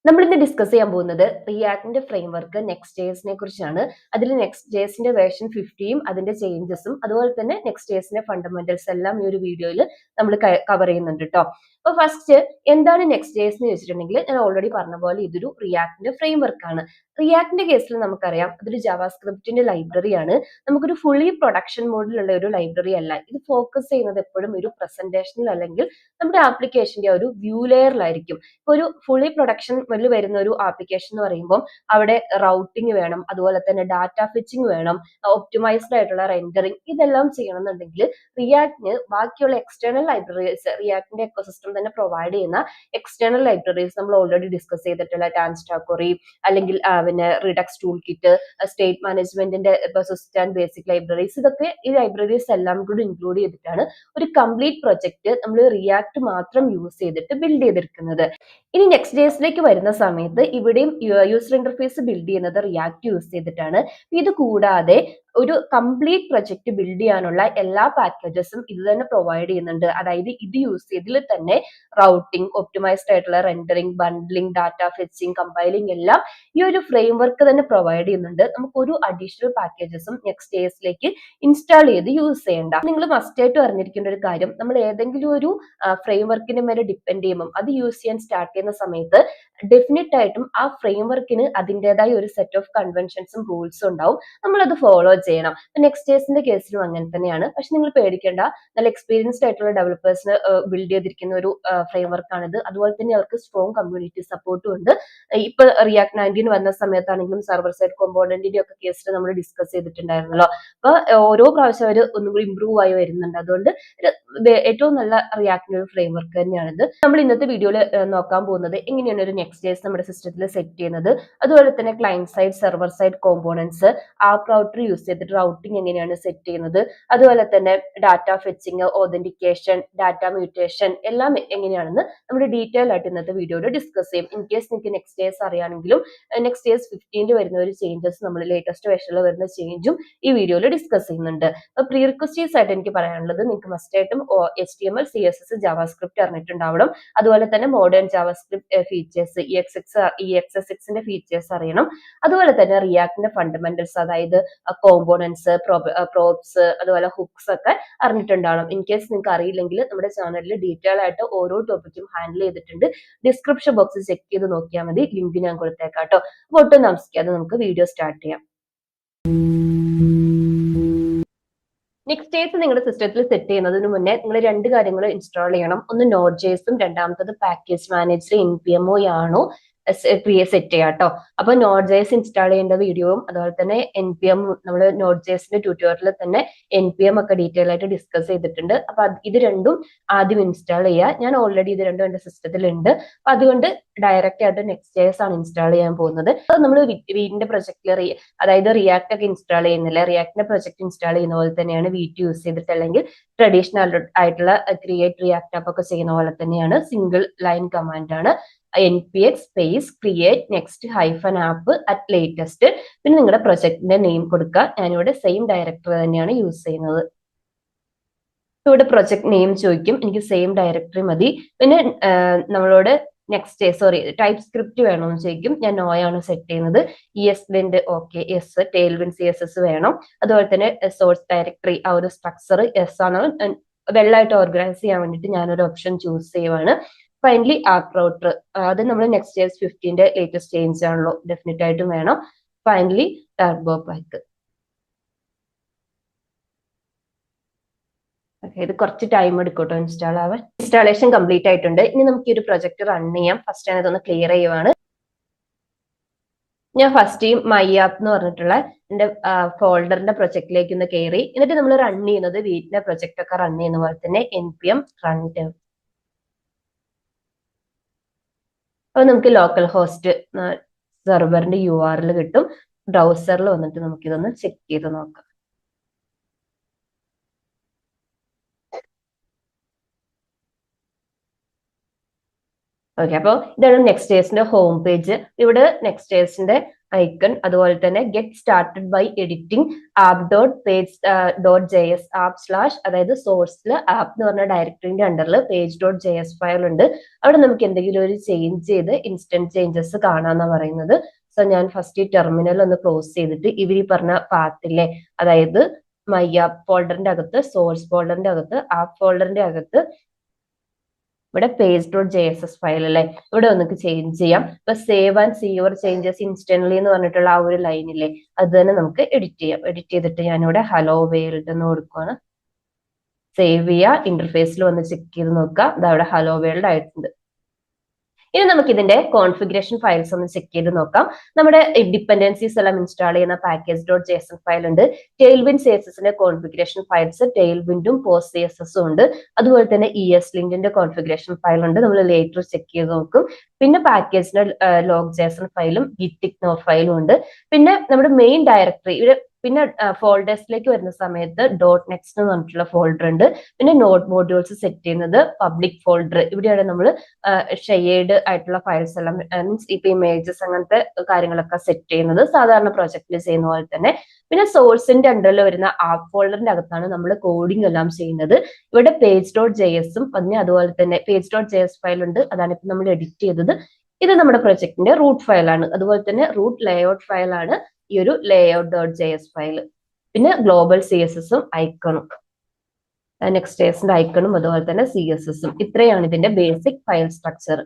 നമ്മൾ ഇന്ന് ഡിസ്കസ് ചെയ്യാൻ പോകുന്നത് റിയാക്ടിന്റെ ഫ്രെയിംവർക്ക് നെക്സ്റ്റ് ജേസിനെ കുറിച്ചാണ്. അതിൽ നെക്സ്റ്റ് ജേസിന്റെ വേർഷൻ 50യും അതിന്റെ ചേഞ്ചസും അതുപോലെ തന്നെ നെക്സ്റ്റ് ജേസിന്റെ ഫണ്ടമെന്റൽസ് എല്ലാം ഈ ഒരു വീഡിയോയിൽ നമ്മൾ കവർ ചെയ്യുന്നുണ്ട് കേട്ടോ. അപ്പൊ ഫസ്റ്റ് എന്താണ് നെക്സ്റ്റ് ജേസ് എന്ന് ചോദിച്ചിട്ടുണ്ടെങ്കിൽ ഞാൻ ഓൾറെഡി പറഞ്ഞ പോലെ ഇതൊരു റിയാക്ടിന്റെ ഫ്രെയിംവർക്ക് ആണ്. റിയാക്ടിന്റെ കേസിൽ നമുക്കറിയാം അതൊരു ജാവാസ്ക്രിപ്റ്റിന്റെ ലൈബ്രറിയാണ്. നമുക്കൊരു ഫുള്ളി പ്രൊഡക്ഷൻ മോഡിലുള്ള ഒരു ലൈബ്രറി അല്ല. ഇത് ഫോക്കസ് ചെയ്യുന്നത് എപ്പോഴും ഒരു പ്രസന്റേഷനിൽ അല്ലെങ്കിൽ നമ്മുടെ ആപ്ലിക്കേഷന്റെ ഒരു വ്യൂ ലെയറിലായിരിക്കും. ഇപ്പൊ ഒരു ഫുള്ളി പ്രൊഡക്ഷൻ മോഡിൽ വരുന്ന ഒരു ആപ്ലിക്കേഷൻ എന്ന് പറയുമ്പോൾ അവിടെ റൗട്ടിംഗ് വേണം, അതുപോലെ തന്നെ ഡാറ്റ ഫെച്ചിങ് വേണം, ഒപ്റ്റിമൈസ്ഡ് ആയിട്ടുള്ള റെൻഡറിങ് ഇതെല്ലാം ചെയ്യണമെന്നുണ്ടെങ്കിൽ റിയാക്ടിന് ബാക്കിയുള്ള എക്സ്റ്റേണൽ ലൈബ്രറീസ് റിയാക്ടിന്റെ എക്കോസിസ്റ്റം തന്നെ പ്രൊവൈഡ് ചെയ്യുന്ന എക്സ്റ്റേണൽ ലൈബ്രറീസ് നമ്മൾ ഓൾറെഡി ഡിസ്കസ് ചെയ്തിട്ടുള്ള ടാൻസ്റ്റാക്കൊറി അല്ലെങ്കിൽ പിന്നെ റിഡക്സ് ടൂൾ കിറ്റ്, സ്റ്റേറ്റ് മാനേജ്മെന്റിന്റെ സിസ്റ്റം ആൻഡ് ബേസിക് ലൈബ്രറീസ്, ഇതൊക്കെ ഈ ലൈബ്രറീസ് എല്ലാം കൂടി ഇൻക്ലൂഡ് ചെയ്തിട്ടാണ് ഒരു കംപ്ലീറ്റ് പ്രൊജക്ട് നമ്മൾ റിയാക്ട് മാത്രം യൂസ് ചെയ്തിട്ട് ബിൽഡ് ചെയ്തെടുക്കുന്നത്. ഇനി നെക്സ്റ്റ് ഡേയ്സിലേക്ക് വരുന്ന സമയത്ത് ഇവിടെയും യൂസർ ഇന്റർഫേസ് ബിൽഡ് ചെയ്യുന്നത് റിയാക്ട് യൂസ് ചെയ്തിട്ടാണ്. ഇത് കൂടാതെ ഒരു കംപ്ലീറ്റ് പ്രൊജക്ട് ബിൽഡ് ചെയ്യാനുള്ള എല്ലാ പാക്കേജസും ഇത് തന്നെ പ്രൊവൈഡ് ചെയ്യുന്നുണ്ട്. അതായത് ഇത് യൂസ് ചെയ്തതിൽ തന്നെ റൗട്ടിംഗ്, ഒപ്റ്റിമൈസ്ഡ് ആയിട്ടുള്ള rendering, bundling, data fetching, compiling എല്ലാം ഈ ഒരു ഫ്രെയിംവർക്ക് തന്നെ പ്രൊവൈഡ് ചെയ്യുന്നുണ്ട്. നമുക്ക് ഒരു അഡീഷണൽ പാക്കേജസും നെക്സ്റ്റ് ഡേയ്സിലേക്ക് ഇൻസ്റ്റാൾ ചെയ്ത് യൂസ് ചെയ്യേണ്ട. നിങ്ങൾ മസ്റ്റ് ആയിട്ട് അറിഞ്ഞിരിക്കേണ്ട ഒരു കാര്യം, നമ്മൾ ഏതെങ്കിലും ഒരു ഫ്രെയിംവർക്കിന്റെ മേലെ ഡിപ്പെൻഡ് ചെയ്യുമ്പോൾ അത് യൂസ് ചെയ്യാൻ സ്റ്റാർട്ട് ചെയ്യുന്ന സമയത്ത് ഡെഫിനറ്റ് ആയിട്ടും ആ ഫ്രെയിംവർക്കിന് അതിൻ്റെതായ ഒരു സെറ്റ് ഓഫ് കൺവെൻഷൻസും റൂൾസും ഉണ്ടാവും. നമ്മൾ അത് ഫോളോ ചെയ്യണം. നെക്സ്റ്റ് ഡേയ്സിന്റെ കേസിലും അങ്ങനെ തന്നെയാണ്. പക്ഷെ നിങ്ങൾ പേടിക്കേണ്ട, നല്ല എക്സ്പീരിയൻസ്ഡ് ആയിട്ടുള്ള ഡെവലപ്പേഴ്സിന് ബിൽഡ് ചെയ്തിരിക്കുന്ന ഒരു ഫ്രെയിംവർക്ക് ആണിത്. അതുപോലെ തന്നെ അവർക്ക് സ്ട്രോങ് കമ്മ്യൂണിറ്റി സപ്പോർട്ടും ഉണ്ട്. ഇപ്പൊ റിയാക്ട് 19 വന്ന സമയത്താണെങ്കിലും സർവർ സൈഡ് കോമ്പോണന്റിന്റെ ഒക്കെ കേസിൽ നമ്മൾ ഡിസ്കസ് ചെയ്തിട്ടുണ്ടായിരുന്നല്ലോ. അപ്പൊ ഓരോ പ്രാവശ്യം അവർ ഒന്നും കൂടി ഇമ്പ്രൂവ് ആയി വരുന്നുണ്ട്. അതുകൊണ്ട് ഏറ്റവും നല്ല റിയാക്ടിന്റെ ഒരു ഫ്രെയിംവർക്ക് തന്നെയാണിത്. നമ്മൾ ഇന്നത്തെ വീഡിയോയിൽ നോക്കാൻ പോകുന്നത് എങ്ങനെയാണ് ഒരു നെക്സ്റ്റ് ഡേയ്സ് നമ്മുടെ സിസ്റ്റത്തിൽ സെറ്റ് ചെയ്യുന്നത്, അതുപോലെ തന്നെ client side, server side components, app router use ചെയ്തിട്ട് റൗട്ടിംഗ് എങ്ങനെയാണ് സെറ്റ് ചെയ്യുന്നത്, അതുപോലെ തന്നെ data fetching, authentication, data mutation എല്ലാം എങ്ങനെയാണെന്ന് നമ്മൾ ഡീറ്റെയിൽ ആയിട്ട് ഇന്നത്തെ വീഡിയോയിൽ ഡിസ്കസ് ചെയ്യും. ഇൻ കേസ് നിങ്ങൾക്ക് നെക്സ്റ്റ് ഡേയ്സ് അറിയാമെങ്കിലും നെക്സ്റ്റ് ഡേയ്സ് 15 വരുന്ന ഒരു ചേഞ്ചസ്, നമ്മൾ ലേറ്റസ്റ്റ് വേർഷനിൽ വരുന്ന ചേഞ്ചും ഈ വീഡിയോയിൽ ഡിസ്കസ് ചെയ്യുന്നുണ്ട്. പ്രീ റിക്വസ്റ്റീസ് ആയിട്ട് എനിക്ക് പറയാനുള്ളത്, നിങ്ങൾക്ക് മസ്റ്റ് ആയിട്ടും HTML, CSS, ജാവാസ്ക്രിപ്റ്റ് അറിഞ്ഞിട്ടുണ്ടാവണം. അതുപോലെ തന്നെ മോഡേൺ ജാവാസ്ക്രിപ്റ്റ് ഫീച്ചേഴ്സ്, EXSXന്റെ ഫീച്ചേഴ്സ് അറിയണം. അതുപോലെ തന്നെ റിയാക്ടിന്റെ ഫണ്ടമെന്റൽസ്, അതായത് കോമ്പോണൻസ്, പ്രോപ്സ്, അതുപോലെ ഹുക്സ് ഒക്കെ അറിഞ്ഞിട്ടുണ്ടാവണം. ഇൻ കേസ് നിങ്ങൾക്ക് അറിയില്ലെങ്കിൽ നമ്മുടെ ചാനലിൽ ഡീറ്റെയിൽ ആയിട്ട് ഓരോ ടോപ്പിക്കും ഹാൻഡിൽ ചെയ്തിട്ടുണ്ട്. ഡിസ്ക്രിപ്ഷൻ ബോക്സ് ചെക്ക് ചെയ്ത് നോക്കിയാൽ മതി, ലിങ്ക് ഞാൻ കൊടുത്തേക്കാം കേട്ടോ. അപ്പോൾ ഒട്ടും താമസിക്കാതെ നമുക്ക് വീഡിയോ സ്റ്റാർട്ട് ചെയ്യാം. നെക്സ്റ്റ് ഡേയ്സ് നിങ്ങളുടെ സിസ്റ്റത്തിൽ സെറ്റ് ചെയ്യുന്നതിന് മുന്നേ നിങ്ങൾ രണ്ട് കാര്യങ്ങൾ ഇൻസ്റ്റാൾ ചെയ്യണം. ഒന്ന് Node.js, രണ്ടാമത്തത് പാക്കേജ് മാനേജർ npm ആണോ സെറ്റ് ചെയ്യാം കേട്ടോ. അപ്പൊ Node.js ഇൻസ്റ്റാൾ ചെയ്യേണ്ട വീഡിയോയും അതുപോലെ തന്നെ npm, നമ്മൾ Node.jsന്റെ ട്യൂട്ടോറിയലിൽ തന്നെ npm ഒക്കെ ഡീറ്റെയിൽ ആയിട്ട് ഡിസ്കസ് ചെയ്തിട്ടുണ്ട്. അപ്പൊ ഇത് രണ്ടും ആദ്യം ഇൻസ്റ്റാൾ ചെയ്യുക. ഞാൻ ഓൾറെഡി ഇത് രണ്ടും എന്റെ സിസ്റ്റത്തിൽ ഉണ്ട്. അപ്പൊ അതുകൊണ്ട് ഡയറക്റ്റ് ആയിട്ട് Next.js ആണ് ഇൻസ്റ്റാൾ ചെയ്യാൻ പോകുന്നത്. അത് നമ്മൾ വീടിന്റെ പ്രൊജക്റ്റിൽ, അതായത് റിയാക്ട് ഒക്കെ ഇൻസ്റ്റാൾ ചെയ്യുന്നില്ല, റിയാക്ടിന്റെ പ്രൊജക്ട് ഇൻസ്റ്റാൾ ചെയ്യുന്ന പോലെ തന്നെയാണ് വീറ്റ് യൂസ് ചെയ്തിട്ട്, അല്ലെങ്കിൽ ട്രഡീഷണൽ ആയിട്ടുള്ള ക്രിയേറ്റ് റിയാക്ട് ആപ്പ് ഒക്കെ ചെയ്യുന്ന പോലെ തന്നെയാണ്. സിംഗിൾ ലൈൻ കമാൻഡ് ആണ് npx space create next -app at latest. പിന്നെ നിങ്ങളുടെ പ്രൊജക്ടിന്റെ നെയിം കൊടുക്കുക. ഞാനിവിടെ സെയിം ഡയറക്ടറി തന്നെയാണ് യൂസ് ചെയ്യുന്നത്. ഇവിടെ പ്രൊജക്ട് നെയിം ചോദിക്കും, എനിക്ക് സെയിം ഡയറക്ടറി മതി. പിന്നെ നമ്മളോട് ടൈപ്പ് സ്ക്രിപ്റ്റ് വേണമെന്ന് ചോദിക്കും. ഞാൻ നോ ആണ് സെറ്റ് ചെയ്യുന്നത്. ESLint okay, yes. Tailwind CSS വേണം. അതുപോലെ തന്നെ സോഴ്സ് ഡയറക്ടറി ആ ഒരു സ്ട്രക്ചർ യെസ് ആണ്. വെള്ളമായിട്ട് ഓർഗനൈസ് ചെയ്യാൻ വേണ്ടിയിട്ട് ഞാനൊരു ഓപ്ഷൻ ചൂസ് ചെയ്യുവാണ്. ഫൈനലി ആപ്പ് റൗട്ടർ, അത് നമ്മൾ Next.js 15ന്റെ ലേറ്റസ്റ്റ് ചേഞ്ച് ആണല്ലോ, ഡെഫിനറ്റ് ആയിട്ടും വേണം. Finally turbo pack. ഇത് കുറച്ച് ടൈം എടുക്കും കേട്ടോ ഇൻസ്റ്റാൾ ആവാൻ. ഇൻസ്റ്റാളേഷൻ കംപ്ലീറ്റ് ആയിട്ടുണ്ട്. ഇനി നമുക്ക് ഈ ഒരു പ്രൊജക്ട് റൺ ചെയ്യാം. ഫസ്റ്റ് ഞാൻ ഇതൊന്ന് ക്ലിയർ ചെയ്യുവാണ്. ഞാൻ ഫസ്റ്റ് മൈ ആപ്പ് എന്ന് പറഞ്ഞിട്ടുള്ള എന്റെ ഫോൾഡറിന്റെ പ്രൊജക്റ്റിലേക്ക് ഒന്ന് കയറി. എന്നിട്ട് നമ്മൾ റൺ ചെയ്യുന്നത് വീട്ടിലെ പ്രൊജക്ട് ഒക്കെ റൺ ചെയ്യുന്ന പോലെ തന്നെ npm run. അപ്പൊ നമുക്ക് ലോക്കൽ ഹോസ്റ്റ് സെർവറിന്റെ URL കിട്ടും. ബ്രൗസറിൽ വന്നിട്ട് നമുക്കിതൊന്ന് ചെക്ക് ചെയ്ത് നോക്കാം. ഓക്കെ, അപ്പോൾ ഇതാണ് Next.jsന്റെ ഹോം പേജ്. ഇവിടെ Next.jsന്റെ ഐക്കൺ, അതുപോലെ തന്നെ get started by editing app dot page dot J S app slash, അതായത് സോഴ്സിൽ ആപ്പ് എന്ന് പറഞ്ഞ ഡയറക്ടറിന്റെ അണ്ടറിൽ page dot J S file ഉണ്ട്. അവിടെ നമുക്ക് എന്തെങ്കിലും ഒരു ചേഞ്ച് ചെയ്ത് ഇൻസ്റ്റന്റ് ചേഞ്ചസ് കാണാന്നാ പറയുന്നത്. സോ ഞാൻ ഫസ്റ്റ് ഈ ടെർമിനൽ ഒന്ന് ക്ലോസ് ചെയ്തിട്ട് ഇവർ പറഞ്ഞ പാത്തിലെ, അതായത് മൈ ആപ്പ് ഫോൾഡറിന്റെ അകത്ത്, സോഴ്സ് ഫോൾഡറിന്റെ അകത്ത്, ആപ്പ് ഫോൾഡറിന്റെ അകത്ത് ഇവിടെ page dot J S S file അല്ലെ, ഇവിടെ ഒന്നിക്ക് ചേഞ്ച് ചെയ്യാം. ഇപ്പൊ save and see your changes instantly എന്ന് പറഞ്ഞിട്ടുള്ള ആ ഒരു ലൈനില്ലേ, അത് തന്നെ നമുക്ക് എഡിറ്റ് ചെയ്യാം. എഡിറ്റ് ചെയ്തിട്ട് ഞാനിവിടെ ഹലോ വേൾഡ് എന്ന് കൊടുക്കുകയാണ്. സേവ് ചെയ്യുക, ഇന്റർഫേസിൽ വന്ന് ചെക്ക് ചെയ്ത് നോക്കുക, ഇതവിടെ ഹലോ വേൾഡ് ആയിട്ടുണ്ട്. ഇനി നമുക്ക് ഇതിന്റെ കോൺഫിഗറേഷൻ ഫയൽസ് ഒന്ന് ചെക്ക് ചെയ്ത് നോക്കാം. നമ്മുടെ ഡിപ്പെൻഡൻസീസ് എല്ലാം ഇൻസ്റ്റാൾ ചെയ്യുന്ന package dot J S S file ഉണ്ട്. ടെയിൽവിൻഡ് CSSന്റെ കോൺഫിഗറേഷൻ ഫയൽസ് ടെയിൽവിൻഡും പോസ്റ്റ് CSSഉം ഉണ്ട്. അതുപോലെ തന്നെ ESLintന്റെ കോൺഫിഗറേഷൻ ഫയൽ ഉണ്ട്, നമ്മൾ ലേറ്റർ ചെക്ക് ചെയ്ത് നോക്കും. പിന്നെ പാക്കേജിന്റെ ലോഗ് JSON ഫയലും gitignore ഫയലും ഉണ്ട്. പിന്നെ നമ്മുടെ മെയിൻ ഡയറക്ടറി, പിന്നെ ഫോൾഡേഴ്സിലേക്ക് വരുന്ന സമയത്ത് ഡോട്ട് നെക്സ്റ്റ് എന്ന് പറഞ്ഞിട്ടുള്ള ഫോൾഡർ ഉണ്ട്. പിന്നെ നോട്ട് മോഡ്യൂൾസ് സെറ്റ് ചെയ്യുന്നത് പബ്ലിക് ഫോൾഡർ, ഇവിടെയാണ് നമ്മൾ ഷെയർഡ് ആയിട്ടുള്ള ഫയൽസ് എല്ലാം, മീൻസ് ഇപ്പൊ ഇമേജസ് അങ്ങനത്തെ കാര്യങ്ങളൊക്കെ സെറ്റ് ചെയ്യുന്നത് സാധാരണ പ്രൊജക്റ്റിൽ ചെയ്യുന്ന പോലെ തന്നെ. പിന്നെ സോഴ്സിന്റെ അണ്ടറിൽ വരുന്ന ആപ്പ് ഫോൾഡറിന്റെ അകത്താണ് നമ്മൾ കോഡിംഗ് എല്ലാം ചെയ്യുന്നത്. ഇവിടെ പേജ് ഡോട്ട് ജെ എസും പിന്നെ അതുപോലെ തന്നെ page dot J S file ഉണ്ട്, അതാണ് ഇപ്പൊ നമ്മൾ എഡിറ്റ് ചെയ്തത്. ഇത് നമ്മുടെ പ്രൊജക്ടിന്റെ റൂട്ട് ഫയലാണ്. അതുപോലെ തന്നെ റൂട്ട് ലേഔട്ട് ഫയലാണ് ഈ ഒരു layout dot J S file. പിന്നെ ഗ്ലോബൽ CSSഉം ഐക്കണും, നെക്സ്റ്റ് ഡേസിന്റെ ഐക്കണും അതുപോലെ തന്നെ CSSഉം, ഇത്രയാണ് ഇതിന്റെ ബേസിക് ഫയൽ സ്ട്രക്ചർ.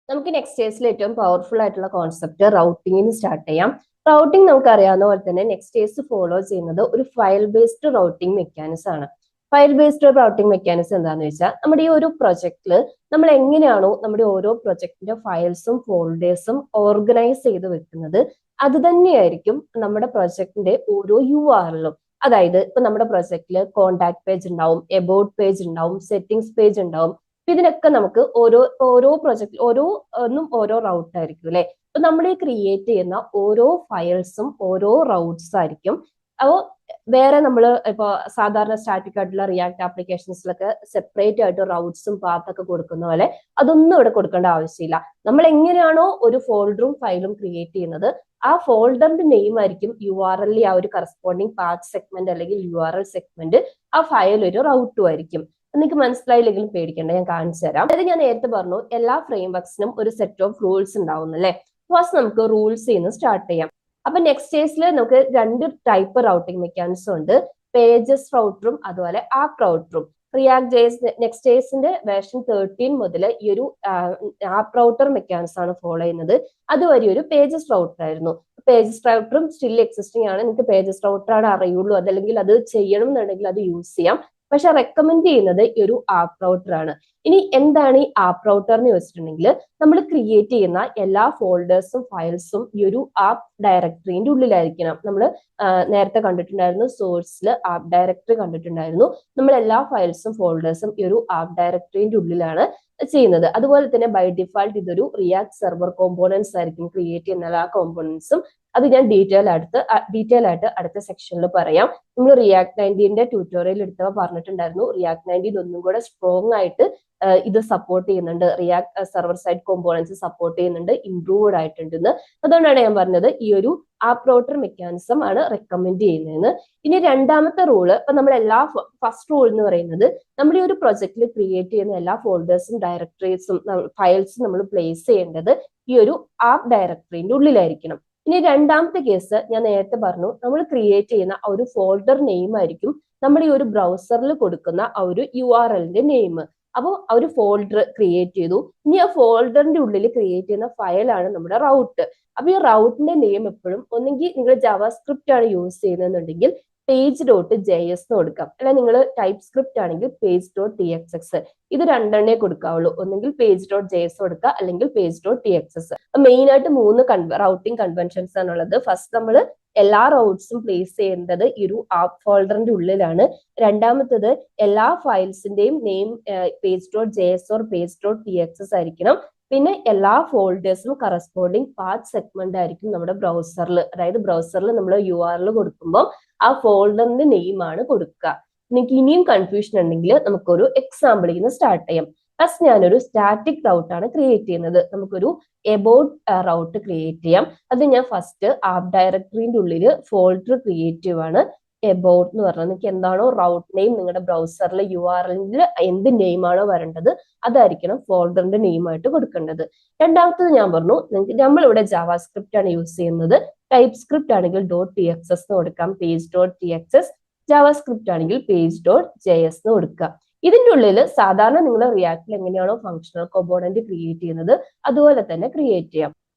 നമുക്ക് നെക്സ്റ്റ് ഡേസിൽ ഏറ്റവും പവർഫുൾ ആയിട്ടുള്ള കോൺസെപ്റ്റ് റൗട്ടിങ്ങിന് സ്റ്റാർട്ട് ചെയ്യാം. റൗട്ടിംഗ് നമുക്ക് അറിയാവുന്ന പോലെ തന്നെ നെക്സ്റ്റ് ഡേസ് ഫോളോ ചെയ്യുന്നത് ഒരു ഫയൽ ബേസ്ഡ് റൗട്ടിംഗ് മെക്കാനിസം ആണ്. ഫയൽ ബേസ്ഡ് റൗട്ടിംഗ് മെക്കാനിസം എന്താന്ന് വെച്ചാൽ, നമ്മുടെ ഈ ഒരു പ്രൊജക്റ്റിൽ നമ്മൾ എങ്ങനെയാണോ നമ്മുടെ ഓരോ പ്രൊജക്ടിന്റെ ഫയൽസും ഫോൾഡേഴ്സും ഓർഗനൈസ് ചെയ്ത് വെക്കുന്നത്, അത് തന്നെയായിരിക്കും നമ്മുടെ പ്രൊജക്ടിന്റെ ഓരോ URLഉം. അതായത് ഇപ്പൊ നമ്മുടെ പ്രൊജക്റ്റില് കോണ്ടാക്ട് പേജ് ഉണ്ടാവും, എബൌട്ട് പേജ് ഉണ്ടാവും, സെറ്റിംഗ്സ് പേജ് ഉണ്ടാവും. ഇതിനൊക്കെ നമുക്ക് ഓരോ പ്രൊജക്ട് ഓരോ റൗട്ട് ആയിരിക്കും അല്ലെ. അപ്പൊ നമ്മൾ ഈ ക്രിയേറ്റ് ചെയ്യുന്ന ഓരോ ഫയൽസും ഓരോ റൗട്ട്സ് ആയിരിക്കും. അപ്പോൾ വേറെ നമ്മൾ ഇപ്പൊ സാധാരണ സ്റ്റാറ്റിക് ആയിട്ടുള്ള റിയാക്ട് ആപ്ലിക്കേഷൻസിലൊക്കെ സെപ്പറേറ്റ് ആയിട്ട് റൗട്ട്സും പാത്തൊക്കെ കൊടുക്കുന്ന പോലെ അതൊന്നും ഇവിടെ കൊടുക്കേണ്ട ആവശ്യമില്ല. നമ്മൾ എങ്ങനെയാണോ ഒരു ഫോൾഡറും ഫയലും ക്രിയേറ്റ് ചെയ്യുന്നത്, ആ ഫോൾഡറിന്റെ നെയിം ആയിരിക്കും URL ആ ഒരു കറസ്പോണ്ടിങ് പാത്ത് സെഗ്മെന്റ് അല്ലെങ്കിൽ URL സെഗ്മെന്റ്, ആ ഫയൽ ഒരു റൗട്ടും ആയിരിക്കും. നിങ്ങൾക്ക് മനസ്സിലായില്ലെങ്കിലും പേടിക്കേണ്ട, ഞാൻ കാണിച്ചു തരാം. അതായത് ഞാൻ നേരത്തെ പറഞ്ഞു എല്ലാ ഫ്രെയിംവർക്സിനും ഒരു സെറ്റ് ഓഫ് റൂൾസ് ഉണ്ടാവും അല്ലേ. ഫസ്റ്റ് നമുക്ക് റൂൾസ് നിന്ന് സ്റ്റാർട്ട് ചെയ്യാം. അപ്പൊ നെക്സ്റ്റ് സ്റ്റേജിൽ നമുക്ക് രണ്ട് ടൈപ്പ് റൗട്ടിംഗ് മെക്കാനിസം ഉണ്ട്, പേജസ് റൗട്ടറും അതുപോലെ ആപ്പ് റൗട്ടറും. റിയാക്ട് JS നെക്സ്റ്റ് സ്റ്റേജിന്റെ വേർഷൻ 13 മുതൽ ഈ ഒരു ആപ്പ് റൗട്ടർ മെക്കാനിസം ആണ് ഫോളോ ചെയ്യുന്നത്. അതുവരെ ഒരു പേജസ് റൗട്ടർ ആയിരുന്നു. പേജസ് റൗട്ടറും സ്റ്റിൽ എക്സിസ്റ്റിംഗ് ആണ്. നിങ്ങൾക്ക് പേജസ് റൗട്ടർ ആണ് അറിയുള്ളൂ, അതല്ലെങ്കിൽ അത് ചെയ്യണം എന്നുണ്ടെങ്കിൽ അത് യൂസ് ചെയ്യാം. പക്ഷെ റെക്കമെൻഡ് ചെയ്യുന്നത് ഈ ഒരു ആപ്പ് റൗട്ടർ ആണ്. ഇനി എന്താണ് ഈ ആപ്പ് റൗട്ടർ എന്ന് ചോദിച്ചിട്ടുണ്ടെങ്കിൽ, നമ്മൾ ക്രിയേറ്റ് ചെയ്യുന്ന എല്ലാ ഫോൾഡേഴ്സും ഫയൽസും ഈ ഒരു ആപ്പ് ഡയറക്ടറിന്റെ ഉള്ളിലായിരിക്കണം. നമ്മൾ നേരത്തെ കണ്ടിട്ടുണ്ടായിരുന്നു, സോഴ്സിൽ ആപ്പ് ഡയറക്ടറി കണ്ടിട്ടുണ്ടായിരുന്നു. നമ്മൾ എല്ലാ ഫയൽസും ഫോൾഡേഴ്സും ഈ ഒരു ആപ്പ് ഡയറക്ടറിന്റെ ഉള്ളിലാണ് ചെയ്യുന്നത്. അതുപോലെ തന്നെ ബൈ ഡിഫാൾട്ട് ഇതൊരു റിയാക്ട് സെർവർ കോമ്പോണൻസ് ആയിരിക്കും ക്രിയേറ്റ് ചെയ്യുന്ന എല്ലാ കോമ്പോണൻസും. അത് ഞാൻ ഡീറ്റെയിൽ ആയിട്ട് അടുത്ത സെക്ഷനിൽ പറയാം. നമ്മൾ റിയാക്ട് 19ന്റെ ട്യൂട്ടോറിയൽ എടുത്തവ പറഞ്ഞിട്ടുണ്ടായിരുന്നു, റിയാക്ട് 19 ഒന്നും കൂടെ സ്ട്രോങ് ആയിട്ട് ഇത് സപ്പോർട്ട് ചെയ്യുന്നുണ്ട്, react server side components support ചെയ്യുന്നുണ്ട്, ഇംപ്രൂവ്ഡ് ആയിട്ടുണ്ടെന്ന്. അതുകൊണ്ടാണ് ഞാൻ പറഞ്ഞത് ഈ ഒരു ആപ്പ് റൗട്ടർ മെക്കാനിസം ആണ് റെക്കമെൻഡ് ചെയ്യുന്നതെന്ന്. ഇനി രണ്ടാമത്തെ റൂള്, ഇപ്പൊ നമ്മൾ ഫസ്റ്റ് റൂൾ എന്ന് പറയുന്നത്, നമ്മുടെ ഈ ഒരു പ്രൊജക്റ്റിൽ ക്രിയേറ്റ് ചെയ്യുന്ന എല്ലാ ഫോൾഡേഴ്സും ഡയറക്ടറീസും ഫയൽസും നമ്മൾ പ്ലേസ് ചെയ്യേണ്ടത് ഈ ഒരു ആപ്പ് ഡയറക്ടറിന്റെ ഉള്ളിലായിരിക്കണം. ഇനി രണ്ടാമത്തെ കേസ് ഞാൻ നേരത്തെ പറഞ്ഞു, നമ്മൾ ക്രിയേറ്റ് ചെയ്യുന്ന ആ ഒരു ഫോൾഡർ നെയിം ആയിരിക്കും നമ്മൾ ഈ ഒരു ബ്രൗസറിൽ കൊടുക്കുന്ന ആ ഒരു URLന്റെ നെയിം. അപ്പോൾ ആ ഒരു ഫോൾഡർ ക്രിയേറ്റ് ചെയ്തു, ഇനി ആ ഫോൾഡറിന്റെ ഉള്ളിൽ ക്രിയേറ്റ് ചെയ്യുന്ന ഫയലാണ് നമ്മുടെ റൗട്ട്. അപ്പൊ ഈ റൗട്ടിന്റെ നെയിം എപ്പോഴും ഒന്നെങ്കിൽ നിങ്ങൾ ജാവാസ്ക്രിപ്റ്റ് ആണ് യൂസ് ചെയ്യുന്നതെന്നുണ്ടെങ്കിൽ പേജ് ഡോട്ട് JS എന്ന് കൊടുക്കാം, അല്ലെ നിങ്ങൾ ടൈപ്പ് സ്ക്രിപ്റ്റ് ആണെങ്കിൽ പേജ് ഡോട്ട് TXX. ഇത് രണ്ടെണ്ണേ കൊടുക്കാവുള്ളൂ, ഒന്നെങ്കിൽ പേജ് ഡോട്ട് JS കൊടുക്കുക അല്ലെങ്കിൽ പേജ് ഡോട്ട് TXS. മെയിൻ ആയിട്ട് 3 റൗട്ടിംഗ് കൺവെൻഷൻസ് ആണുള്ളത്. ഫസ്റ്റ് നമ്മൾ എല്ലാ റൗട്ട്സും പ്ലേസ് ചെയ്യേണ്ടത് ഈ ഒരു ആപ്പ് ഫോൾഡറിന്റെ ഉള്ളിലാണ്. രണ്ടാമത്തത് എല്ലാ ഫയൽസിന്റെയും name page dot JS or page dot TXS ആയിരിക്കണം. പിന്നെ എല്ലാ ഫോൾഡേഴ്സും കറസ്പോണ്ടിങ് പാത്ത് സെഗ്മെന്റ് ആയിരിക്കും നമ്മുടെ ബ്രൗസറിൽ. അതായത് ബ്രൗസറിൽ നമ്മൾ URL കൊടുക്കുമ്പോൾ ആ ഫോൾഡറിന്റെ നെയിം ആണ് കൊടുക്കുക. നിങ്ങൾക്ക് ഇനിയും കൺഫ്യൂഷൻ ഉണ്ടെങ്കിൽ നമുക്കൊരു എക്സാമ്പിളിൽ നിന്ന് സ്റ്റാർട്ട് ചെയ്യാം. ഫസ്റ്റ് ഞാനൊരു സ്റ്റാറ്റിക് റൗട്ട് ആണ് ക്രിയേറ്റ് ചെയ്യുന്നത്. നമുക്കൊരു എബൌട്ട് റൗട്ട് ക്രിയേറ്റ് ചെയ്യാം. അത് ഞാൻ ഫസ്റ്റ് ആപ്പ് ഡയറക്ടറിന്റെ ഉള്ളിൽ ഫോൾഡർ ക്രിയേറ്റ് ചെയ്യുവാണ്. എബൌട്ട് എന്ന് പറഞ്ഞാൽ നിങ്ങൾക്ക് എന്താണോ റൗട്ട് നെയിം നിങ്ങളുടെ ബ്രൗസറിലെ URL എന്ത് നെയിം ആണോ വരേണ്ടത് അതായിരിക്കണം ഫോൾഡറിന്റെ നെയിം ആയിട്ട് കൊടുക്കേണ്ടത്. രണ്ടാമത്തത് ഞാൻ പറഞ്ഞു നമ്മളിവിടെ ജാവാസ്ക്രിപ്റ്റ് ആണ് യൂസ് ചെയ്യുന്നത്. ടൈപ്പ് സ്ക്രിപ്റ്റ് ആണെങ്കിൽ .txs എന്ന് കൊടുക്കാം, page.txs. ജാവാസ്ക്രിപ്റ്റ് ആണെങ്കിൽ page.js എന്ന് കൊടുക്കുക. ഇതിന്റെ ഉള്ളിൽ സാധാരണ നിങ്ങൾ റിയാക്റ്റിൽ എങ്ങനെയാണോ ഫങ്ഷണൽ കോമ്പോണന്റ് ക്രിയേറ്റ് ചെയ്യുന്നത് അതുപോലെ തന്നെ ക്രിയേറ്റ് ചെയ്യാം.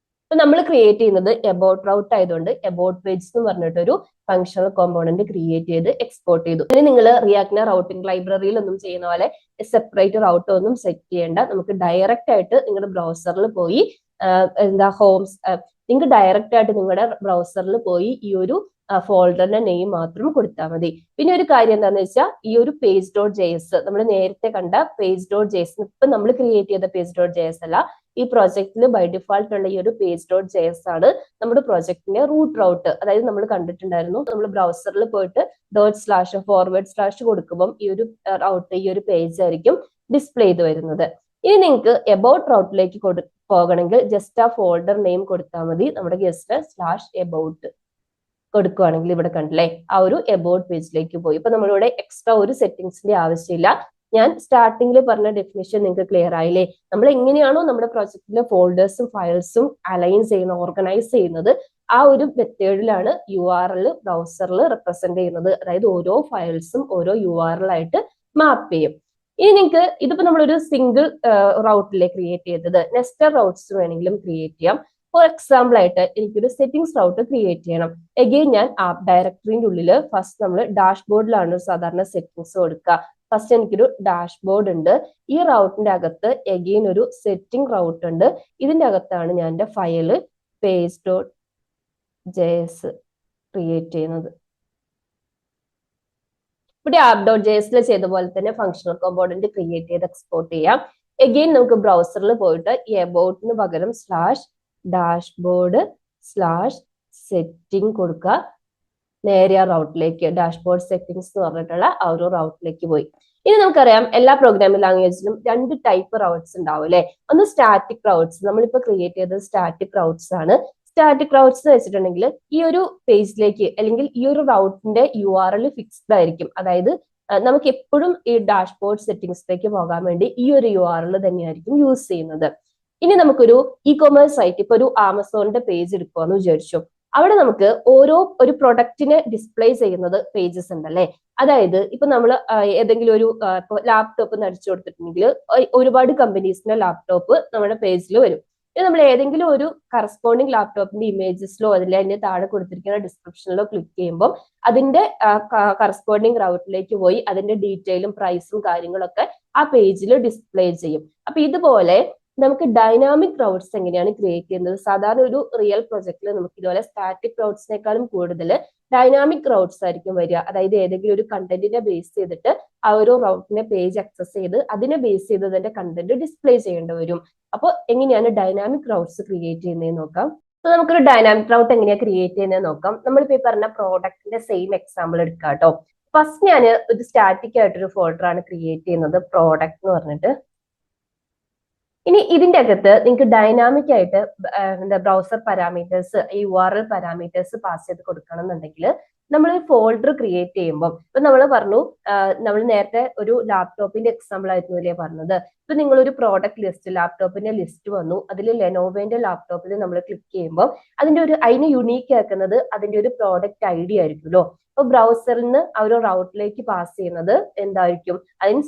അപ്പൊ നമ്മൾ ക്രിയേറ്റ് ചെയ്യുന്നത് എബൌട്ട് റൗട്ട് ആയതുകൊണ്ട് എബൌട്ട് പേജ് എന്ന് പറഞ്ഞിട്ടൊരു ഫങ്ഷണൽ കോമ്പോണന്റ് ക്രിയേറ്റ് ചെയ്ത് എക്സ്പോർട്ട് ചെയ്തു. ഇനി നിങ്ങൾ റിയാക്ടിന്റെ റൗട്ടിംഗ് ലൈബ്രറിയിൽ ഒന്നും ചെയ്യുന്ന പോലെ സെപ്പറേറ്റ് റൗട്ട് ഒന്നും സെറ്റ് ചെയ്യേണ്ട. നമുക്ക് ഡയറക്റ്റ് ആയിട്ട് നിങ്ങളുടെ ബ്രൗസറിൽ പോയി നിങ്ങൾക്ക് ഡയറക്റ്റ് ആയിട്ട് നിങ്ങളുടെ ബ്രൗസറിൽ പോയി ഈ ഒരു ഫോൾഡറിന്റെ നെയിം മാത്രം കൊടുത്താൽ മതി. പിന്നെ ഒരു കാര്യം എന്താണെന്ന് വെച്ചാൽ ഈ ഒരു page.js നമ്മൾ നേരത്തെ കണ്ട page.js ഇപ്പൊ നമ്മൾ ക്രിയേറ്റ് ചെയ്ത page.js അല്ല, ഈ പ്രോജക്റ്റിൽ ബൈ ഡിഫാൾട്ട് ഉള്ള ഈ ഒരു page.js ആണ് നമ്മുടെ പ്രോജക്റ്റിന്റെ റൂട്ട് റൗട്ട്. അതായത് നമ്മൾ കണ്ടിട്ടുണ്ടായിരുന്നു നമ്മൾ ബ്രൗസറിൽ പോയിട്ട് // കൊടുക്കുമ്പോൾ ഈ ഒരു റൗട്ട് ഈ ഒരു പേജ് ആയിരിക്കും ഡിസ്പ്ലേ ചെയ്ത് വരുന്നത്. ഇനി നിങ്ങൾക്ക് എബൌട്ട് റൗട്ടിലേക്ക് പോകണമെങ്കിൽ ജസ്റ്റ് ആ ഫോൾഡർ നെയിം കൊടുത്താൽ മതി. നമ്മുടെ /about കൊടുക്കുകയാണെങ്കിൽ ഇവിടെ കണ്ടില്ലേ ആ ഒരു എബൌട്ട് പേജിലേക്ക് പോയി. ഇപ്പൊ നമ്മളിവിടെ എക്സ്ട്രാ ഒരു സെറ്റിംഗ്സിന്റെ ആവശ്യമില്ല. ഞാൻ സ്റ്റാർട്ടിങ്ങിൽ പറഞ്ഞ ഡെഫിനിഷൻ നിങ്ങൾക്ക് ക്ലിയർ ആയില്ലേ? നമ്മൾ എങ്ങനെയാണോ നമ്മുടെ പ്രോജക്റ്റിലെ ഫോൾഡേഴ്സും ഫയൽസും അലൈൻ ചെയ്യുന്നത്, ഓർഗനൈസ് ചെയ്യുന്നത്, ആ ഒരു മെത്തേഡിലാണ് URL ബ്രൗസറിൽ റെപ്രസെന്റ് ചെയ്യുന്നത്. അതായത് ഓരോ ഫയൽസും ഓരോ URL ആയിട്ട് മാപ്പ് ചെയ്യും. ഇനി നിങ്ങൾക്ക് ഇതിപ്പോ നമ്മളൊരു സിംഗിൾ റൗട്ടിലെ ക്രിയേറ്റ് ചെയ്തത്, നെസ്റ്റഡ് റൗട്ട്സ് വേണമെങ്കിലും ക്രിയേറ്റ് ചെയ്യാം. ഫോർ എക്സാമ്പിൾ ആയിട്ട് എനിക്കൊരു സെറ്റിംഗ്സ് റൗട്ട് ക്രിയേറ്റ് ചെയ്യണം. എഗെയിൻ ഞാൻ ആപ്പ് ഡയറക്ടറിന്റെ ഉള്ളിൽ ഫസ്റ്റ് നമ്മൾ ഡാഷ്ബോർഡിലാണ് സാധാരണ സെറ്റിംഗ്സ് കൊടുക്കുക. ഫസ്റ്റ് എനിക്കൊരു ഡാഷ്ബോർഡ് ഉണ്ട്. ഈ റൗട്ടിന്റെ അകത്ത് എഗെയിൻ ഒരു സെറ്റിംഗ് റൗട്ട് ഉണ്ട്. ഇതിന്റെ അകത്താണ് ഞാൻ എൻ്റെ ഫയല് page.js ക്രിയേറ്റ് ചെയ്യുന്നത്. ഇവിടെ app.js ചെയ്ത പോലെ തന്നെ ഫങ്ഷണൽ കോമ്പോണന്റ് ക്രിയേറ്റ് ചെയ്ത് എക്സ്പോർട്ട് ചെയ്യാം. എഗെയിൻ നമുക്ക് ബ്രൗസറിൽ പോയിട്ട് ഈ എബൌട്ടിന് പകരം /dashboard/setting കൊടുക്കുക. നേരെ ആ റൗട്ടിലേക്ക് ഡാഷ്ബോർഡ് സെറ്റിംഗ്സ് എന്ന് പറഞ്ഞിട്ടുള്ള ആ ഒരു റൗട്ടിലേക്ക് പോയി. ഇനി നമുക്കറിയാം എല്ലാ പ്രോഗ്രാമിംഗ് ലാംഗ്വേജിലും രണ്ട് ടൈപ്പ് റൗട്ട്സ് ഉണ്ടാവും അല്ലെ. ഒന്ന് സ്റ്റാറ്റിക് റൗട്ട്സ്, നമ്മളിപ്പോ ക്രിയേറ്റ് ചെയ്തത് സ്റ്റാറ്റിക് റൗട്ട്സ് ആണ്. സ്റ്റാറ്റിക് റൗട്ട്സ് എന്ന് വെച്ചിട്ടുണ്ടെങ്കിൽ ഈ ഒരു പേജിലേക്ക് അല്ലെങ്കിൽ ഈ ഒരു റൗട്ടിന്റെ URL ഫിക്സ്ഡ് ആയിരിക്കും. അതായത് നമുക്ക് എപ്പോഴും ഈ ഡാഷ്ബോർഡ് സെറ്റിംഗ്സിലേക്ക് പോകാൻ വേണ്ടി ഈ ഒരു URL തന്നെയായിരിക്കും യൂസ് ചെയ്യുന്നത്. ഇനി നമുക്കൊരു ഇ-കൊമേഴ്സ് സൈറ്റ്, ഇപ്പൊ ഒരു ആമസോണിന്റെ പേജ് എടുക്കുമെന്ന് വിചാരിച്ചു. അവിടെ നമുക്ക് ഒരു പ്രൊഡക്റ്റിനെ ഡിസ്പ്ലേ ചെയ്യുന്നത് പേജസ് ഉണ്ടല്ലേ. അതായത് ഇപ്പൊ നമ്മൾ ഏതെങ്കിലും ഒരു ലാപ്ടോപ്പ് നടിച്ചു കൊടുത്തിട്ടുണ്ടെങ്കിൽ ഒരുപാട് കമ്പനീസിന്റെ ലാപ്ടോപ്പ് നമ്മുടെ പേജിൽ വരും. ഇനി നമ്മൾ ഏതെങ്കിലും ഒരു കറസ്പോണ്ടിങ് ലാപ്ടോപ്പിന്റെ ഇമേജസിലോ അതിന്റെ താഴെ കൊടുത്തിരിക്കുന്ന ഡിസ്ക്രിപ്ഷനിലോ ക്ലിക്ക് ചെയ്യുമ്പോൾ അതിന്റെ കറസ്പോണ്ടിങ് റൗട്ടിലേക്ക് പോയി അതിന്റെ ഡീറ്റെയിലും പ്രൈസും കാര്യങ്ങളൊക്കെ ആ പേജിൽ ഡിസ്പ്ലേ ചെയ്യും. അപ്പൊ ഇതുപോലെ നമുക്ക് ഡൈനാമിക് റൗട്ട്സ് എങ്ങനെയാണ് ക്രിയേറ്റ് ചെയ്യുന്നത്? സാധാരണ ഒരു റിയൽ പ്രൊജക്റ്റിൽ നമുക്ക് ഇതുപോലെ സ്റ്റാറ്റിക് റൗട്ട്സിനേക്കാളും കൂടുതൽ ഡൈനാമിക് റൗട്ട്സ് ആയിരിക്കും വരിക. അതായത് ഏതെങ്കിലും ഒരു കണ്ടന്റിനെ ബേസ് ചെയ്തിട്ട് ആ ഒരു റൗട്ടിനെ പേജ് ആക്സസ് ചെയ്ത് അതിനെ ബേസ് ചെയ്ത് അതിന്റെ കണ്ടന്റ് ഡിസ്പ്ലേ ചെയ്യേണ്ടി വരും. അപ്പോൾ എങ്ങനെയാണ് ഡൈനാമിക് റൗട്ട്സ് ക്രിയേറ്റ് ചെയ്യുന്നതെന്ന് നോക്കാം. അപ്പൊ നമുക്കൊരു ഡൈനാമിക് റൗട്ട് എങ്ങനെയാണ് ക്രിയേറ്റ് ചെയ്യുന്നത് നോക്കാം. നമ്മളിപ്പോ ഈ പറഞ്ഞ പ്രോഡക്റ്റിന്റെ സെയിം എക്സാമ്പിൾ എടുക്കാം കേട്ടോ. ഫസ്റ്റ് ഞാൻ ഒരു സ്റ്റാറ്റിക് ആയിട്ടൊരു ഫോൾഡർ ആണ് ക്രിയേറ്റ് ചെയ്യുന്നത്, പ്രോഡക്റ്റ് എന്ന് പറഞ്ഞിട്ട്. ഇനി ഇതിന്റെ അകത്ത് നിങ്ങൾക്ക് ഡൈനാമിക് ആയിട്ട് browser parameters, URL parameters pass ചെയ്ത് കൊടുക്കണം എന്നുണ്ടെങ്കിൽ നമ്മൾ ഫോൾഡർ ക്രിയേറ്റ് ചെയ്യുമ്പോൾ ഇപ്പൊ നമ്മൾ പറഞ്ഞു നമ്മൾ നേരത്തെ ഒരു ലാപ്ടോപ്പിന്റെ എക്സാമ്പിൾ ആയിരുന്നു അല്ലേ പറഞ്ഞത്. ഇപ്പൊ നിങ്ങൾ ഒരു പ്രോഡക്റ്റ് ലിസ്റ്റ്, ലാപ്ടോപ്പിന്റെ ലിസ്റ്റ് വന്നു, അതിൽ ലെനോവോന്റെ ലാപ്ടോപ്പിൽ നമ്മൾ ക്ലിക്ക് ചെയ്യുമ്പോൾ അതിനെ യുണീക്ക് ആക്കുന്നത് അതിന്റെ ഒരു പ്രോഡക്റ്റ് ID ആയിരിക്കുമല്ലോ. അപ്പൊ ബ്രൗസറിൽ നിന്ന് ആ ഒരു റൗട്ടിലേക്ക് പാസ് ചെയ്യുന്നത് എന്തായിരിക്കും? അതിന്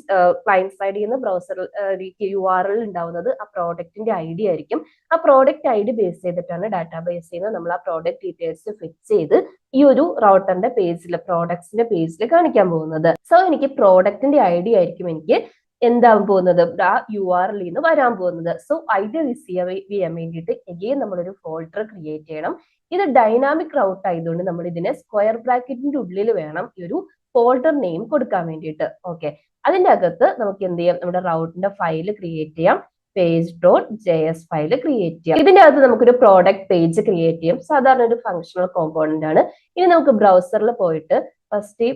ക്ലയന്റ് സൈഡിൽ നിന്ന് ബ്രൗസറിലേക്ക് URL ഉണ്ടാവുന്നത് ആ പ്രോഡക്റ്റിന്റെ ID ആയിരിക്കും. ആ പ്രോഡക്റ്റ് ID ബേസ് ചെയ്തിട്ടാണ് ഡാറ്റാബേസിൽ നിന്ന് നമ്മൾ ആ പ്രോഡക്റ്റ് ഡീറ്റെയിൽസ് ഫിക്സ് ചെയ്ത് ഈ ഒരു റൗട്ടറിന്റെ പേജിൽ, പ്രോഡക്ട്സിന്റെ പേജിൽ കാണിക്കാൻ പോകുന്നത്. സോ എനിക്ക് പ്രോഡക്റ്റിന്റെ ID ആയിരിക്കും എനിക്ക് എന്താവാൻ പോകുന്നത്, ആ URL നിന്ന് വരാൻ പോകുന്നത്. സോ ID റിസീവ് ചെയ്യാൻ വേണ്ടിയിട്ട് എഗെയിൻ നമ്മളൊരു ഫോൾഡർ ക്രിയേറ്റ് ചെയ്യണം. ഇത് ഡൈനാമിക് റൗട്ട് ആയതുകൊണ്ട് നമ്മൾ ഇതിനെ സ്ക്വയർ ബ്രാക്കറ്റിന്റെ ഉള്ളിൽ വേണം ഈ ഒരു ഫോൾഡർ നെയിം കൊടുക്കാൻ വേണ്ടിയിട്ട്. ഓക്കെ, അതിന്റെ അകത്ത് നമുക്ക് എന്ത് ചെയ്യാം, നമ്മുടെ റൗട്ടിന്റെ ഫയൽ ക്രിയേറ്റ് ചെയ്യാം, page.js ഫയൽ ക്രിയേറ്റ് ചെയ്യാം. ഇതിന്റെ അകത്ത് നമുക്കൊരു പ്രോഡക്റ്റ് പേജ് ക്രിയേറ്റ് ചെയ്യാം. സാധാരണ ഒരു ഫങ്ഷണൽ കോമ്പോണന്റ് ആണ്. ഇനി നമുക്ക് ബ്രൗസറിൽ പോയിട്ട് ഫസ്റ്റ്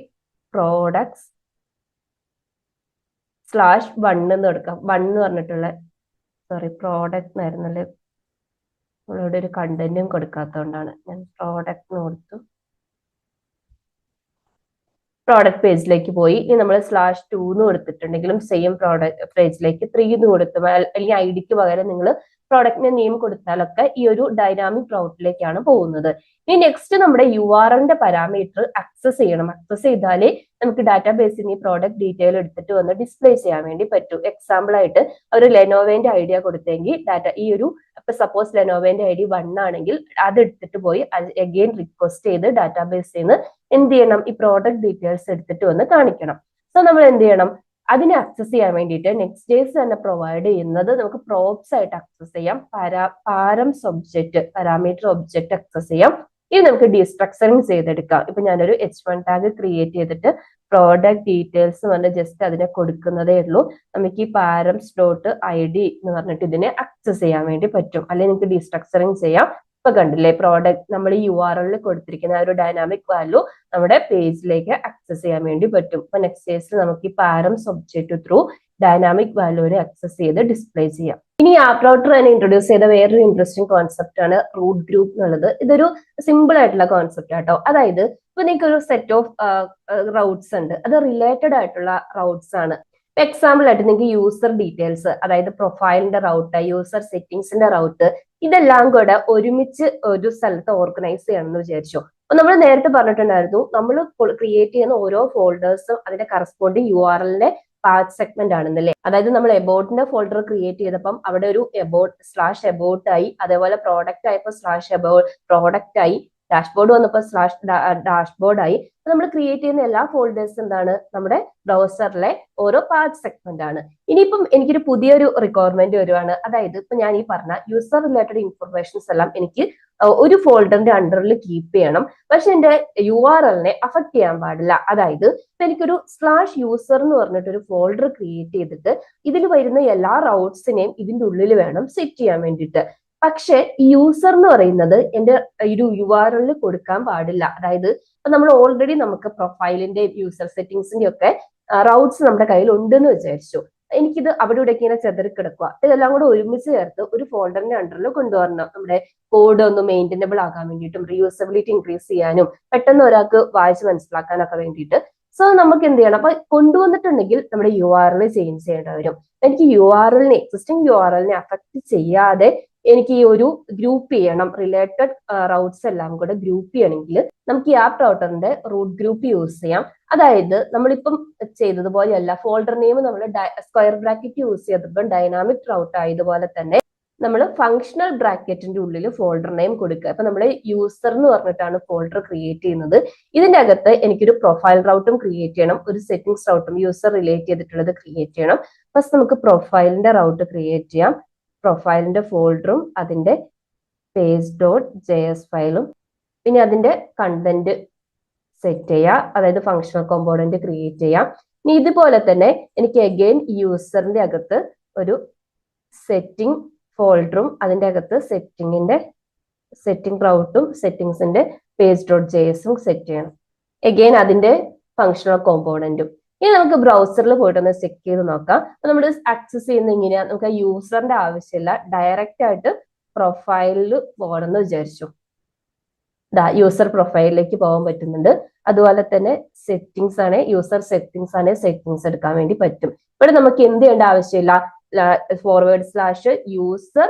പ്രോഡക്ട്സ് /1 എന്ന് കൊടുക്കാം. 1 എന്ന് പറഞ്ഞിട്ടുള്ള പ്രോഡക്റ്റ് എന്നായിരുന്നല്ലേ, നമ്മളിവിടെ ഒരു കണ്ടന്റും കൊടുക്കാത്തതുകൊണ്ടാണ് ഞാൻ പ്രോഡക്റ്റ് എന്ന് കൊടുത്തു. പ്രോഡക്റ്റ് പേജിലേക്ക് പോയി. ഇനി നമ്മൾ /2 എന്ന് കൊടുത്തിട്ടുണ്ടെങ്കിലും സെയിം പ്രോഡക്റ്റ് പേജിലേക്ക് 3 എന്ന് കൊടുത്തു, അല്ലെങ്കിൽ ഐഡിക്ക് പകരം നിങ്ങൾ പ്രോഡക്റ്റിന്റെ നെയിം കൊടുത്താലൊക്കെ ഈ ഒരു ഡൈനാമിക് റൗട്ടിലേക്കാണ് പോകുന്നത്. ഇനി നെക്സ്റ്റ് നമ്മുടെ URLന്റെ പാരാമീറ്റർ ആക്സസ് ചെയ്യണം. ആക്സസ് ചെയ്താലേ നമുക്ക് ഡാറ്റാബേസിൽ നിന്ന് ഈ പ്രോഡക്റ്റ് ഡീറ്റെയിൽ എടുത്തിട്ട് വന്ന് ഡിസ്പ്ലേ ചെയ്യാൻ വേണ്ടി പറ്റും. എക്സാമ്പിൾ ആയിട്ട് ഒരു ലെനോവോന്റെ ഐഡിയ കൊടുത്തെങ്കിൽ ഈ ഒരു സപ്പോസ് ലെനോവോന്റെ ID 1 ആണെങ്കിൽ അത് എടുത്തിട്ട് പോയി അഗെയിൻ റിക്വസ്റ്റ് ചെയ്ത് ഡാറ്റാബേസിൽ നിന്ന് എന്ത് ചെയ്യണം, ഈ പ്രോഡക്റ്റ് ഡീറ്റെയിൽസ് എടുത്തിട്ട് വന്ന് കാണിക്കണം. സോ നമ്മൾ എന്ത് ചെയ്യണം, അതിനെ ആക്സസ് ചെയ്യാൻ വേണ്ടിയിട്ട് Next.js തന്നെ പ്രൊവൈഡ് ചെയ്യുന്നത് നമുക്ക് പ്രോപ്സ് ആയിട്ട് ആക്സസ് ചെയ്യാം. പാരംസ് ഒബ്ജക്റ്റ്, പാരാമീറ്റർ ഒബ്ജക്റ്റ് ആക്സസ് ചെയ്യാം. ഇനി നമുക്ക് ഡീസ്ട്രക്ചറിങ് ചെയ്തെടുക്കാം. ഇപ്പൊ ഞാനൊരു H1 ടാഗ് ക്രിയേറ്റ് ചെയ്തിട്ട് പ്രോഡക്റ്റ് ഡീറ്റെയിൽസ് പറഞ്ഞ് ജസ്റ്റ് അതിനെ കൊടുക്കുന്നതേ ഉള്ളൂ. നമുക്ക് ഈ params.id എന്ന് പറഞ്ഞിട്ട് ഇതിനെ ആക്സസ് ചെയ്യാൻ വേണ്ടി പറ്റും. അല്ലെങ്കിൽ നിങ്ങൾക്ക് ഡീസ്ട്രക്ചറിങ് ചെയ്യാം. ഇപ്പൊ കണ്ടില്ലേ, പ്രോഡക്റ്റ് നമ്മൾ ഈ URL കൊടുത്തിരിക്കുന്ന ഒരു ഡൈനാമിക് വാല്യൂ നമ്മുടെ പേജിലേക്ക് ആക്സസ് ചെയ്യാൻ വേണ്ടി പറ്റും. ഇപ്പൊ Next.jsൽ നമുക്ക് ഈ പാരംസ് ഒബ്ജക്റ്റ് ത്രൂ ഡൈനാമിക് വാല്യൂവിനെ ആക്സസ് ചെയ്ത് ഡിസ്പ്ലേ ചെയ്യാം. ഇനി ആപ്പ് റൗട്ടർ തന്നെ ഇൻട്രൊഡ്യൂസ് ചെയ്ത വേറൊരു ഇൻട്രസ്റ്റിംഗ് കോൺസെപ്റ്റ് ആണ് റൂട്ട് ഗ്രൂപ്പ് എന്നുള്ളത്. ഇതൊരു സിമ്പിൾ ആയിട്ടുള്ള കോൺസെപ്റ്റ് ആട്ടോ. അതായത് ഇപ്പൊ നിങ്ങൾക്ക് ഒരു സെറ്റ് ഓഫ് റൗട്ട്സ് ഉണ്ട്, അത് റിലേറ്റഡ് ആയിട്ടുള്ള റൗട്ട്സ് ആണ്. എക്സാമ്പിൾ ആയിട്ട് നിങ്ങൾക്ക് യൂസർ ഡീറ്റെയിൽസ്, അതായത് പ്രൊഫൈലിന്റെ റൗട്ട്, യൂസർ സെറ്റിംഗ്സിന്റെ റൗട്ട്, ഇതെല്ലാം കൂടെ ഒരുമിച്ച് ഒരു സ്ഥലത്ത് ഓർഗനൈസ് ചെയ്യണം എന്ന് വിചാരിച്ചു. അപ്പൊ നമ്മൾ നേരത്തെ പറഞ്ഞിട്ടുണ്ടായിരുന്നു, നമ്മൾ ക്രിയേറ്റ് ചെയ്യുന്ന ഓരോ ഫോൾഡേഴ്സും അതിന്റെ കറസ്പോണ്ടിങ് URLന്റെ പാത്ത് സെഗ്മെന്റ് ആണെന്നല്ലേ. അതായത് നമ്മൾ എബൌട്ടിന്റെ ഫോൾഡർ ക്രിയേറ്റ് ചെയ്തപ്പം അവിടെ ഒരു /about ആയി, അതേപോലെ പ്രോഡക്റ്റ് ആയപ്പോൾ /about പ്രോഡക്റ്റ് ആയി, ഡാഷ്ബോർഡ് വന്നപ്പോൾ /dashboard ആയി. നമ്മൾ ക്രിയേറ്റ് ചെയ്യുന്ന എല്ലാ ഫോൾഡേഴ്സും എന്താണ്, നമ്മുടെ ബ്രൗസറിലെ ഓരോ പാത്ത് സെഗ്മെന്റ് ആണ്. ഇനിയിപ്പം എനിക്കൊരു പുതിയൊരു റിക്വയർമെന്റ് വരുവാണ്. അതായത് ഇപ്പൊ ഞാൻ ഈ പറഞ്ഞ യൂസർ റിലേറ്റഡ് ഇൻഫർമേഷൻസ് എല്ലാം എനിക്ക് ഒരു ഫോൾഡറിന്റെ അണ്ടറിൽ കീപ്പ് ചെയ്യണം. പക്ഷെ എന്റെ URLനെ അഫക്ട് ചെയ്യാൻ പാടില്ല. അതായത് എനിക്കൊരു /user എന്ന് പറഞ്ഞിട്ട് ഒരു ഫോൾഡർ ക്രിയേറ്റ് ചെയ്തിട്ട് ഇതിൽ വരുന്ന എല്ലാ റൗട്ട്സിനെയും ഇതിന്റെ ഉള്ളിൽ വേണം സെറ്റ് ചെയ്യാൻ വേണ്ടിയിട്ട്. പക്ഷെ യൂസർ എന്ന് പറയുന്നത് എന്റെ ഒരു URL കൊടുക്കാൻ പാടില്ല. അതായത് നമ്മൾ ഓൾറെഡി നമുക്ക് പ്രൊഫൈലിന്റെ യൂസർ സെറ്റിംഗ്സിന്റെ ഒക്കെ റൗട്ട്സ് നമ്മുടെ കയ്യിൽ ഉണ്ടെന്ന് വിചാരിച്ചു. എനിക്കിത് അവിടെ ഇവിടെ ഇങ്ങനെ ചെതറിക്കിടക്കുക, ഇതെല്ലാം കൂടെ ഒരുമിച്ച് ചേർത്ത് ഒരു ഫോൾഡറിന്റെ അണ്ടറിൽ കൊണ്ടുവരണം. നമ്മുടെ കോഡ് ഒന്ന് മെയിൻറ്റനബിൾ ആകാൻ വേണ്ടിയിട്ടും റീയൂസബിലിറ്റി ഇൻക്രീസ് ചെയ്യാനും പെട്ടെന്ന് ഒരാൾക്ക് വായിച്ച് മനസ്സിലാക്കാനൊക്കെ വേണ്ടിയിട്ട്. സോ നമുക്ക് എന്ത് ചെയ്യണം, അപ്പൊ കൊണ്ടുവന്നിട്ടുണ്ടെങ്കിൽ നമ്മുടെ URL ചേഞ്ച് ചെയ്യേണ്ടി വരും. എനിക്ക് എക്സിസ്റ്റിംഗ് URLനെ അഫക്ട് ചെയ്യാതെ എനിക്ക് ഈ ഒരു ഗ്രൂപ്പ് ചെയ്യണം, റിലേറ്റഡ് റൗട്ട്സ് എല്ലാം കൂടെ ഗ്രൂപ്പ് ചെയ്യണമെങ്കിൽ നമുക്ക് ഈ ആപ്പ് റൗട്ടറിന്റെ റൂട്ട് ഗ്രൂപ്പ് യൂസ് ചെയ്യാം. അതായത് നമ്മളിപ്പം ചെയ്തതുപോലെയല്ല, ഫോൾഡർ നെയിം നമ്മൾ സ്ക്വയർ ബ്രാക്കറ്റ് യൂസ് ചെയ്തപ്പോൾ ഡൈനാമിക് റൗട്ട് ആയതുപോലെ തന്നെ നമ്മൾ ഫങ്ഷണൽ ബ്രാക്കറ്റിന്റെ ഉള്ളിൽ ഫോൾഡർ നെയിം കൊടുക്കുക. അപ്പൊ നമ്മൾ യൂസർ എന്ന് പറഞ്ഞിട്ടാണ് ഫോൾഡർ ക്രിയേറ്റ് ചെയ്യുന്നത്. ഇതിന്റെ അകത്ത് എനിക്കൊരു പ്രൊഫൈൽ റൗട്ടും ക്രിയേറ്റ് ചെയ്യണം, ഒരു സെറ്റിംഗ്സ് റൗട്ടും യൂസർ റിലേറ്റ് ചെയ്തിട്ടുള്ളത് ക്രിയേറ്റ് ചെയ്യണം. ഫസ്റ്റ് നമുക്ക് പ്രൊഫൈലിന്റെ റൗട്ട് ക്രിയേറ്റ് ചെയ്യാം. പ്രൊഫൈലിന്റെ ഫോൾഡറും അതിന്റെ page.js ഫയലും പിന്നെ അതിന്റെ കണ്ടന്റ് സെറ്റ് ചെയ്യാം, അതായത് ഫങ്ഷണൽ കോമ്പോണന്റ് ക്രിയേറ്റ് ചെയ്യാം. ഇനി ഇതുപോലെ തന്നെ എനിക്ക് അഗെയിൻ യൂസറിന്റെ അകത്ത് ഒരു സെറ്റിംഗ് ഫോൾഡറും അതിന്റെ അകത്ത് സെറ്റിംഗ് റൗട്ടും സെറ്റിംഗ്സിന്റെ page.jsഉം സെറ്റ് ചെയ്യണം. അഗെയിൻ അതിന്റെ ഫങ്ഷണൽ കോമ്പോണന്റും. ഇനി നമുക്ക് ബ്രൗസറിൽ പോയിട്ടൊന്ന് ചെക്ക് ചെയ്ത് നോക്കാം. അപ്പൊ നമ്മൾ ആക്സസ് ചെയ്യുന്ന ഇങ്ങനെയാ, നമുക്ക് യൂസറിന്റെ ആവശ്യമില്ല, ഡയറക്റ്റ് ആയിട്ട് പ്രൊഫൈലിൽ പോകണമെന്ന് വിചാരിച്ചു. യൂസർ പ്രൊഫൈലിലേക്ക് പോകാൻ പറ്റുന്നുണ്ട്. അതുപോലെ തന്നെ സെറ്റിംഗ്സ് ആണ്, യൂസർ സെറ്റിംഗ്സ് ആണ്, സെറ്റിംഗ്സ് എടുക്കാൻ വേണ്ടി പറ്റും. ഇവിടെ നമുക്ക് എന്ത് ചെയ്യേണ്ട ആവശ്യമില്ല, /user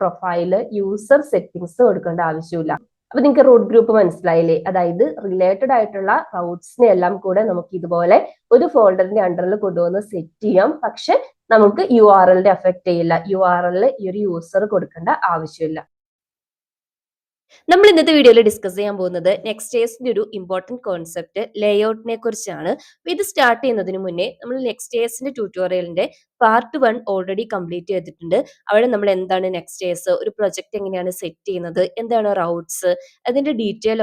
പ്രൊഫൈല് യൂസർ സെറ്റിംഗ്സ് കൊടുക്കേണ്ട ആവശ്യമില്ല. അപ്പൊ നിങ്ങൾക്ക് റൂട്ട് ഗ്രൂപ്പ് മനസ്സിലായില്ലേ? അതായത് റിലേറ്റഡ് ആയിട്ടുള്ള റൗട്ട്സിനെ എല്ലാം കൂടെ നമുക്ക് ഇതുപോലെ ഒരു ഫോൾഡറിന്റെ അണ്ടറിൽ കൊണ്ടുവന്ന് സെറ്റ് ചെയ്യാം. പക്ഷെ നമുക്ക് URLന്റെ എഫക്ട് ചെയ്യില്ല. URL ഈ ഒരു യൂസർ കൊടുക്കേണ്ട ആവശ്യമില്ല. നമ്മൾ ഇന്നത്തെ വീഡിയോയിൽ ഡിസ്കസ് ചെയ്യാൻ പോകുന്നത് Next.jsന്റെ ഒരു ഇമ്പോർട്ടന്റ് കോൺസെപ്റ്റ് ലേഔട്ടിനെ കുറിച്ചാണ്. ഇത് സ്റ്റാർട്ട് ചെയ്യുന്നതിന് മുന്നേ നമ്മൾ Next.jsന്റെ ട്യൂട്ടോറിയലിന്റെ പാർട്ട് 1 ഓൾറെഡി കംപ്ലീറ്റ് ചെയ്തിട്ടുണ്ട്. അവിടെ നമ്മൾ എന്താണ് നെക്സ്റ്റ്.js, ഒരു പ്രൊജക്ട് എങ്ങനെയാണ് സെറ്റ് ചെയ്യുന്നത്, എന്താണ് റൗട്ട്സ്, അതിന്റെ ഡീറ്റെയിൽ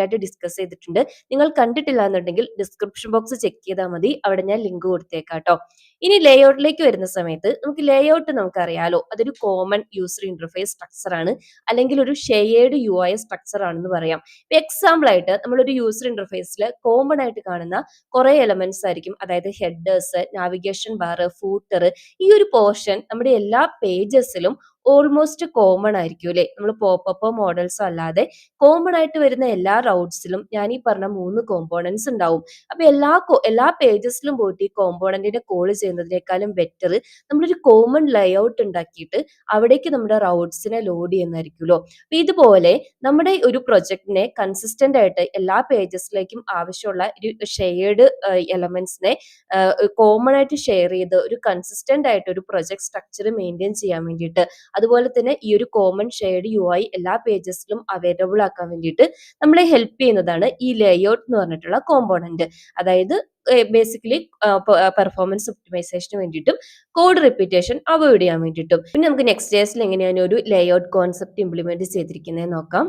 ആയിട്ട് ഡിസ്കസ് ചെയ്തിട്ടുണ്ട്. നിങ്ങൾ കണ്ടിട്ടില്ല എന്നുണ്ടെങ്കിൽ ഡിസ്ക്രിപ്ഷൻ ബോക്സ് ചെക്ക് ചെയ്താൽ മതി, അവിടെ ഞാൻ ലിങ്ക് കൊടുത്തേക്കാം കേട്ടോ. ഇനി ലേഔട്ടിലേക്ക് വരുന്ന സമയത്ത് നമുക്ക് ലേഔട്ട് നമുക്കറിയാലോ, അതൊരു കോമൺ യൂസർ ഇന്റർഫേസ് സ്ട്രക്ചർ ആണ്, അല്ലെങ്കിൽ ഒരു ഷെയർഡ് UI സ്ട്രക്ചർ ആണെന്ന് പറയാം. എക്സാമ്പിൾ ആയിട്ട് നമ്മളൊരു യൂസർ ഇന്റർഫേസിൽ കോമൺ ആയിട്ട് കാണുന്ന കുറെ എലമെന്റ്സ് ആയിരിക്കും, അതായത് ഹെഡേഴ്സ്, നാവിഗേഷൻ ബാർ, ഫൂട്ടർ. ഈ ഒരു പോർഷൻ നമ്മുടെ എല്ലാ പേജസിലും ഓൾമോസ്റ്റ് കോമൺ ആയിരിക്കും അല്ലെ. നമ്മൾ പോപ്പപ്പോ മോഡൽസോ അല്ലാതെ കോമൺ ആയിട്ട് വരുന്ന എല്ലാ റൗട്ട്സിലും ഞാൻ ഈ പറഞ്ഞ 3 കോമ്പോണൻസ് ഉണ്ടാവും. അപ്പൊ എല്ലാ പേജസിലും പോയിട്ട് ഈ കോമ്പോണന്റിനെ കോൾ ചെയ്യുന്നതിനേക്കാളും ബെറ്റർ നമ്മളൊരു കോമൺ ലേഔട്ട് ഉണ്ടാക്കിയിട്ട് അവിടേക്ക് നമ്മുടെ റൗട്ട്സിനെ ലോഡ് ചെയ്യുന്നതായിരിക്കുമല്ലോ. അപ്പൊ ഇതുപോലെ നമ്മുടെ ഒരു പ്രൊജക്ടിനെ കൺസിസ്റ്റന്റ് ആയിട്ട് എല്ലാ പേജസിലേക്കും ആവശ്യമുള്ള ഒരു ഷെയർഡ് എലമെന്റ്സിനെ കോമൺ ആയിട്ട് ഷെയർ ചെയ്ത് ഒരു കൺസിസ്റ്റന്റ് ആയിട്ട് ഒരു പ്രൊജക്ട് സ്ട്രക്ചർ മെയിൻറ്റെയിൻ ചെയ്യാൻ വേണ്ടിയിട്ട്, അതുപോലെ തന്നെ ഈ ഒരു കോമൺ ഷെയർഡ് UI എല്ലാ പേജസിലും അവൈലബിൾ ആക്കാൻ വേണ്ടിയിട്ട് നമ്മളെ ഹെൽപ്പ് ചെയ്യുന്നതാണ് ഈ ലേഔട്ട് എന്ന് പറഞ്ഞിട്ടുള്ള കോമ്പോണന്റ്. അതായത് ബേസിക്കലി പെർഫോമൻസ് ഒപ്റ്റിമൈസേഷന് വേണ്ടിയിട്ടും കോഡ് റിപ്പീറ്റേഷൻ അവോയ്ഡ് ചെയ്യാൻ വേണ്ടിയിട്ടും. പിന്നെ നമുക്ക് നെക്സ്റ്റ്.js എങ്ങനെയാണ് ഒരു ലേഔട്ട് കോൺസെപ്റ്റ് ഇംപ്ലിമെന്റ് ചെയ്തിരിക്കുന്നത് നോക്കാം.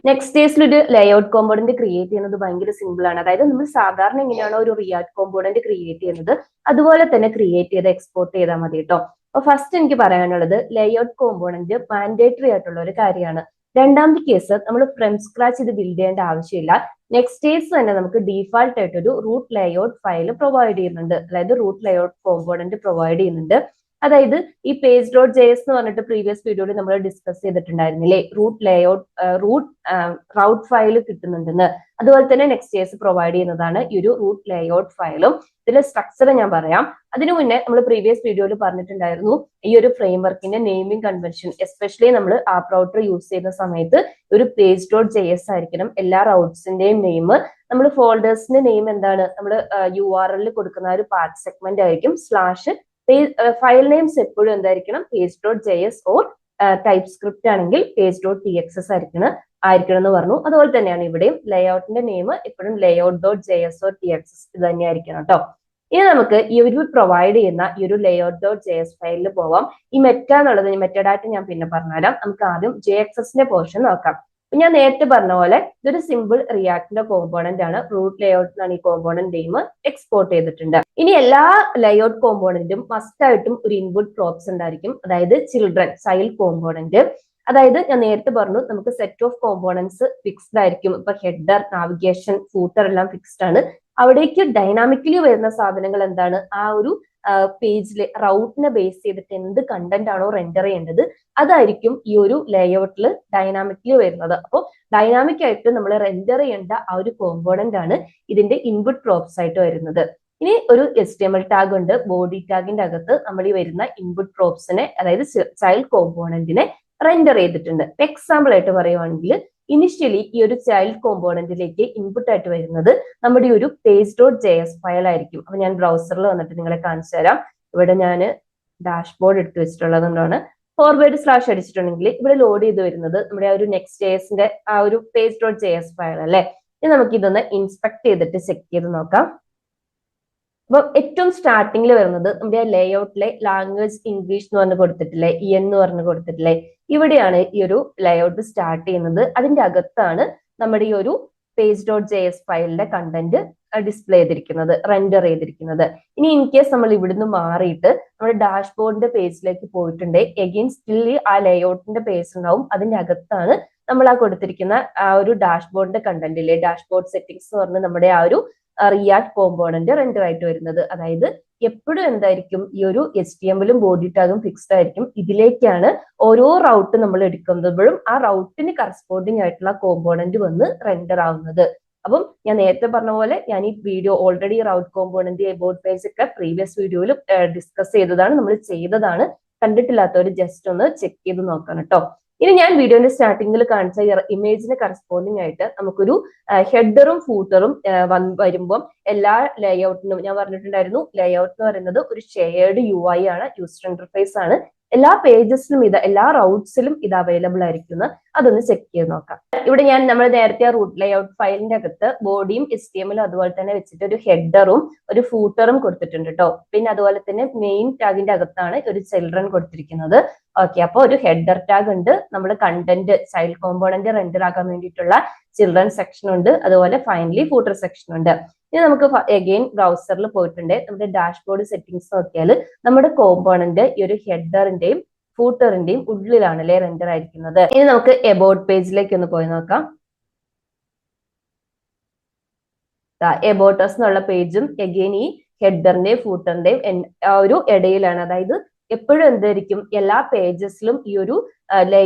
നെക്സ്റ്റ്.js ഒരു ലേഔട്ട് കോമ്പോണന്റ് ക്രിയേറ്റ് ചെയ്യുന്നത് ഭയങ്കര സിമ്പിൾ ആണ്. അതായത് നമ്മൾ സാധാരണ എങ്ങനെയാണോ ഒരു റിയാക്ട് കോമ്പോണന്റ് ക്രിയേറ്റ് ചെയ്യുന്നത് അതുപോലെ തന്നെ ക്രിയേറ്റ് ചെയ്ത് എക്സ്പോർട്ട് ചെയ്താൽ മതി കേട്ടോ. അപ്പൊ ഫസ്റ്റ് എനിക്ക് പറയാനുള്ളത് ലേഔട്ട് കോമ്പോണന്റ് മാൻഡേറ്ററി ആയിട്ടുള്ള ഒരു കാര്യമാണ്. രണ്ടാമത്തെ കേസ് നമ്മൾ ഫ്രം സ്ക്രാച്ച് ഇത് ബിൽഡ് ചെയ്യേണ്ട ആവശ്യമില്ല. നെക്സ്റ്റ്.js തന്നെ നമുക്ക് ഡീഫാൾട്ട് ആയിട്ട് ഒരു റൂട്ട് ലേഔട്ട് ഫയൽ പ്രൊവൈഡ് ചെയ്യുന്നുണ്ട്, അതായത് റൂട്ട് ലേഔട്ട് കോമ്പോണന്റ് പ്രൊവൈഡ് ചെയ്യുന്നുണ്ട്. അതായത് ഈ page.js എന്ന് പറഞ്ഞിട്ട് പ്രീവിയസ് വീഡിയോയിൽ നമ്മൾ ഡിസ്കസ് ചെയ്തിട്ടുണ്ടായിരുന്നില്ലേ, റൂട്ട് ലേഔട്ട് റൗട്ട് ഫയൽ കിട്ടുന്നുണ്ടെന്ന്. അതുപോലെ തന്നെ നെക്സ്റ്റ്.js പ്രൊവൈഡ് ചെയ്യുന്നതാണ് ഈ ഒരു റൂട്ട് ലേഔട്ട് ഫയലും. ഇതിലെ സ്ട്രക്ചർ ഞാൻ പറയാം. അതിനു മുന്നേ നമ്മൾ പ്രീവിയസ് വീഡിയോയിൽ പറഞ്ഞിട്ടുണ്ടായിരുന്നു ഈ ഒരു ഫ്രെയിംവർക്കിന്റെ നെയിമിംഗ് കൺവെൻഷൻ, എസ്പെഷ്യലി നമ്മൾ ആപ്പ് റൗട്ടർ യൂസ് ചെയ്യുന്ന സമയത്ത് ഒരു page.js ആയിരിക്കണം എല്ലാ റൗട്ട്സിന്റെയും നെയിം. നമ്മൾ ഫോൾഡേഴ്സിന്റെ നെയിം എന്താണ്, നമ്മൾ URL കൊടുക്കുന്ന ഒരു പാത്ത് സെഗ്മെന്റ് ആയിരിക്കും സ്ലാഷ്. ഫയൽ നെയിംസ് എപ്പോഴും എന്തായിരിക്കണം, page.js ഓർ ടൈപ്പ് സ്ക്രിപ്റ്റ് ആണെങ്കിൽ page.txs ആയിരിക്കണം എന്ന് പറഞ്ഞു. അതുപോലെ തന്നെയാണ് ഇവിടെയും ലേഔട്ടിന്റെ നെയിം എപ്പോഴും layout.js ഓർ txs ഇത് തന്നെയായിരിക്കണം കേട്ടോ. ഇനി നമുക്ക് ഈ ഒരു പ്രൊവൈഡ് ചെയ്യുന്ന ഈ ഒരു layout.js ഫയലിൽ പോവാം. ഈ മെറ്റ എന്നുള്ളത് മെറ്റഡാറ്റ ഞാൻ പിന്നെ പറഞ്ഞുതരാം. നമുക്ക് ആദ്യം JXSന്റെ പോർഷൻ നോക്കാം. ഞാൻ നേരത്തെ പറഞ്ഞ പോലെ ഇതൊരു സിമ്പിൾ റിയാക്ടിന്റെ കോമ്പോണന്റ് ആണ്. റൂട്ട് ലേഔട്ട് എന്നാണ് ഈ കോമ്പോണന്റ് നെയിം. എക്സ്പോർട്ട് ചെയ്തിട്ടുണ്ട്. ഇനി എല്ലാ ലേഔട്ട് കോമ്പോണന്റും മസ്റ്റ് ആയിട്ടും ഒരു ഇൻപുട്ട് പ്രോപ്സ് ഉണ്ടായിരിക്കും, അതായത് ചിൽഡ്രൻ ചൈൽഡ് കോമ്പോണന്റ്. അതായത് ഞാൻ നേരത്തെ പറഞ്ഞു നമുക്ക് സെറ്റ് ഓഫ് കോമ്പോണൻസ് ഫിക്സ്ഡ് ആയിരിക്കും. ഇപ്പൊ ഹെഡർ, നാവിഗേഷൻ, ഫൂട്ടർ എല്ലാം ഫിക്സ്ഡ് ആണ്. അവിടേക്ക് ഡൈനാമിക്കലി വരുന്ന സാധനങ്ങൾ എന്താണ്, ആ ഒരു പേജിലെ റൗട്ടിനെ ബേസ് ചെയ്തിട്ട് എന്ത് കണ്ടന്റ് ആണോ റെൻഡർ ചെയ്യേണ്ടത് അതായിരിക്കും ഈ ഒരു ലേഔട്ടിൽ ഡൈനാമിക്കലി വരുന്നത്. അപ്പോൾ ഡൈനാമിക് ആയിട്ട് നമ്മൾ റെൻഡർ ചെയ്യേണ്ട ആ ഒരു കോമ്പോണന്റ് ആണ് ഇതിന്റെ ഇൻപുട്ട് പ്രോപ്സ് ആയിട്ട് വരുന്നത്. ഇനി ഒരു HTML ടാഗ് ഉണ്ട്. ബോഡി ടാഗിന്റെ അകത്ത് നമ്മൾ ഈ വരുന്ന ഇൻപുട്ട് പ്രോപ്സിനെ, അതായത് ചൈൽഡ് കോമ്പോണന്റിനെ റെൻഡർ ചെയ്തിട്ടുണ്ട്. എക്സാമ്പിൾ ആയിട്ട് പറയുവാണെങ്കിൽ ഇനിഷ്യലി ഈ ഒരു ചൈൽഡ് കോമ്പോണന്റിലേക്ക് ഇൻപുട്ട് ആയിട്ട് വരുന്നത് നമ്മുടെ ഒരു page.js ഫയൽ ആയിരിക്കും. അപ്പൊ ഞാൻ ബ്രൗസറിൽ വന്നിട്ട് നിങ്ങളെ കാണിച്ചു തരാം. ഇവിടെ ഞാൻ ഡാഷ്ബോർഡ് എടുത്തു വെച്ചിട്ടുള്ളത് കൊണ്ടാണ് ഫോർവേഡ് സ്ലാഷ് അടിച്ചിട്ടുണ്ടെങ്കിൽ ഇവിടെ ലോഡ് ചെയ്ത് വരുന്നത് നമ്മുടെ ആ ഒരു നെക്സ്റ്റ്.jsന്റെ ആ ഒരു page.js ഫയൽ അല്ലെ. ഇനി നമുക്ക് ഇതൊന്ന് ഇൻസ്പെക്ട് ചെയ്തിട്ട് ചെക്ക് ചെയ്ത് നോക്കാം. അപ്പൊ ഏറ്റവും സ്റ്റാർട്ടിങ്ങിൽ വരുന്നത് നമ്മുടെ ലേഔട്ടിലെ ലാംഗ്വേജ് ഇംഗ്ലീഷ് എന്ന് പറഞ്ഞ് കൊടുത്തിട്ടില്ലേ, എന്ന് പറഞ്ഞ് കൊടുത്തിട്ടില്ലേ, ഇവിടെയാണ് ഈ ഒരു ലേഔട്ട് സ്റ്റാർട്ട് ചെയ്യുന്നത്. അതിന്റെ അകത്താണ് നമ്മുടെ ഈ ഒരു page.js ഫയലിന്റെ കണ്ടന്റ് ഡിസ്പ്ലേ ചെയ്തിരിക്കുന്നത്, റെൻഡർ ചെയ്തിരിക്കുന്നത്. ഇനി ഇൻ കേസ് നമ്മൾ ഇവിടുന്ന് മാറിയിട്ട് നമ്മുടെ ഡാഷ്ബോർഡിന്റെ പേജിലേക്ക് പോയിട്ടുണ്ട്, എഗെയിൻ സ്റ്റിൽ ആ ലേഔട്ടിന്റെ പേജ് ഉണ്ടാവും. അതിന്റെ അകത്താണ് നമ്മൾ ആ കൊടുത്തിരിക്കുന്ന ആ ഒരു ഡാഷ്ബോർഡിന്റെ കണ്ടന്റ് ഇല്ലേ, ഡാഷ്ബോർഡ് സെറ്റിംഗ്സ് എന്ന് പറഞ്ഞ് നമ്മുടെ ആ ഒരു റിയാക്ട് കോമ്പോണന്റ് റെൻഡർ ആയിട്ട് വരുന്നത്. അതായത് എപ്പോഴും എന്തായിരിക്കും, ഈ ഒരു HTML ബോഡി ടാഗും ഫിക്സ്ഡ് ആയിരിക്കും. ഇതിലേക്കാണ് ഓരോ റൗട്ട് നമ്മൾ എടുക്കുമ്പോഴും ആ റൗട്ടിന് കറസ്പോണ്ടിങ് ആയിട്ടുള്ള കോമ്പോണന്റ് വന്ന് റെൻഡർ ആവുന്നത്. അപ്പം ഞാൻ നേരത്തെ പറഞ്ഞ പോലെ ഞാൻ ഈ video already Raut component about page ഒക്കെ പ്രീവിയസ് വീഡിയോയിൽ ഡിസ്കസ് ചെയ്തതാണ്, നമ്മൾ ചെയ്തതാണ്. കണ്ടിട്ടില്ലാത്തവർ ജസ്റ്റ് ഒന്ന് ചെക്ക് ചെയ്ത് നോക്കണം കേട്ടോ. ഇനി ഞാൻ വീഡിയോന്റെ സ്റ്റാർട്ടിങ്ങിൽ കാണിച്ച ഇമേജിന് കറസ്പോണ്ടിങ് ആയിട്ട് നമുക്കൊരു ഹെഡറും ഫൂട്ടറും വരുമ്പോൾ എല്ലാ ലേഔട്ടിനും ഞാൻ പറഞ്ഞിട്ടുണ്ടായിരുന്നു, ലേഔട്ട് എന്ന് പറയുന്നത് ഒരു ഷെയർഡ് UI ആണ്, യൂസർ ഇന്റർഫേസ് ആണ്. എല്ലാ പേജസിലും എല്ലാ റൗട്ട്സിലും ഇത് അവൈലബിൾ ആയിരിക്കും. അതൊന്ന് ചെക്ക് ചെയ്ത് നോക്കാം. ഇവിടെ ഞാൻ നമ്മൾ നേരത്തെ റൂട്ട് ലേഔട്ട് ഫയലിന്റെ അകത്ത് ബോഡിയും HTML അതുപോലെ തന്നെ വെച്ചിട്ട് ഒരു ഹെഡറും ഒരു ഫൂട്ടറും കൊടുത്തിട്ടുണ്ട് കേട്ടോ. പിന്നെ അതുപോലെ തന്നെ മെയിൻ ടാഗിന്റെ അകത്താണ് ഒരു ചിൽഡ്രൻ കൊടുത്തിരിക്കുന്നത്. ഓക്കെ, അപ്പൊ ഒരു ഹെഡർ ടാഗ് ഉണ്ട്, നമ്മുടെ കണ്ടന്റ് ചൈൽഡ് കോമ്പോണന്റ് റെൻഡർ ആക്കാൻ വേണ്ടിയിട്ടുള്ള ചിൽഡ്രൻ സെക്ഷൻ ഉണ്ട്, അതുപോലെ ഫൈനലി ഫൂട്ടർ സെക്ഷൻ ഉണ്ട്. ഇനി നമുക്ക് അഗെയിൻ ബ്രൗസറിൽ പോയിട്ടുണ്ട്, നമ്മുടെ ഡാഷ്ബോർഡ് സെറ്റിംഗ്സ് നോക്കിയാൽ നമ്മുടെ കോമ്പോണന്റ് ഈ ഒരു ഹെഡറിന്റെയും ഫൂട്ടറിന്റെയും ഉള്ളിലാണ് അല്ലെ റെൻഡർ ആയിരിക്കുന്നത്. ഇനി നമുക്ക് എബൌട്ട് പേജിലേക്ക് ഒന്ന് പോയി നോക്കാം. എബൌട്ട് അസ് എന്നുള്ള പേജും അഗെയിൻ ഈ ഹെഡറിന്റെയും ഫൂട്ടറിന്റെയും ഒരു ഇടയിലാണ്. അതായത് എപ്പോഴും എന്തായിരിക്കും, എല്ലാ പേജസിലും ഈ ഒരു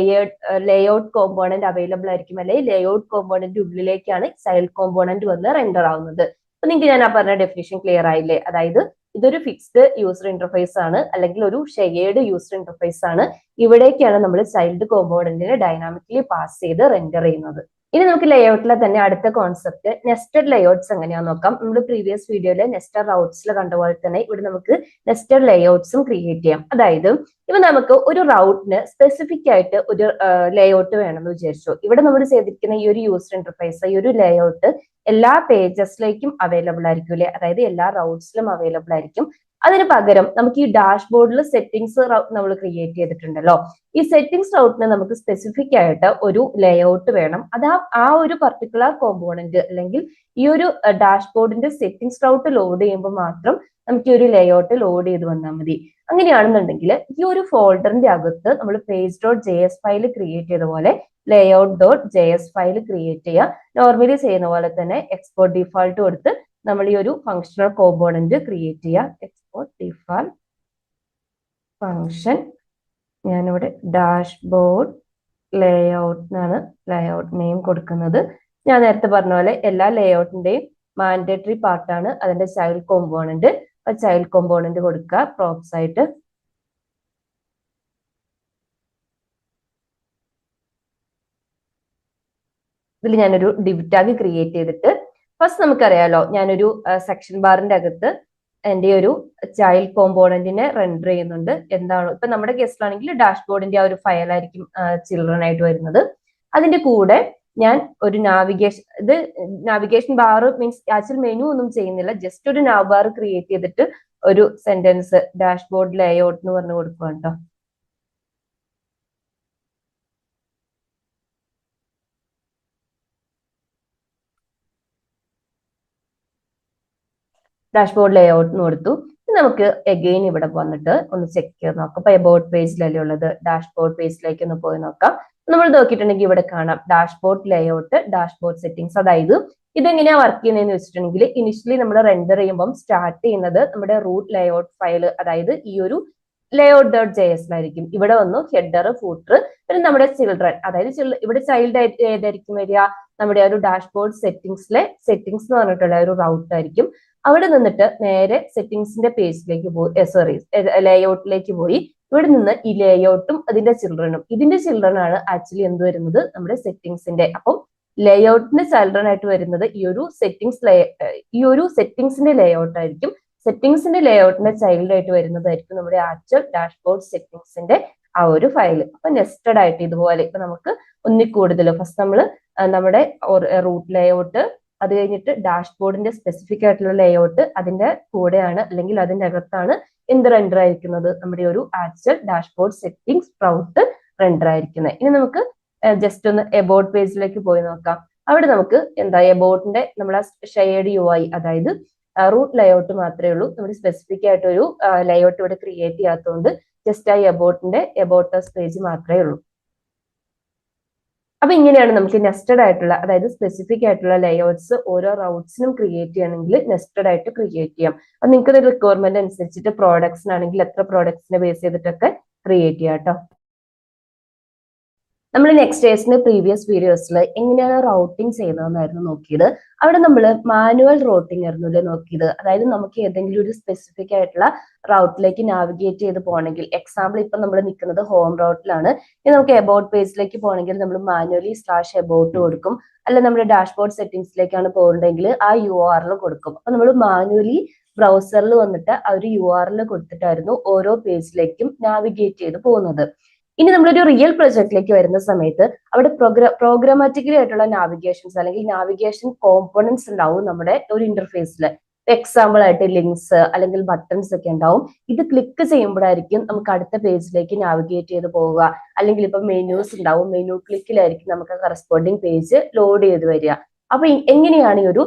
ലേഔട്ട് കോമ്പോണന്റ് അവൈലബിൾ ആയിരിക്കും, അല്ലെങ്കിൽ ലേഔട്ട് കോമ്പോണന്റ് ഉള്ളിലേക്കാണ് ചൈൽഡ് കോമ്പോണന്റ് വന്ന് റെൻഡർ ആവുന്നത്. അപ്പൊ നിങ്ങൾക്ക് ഞാൻ ആ പറഞ്ഞ ഡെഫിനിഷൻ ക്ലിയർ ആയില്ലേ? അതായത് ഇതൊരു ഫിക്സ്ഡ് യൂസർ ഇന്റർഫേസ് ആണ്, അല്ലെങ്കിൽ ഒരു ഷെയർഡ് യൂസർ ഇന്റർഫേസ് ആണ്. ഇവിടേക്കാണ് നമ്മൾ ചൈൽഡ് കോമ്പോണന്റിനെ ഡൈനാമിക്കലി പാസ് ചെയ്ത് റെൻഡർ ചെയ്യുന്നത്. ഇനി നമുക്ക് ലേഔട്ടിലെ തന്നെ അടുത്ത കോൺസെപ്റ്റ് നെസ്റ്റഡ് ലേഔട്ട്സ് എങ്ങനെയാന്ന് നോക്കാം. നമ്മൾ പ്രീവിയസ് വീഡിയോയിലെ നെസ്റ്റഡ് റൗട്ട്സിൽ കണ്ട പോലെ തന്നെ ഇവിടെ നമുക്ക് നെസ്റ്റഡ് ലേഔട്ട്സും ക്രിയേറ്റ് ചെയ്യാം. അതായത് ഇപ്പൊ നമുക്ക് ഒരു റൗട്ടിന് സ്പെസിഫിക് ആയിട്ട് ഒരു ലേഔട്ട് വേണമെന്ന് വിചാരിച്ചു. ഇവിടെ നമ്മൾ ചെയ്തിരിക്കുന്ന ഈ ഒരു യൂസർ ഇന്റർഫേസ്, ഈ ഒരു ലേഔട്ട് എല്ലാ പേജസിലേക്കും അവൈലബിൾ ആയിരിക്കും അല്ലെ, അതായത് എല്ലാ റൗട്ട്സിലും അവൈലബിൾ ആയിരിക്കും. അതിന് പകരം നമുക്ക് ഈ ഡാഷ്ബോർഡിൽ സെറ്റിംഗ്സ് നമ്മൾ ക്രിയേറ്റ് ചെയ്തിട്ടുണ്ടല്ലോ, ഈ സെറ്റിംഗ്സ് റൗട്ടിന് നമുക്ക് സ്പെസിഫിക് ആയിട്ട് ഒരു ലേഔട്ട് വേണം. അത് ആ ഒരു പർട്ടിക്കുലർ കോമ്പോണന്റ് അല്ലെങ്കിൽ ഈ ഒരു ഡാഷ്ബോർഡിന്റെ സെറ്റിംഗ്സ് റൗട്ട് ലോഡ് ചെയ്യുമ്പോൾ മാത്രം നമുക്ക് ഈ ഒരു ലേഔട്ട് ലോഡ് ചെയ്ത് വന്നാൽ മതി. അങ്ങനെയാണെന്നുണ്ടെങ്കിൽ ഈ ഒരു ഫോൾഡറിന്റെ അകത്ത് നമ്മൾ page.js ഫയൽ ക്രിയേറ്റ് ചെയ്ത പോലെ layout.js ഫയൽ ക്രിയേറ്റ് ചെയ്യുക. നോർമലി ചെയ്യുന്ന പോലെ തന്നെ എക്സ്പോർട്ട് ഡിഫാൾട്ട് കൊടുത്ത് നമ്മൾ ഈ ഒരു ഫങ്ഷണൽ കോമ്പോണന്റ് ക്രിയേറ്റ് ചെയ്യുക. എക്സ്പോർട്ട് ഡിഫാൾട്ട് ഫങ്ഷൻ, ഞാനിവിടെ ഡാഷ്ബോർഡ് ലേഔട്ട് എന്നാണ് ലേഔട്ട് നെയിം കൊടുക്കുന്നത്. ഞാൻ നേരത്തെ പറഞ്ഞ പോലെ എല്ലാ ലേഔട്ടിന്റെയും മാൻഡേറ്ററി പാർട്ടാണ് അതിന്റെ ചൈൽഡ് കോമ്പോണന്റ്. ചൈൽഡ് കോമ്പോണന്റ് കൊടുക്കുക പ്രോപ്സ് ആയിട്ട്. ഇതിൽ ഞാനൊരു ഡിവ് ടാഗ് ക്രിയേറ്റ് ചെയ്തിട്ട് ഫസ്റ്റ് നമുക്കറിയാലോ, ഞാനൊരു സെക്ഷൻ ബാറിന്റെ അകത്ത് എൻ്റെ ഒരു ചൈൽഡ് കോമ്പോണന്റിനെ റെൻഡർ ചെയ്യുന്നുണ്ട്. എന്താണോ ഇപ്പൊ നമ്മുടെ കേസിലാണെങ്കിൽ ഡാഷ്ബോർഡിന്റെ ആ ഒരു ഫയൽ ആയിരിക്കും ചിൽഡ്രൻ ആയിട്ട് വരുന്നത്. അതിന്റെ കൂടെ ഞാൻ ഒരു navigation bar means actual menu ഒന്നും ചെയ്യുന്നില്ല, ജസ്റ്റ് ഒരു നാവ് ബാർ ക്രിയേറ്റ് ചെയ്തിട്ട് ഒരു സെന്റൻസ് ഡാഷ്ബോർഡ് ലേഔട്ട് എന്ന് പറഞ്ഞു കൊടുക്കുക കേട്ടോ. ഡാഷ്ബോർഡ് ലേഔട്ട് എന്ന് കൊടുത്തു. നമുക്ക് എഗെയിൻ ഇവിടെ വന്നിട്ട് ഒന്ന് ചെക്ക് ചെയ്ത് നോക്കാം. അപ്പൊ എബൌട്ട് പേജിലല്ലേ ഉള്ളത്, ഡാഷ്ബോർഡ് പേജിലേക്ക് ഒന്ന് പോയി നോക്കാം. നമ്മൾ നോക്കിയിട്ടുണ്ടെങ്കിൽ ഇവിടെ കാണാം ഡാഷ്ബോർഡ് ലേഔട്ട്, ഡാഷ്ബോർഡ് സെറ്റിംഗ്സ്. അതായത് ഇതെങ്ങനെയാ വർക്ക് ചെയ്യുന്നതെന്ന് വെച്ചിട്ടുണ്ടെങ്കിൽ ഇനിഷ്യലി നമ്മൾ റെൻഡർ ചെയ്യുമ്പോൾ സ്റ്റാർട്ട് ചെയ്യുന്നത് നമ്മുടെ റൂട്ട് ലേഔട്ട് ഫയൽ, അതായത് ഈ ഒരു layout.js ലായിരിക്കും. ഇവിടെ വന്നു ഹെഡർ, ഫൂട്ടർ, പിന്നെ നമ്മുടെ ചിൽഡ്രൻ, അതായത് ഇവിടെ ചൈൽഡ് ആയിട്ട് ഏതായിരിക്കും വരിക, നമ്മുടെ ഒരു ഡാഷ്ബോർഡ് സെറ്റിംഗ്സിലെ സെറ്റിംഗ്സ് എന്ന് പറഞ്ഞിട്ടുള്ള ഒരു റൗട്ട് ആയിരിക്കും. അവിടെ നിന്നിട്ട് നേരെ സെറ്റിംഗ്സിന്റെ പേജിലേക്ക് പോയി, ലേഔട്ടിലേക്ക് പോയി. ഇവിടെ നിന്ന് ഈ ലേഔട്ടും അതിന്റെ ചിൽഡ്രനും, ഇതിന്റെ ചിൽഡ്രൻ ആണ് ആക്ച്വലി എന്ത് വരുന്നത്, നമ്മുടെ സെറ്റിംഗ്സിന്റെ. അപ്പം ലേഔട്ടിന്റെ ചിൽഡ്രൻ ആയിട്ട് വരുന്നത് ഈ ഒരു സെറ്റിംഗ്സിന്റെ ലേഔട്ട് ആയിരിക്കും. സെറ്റിംഗ്സിന്റെ ലേഔട്ടിന്റെ ചൈൽഡ് ആയിട്ട് വരുന്നതായിരിക്കും നമ്മുടെ ആക്ച്വൽ ഡാഷ്ബോർഡ് സെറ്റിംഗ്സിന്റെ ആ ഒരു ഫയൽ. അപ്പൊ നെസ്റ്റഡ് ആയിട്ട് ഇതുപോലെ ഇപ്പൊ നമുക്ക് ഒന്നിൽ കൂടുതൽ ഫസ്റ്റ് നമ്മൾ നമ്മുടെ റൂട്ട് ലേഔട്ട്, അത് കഴിഞ്ഞിട്ട് ഡാഷ്ബോർഡിന്റെ സ്പെസിഫിക് ആയിട്ടുള്ള ലേഔട്ട്, അതിന്റെ കൂടെയാണ് അല്ലെങ്കിൽ അതിന്റെ അകത്താണ് എന്ത് റെൻഡർ ആയിരിക്കുന്നത്, നമ്മുടെ ഒരു actual dashboard settings Raut render ആയിരിക്കുന്നത്. ഇനി നമുക്ക് ജസ്റ്റ് ഒന്ന് എബൌട്ട് പേജിലേക്ക് പോയി നോക്കാം. അവിടെ നമുക്ക് എന്താ എബൌട്ടിന്റെ നമ്മളെ ഷെയർഡ് UI, അതായത് റൂട്ട് ലേഔട്ട് മാത്രമേ ഉള്ളൂ. നമ്മൾ സ്പെസിഫിക് ആയിട്ട് ഒരു ലേഔട്ട് ഇവിടെ ക്രിയേറ്റ് ചെയ്യാത്തതുകൊണ്ട് ജസ്റ്റ് ആ എബൌട്ടിന്റെ എബൌട്ട് പേജ് മാത്രമേ ഉള്ളൂ. അപ്പൊ ഇങ്ങനെയാണ് നമുക്ക് നെസ്റ്റഡ് ആയിട്ടുള്ള, അതായത് സ്പെസിഫിക് ആയിട്ടുള്ള ലേഔട്ട്സ് ഓരോ റൗട്ട്സിനും ക്രിയേറ്റ് ചെയ്യണമെങ്കിൽ നെസ്റ്റഡ് ആയിട്ട് ക്രിയേറ്റ് ചെയ്യാം. അപ്പൊ നിങ്ങൾക്ക് റിക്വയർമെന്റ് അനുസരിച്ചിട്ട് പ്രോഡക്ട്സിനാണെങ്കിൽ എത്ര പ്രോഡക്ട്സിനെ ബേസ് ചെയ്തിട്ടൊക്കെ ക്രിയേറ്റ് ചെയ്യാം കേട്ടോ. നമ്മൾ നെക്സ്റ്റ്.js പ്രീവിയസ് വീഡിയോസിൽ എങ്ങനെയാണ് റൗട്ടിങ് ചെയ്യുന്നതെന്നായിരുന്നു നോക്കിയത്. അവിടെ നമ്മൾ മാനുവൽ റൂട്ടിംഗ് ആയിരുന്നു നോക്കിയത്. അതായത് നമുക്ക് ഏതെങ്കിലും ഒരു സ്പെസിഫിക് ആയിട്ടുള്ള റൗട്ടിലേക്ക് നാവിഗേറ്റ് ചെയ്ത് പോകണമെങ്കിൽ, എക്സാമ്പിൾ ഇപ്പൊ നമ്മൾ നിൽക്കുന്നത് ഹോം റൗട്ടിലാണ്, ഇനി നമുക്ക് എബൌട്ട് പേജിലേക്ക് പോകണമെങ്കിൽ നമ്മൾ മാനുവലി /about കൊടുക്കും. അല്ല നമ്മുടെ ഡാഷ്ബോർഡ് സെറ്റിംഗ്സിലേക്കാണ് പോകുന്നതെങ്കിൽ ആ URL കൊടുക്കും. അപ്പൊ നമ്മൾ മാനുവലി ബ്രൗസറിൽ വന്നിട്ട് ആ ഒരു URL കൊടുത്തിട്ടായിരുന്നു ഓരോ പേജിലേക്കും നാവിഗേറ്റ് ചെയ്ത് പോകുന്നത്. ഇനി നമ്മളൊരു റിയൽ പ്രൊജക്റ്റിലേക്ക് വരുന്ന സമയത്ത് അവിടെ പ്രോഗ്രാമാറ്റിക്കലി ആയിട്ടുള്ള നാവിഗേഷൻസ് അല്ലെങ്കിൽ നാവിഗേഷൻ കോമ്പോണൻസ് ഉണ്ടാവും നമ്മുടെ ഒരു ഇന്റർഫേസിൽ. എക്സാമ്പിൾ ആയിട്ട് ലിങ്ക്സ് അല്ലെങ്കിൽ ബട്ടൺസ് ഒക്കെ ഉണ്ടാവും. ഇത് ക്ലിക്ക് ചെയ്യുമ്പോഴായിരിക്കും നമുക്ക് അടുത്ത പേജിലേക്ക് നാവിഗേറ്റ് ചെയ്ത് പോവുക. അല്ലെങ്കിൽ ഇപ്പൊ മെനൂസ് ഉണ്ടാവും, മെനു ക്ലിക്കിലായിരിക്കും നമുക്ക് കറസ്പോണ്ടിങ് പേജ് ലോഡ് ചെയ്ത് വരിക. അപ്പൊ എങ്ങനെയാണ് ഈ ഒരു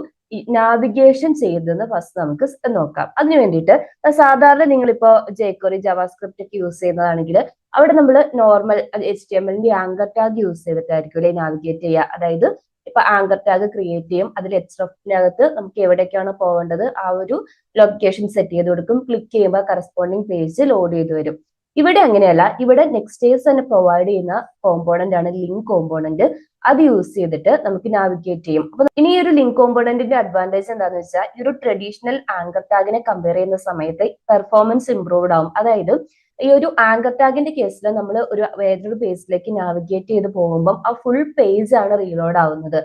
നാവിഗേഷൻ ചെയ്തതെന്ന് ഫസ്റ്റ് നമുക്ക് നോക്കാം. അതിനു വേണ്ടിയിട്ട് സാധാരണ നിങ്ങളിപ്പോ jQuery ജാവാസ്ക്രിപ്റ്റ് ഒക്കെ യൂസ് ചെയ്യുന്നതാണെങ്കിൽ അവിടെ നമ്മൾ normal HTML anchor tag use ചെയ്തിട്ടായിരിക്കും അല്ലെ നാവിഗേറ്റ് ചെയ്യുക. അതായത് ഇപ്പൊ ആങ്കർ ടാഗ് ക്രിയേറ്റ് ചെയ്യും, അതിൽ hrefനകത്ത് നമുക്ക് എവിടേക്കാണ് പോകേണ്ടത് ആ ഒരു ലൊക്കേഷൻ സെറ്റ് ചെയ്ത് കൊടുക്കും. ക്ലിക്ക് ചെയ്യുമ്പോൾ കറസ്പോണ്ടിങ് പേജ് ലോഡ് ചെയ്ത് വരും. ഇവിടെ അങ്ങനെയല്ല, ഇവിടെ Next.js തന്നെ പ്രൊവൈഡ് ചെയ്യുന്ന കോമ്പോണന്റ് ആണ് ലിങ്ക് കോമ്പോണന്റ്. അത് യൂസ് ചെയ്തിട്ട് നമുക്ക് നാവിഗേറ്റ് ചെയ്യും. അപ്പൊ ഇനി ഈ ഒരു ലിങ്ക് കോമ്പോണന്റിന്റെ അഡ്വാൻറ്റേജ് എന്താണെന്ന് വെച്ചാൽ ഈ ഒരു ട്രഡീഷണൽ ആങ്കർ ടാഗിനെ കമ്പയർ ചെയ്യുന്ന സമയത്ത് പെർഫോമൻസ് ഇംപ്രൂവ്ഡ് ആവും. അതായത് ഈ ഒരു ആങ്കർ ടാഗിന്റെ കേസിൽ നമ്മൾ വേറൊരു പേജിലേക്ക് നാവിഗേറ്റ് ചെയ്ത് പോകുമ്പോൾ ആ ഫുൾ പേജ് ആണ് റീലോഡ് ആവുന്നത്.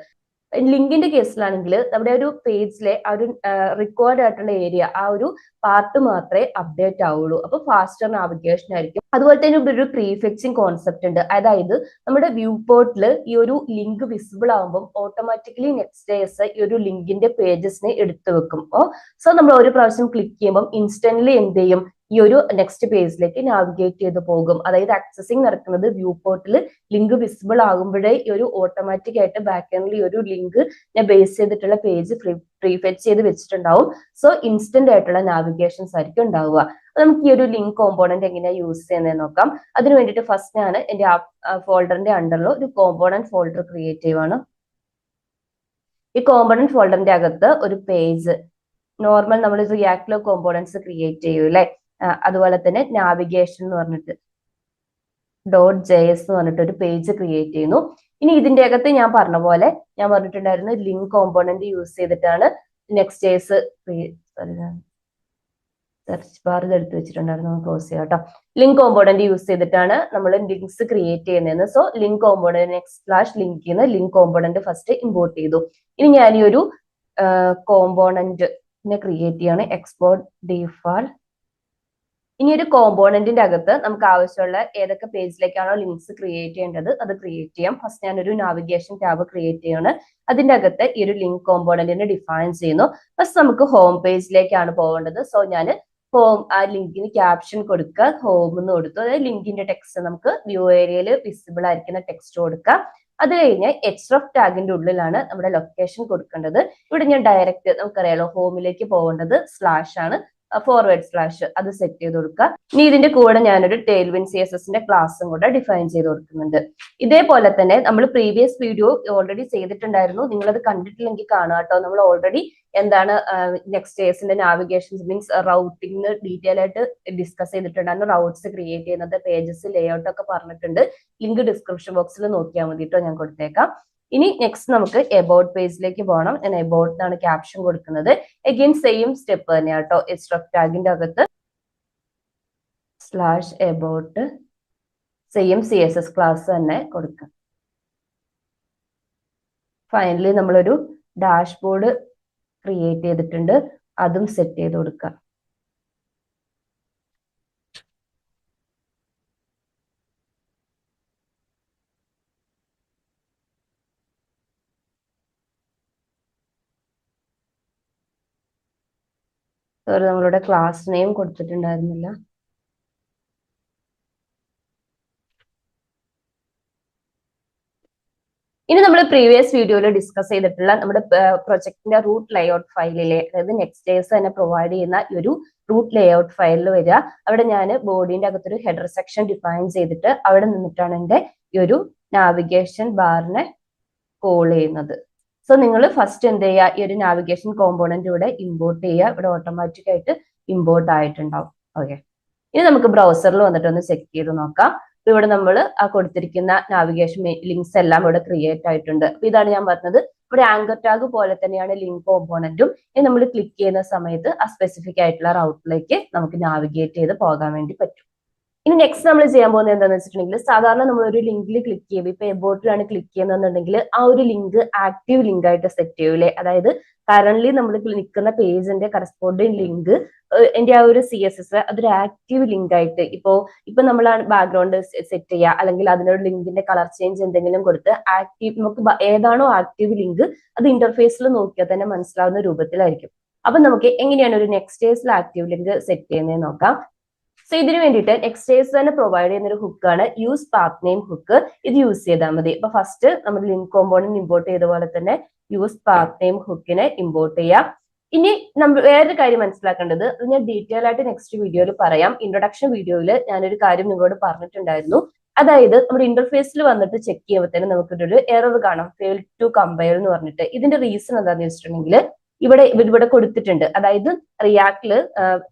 ലിങ്കിന്റെ കേസിലാണെങ്കിൽ നമ്മുടെ ഒരു പേജിലെ ആ ഒരു റിക്വയർഡ് ആയിട്ടുള്ള ഏരിയ ആ ഒരു പാർട്ട് മാത്രമേ അപ്ഡേറ്റ് ആവുള്ളൂ. അപ്പൊ ഫാസ്റ്റർ നാവിഗേഷൻ ആയിരിക്കും. അതുപോലെ തന്നെ ഇവിടെ ഒരു പ്രീഫെച്ചിങ് കോൺസെപ്റ്റ് ഉണ്ട്. അതായത് നമ്മുടെ വ്യൂ പോർട്ടിൽ ഈ ഒരു ലിങ്ക് വിസിബിൾ ആകുമ്പോൾ ഓട്ടോമാറ്റിക്കലി Next.js ഈ ഒരു ലിങ്കിന്റെ പേജസിനെ എടുത്തു വെക്കും. സോ നമ്മൾ ഒരു പ്രാവശ്യം ക്ലിക്ക് ചെയ്യുമ്പോൾ ഇൻസ്റ്റന്റ്ലി എന്ത് ചെയ്യും, ഈ ഒരു നെക്സ്റ്റ് പേജിലേക്ക് നാവിഗേറ്റ് ചെയ്ത് പോകും. അതായത് ആക്സസിങ് നടക്കുന്നത് വ്യൂ പോർട്ടിൽ ലിങ്ക് വിസിബിൾ ആകുമ്പോഴേ ഈ ഒരു ഓട്ടോമാറ്റിക് ആയിട്ട് ബാക്ക് എൻഡിൽ ഈ ഒരു ലിങ്ക് ബേസ് ചെയ്തിട്ടുള്ള പേജ് പ്രീഫെച്ച് ചെയ്ത് വെച്ചിട്ടുണ്ടാവും. സോ ഇൻസ്റ്റന്റ് ആയിട്ടുള്ള നാവിഗേഷൻസ് ആയിരിക്കും ഉണ്ടാവുക. അപ്പൊ നമുക്ക് ഈ ഒരു ലിങ്ക് കോമ്പോണന്റ് എങ്ങനെയാ യൂസ് ചെയ്യുന്നത് നോക്കാം. അതിന് വേണ്ടിയിട്ട് ഫസ്റ്റ് ഞാൻ എന്റെ ഫോൾഡറിന്റെ അണ്ടറിൽ ഒരു കോമ്പോണന്റ് ഫോൾഡർ ക്രിയേറ്റ് ചെയ്യുവാണ്. ഈ കോമ്പോണന്റ് ഫോൾഡറിന്റെ അകത്ത് ഒരു പേജ് നോർമൽ നമ്മൾ റിയാക്ടിലെ കോമ്പോണൻസ് ക്രിയേറ്റ് ചെയ്യൂ അല്ലെ, അതുപോലെ തന്നെ നാവിഗേഷൻ എന്ന് പറഞ്ഞിട്ട് .js എന്ന് പറഞ്ഞിട്ട് ഒരു പേജ് ക്രിയേറ്റ് ചെയ്യുന്നു. ഇനി ഇതിന്റെ അകത്ത് ഞാൻ പറഞ്ഞ പോലെ ഞാൻ പറഞ്ഞിട്ടുണ്ടായിരുന്നു ലിങ്ക് കോമ്പോണന്റ് യൂസ് ചെയ്തിട്ടാണ് Next.js സെർച്ച് ബാറിൽ എടുത്ത് വെച്ചിട്ടുണ്ടായിരുന്നു, ക്ലോസ് ചെയ്യാം കേട്ടോ. ലിങ്ക് കോമ്പോണന്റ് യൂസ് ചെയ്തിട്ടാണ് നമ്മൾ ലിങ്ക്സ് ക്രിയേറ്റ് ചെയ്യുന്നതെന്ന്. സോ ലിങ്ക് കോമ്പോണന്റ് /link ന്ന് ലിങ്ക് കോമ്പോണന്റ് ഫസ്റ്റ് ഇമ്പോർട്ട് ചെയ്തു. ഇനി ഞാൻ ഈ ഒരു കോമ്പോണന്റിനെ ക്രിയേറ്റ് ചെയ്യാണ്, എക്സ്പോർട്ട് ഡിഫാൾട്ട്. ഇനി ഒരു കോമ്പോണന്റിന്റെ അകത്ത് നമുക്ക് ആവശ്യമുള്ള ഏതൊക്കെ പേജിലേക്കാണോ ലിങ്ക്സ് ക്രിയേറ്റ് ചെയ്യേണ്ടത് അത് ക്രിയേറ്റ് ചെയ്യാം. ഫസ്റ്റ് ഞാനൊരു നാവിഗേഷൻ ടാബ് ക്രിയേറ്റ് ചെയ്യാണ്. അതിന്റെ അകത്ത് ഈ ഒരു ലിങ്ക് കോമ്പോണന്റിനെ ഡിഫൈൻ ചെയ്യുന്നു. ഫസ്റ്റ് നമുക്ക് ഹോം പേജിലേക്കാണ് പോകേണ്ടത്. സോ ഞാൻ ആ ലിങ്കിന് ക്യാപ്ഷൻ കൊടുക്കുക, ഹോം എന്ന് കൊടുത്തു. അതായത് ലിങ്കിന്റെ ടെക്സ്റ്റ് നമുക്ക് വ്യൂ ഏരിയയിൽ വിസിബിൾ ആയിരിക്കുന്ന ടെക്സ്റ്റ് കൊടുക്കുക. അത് കഴിഞ്ഞ് href ടാഗിന്റെ ഉള്ളിലാണ് നമ്മുടെ ലൊക്കേഷൻ കൊടുക്കേണ്ടത്. ഇവിടെ ഞാൻ ഡയറക്റ്റ് നമുക്കറിയാലോ ഹോമിലേക്ക് പോകേണ്ടത് സ്ലാഷ് ആണ്, // അത് സെറ്റ് ചെയ്ത് കൊടുക്കുക. ഇനി ഇതിന്റെ കൂടെ ഞാനൊരു ടെയിൽവിൻ CSSന്റെ ക്ലാസ്സും കൂടെ ഡിഫൈൻ ചെയ്ത് കൊടുക്കുന്നുണ്ട്. ഇതേപോലെ തന്നെ നമ്മൾ പ്രീവിയസ് വീഡിയോ ഓൾറെഡി ചെയ്തിട്ടുണ്ടായിരുന്നു, നിങ്ങളത് കണ്ടിട്ടില്ലെങ്കിൽ കാണുക കേട്ടോ. നമ്മൾ ഓൾറെഡി എന്താണ് Next.jsന്റെ നാവിഗേഷൻസ് മീൻസ് റൗട്ടിംഗ് ഡീറ്റെയിൽ ആയിട്ട് ഡിസ്കസ് ചെയ്തിട്ടുണ്ടായിരുന്നു. റൗട്ട്സ് ക്രിയേറ്റ് ചെയ്യുന്നത്, പേജസ് ലേഔട്ട് ഒക്കെ പറഞ്ഞിട്ടുണ്ട്. ലിങ്ക് ഡിസ്ക്രിപ്ഷൻ ബോക്സിൽ നോക്കിയാൽ മതി കേട്ടോ, ഞാൻ കൊടുത്തേക്കാം. ഇനി നെക്സ്റ്റ് നമുക്ക് എബൌട്ട് പേജിലേക്ക് പോകണം. ഞാൻ എബൌട്ട് എന്നാണ് ക്യാപ്ഷൻ കൊടുക്കുന്നത്. അഗെയിൻ സെയിം സ്റ്റെപ്പ് തന്നെയാണ് കേട്ടോ. href ടാഗിന്റെ അകത്ത് /about സെയിം CSS ക്ലാസ് തന്നെ കൊടുക്കുക. ഫൈനലി നമ്മളൊരു ഡാഷ്ബോർഡ് ക്രിയേറ്റ് ചെയ്തിട്ടുണ്ട്, അതും സെറ്റ് ചെയ്ത് കൊടുക്കുക. നമ്മളുടെ ക്ലാസ് നെയിം കൊടുത്തിട്ടുണ്ടായിരുന്നില്ല. ഇനി നമ്മൾ പ്രീവിയസ് വീഡിയോയിൽ ഡിസ്കസ് ചെയ്തിട്ടുള്ള നമ്മുടെ പ്രൊജക്ടിന്റെ റൂട്ട് ലേഔട്ട് ഫയലിലെ, അതായത് Next.js തന്നെ പ്രൊവൈഡ് ചെയ്യുന്ന ഈ ഒരു റൂട്ട് ലേഔട്ട് ഫയലിൽ വരിക. അവിടെ ഞാൻ ബോഡിന്റെ അകത്തൊരു ഹെഡർ സെക്ഷൻ ഡിഫൈൻ ചെയ്തിട്ട് അവിടെ നിന്നിട്ടാണ് എൻ്റെ ഈ ഒരു നാവിഗേഷൻ ബാറിനെ കോൾ ചെയ്യുന്നത്. സോ നിങ്ങൾ ഫസ്റ്റ് എന്ത് ചെയ്യുക, ഈ ഒരു നാവിഗേഷൻ കോമ്പോണന്റ് ഇവിടെ ഇമ്പോർട്ട് ചെയ്യുക. ഇവിടെ ഓട്ടോമാറ്റിക് ആയിട്ട് ഇമ്പോർട്ട് ആയിട്ടുണ്ടാവും. ഓക്കെ, ഇനി നമുക്ക് ബ്രൗസറിൽ വന്നിട്ട് ഒന്ന് ചെക്ക് ചെയ്ത് നോക്കാം. ഇവിടെ നമ്മൾ ആ കൊടുത്തിരിക്കുന്ന നാവിഗേഷൻ ലിങ്ക്സ് എല്ലാം ഇവിടെ ക്രിയേറ്റ് ആയിട്ടുണ്ട്. അപ്പൊ ഇതാണ് ഞാൻ പറഞ്ഞത്, ഇവിടെ ആങ്കർ ടാഗ് പോലെ തന്നെയാണ് ലിങ്ക് കോമ്പോണന്റും. ഇനി നമ്മൾ ക്ലിക്ക് ചെയ്യുന്ന സമയത്ത് ആ സ്പെസിഫിക് ആയിട്ടുള്ള റൗട്ടിലേക്ക് നമുക്ക് നാവിഗേറ്റ് ചെയ്ത് പോകാൻ വേണ്ടി പറ്റും. ഇനി നെക്സ്റ്റ് നമ്മൾ ചെയ്യാൻ പോകുന്നത് എന്താണെന്ന് വെച്ചിട്ടുണ്ടെങ്കിൽ സാധാരണ നമ്മൾ ഒരു ലിങ്കിൽ ക്ലിക്ക് ചെയ്യുമ്പോൾ ഇപ്പൊ എബോട്ടിലാണ് ക്ലിക്ക് ചെയ്യുന്നതെന്നുണ്ടെങ്കിൽ ആ ഒരു ലിങ്ക് ആക്റ്റീവ് ലിങ്ക് ആയിട്ട് സെറ്റ് ചെയ്യൂലേ, അതായത് കറന്റ് നമ്മൾ നിൽക്കുന്ന പേജിന്റെ കറസ്പോണ്ടിങ് ലിങ്ക് എന്റെ ആ ഒരു CSS അതൊരു ആക്റ്റീവ് ലിങ്ക് ആയിട്ട് ഇപ്പൊ നമ്മൾ ബാക്ക്ഗ്രൗണ്ട് സെറ്റ് ചെയ്യുക അല്ലെങ്കിൽ അതിനൊരു ലിങ്കിന്റെ കളർ ചേഞ്ച് എന്തെങ്കിലും കൊടുത്ത് ആക്റ്റീവ് നമുക്ക് ഏതാണോ ആക്റ്റീവ് ലിങ്ക് അത് ഇന്റർഫേസിൽ നോക്കിയാൽ തന്നെ മനസ്സിലാവുന്ന രൂപത്തിലായിരിക്കും. അപ്പൊ നമുക്ക് എങ്ങനെയാണ് ഒരു നെക്സ്റ്റ് ആക്റ്റീവ് ലിങ്ക് സെറ്റ് ചെയ്യുന്നത് നോക്കാം. സോ ഇതിന് വേണ്ടിയിട്ട് നെക്സ്റ്റ് തന്നെ പ്രൊവൈഡ് ചെയ്യുന്ന ഒരു ഹുക്കാണ് യൂസ് പാത്ത് നെയിം ഹുക്ക്. ഇത് യൂസ് ചെയ്താൽ മതി. ഇപ്പൊ ഫസ്റ്റ് നമ്മൾ ലിങ്ക് കോമ്പോണന്റ് ഇമ്പോർട്ട് ചെയ്ത പോലെ തന്നെ യൂസ് പാത്ത് നെയിം ഹുക്കിനെ ഇമ്പോർട്ട് ചെയ്യാം. ഇനി നമ്മൾ വേറൊരു കാര്യം മനസ്സിലാക്കേണ്ടത്, ഞാൻ ഡീറ്റെയിൽ ആയിട്ട് നെക്സ്റ്റ് വീഡിയോയിൽ പറയാം. ഇൻട്രൊഡക്ഷൻ വീഡിയോയിൽ ഞാനൊരു കാര്യം നിങ്ങളോട് പറഞ്ഞിട്ടുണ്ടായിരുന്നു. അതായത് നമ്മുടെ ഇന്റർഫേസിൽ വന്നിട്ട് ചെക്ക് ചെയ്യുമ്പോൾ തന്നെ നമുക്കൊരു എറർ കാണാം, ഫെയിൽ ടു കമ്പയർ എന്ന് പറഞ്ഞിട്ട്. ഇതിന്റെ റീസൺ എന്താണെന്ന് വെച്ചിട്ടുണ്ടെങ്കിൽ ഇവിടെ കൊടുത്തിട്ടുണ്ട്. അതായത് റിയാക്ടില്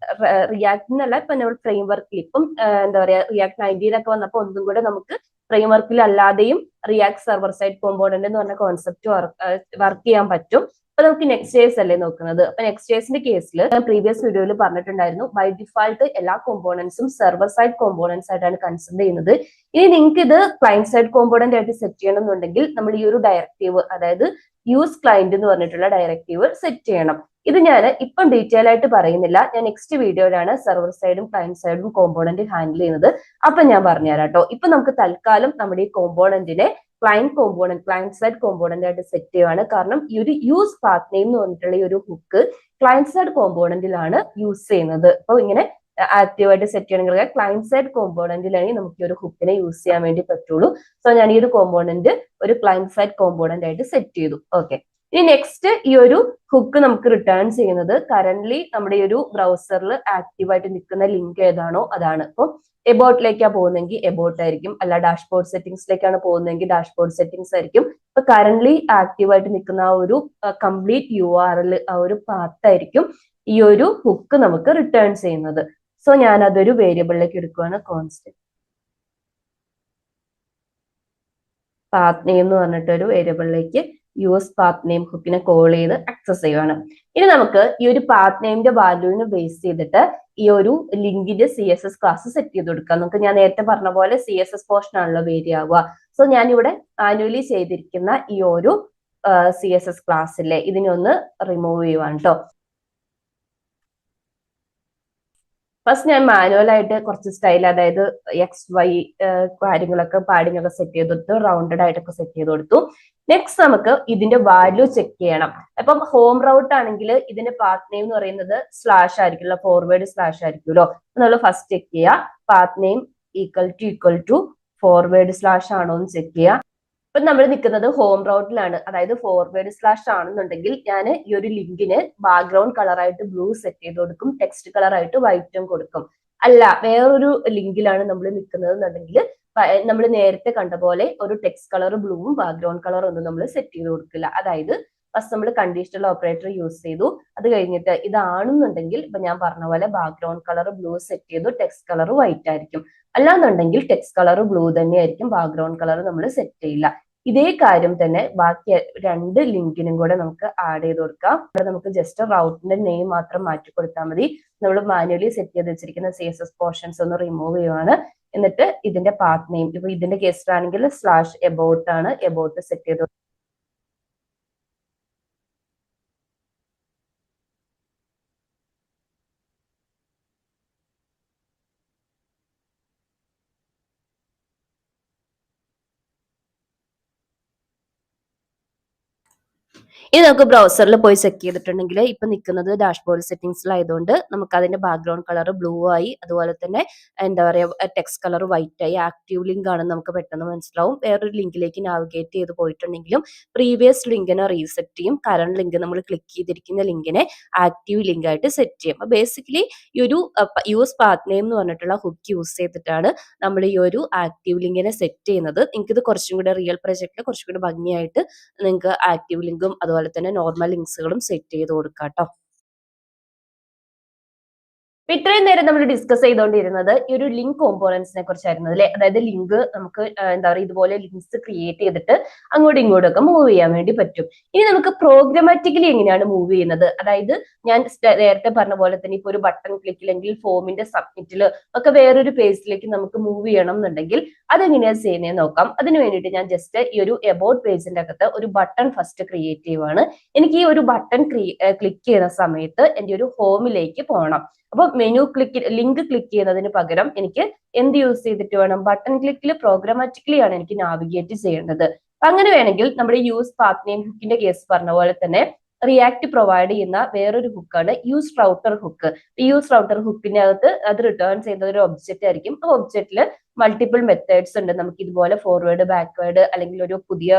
റിയാക്ടിനല്ല, ഇപ്പൊ നമ്മൾ ഫ്രെയിം വർക്കിൽ ഇപ്പം എന്താ പറയാ റിയാക്ട് 19 വന്നപ്പോൾ ഒന്നും കൂടെ നമുക്ക് ഫ്രെയിം വർക്കിൽ അല്ലാതെയും റിയാക്ട് സെർവർ സൈഡ് കോമ്പോണന്റ് എന്ന് പറഞ്ഞ കോൺസെപ്റ്റ് വർക്ക് ചെയ്യാൻ പറ്റും. അപ്പൊ നമുക്ക് നെക്സ്റ്റ് അല്ലേ നോക്കുന്നത്. അപ്പൊ നെക്സ്റ്റ് കേസിൽ ഞാൻ പ്രീവിയസ് വീഡിയോയിൽ പറഞ്ഞിട്ടുണ്ടായിരുന്നു, ബൈ ഡിഫാൾട്ട് എല്ലാ കോമ്പോണൻസും സെർവർ സൈഡ് കോമ്പോണൻസ് ആയിട്ടാണ് കൺസിഡർ ചെയ്യുന്നത്. ഇനി നിങ്ങൾക്ക് ഇത് ക്ലയന്റ് സൈഡ് കോമ്പോണന്റ് ആയിട്ട് സെറ്റ് ചെയ്യണമെന്നുണ്ടെങ്കിൽ നമ്മൾ ഈ ഒരു ഡയറക്റ്റീവ്, അതായത് യൂസ് ക്ലയന്റ് എന്ന് പറഞ്ഞിട്ടുള്ള ഡയറക്റ്റീവ് സെറ്റ് ചെയ്യണം. ഇത് ഞാൻ ഇപ്പം ഡീറ്റെയിൽ ആയിട്ട് പറയുന്നില്ല. ഞാൻ നെക്സ്റ്റ് വീഡിയോയിലാണ് സെർവർ സൈഡും ക്ലയന്റ് സൈഡും കോമ്പോണന്റ് ഹാൻഡിൽ ചെയ്യുന്നത്. അപ്പൊ ഞാൻ പറഞ്ഞുതരാം കേട്ടോ. ഇപ്പൊ നമുക്ക് തൽക്കാലം നമ്മുടെ ഈ കോമ്പോണന്റിനെ ക്ലയന്റ് സൈഡ് കോമ്പോണന്റ് ആയിട്ട് സെറ്റ് ചെയ്യുവാണ്. കാരണം ഈ ഒരു യൂസ് പാത്ത് നെയിം എന്ന് പറഞ്ഞിട്ടുള്ള ഈ ഒരു ഹുക്ക് ക്ലയന്റ് സൈഡ് കോമ്പോണന്റിലാണ് യൂസ് ചെയ്യുന്നത്. അപ്പൊ ഇങ്ങനെ ആക്റ്റീവായിട്ട് സെറ്റ് ചെയ്യണമെങ്കിൽ ക്ലയന്റ് സൈഡ് കോമ്പോണന്റിലാണ് നമുക്ക് ഈ ഒരു ഹുക്കിനെ യൂസ് ചെയ്യാൻ വേണ്ടി പറ്റുള്ളൂ. സോ ഞാൻ ഈ ഒരു കോമ്പോണന്റ് ഒരു ക്ലയന്റ് സൈഡ് കോമ്പോണന്റ് ആയിട്ട് സെറ്റ് ചെയ്തു. ഓക്കെ, ഇനി നെക്സ്റ്റ് ഈ ഒരു ഹുക്ക് നമുക്ക് റിട്ടേൺ ചെയ്യുന്നത് കറന്റ്ലി നമ്മുടെ ഈ ഒരു ബ്രൗസറിൽ ആക്റ്റീവായിട്ട് നിൽക്കുന്ന ലിങ്ക് ഏതാണോ അതാണ്. ഇപ്പൊ എബോട്ടിലേക്കാണ് പോകുന്നതെങ്കിൽ എബോട്ട് ആയിരിക്കും, അല്ല ഡാഷ്ബോർഡ് സെറ്റിംഗ്സിലേക്കാണ് പോകുന്നതെങ്കിൽ ഡാഷ്ബോർഡ് സെറ്റിംഗ്സ് ആയിരിക്കും. ഇപ്പൊ കറന്റ്ലി ആക്റ്റീവായിട്ട് നിൽക്കുന്ന ആ ഒരു കംപ്ലീറ്റ് URL ആ ഒരു പാത്ത് ആയിരിക്കും ഈ ഒരു ഹുക്ക് നമുക്ക് റിട്ടേൺ ചെയ്യുന്നത്. സോ ഞാൻ അതൊരു വേരിയബിളിലേക്ക് എടുക്കുകയാണ്, കോൺസ്റ്റന്റ് പാത്ത് നെയിം എന്ന് പറഞ്ഞിട്ട് ഒരു വേരിയബിളിലേക്ക് യൂസ് പാത്ത് നെയിം ഹുക്കിനെ കോൾ ചെയ്ത് ആക്സസ് ചെയ്യുവാണ്. ഇനി നമുക്ക് ഈ ഒരു പാത്ത് നെയിമിന്റെ വാല്യൂവിനെ ബേസ് ചെയ്തിട്ട് ഈ ഒരു ലിങ്കിന്റെ CSS ക്ലാസ് സെറ്റ് ചെയ്ത് കൊടുക്കാം. നമുക്ക് ഞാൻ നേരത്തെ പറഞ്ഞ പോലെ CSS പോർഷൻ ആണല്ലോ വേരി ആവുക. സോ ഞാനിവിടെ മാനുവലി ചെയ്തിരിക്കുന്ന ഈ ഒരു CSS ക്ലാസ്സിലെ ഇതിനെ ഒന്ന് റിമൂവ് ചെയ്യുവാണ് കേട്ടോ. ഫസ്റ്റ് ഞാൻ മാനുവലായിട്ട് കുറച്ച് സ്റ്റൈൽ, അതായത് XY കാര്യങ്ങളൊക്കെ പാഡിംഗ് ഒക്കെ സെറ്റ് ചെയ്ത് കൊടുത്തു, റൗണ്ടഡ് ആയിട്ടൊക്കെ സെറ്റ് ചെയ്ത് കൊടുത്തു. നെക്സ്റ്റ് നമുക്ക് ഇതിന്റെ വാല്യൂ ചെക്ക് ചെയ്യണം. അപ്പം ഹോം റൗട്ട് ആണെങ്കിൽ ഇതിന്റെ പാത്ത് നെയിം എന്ന് പറയുന്നത് സ്ലാഷ് ആയിരിക്കുമല്ലോ, ഫോർവേഡ് സ്ലാഷ് ആയിരിക്കുമല്ലോ. നമ്മൾ ഫസ്റ്റ് ചെക്ക് ചെയ്യുക, path name equal to forward slash ആണോ എന്ന് ചെക്ക് ചെയ്യുക. ഇപ്പൊ നമ്മൾ നിൽക്കുന്നത് ഹോം റൗട്ടിലാണ്, അതായത് ഫോർവേഡ് സ്ലാഷ് ആണെന്നുണ്ടെങ്കിൽ ഞാൻ ഈ ഒരു ലിങ്കിന് ബാക്ക്ഗ്രൗണ്ട് കളറായിട്ട് ബ്ലൂ സെറ്റ് ചെയ്ത് കൊടുക്കും, ടെക്സ്റ്റ് കളറായിട്ട് വൈറ്റും കൊടുക്കും. അല്ല വേറൊരു ലിങ്കിലാണ് നമ്മൾ നിൽക്കുന്നത് എന്നുണ്ടെങ്കിൽ നമ്മൾ നേരത്തെ കണ്ട പോലെ ഒരു ടെക്സ്റ്റ് കളർ ബ്ലൂവും ബാക്ക്ഗ്രൗണ്ട് കളർ ഒന്നും നമ്മൾ സെറ്റ് ചെയ്ത് കൊടുക്കില്ല. അതായത് ഫസ്റ്റ് നമ്മൾ കണ്ടീഷണൽ ഓപ്പറേറ്റർ യൂസ് ചെയ്തു, അത് കഴിഞ്ഞിട്ട് ഇതാണെന്നുണ്ടെങ്കിൽ ഇപ്പൊ ഞാൻ പറഞ്ഞ പോലെ ബാക്ക്ഗ്രൗണ്ട് കളർ ബ്ലൂ സെറ്റ് ചെയ്തു, ടെക്സ്റ്റ് കളർ വൈറ്റ് ആയിരിക്കും. അല്ലാന്നുണ്ടെങ്കിൽ ടെക്സ്റ്റ് കളർ ബ്ലൂ തന്നെയായിരിക്കും, ബാക്ക്ഗ്രൗണ്ട് കളർ നമ്മൾ സെറ്റ് ചെയ്യില്ല. ഇതേ കാര്യം തന്നെ ബാക്കി രണ്ട് ലിങ്കിനും കൂടെ നമുക്ക് ആഡ് ചെയ്ത് കൊടുക്കാം. ഇവിടെ നമുക്ക് ജസ്റ്റ് റൗട്ടിന്റെ നെയിം മാത്രം മാറ്റി കൊടുത്താൽ മതി. നമ്മൾ മാനുവലി സെറ്റ് ചെയ്ത് വെച്ചിരിക്കുന്ന CSS പോർഷൻസ് ഒന്ന് റിമൂവ് ചെയ്യുവാണ്. എന്നിട്ട് ഇതിന്റെ പാത്ത് നെയിം, ഇപ്പൊ ഇതിന്റെ കേസിലാണെങ്കിൽ സ്ലാഷ് എബോട്ട് ആണ്, എബോട്ട് സെറ്റ് ചെയ്ത് ഇനി നമുക്ക് ബ്രൗസറിൽ പോയി ചെക്ക് ചെയ്തിട്ടുണ്ടെങ്കിൽ ഇപ്പൊ നിൽക്കുന്നത് ഡാഷ്ബോർഡ് സെറ്റിംഗ്സിലായതുകൊണ്ട് നമുക്ക് അതിന്റെ ബാക്ക്ഗ്രൗണ്ട് കളർ ബ്ലൂ ആയി, അതുപോലെ തന്നെ എന്താ പറയുക ടെക്സ്റ്റ് കളർ വൈറ്റ് ആയി, ആക്റ്റീവ് ലിങ്ക് ആണെന്ന് നമുക്ക് പെട്ടെന്ന് മനസ്സിലാവും. വേറൊരു ലിങ്കിലേക്ക് നാവിഗേറ്റ് ചെയ്ത് പോയിട്ടുണ്ടെങ്കിലും പ്രീവിയസ് ലിങ്കിനെ റീസെറ്റ് ചെയ്യും, കറണ്ട് ലിങ്ക് നമ്മൾ ക്ലിക്ക് ചെയ്തിരിക്കുന്ന ലിങ്കിനെ ആക്റ്റീവ് ലിങ്ക് ആയിട്ട് സെറ്റ് ചെയ്യും. അപ്പൊ ബേസിക്കലി ഈ ഒരു യൂസ് പാത്ത് നെയിം എന്ന് പറഞ്ഞിട്ടുള്ള ഹുക്ക് യൂസ് ചെയ്തിട്ടാണ് നമ്മൾ ഈ ഒരു ആക്റ്റീവ് ലിങ്കിനെ സെറ്റ് ചെയ്യുന്നത്. നിങ്ങൾക്ക് ഇത് കുറച്ചും കൂടെ റിയൽ പ്രൊജക്റ്റിൽ കുറച്ചും കൂടി ഭംഗിയായിട്ട് നിങ്ങൾക്ക് ആക്റ്റീവ് ലിങ്കും അതുപോലെ തന്നെ നോർമൽ ലിങ്ക്സുകളും സെറ്റ് ചെയ്ത് കൊടുക്കാം കേട്ടോ. ഇത്രയും നേരം നമ്മൾ ഡിസ്കസ് ചെയ്തുകൊണ്ടിരുന്നത് ഈ ഒരു ലിങ്ക് കോമ്പോണൻസിനെ കുറിച്ചായിരുന്നു അല്ലെ. അതായത് ലിങ്ക് നമുക്ക് എന്താ പറയുക ഇതുപോലെ ലിങ്ക്സ് ക്രിയേറ്റ് ചെയ്തിട്ട് അങ്ങോട്ടും ഇങ്ങോട്ടും ഒക്കെ മൂവ് ചെയ്യാൻ വേണ്ടി പറ്റും. ഇനി നമുക്ക് പ്രോഗ്രാമാറ്റിക്കലി എങ്ങനെയാണ് മൂവ് ചെയ്യുന്നത്, അതായത് ഞാൻ നേരത്തെ പറഞ്ഞ പോലെ തന്നെ ഇപ്പൊ ഒരു ബട്ടൺ ക്ലിക്കില്ലെങ്കിൽ ഫോമിന്റെ സബ്മിറ്റിൽ ഒക്കെ വേറൊരു പേജിലേക്ക് നമുക്ക് മൂവ് ചെയ്യണം എന്നുണ്ടെങ്കിൽ അതെങ്ങനെയാണ് ചെയ്യുന്നതെന്ന് നോക്കാം. അതിന് വേണ്ടിയിട്ട് ഞാൻ ജസ്റ്റ് ഈ ഒരു എബൌട്ട് പേജിന്റെ അകത്ത് ഒരു ബട്ടൺ ഫസ്റ്റ് ക്രിയേറ്റ് ചെയ്യുവാണ്. എനിക്ക് ഈ ഒരു ബട്ടൺ ക്ലിക്ക് ചെയ്യുന്ന സമയത്ത് എൻ്റെ ഒരു ഹോമിലേക്ക് പോകണം. അപ്പൊ മെനു ലിങ്ക് ക്ലിക്ക് ചെയ്യുന്നതിന് പകരം എനിക്ക് എന്ത് യൂസ് ചെയ്തിട്ട് വേണം, ബട്ടൺ ക്ലിക്കിൽ പ്രോഗ്രാമാറ്റിക്കലി ആണ് എനിക്ക് നാവിഗേറ്റ് ചെയ്യേണ്ടത്. അങ്ങനെ വേണമെങ്കിൽ നമ്മുടെ യൂസ് പാത്ത് നെയിം ഹുക്കിന്റെ കേസ് പറഞ്ഞ പോലെ തന്നെ റിയാക്ട് പ്രൊവൈഡ് ചെയ്യുന്ന വേറൊരു ഹുക്കാണ് use router hook. Use router ഹുക്കിന്റെ അകത്ത് അത് റിട്ടേൺ ചെയ്യുന്ന ഒരു ഒബ്ജക്റ്റ് ആയിരിക്കും. ആ ഒബ്ജക്റ്റിൽ മൾട്ടിപ്പിൾ മെത്തേഡ്സ് ഉണ്ട്. നമുക്ക് ഇതുപോലെ ഫോർവേഡ് ബാക്ക്വേർഡ് അല്ലെങ്കിൽ ഒരു പുതിയ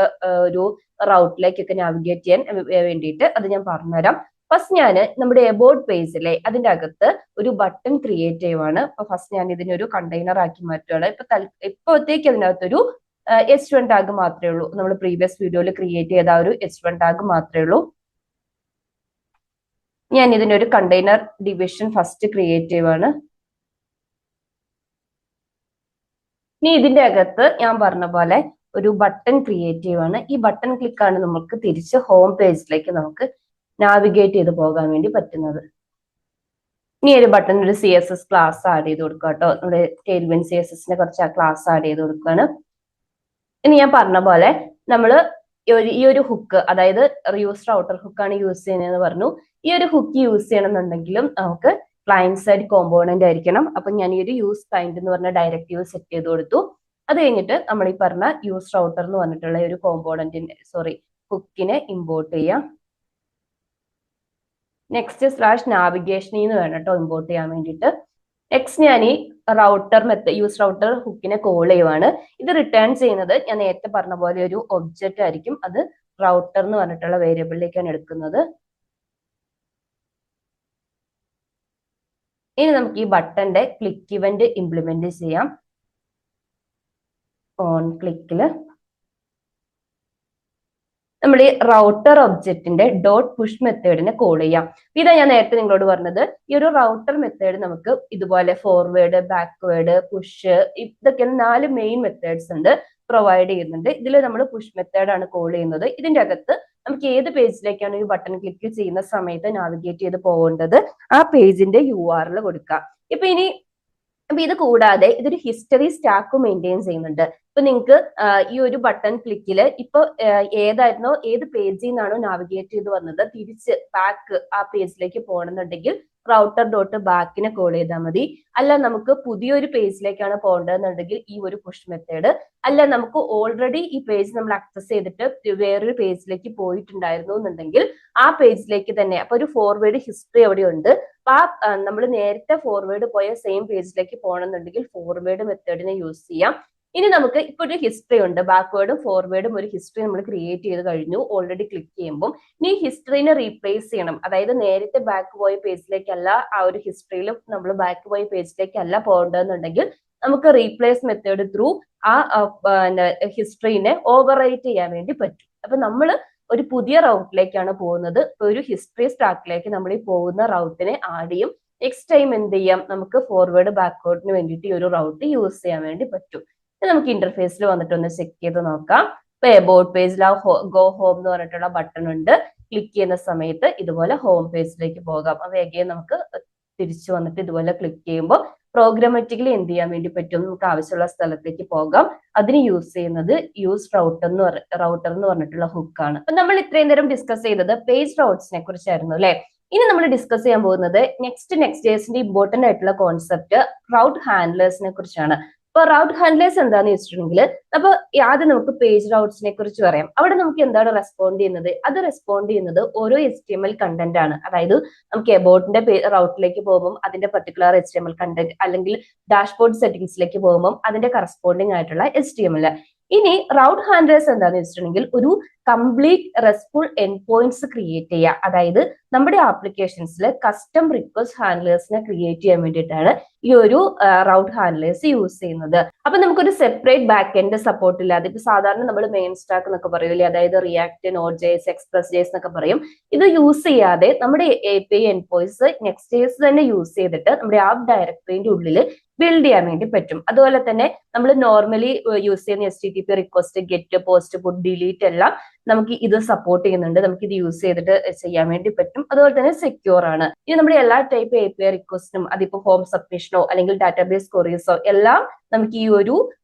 ഒരു റൗട്ടിലേക്കൊക്കെ നാവിഗേറ്റ് ചെയ്യാൻ വേണ്ടിയിട്ട് അത് ഞാൻ പറഞ്ഞുതരാം. ഫസ്റ്റ് ഞാൻ നമ്മുടെ എബൌട്ട് പേജിലെ അതിന്റെ അകത്ത് ഒരു ബട്ടൺ ക്രിയേറ്റ് ചെയ്യുവാണ്. അപ്പൊ ഫസ്റ്റ് ഞാൻ ഇതിനൊരു കണ്ടെയ്നർ ആക്കി മാറ്റുകയാണ്. ഇപ്പോഴത്തേക്ക് അതിനകത്തൊരു H1 ടാഗ് മാത്രമേ ഉള്ളൂ. നമ്മൾ പ്രീവിയസ് വീഡിയോയിൽ ക്രിയേറ്റ് ചെയ്ത ഒരു H1 ടാഗ് മാത്രമേ ഉള്ളൂ. ഞാൻ ഇതിനൊരു കണ്ടെയ്നർ ഡിവിഷൻ ഫസ്റ്റ് ക്രിയേറ്റ് ചെയ്യുവാണ്. ഇനി ഇതിന്റെ അകത്ത് ഞാൻ പറഞ്ഞ പോലെ ഒരു ബട്ടൺ ക്രിയേറ്റ് ചെയ്യുവാണ്. ഈ ബട്ടൺ ക്ലിക്കാണ് നമുക്ക് തിരിച്ച് ഹോം പേജിലേക്ക് നമുക്ക് നാവിഗേറ്റ് ചെയ്ത് പോകാൻ വേണ്ടി പറ്റുന്നത്. ഇനി ഒരു ബട്ടൺ ഒരു CSS ക്ലാസ് ആഡ് ചെയ്ത് കൊടുക്കുക കേട്ടോ. നമ്മുടെ ടെയിൽവിൻ CSSനെ കുറച്ച് ക്ലാസ് ആഡ് ചെയ്ത് കൊടുക്കുകയാണ്. ഇനി ഞാൻ പറഞ്ഞ പോലെ നമ്മൾ ഈ ഒരു ഹുക്ക്, അതായത് യൂസ് റൗട്ടർ ഹുക്കാണ് യൂസ് ചെയ്യുന്നതെന്ന് പറഞ്ഞു. ഈ ഒരു ഹുക്ക് യൂസ് ചെയ്യണമെന്നുണ്ടെങ്കിലും നമുക്ക് ക്ലയന്റ് സൈഡ് കോമ്പോണന്റ് ആയിരിക്കണം. അപ്പൊ ഞാൻ ഈ ഒരു യൂസ് ക്ലയന്റ് എന്ന് പറഞ്ഞ ഡയറക്റ്റീവ് സെറ്റ് ചെയ്ത് കൊടുത്തു. അത് കഴിഞ്ഞിട്ട് നമ്മൾ ഈ പറഞ്ഞ യൂസ് റൗട്ടർ എന്ന് പറഞ്ഞിട്ടുള്ള ഒരു കോമ്പോണന്റിന്റെ ഹുക്കിനെ ഇമ്പോർട്ട് ചെയ്യാം. നെക്സ്റ്റ് /നാവിഗേഷൻ എന്ന് വേണം കേട്ടോ ഇമ്പോർട്ട് ചെയ്യാൻ വേണ്ടിയിട്ട്. നെക്സ്റ്റ് ഞാൻ ഈ റൗട്ടർ യൂസ് റൗട്ടർ ഹുക്കിനെ കോൾ ചെയ്യുവാണ്. ഇത് റിട്ടേൺ ചെയ്യുന്നത് ഞാൻ നേരത്തെ പറഞ്ഞ പോലെ ഒരു ഒബ്ജക്റ്റ് ആയിരിക്കും. അത് റൗട്ടർ എന്ന് പറഞ്ഞിട്ടുള്ള വേരിയബിളിലേക്കാണ് എടുക്കുന്നത്. ഇനി നമുക്ക് ഈ ബട്ടന്റെ ക്ലിക്ക് ഇവന്റ് ഇംപ്ലിമെന്റ് ചെയ്യാം. ഓൺ ക്ലിക്കില് നമ്മൾ ഈ റൗട്ടർ ഒബ്ജക്റ്റിന്റെ ഡോട്ട് പുഷ് മെത്തേഡിനെ കോൾ ചെയ്യാം. ഇതാ ഞാൻ നേരത്തെ നിങ്ങളോട് പറഞ്ഞത്, ഈ ഒരു റൗട്ടർ മെത്തേഡ് നമുക്ക് ഇതുപോലെ ഫോർവേഡ്, ബാക്ക്വേർഡ്, പുഷ്, ഇതൊക്കെയാണ് 4 മെയിൻ മെത്തേഡ്സ് ഉണ്ട്, പ്രൊവൈഡ് ചെയ്യുന്നുണ്ട്. ഇതിൽ നമ്മൾ പുഷ് മെത്തേഡാണ് കോൾ ചെയ്യുന്നത്. ഇതിന്റെ അകത്ത് നമുക്ക് ഏത് പേജിലേക്കാണ് ഈ ബട്ടൺ ക്ലിക്ക് ചെയ്യുന്ന സമയത്ത് നാവിഗേറ്റ് ചെയ്ത് പോകേണ്ടത് ആ പേജിന്റെ URL കൊടുക്കാം. അപ്പൊ ഇത് കൂടാതെ ഇതൊരു ഹിസ്റ്ററി സ്റ്റാക്ക് മെയിൻറ്റെയിൻ ചെയ്യുന്നുണ്ട്. ഇപ്പൊ നിങ്ങൾക്ക് ഈ ഒരു ബട്ടൺ ക്ലിക്കില് ഇപ്പൊ ഏതായിരുന്നോ ഏത് പേജിൽ നിന്നാണോ നാവിഗേറ്റ് ചെയ്ത് വന്നത് തിരിച്ച് ബാക്ക് ആ പേജിലേക്ക് പോകണമെന്നുണ്ടെങ്കിൽ റൗട്ടർ ഡോട്ട് ബാക്കിനെ കോൾ ചെയ്താൽ മതി. അല്ല നമുക്ക് പുതിയൊരു പേജിലേക്കാണ് പോകേണ്ടതെന്നുണ്ടെങ്കിൽ ഈ ഒരു പുഷ് മെത്തേഡ്, അല്ല നമുക്ക് ഓൾറെഡി ഈ പേജ് നമ്മൾ ആക്സസ് ചെയ്തിട്ട് വേറൊരു പേജിലേക്ക് പോയിട്ടുണ്ടായിരുന്നു എന്നുണ്ടെങ്കിൽ ആ പേജിലേക്ക് തന്നെ, അപ്പൊ ഒരു ഫോർവേഡ് ഹിസ്റ്ററി അവിടെ ഉണ്ട്. അപ്പൊ ആ നമ്മൾ നേരത്തെ ഫോർവേഡ് പോയ സെയിം പേജിലേക്ക് പോകണമെന്നുണ്ടെങ്കിൽ ഫോർവേഡ് മെത്തേഡിനെ യൂസ് ചെയ്യാം. ഇനി നമുക്ക് ഇപ്പൊ ഒരു ഹിസ്റ്ററി ഉണ്ട്, ബാക്ക്വേർഡും ഫോർവേഡും ഒരു ഹിസ്റ്ററി നമ്മൾ ക്രിയേറ്റ് ചെയ്ത് കഴിഞ്ഞു ഓൾറെഡി ക്ലിക്ക് ചെയ്യുമ്പോൾ. ഇനി ഹിസ്റ്ററിനെ റീപ്ലേസ് ചെയ്യണം, അതായത് നേരത്തെ ബാക്ക് പോയ പേജിലേക്കല്ല, ആ ഒരു ഹിസ്റ്ററിയിൽ നമ്മൾ ബാക്ക് പോയ പേജിലേക്കല്ല പോകേണ്ടതെന്നുണ്ടെങ്കിൽ നമുക്ക് റീപ്ലേസ് മെത്തേഡ് ത്രൂ ആ ഹിസ്റ്ററിനെ ഓവർ റൈറ്റ് ചെയ്യാൻ വേണ്ടി പറ്റും. അപ്പൊ നമ്മൾ ഒരു പുതിയ റൗട്ടിലേക്കാണ് പോകുന്നത്. ഒരു ഹിസ്റ്ററി സ്റ്റാക്കിലേക്ക് നമ്മൾ ഈ പോകുന്ന റൗട്ടിനെ ആഡ് ചെയ്യും. നെക്സ്റ്റ് ടൈം എന്ത് ചെയ്യാം, നമുക്ക് ഫോർവേഡ് ബാക്ക്വേർഡിന് വേണ്ടിയിട്ട് ഈ ഒരു റൗട്ട് യൂസ് ചെയ്യാൻ വേണ്ടി പറ്റും. നമുക്ക് ഇന്റർഫേസിൽ വന്നിട്ട് ഒന്ന് ചെക്ക് ചെയ്ത് നോക്കാം. ഇപ്പൊ എബൌട്ട് പേജിൽ ആ ഗോ ഹോം എന്ന് പറഞ്ഞിട്ടുള്ള ബട്ടൺ ഉണ്ട്. ക്ലിക്ക് ചെയ്യുന്ന സമയത്ത് ഇതുപോലെ ഹോം പേജിലേക്ക് പോകാം. അപ്പൊ എഗെയിൻ നമുക്ക് തിരിച്ചു വന്നിട്ട് ഇതുപോലെ ക്ലിക്ക് ചെയ്യുമ്പോൾ പ്രോഗ്രാമാറ്റിക്കലി എന്ത് ചെയ്യാൻ വേണ്ടി പറ്റും, നമുക്ക് ആവശ്യമുള്ള സ്ഥലത്തേക്ക് പോകാം. അതിന് യൂസ് ചെയ്യുന്നത് യൂസ് റൗട്ടർ എന്ന് പറഞ്ഞിട്ടുള്ള ഹുക്കാണ്. അപ്പൊ നമ്മൾ ഇത്രയും നേരം ഡിസ്കസ് ചെയ്തത് പേജ് റൗട്ട്സിനെ കുറിച്ചായിരുന്നു അല്ലെ. ഇനി നമ്മൾ ഡിസ്കസ് ചെയ്യാൻ പോകുന്നത് Next.js ഇമ്പോർട്ടന്റ് ആയിട്ടുള്ള കോൺസെപ്റ്റ് റൗട്ട് ഹാൻഡ്ലേഴ്സിനെ കുറിച്ചാണ്. അപ്പൊ റൗട്ട് ഹാൻഡ്ലേഴ്സ് എന്താണെന്ന് വെച്ചിട്ടുണ്ടെങ്കിൽ, അപ്പൊ ആദ്യം നമുക്ക് പേജ് റൗട്ട്സിനെ കുറിച്ച് പറയാം. അവിടെ നമുക്ക് എന്താണ് റെസ്പോണ്ട് ചെയ്യുന്നത്, അത് റെസ്പോണ്ട് ചെയ്യുന്നത് ഓരോ HTML കണ്ടന്റ് ആണ്. അതായത് നമുക്ക് എബൌട്ടിന്റെ റൗട്ടിലേക്ക് പോകുമ്പോൾ അതിന്റെ പർട്ടിക്കുലർ HTML കണ്ടന്റ്, അല്ലെങ്കിൽ ഡാഷ്ബോർഡ് സെറ്റിംഗ്സിലേക്ക് പോകുമ്പോൾ അതിന്റെ കറസ്പോണ്ടിങ് ആയിട്ടുള്ള HTML. ഇനി റൗട്ട് ഹാൻഡ്ലേഴ്സ് എന്താണെന്ന് വെച്ചിട്ടുണ്ടെങ്കിൽ ഒരു complete restful end points create ചെയ്യുക. അതായത് നമ്മുടെ ആപ്ലിക്കേഷൻസിൽ കസ്റ്റം റിക്വസ്റ്റ് ഹാൻഡ്ലേഴ്സിനെ ക്രിയേറ്റ് ചെയ്യാൻ വേണ്ടിയിട്ടാണ് ഈ ഒരു റൗട്ട് ഹാൻഡ്ലേഴ്സ് യൂസ് ചെയ്യുന്നത്. അപ്പൊ നമുക്കൊരു സെപ്പറേറ്റ് ബാക്ക് എൻഡ് സപ്പോർട്ട് ഇല്ലാതെ ഇപ്പൊ സാധാരണ നമ്മൾ മെയിൻ സ്റ്റാക്ക് എന്നൊക്കെ പറയൂലേ, അതായത് react, node JS, express JS എന്നൊക്കെ പറയും. ഇത് യൂസ് ചെയ്യാതെ നമ്മുടെ API എൻഡ് പോയിന്റ്സ് Next.js തന്നെ യൂസ് ചെയ്തിട്ട് നമ്മുടെ ആപ്പ് ഡയറക്ടറിന്റെ ഉള്ളിൽ ബിൽഡ് ചെയ്യാൻ വേണ്ടി പറ്റും. അതുപോലെ തന്നെ നമ്മൾ നോർമലി യൂസ് ചെയ്യുന്ന HTTP request, get, post, put, delete എല്ലാം നമുക്ക് ഇത് സപ്പോർട്ട് ചെയ്യുന്നുണ്ട്. നമുക്ക് ഇത് യൂസ് ചെയ്തിട്ട് ചെയ്യാൻ വേണ്ടി പറ്റും. അതുപോലെ തന്നെ സെക്യൂർ ആണ്. ഇനി നമ്മുടെ എല്ലാ ടൈപ്പ് API റിക്വസ്റ്റിനും, അതിപ്പോ ഫോം സബ്മിഷനോ അല്ലെങ്കിൽ ഡാറ്റാബേസ് ക്വറീസോ എല്ലാം നമുക്ക് ഈ ഒരു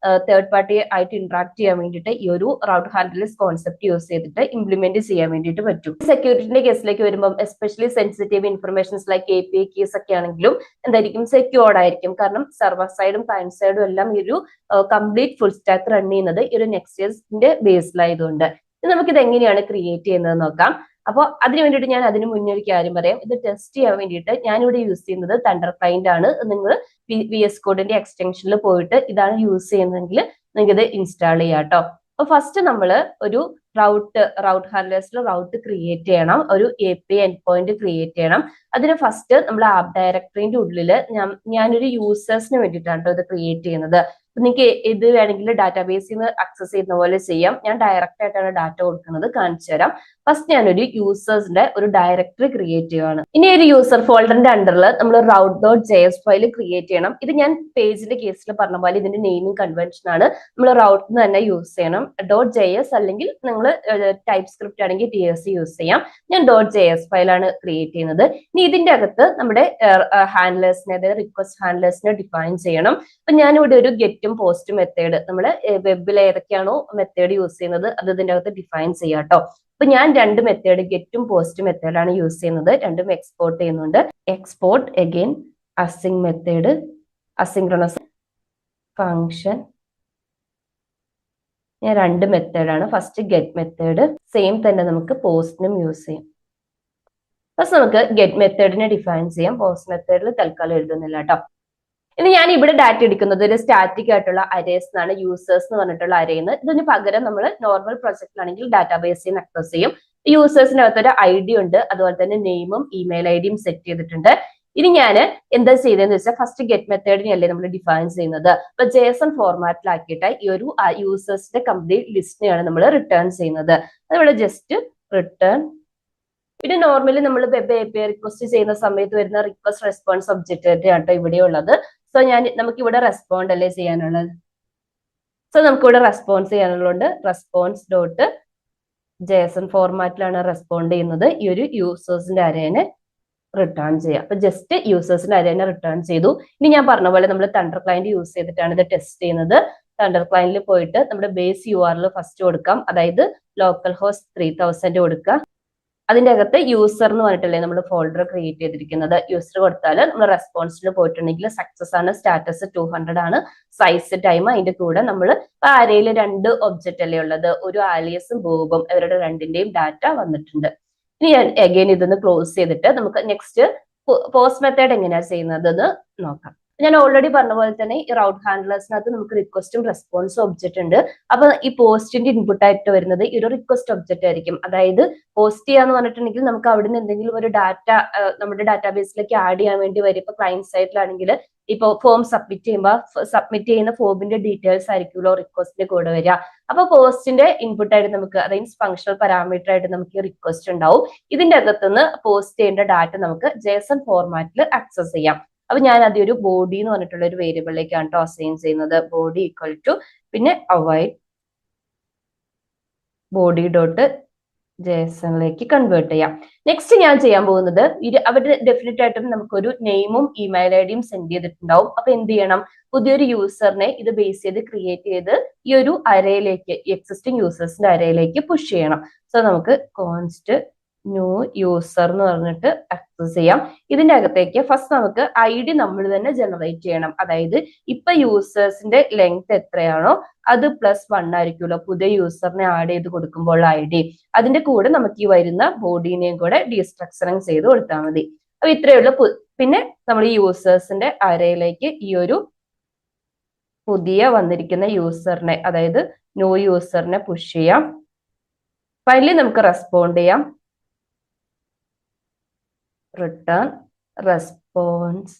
തേർഡ് പാർട്ടി ആയിട്ട് ഇന്ററാക്ട് ചെയ്യാൻ വേണ്ടിയിട്ട് ഈ ഒരു റൗട്ട് ഹാൻഡ്ലേഴ്സ് കോൺസെപ്റ്റ് യൂസ് ചെയ്തിട്ട് ഇംപ്ലിമെന്റ് ചെയ്യാൻ വേണ്ടിയിട്ട് പറ്റും. സെക്യൂരിറ്റിന്റെ കേസിലേക്ക് വരുമ്പോൾ especially sensitive informations like API keys ഒക്കെ ആണെങ്കിലും എന്തായിരിക്കും, സെക്യൂർഡ് ആയിരിക്കും. കാരണം സെർവർ സൈഡും ക്ലയന്റ് സൈഡും എല്ലാം ഈ ഒരു കംപ്ലീറ്റ് ഫുൾ സ്റ്റാക്ക് റൺ ചെയ്യുന്നത് ഈ ഒരു Next.jsന്റെ ബേസിലായതുകൊണ്ട്. നമുക്ക് ഇത് എങ്ങനെയാണ് ക്രിയേറ്റ് ചെയ്യുന്നത് നോക്കാം. അപ്പോൾ അതിന് വേണ്ടിയിട്ട് ഞാൻ അതിന് മുന്നേ ഒരു കാര്യം പറയാം. ഇത് ടെസ്റ്റ് ചെയ്യാൻ വേണ്ടിയിട്ട് ഞാനിവിടെ യൂസ് ചെയ്യുന്നത് തണ്ടർ ക്ലയന്റ് ആണ്. നിങ്ങൾ VS കോഡിന്റെ എക്സ്റ്റൻഷനിൽ പോയിട്ട് ഇതാണ് യൂസ് ചെയ്യുന്നതെങ്കിൽ നിങ്ങൾക്ക് ഇത് ഇൻസ്റ്റാൾ ചെയ്യാം കേട്ടോ. അപ്പൊ ഫസ്റ്റ് നമ്മൾ ഒരു റൗട്ട് ഹാൻഡ്ലേഴ്സിൽ റൗട്ട് ക്രിയേറ്റ് ചെയ്യണം, ഒരു API എൻഡ് പോയിന്റ് ക്രിയേറ്റ് ചെയ്യണം. അതിന് ഫസ്റ്റ് നമ്മൾ ആപ്പ് ഡയറക്ടറിന്റെ ഉള്ളിൽ ഞാനൊരു യൂസേഴ്സിന് വേണ്ടിയിട്ടാണ് കേട്ടോ ഇത് ക്രിയേറ്റ് ചെയ്യുന്നത്. നിങ്ങൾക്ക് ഇത് വേണമെങ്കിൽ ഡാറ്റാബേസിൽ നിന്ന് ആക്സസ് ചെയ്യുന്ന പോലെ ചെയ്യാം. ഞാൻ ഡയറക്റ്റ് ആയിട്ടാണ് ഡാറ്റ കൊടുക്കുന്നത്, കാണിച്ചു തരാം. ഫസ്റ്റ് ഞാനൊരു യൂസേഴ്സിന്റെ ഒരു ഡയറക്ടറി ക്രിയേറ്റ് ചെയ്യുകയാണ്. ഇനി ഒരു യൂസർ ഫോൾഡറിന്റെ അണ്ടറിൽ നമ്മൾ route.js ഫയൽ ക്രിയേറ്റ് ചെയ്യണം. ഇത് ഞാൻ പേജിന്റെ കേസിൽ പറഞ്ഞ പോലെ ഇതിന്റെ നെയിമിംഗ് കൺവെൻഷൻ ആണ്. നമ്മൾ റൗട്ട് തന്നെ യൂസ് ചെയ്യണം. .js അല്ലെങ്കിൽ നിങ്ങൾ ടൈപ്പ് സ്ക്രിപ്റ്റ് ആണെങ്കിൽ TSC യൂസ് ചെയ്യാം. ഞാൻ .js ഫയലാണ് ക്രിയേറ്റ് ചെയ്യുന്നത്. ഇനി ഇതിന്റെ അകത്ത് നമ്മുടെ ഹാൻഡ്ലേഴ്സിനെ, അതായത് റിക്വസ്റ്റ് ഹാൻഡ്ലേഴ്സിനെ ഡിഫൈൻ ചെയ്യണം. അപ്പൊ ഞാനിവിടെ ഒരു ഗെറ്റും പോസ്റ്റ് മെത്തേഡ്, നമ്മൾ വെബിൽ ഏതൊക്കെയാണോ മെത്തേഡ് യൂസ് ചെയ്യുന്നത് അത് ഇതിന്റെ അകത്ത് ഡിഫൈൻ ചെയ്യാം കേട്ടോ. അപ്പൊ ഞാൻ രണ്ട് മെത്തേഡ്, ഗെറ്റും പോസ്റ്റ് മെത്തേഡാണ് യൂസ് ചെയ്യുന്നത്. രണ്ടും എക്സ്പോർട്ട് ചെയ്യുന്നുണ്ട്. Export again async method, asynchronous function. ഞാൻ രണ്ട് മെത്തേഡാണ്. ഫസ്റ്റ് ഗെറ്റ് മെത്തേഡ്, സെയിം തന്നെ നമുക്ക് പോസ്റ്റിനും യൂസ് ചെയ്യാം. ഫസ്റ്റ് നമുക്ക് ഗെറ്റ് മെത്തേഡിനെ ഡിഫൈൻ ചെയ്യാം. പോസ്റ്റ് മെത്തേഡിൽ തൽക്കാലം എഴുതുന്നില്ല കേട്ടോ. ഇനി ഞാൻ ഇവിടെ ഡാറ്റ എടുക്കുന്നത് ഒരു സ്റ്റാറ്റിക് ആയിട്ടുള്ള അരേസ് എന്നാണ്, യൂസേഴ്സ് എന്ന് പറഞ്ഞിട്ടുള്ള അരേന്ന്. ഇതിന് പകരം നമ്മൾ നോർമൽ പ്രൊജക്റ്റിലാണെങ്കിൽ ഡാറ്റാബേസിൽ നിന്ന് ആക്സസ് ചെയ്യും. യൂസേഴ്സിനകത്ത് ഒരു ID ഉണ്ട്, അതുപോലെ തന്നെ നെയിമും ഇമെയിൽ IDയും സെറ്റ് ചെയ്തിട്ടുണ്ട്. ഇനി ഞാൻ എന്താ ചെയ്തതെന്ന് വെച്ചാൽ ഫസ്റ്റ് ഗെറ്റ് മെത്തേഡിനെയല്ലേ നമ്മൾ ഡിഫൈൻ ചെയ്യുന്നത്. അപ്പൊ JSON ഫോർമാറ്റിലാക്കിയിട്ട് ഈ ഒരു യൂസേഴ്സിന്റെ കംപ്ലീറ്റ് ലിസ്റ്റിനെയാണ് നമ്മൾ റിട്ടേൺ ചെയ്യുന്നത്. അതിവിടെ ജസ്റ്റ് റിട്ടേൺ. പിന്നെ നോർമലി നമ്മൾ വെബ് API റിക്വസ്റ്റ് ചെയ്യുന്ന സമയത്ത് വരുന്ന റിക്വസ്റ്റ് റെസ്പോൺസ് ഒബ്ജക്റ്റ് ആട്ടോ ഇവിടെ ഉള്ളത്. സോ നമുക്ക് ഇവിടെ റെസ്പോണ്ട് അല്ലേ ചെയ്യാനുള്ളത്. സോ നമുക്ക് ഇവിടെ റെസ്പോൺസ് ചെയ്യാനുള്ളത് റെസ്പോൺസ് ഡോട്ട് JSON ഫോർമാറ്റിലാണ് റെസ്പോണ്ട് ചെയ്യുന്നത്. ഈ ഒരു യൂസേഴ്സിന്റെ അരേനെ റിട്ടേൺ ചെയ്യാം. അപ്പൊ ജസ്റ്റ് യൂസേഴ്സിന്റെ അരേനെ റിട്ടേൺ ചെയ്തു. ഇനി ഞാൻ പറഞ്ഞ പോലെ നമ്മൾ തണ്ടർ ക്ലയന്റ് യൂസ് ചെയ്തിട്ടാണ് ഇത് ടെസ്റ്റ് ചെയ്യുന്നത്. തണ്ടർ ക്ലയന്റിൽ പോയിട്ട് നമ്മുടെ ബേസ് URL ഫസ്റ്റ് കൊടുക്കാം, അതായത് ലോക്കൽ ഹോസ്റ്റ് 3000 കൊടുക്കുക. അതിന്റെ അകത്ത് യൂസർ എന്ന് പറഞ്ഞിട്ടല്ലേ നമ്മൾ ഫോൾഡർ ക്രിയേറ്റ് ചെയ്തിരിക്കുന്നത്. യൂസർ കൊടുത്താൽ നമ്മൾ റെസ്പോൺസിൽ പോയിട്ടുണ്ടെങ്കിൽ സക്സസ് ആണ്, സ്റ്റാറ്റസ് 200 ആണ്, സൈസ് ടൈം. അതിന്റെ കൂടെ നമ്മൾ അരയിൽ രണ്ട് ഒബ്ജക്റ്റ് അല്ലേ ഉള്ളത്, ഒരു ആലിയസും ബോബും, ഇവരുടെ രണ്ടിന്റെയും ഡാറ്റ വന്നിട്ടുണ്ട്. ഇനി ഞാൻ അഗൈൻ ഇതൊന്ന് ക്ലോസ് ചെയ്തിട്ട് നമുക്ക് നെക്സ്റ്റ് പോസ്റ്റ് മെത്തേഡ് എങ്ങനെയാ ചെയ്യുന്നതെന്ന് നോക്കാം. ഞാൻ ഓൾറെഡി പറഞ്ഞ പോലെ തന്നെ ഈ റൗട്ട് ഹാൻഡ്ലേഴ്സിനകത്ത് നമുക്ക് റിക്വസ്റ്റും റെസ്പോൺസും ഒബ്ജക്റ്റ് ഉണ്ട്. അപ്പൊ ഈ പോസ്റ്റിന്റെ ഇൻപുട്ട് ആയിട്ട് വരുന്നത് ഈ ഒരു റിക്വസ്റ്റ് ഒബ്ജക്റ്റ് ആയിരിക്കും. അതായത് പോസ്റ്റ് ചെയ്യാന്ന് പറഞ്ഞിട്ടുണ്ടെങ്കിൽ നമുക്ക് അവിടെ നിന്ന് എന്തെങ്കിലും ഒരു ഡാറ്റ നമ്മുടെ ഡാറ്റാബേസിലേക്ക് ആഡ് ചെയ്യാൻ വേണ്ടി വരും. ഇപ്പൊ ക്ലയന്റ് സൈഡിലാണെങ്കിൽ ഇപ്പൊ ഫോം സബ്മിറ്റ് ചെയ്യുന്ന ഫോമിന്റെ ഡീറ്റെയിൽസ് ആയിരിക്കുമല്ലോ റിക്വസ്റ്റിന്റെ കൂടെ വരിക. അപ്പൊ പോസ്റ്റിന്റെ ഇൻപുട്ട് ആയിട്ട് നമുക്ക്, അതായത് ഫങ്ഷണൽ പാരാമീറ്റർ ആയിട്ട് നമുക്ക് റിക്വസ്റ്റ് ഉണ്ടാവും. ഇതിന്റെ അകത്തുനിന്ന് പോസ്റ്റ് ചെയ്യേണ്ട ഡാറ്റ നമുക്ക് JSON ഫോർമാറ്റിൽ ആക്സസ് ചെയ്യാം. അപ്പൊ ഞാൻ ആദ്യം ഒരു ബോഡി എന്ന് പറഞ്ഞിട്ടുള്ള ഒരു വേരിയബിളിലേക്കാണ് കേട്ടോ അസൈൻ ചെയ്യുന്നത്. ബോഡി ഈക്വൽ ടു പിന്നെ അവൈഡ് ബോഡി ഡോട്ട് JSONിലേക്ക് കൺവേർട്ട് ചെയ്യാം. നെക്സ്റ്റ് ഞാൻ ചെയ്യാൻ പോകുന്നത് അവരുടെ ഡെഫിനറ്റ് ആയിട്ടും നമുക്കൊരു നെയിമും ഇമെയിൽ IDയും സെൻഡ് ചെയ്തിട്ടുണ്ടാവും. അപ്പൊ എന്ത് ചെയ്യണം, പുതിയൊരു യൂസറിനെ ഇത് ബേസ് ചെയ്ത് ക്രിയേറ്റ് ചെയ്ത് ഈ ഒരു അരയിലേക്ക്, എക്സിസ്റ്റിംഗ് യൂസേഴ്സിന്റെ അരയിലേക്ക് പുഷ് ചെയ്യണം. സോ നമുക്ക് കോൺസ്റ്റ് ന്യൂ യൂസർ എന്ന് പറഞ്ഞിട്ട് ആക്സസ് ചെയ്യാം. ഇതിന്റെ അകത്തേക്ക് ഫസ്റ്റ് നമുക്ക് ID നമ്മൾ തന്നെ ജനറേറ്റ് ചെയ്യണം. അതായത് ഇപ്പൊ യൂസേഴ്സിന്റെ ലെങ്ത് എത്രയാണോ അത് +1 ആയിരിക്കുമല്ലോ പുതിയ യൂസറിനെ ആഡ് ചെയ്ത് കൊടുക്കുമ്പോൾ ID. അതിന്റെ കൂടെ നമുക്ക് ഈ വരുന്ന ബോഡീനെയും കൂടെ ഡീസ്ട്രക്ചറിങ് ചെയ്ത് കൊടുത്താൽ മതി. അപ്പൊ ഇത്രയേ ഉള്ളൂ. പിന്നെ നമ്മൾ ഈ യൂസേഴ്സിന്റെ അരയിലേക്ക് ഈ ഒരു പുതിയ വന്നിരിക്കുന്ന യൂസറിനെ, അതായത് ന്യൂ യൂസറിനെ പുഷ് ചെയ്യാം. ഫൈനലി നമുക്ക് റെസ്പോണ്ട് ചെയ്യാം. Return response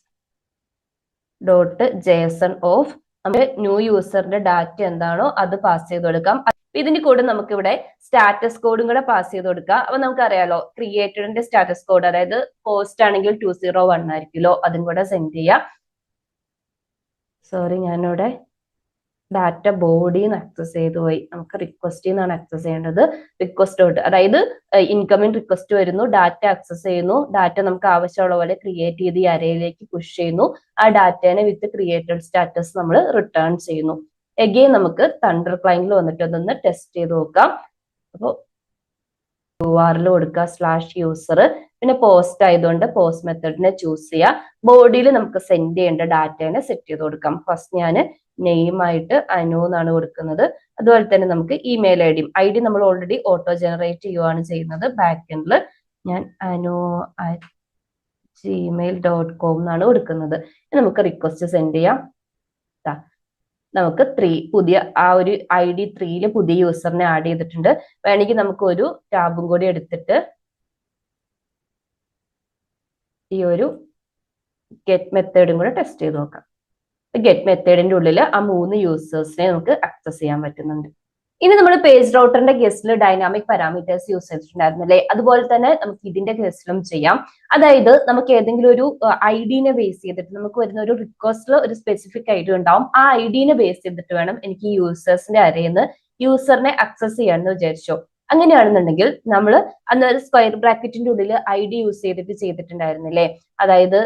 dot JSON of നമ്മുടെ ന്യൂ യൂസറിന്റെ ഡാറ്റ എന്താണോ അത് പാസ് ചെയ്ത് കൊടുക്കാം. ഇതിന്റെ കൂടെ നമുക്ക് ഇവിടെ സ്റ്റാറ്റസ് കോഡും കൂടെ പാസ് ചെയ്ത് കൊടുക്കാം. അപ്പൊ നമുക്കറിയാലോ ക്രിയേറ്റഡിന്റെ സ്റ്റാറ്റസ് കോഡ്, അതായത് പോസ്റ്റ് ആണെങ്കിൽ 201 ആയിരിക്കുമല്ലോ, അതും കൂടെ സെൻഡ് ചെയ്യാം. സോറി, ഞാനിവിടെ ഡാറ്റ ബോഡിന്ന് ആക്സസ് ചെയ്തു പോയി. നമുക്ക് റിക്വസ്റ്റിൽ നിന്നാണ് ആക്സസ് ചെയ്യേണ്ടത്. റിക്വസ്റ്റ് തൊട്ട്, അതായത് ഇൻകമിങ് റിക്വസ്റ്റ് വരുന്നു, ഡാറ്റ ആക്സസ് ചെയ്യുന്നു, ഡാറ്റ നമുക്ക് ആവശ്യമുള്ള പോലെ ക്രിയേറ്റ് ചെയ്ത് ഈ അറയിലേക്ക് പുഷ് ചെയ്യുന്നു. ആ ഡാറ്റേനെ വിത്ത് ക്രിയേറ്റഡ് സ്റ്റാറ്റസ് നമ്മൾ റിട്ടേൺ ചെയ്യുന്നു. എഗെയിൻ നമുക്ക് തണ്ടർ ക്ലൈന്റിൽ വന്നിട്ട് അതൊന്ന് ടെസ്റ്റ് ചെയ്ത് നോക്കാം. അപ്പോൾ URL കൊടുക്കുക /user, പിന്നെ പോസ്റ്റ് ആയതുകൊണ്ട് പോസ്റ്റ് മെത്തേഡിനെ ചൂസ് ചെയ്യുക. ബോഡിയിൽ നമുക്ക് സെൻഡ് ചെയ്യേണ്ട ഡാറ്റേനെ സെറ്റ് ചെയ്ത് കൊടുക്കാം. ഫസ്റ്റ് ഞാൻ നെയിം ആയിട്ട് അനു എന്നാണ് കൊടുക്കുന്നത്. അതുപോലെ തന്നെ നമുക്ക് ഇമെയിൽ ID നമ്മൾ ഓൾറെഡി ഓട്ടോ ജനറേറ്റ് ചെയ്യുകയാണ് ചെയ്യുന്നത്. ബാക്ക് എൻഡിൽ ഞാൻ anu@gmail.com എന്നാണ് കൊടുക്കുന്നത്. നമുക്ക് റിക്വസ്റ്റ് സെൻഡ് ചെയ്യാം. നമുക്ക് 3 പുതിയ ആ ഒരു ID 3 പുതിയ യൂസറിനെ ആഡ് ചെയ്തിട്ടുണ്ട്. വേണമെങ്കിൽ നമുക്ക് ഒരു ടാബും കൂടി എടുത്തിട്ട് ഈ ഒരു ഗെറ്റ് മെത്തേഡും കൂടെ ടെസ്റ്റ് ചെയ്ത് നോക്കാം. ഗെറ്റ് മെത്തേഡിന്റെ ഉള്ളിൽ ആ 3 യൂസേഴ്സിനെ നമുക്ക് ആക്സസ് ചെയ്യാൻ പറ്റുന്നുണ്ട്. ഇനി നമ്മൾ പേജ് റൗട്ടറിന്റെ കേസിൽ ഡൈനാമിക് പാരാമീറ്റേഴ്സ് യൂസ് ചെയ്തിട്ടുണ്ടായിരുന്നല്ലേ, അതുപോലെ തന്നെ നമുക്ക് ഇതിന്റെ കേസിലും ചെയ്യാം. അതായത് നമുക്ക് ഏതെങ്കിലും ഒരു ഐഡിനെ ബേസ് ചെയ്തിട്ട് നമുക്ക് വരുന്ന ഒരു റിക്വസ്റ്റിൽ ഒരു സ്പെസിഫിക് ID ഉണ്ടാവും. ആ ഐഡിനെ ബേസ് ചെയ്തിട്ട് വേണം എനിക്ക് ഈ യൂസേഴ്സിന്റെ അരയിൽ യൂസറിനെ ആക്സസ് ചെയ്യാമെന്ന് വിചാരിച്ചോ. അങ്ങനെയാണെന്നുണ്ടെങ്കിൽ നമ്മൾ അന്ന് ഒരു സ്ക്വയർ ബ്രാക്കറ്റിന്റെ ഉള്ളിൽ ID യൂസ് ചെയ്തിട്ടുണ്ടായിരുന്നില്ലേ. അതായത്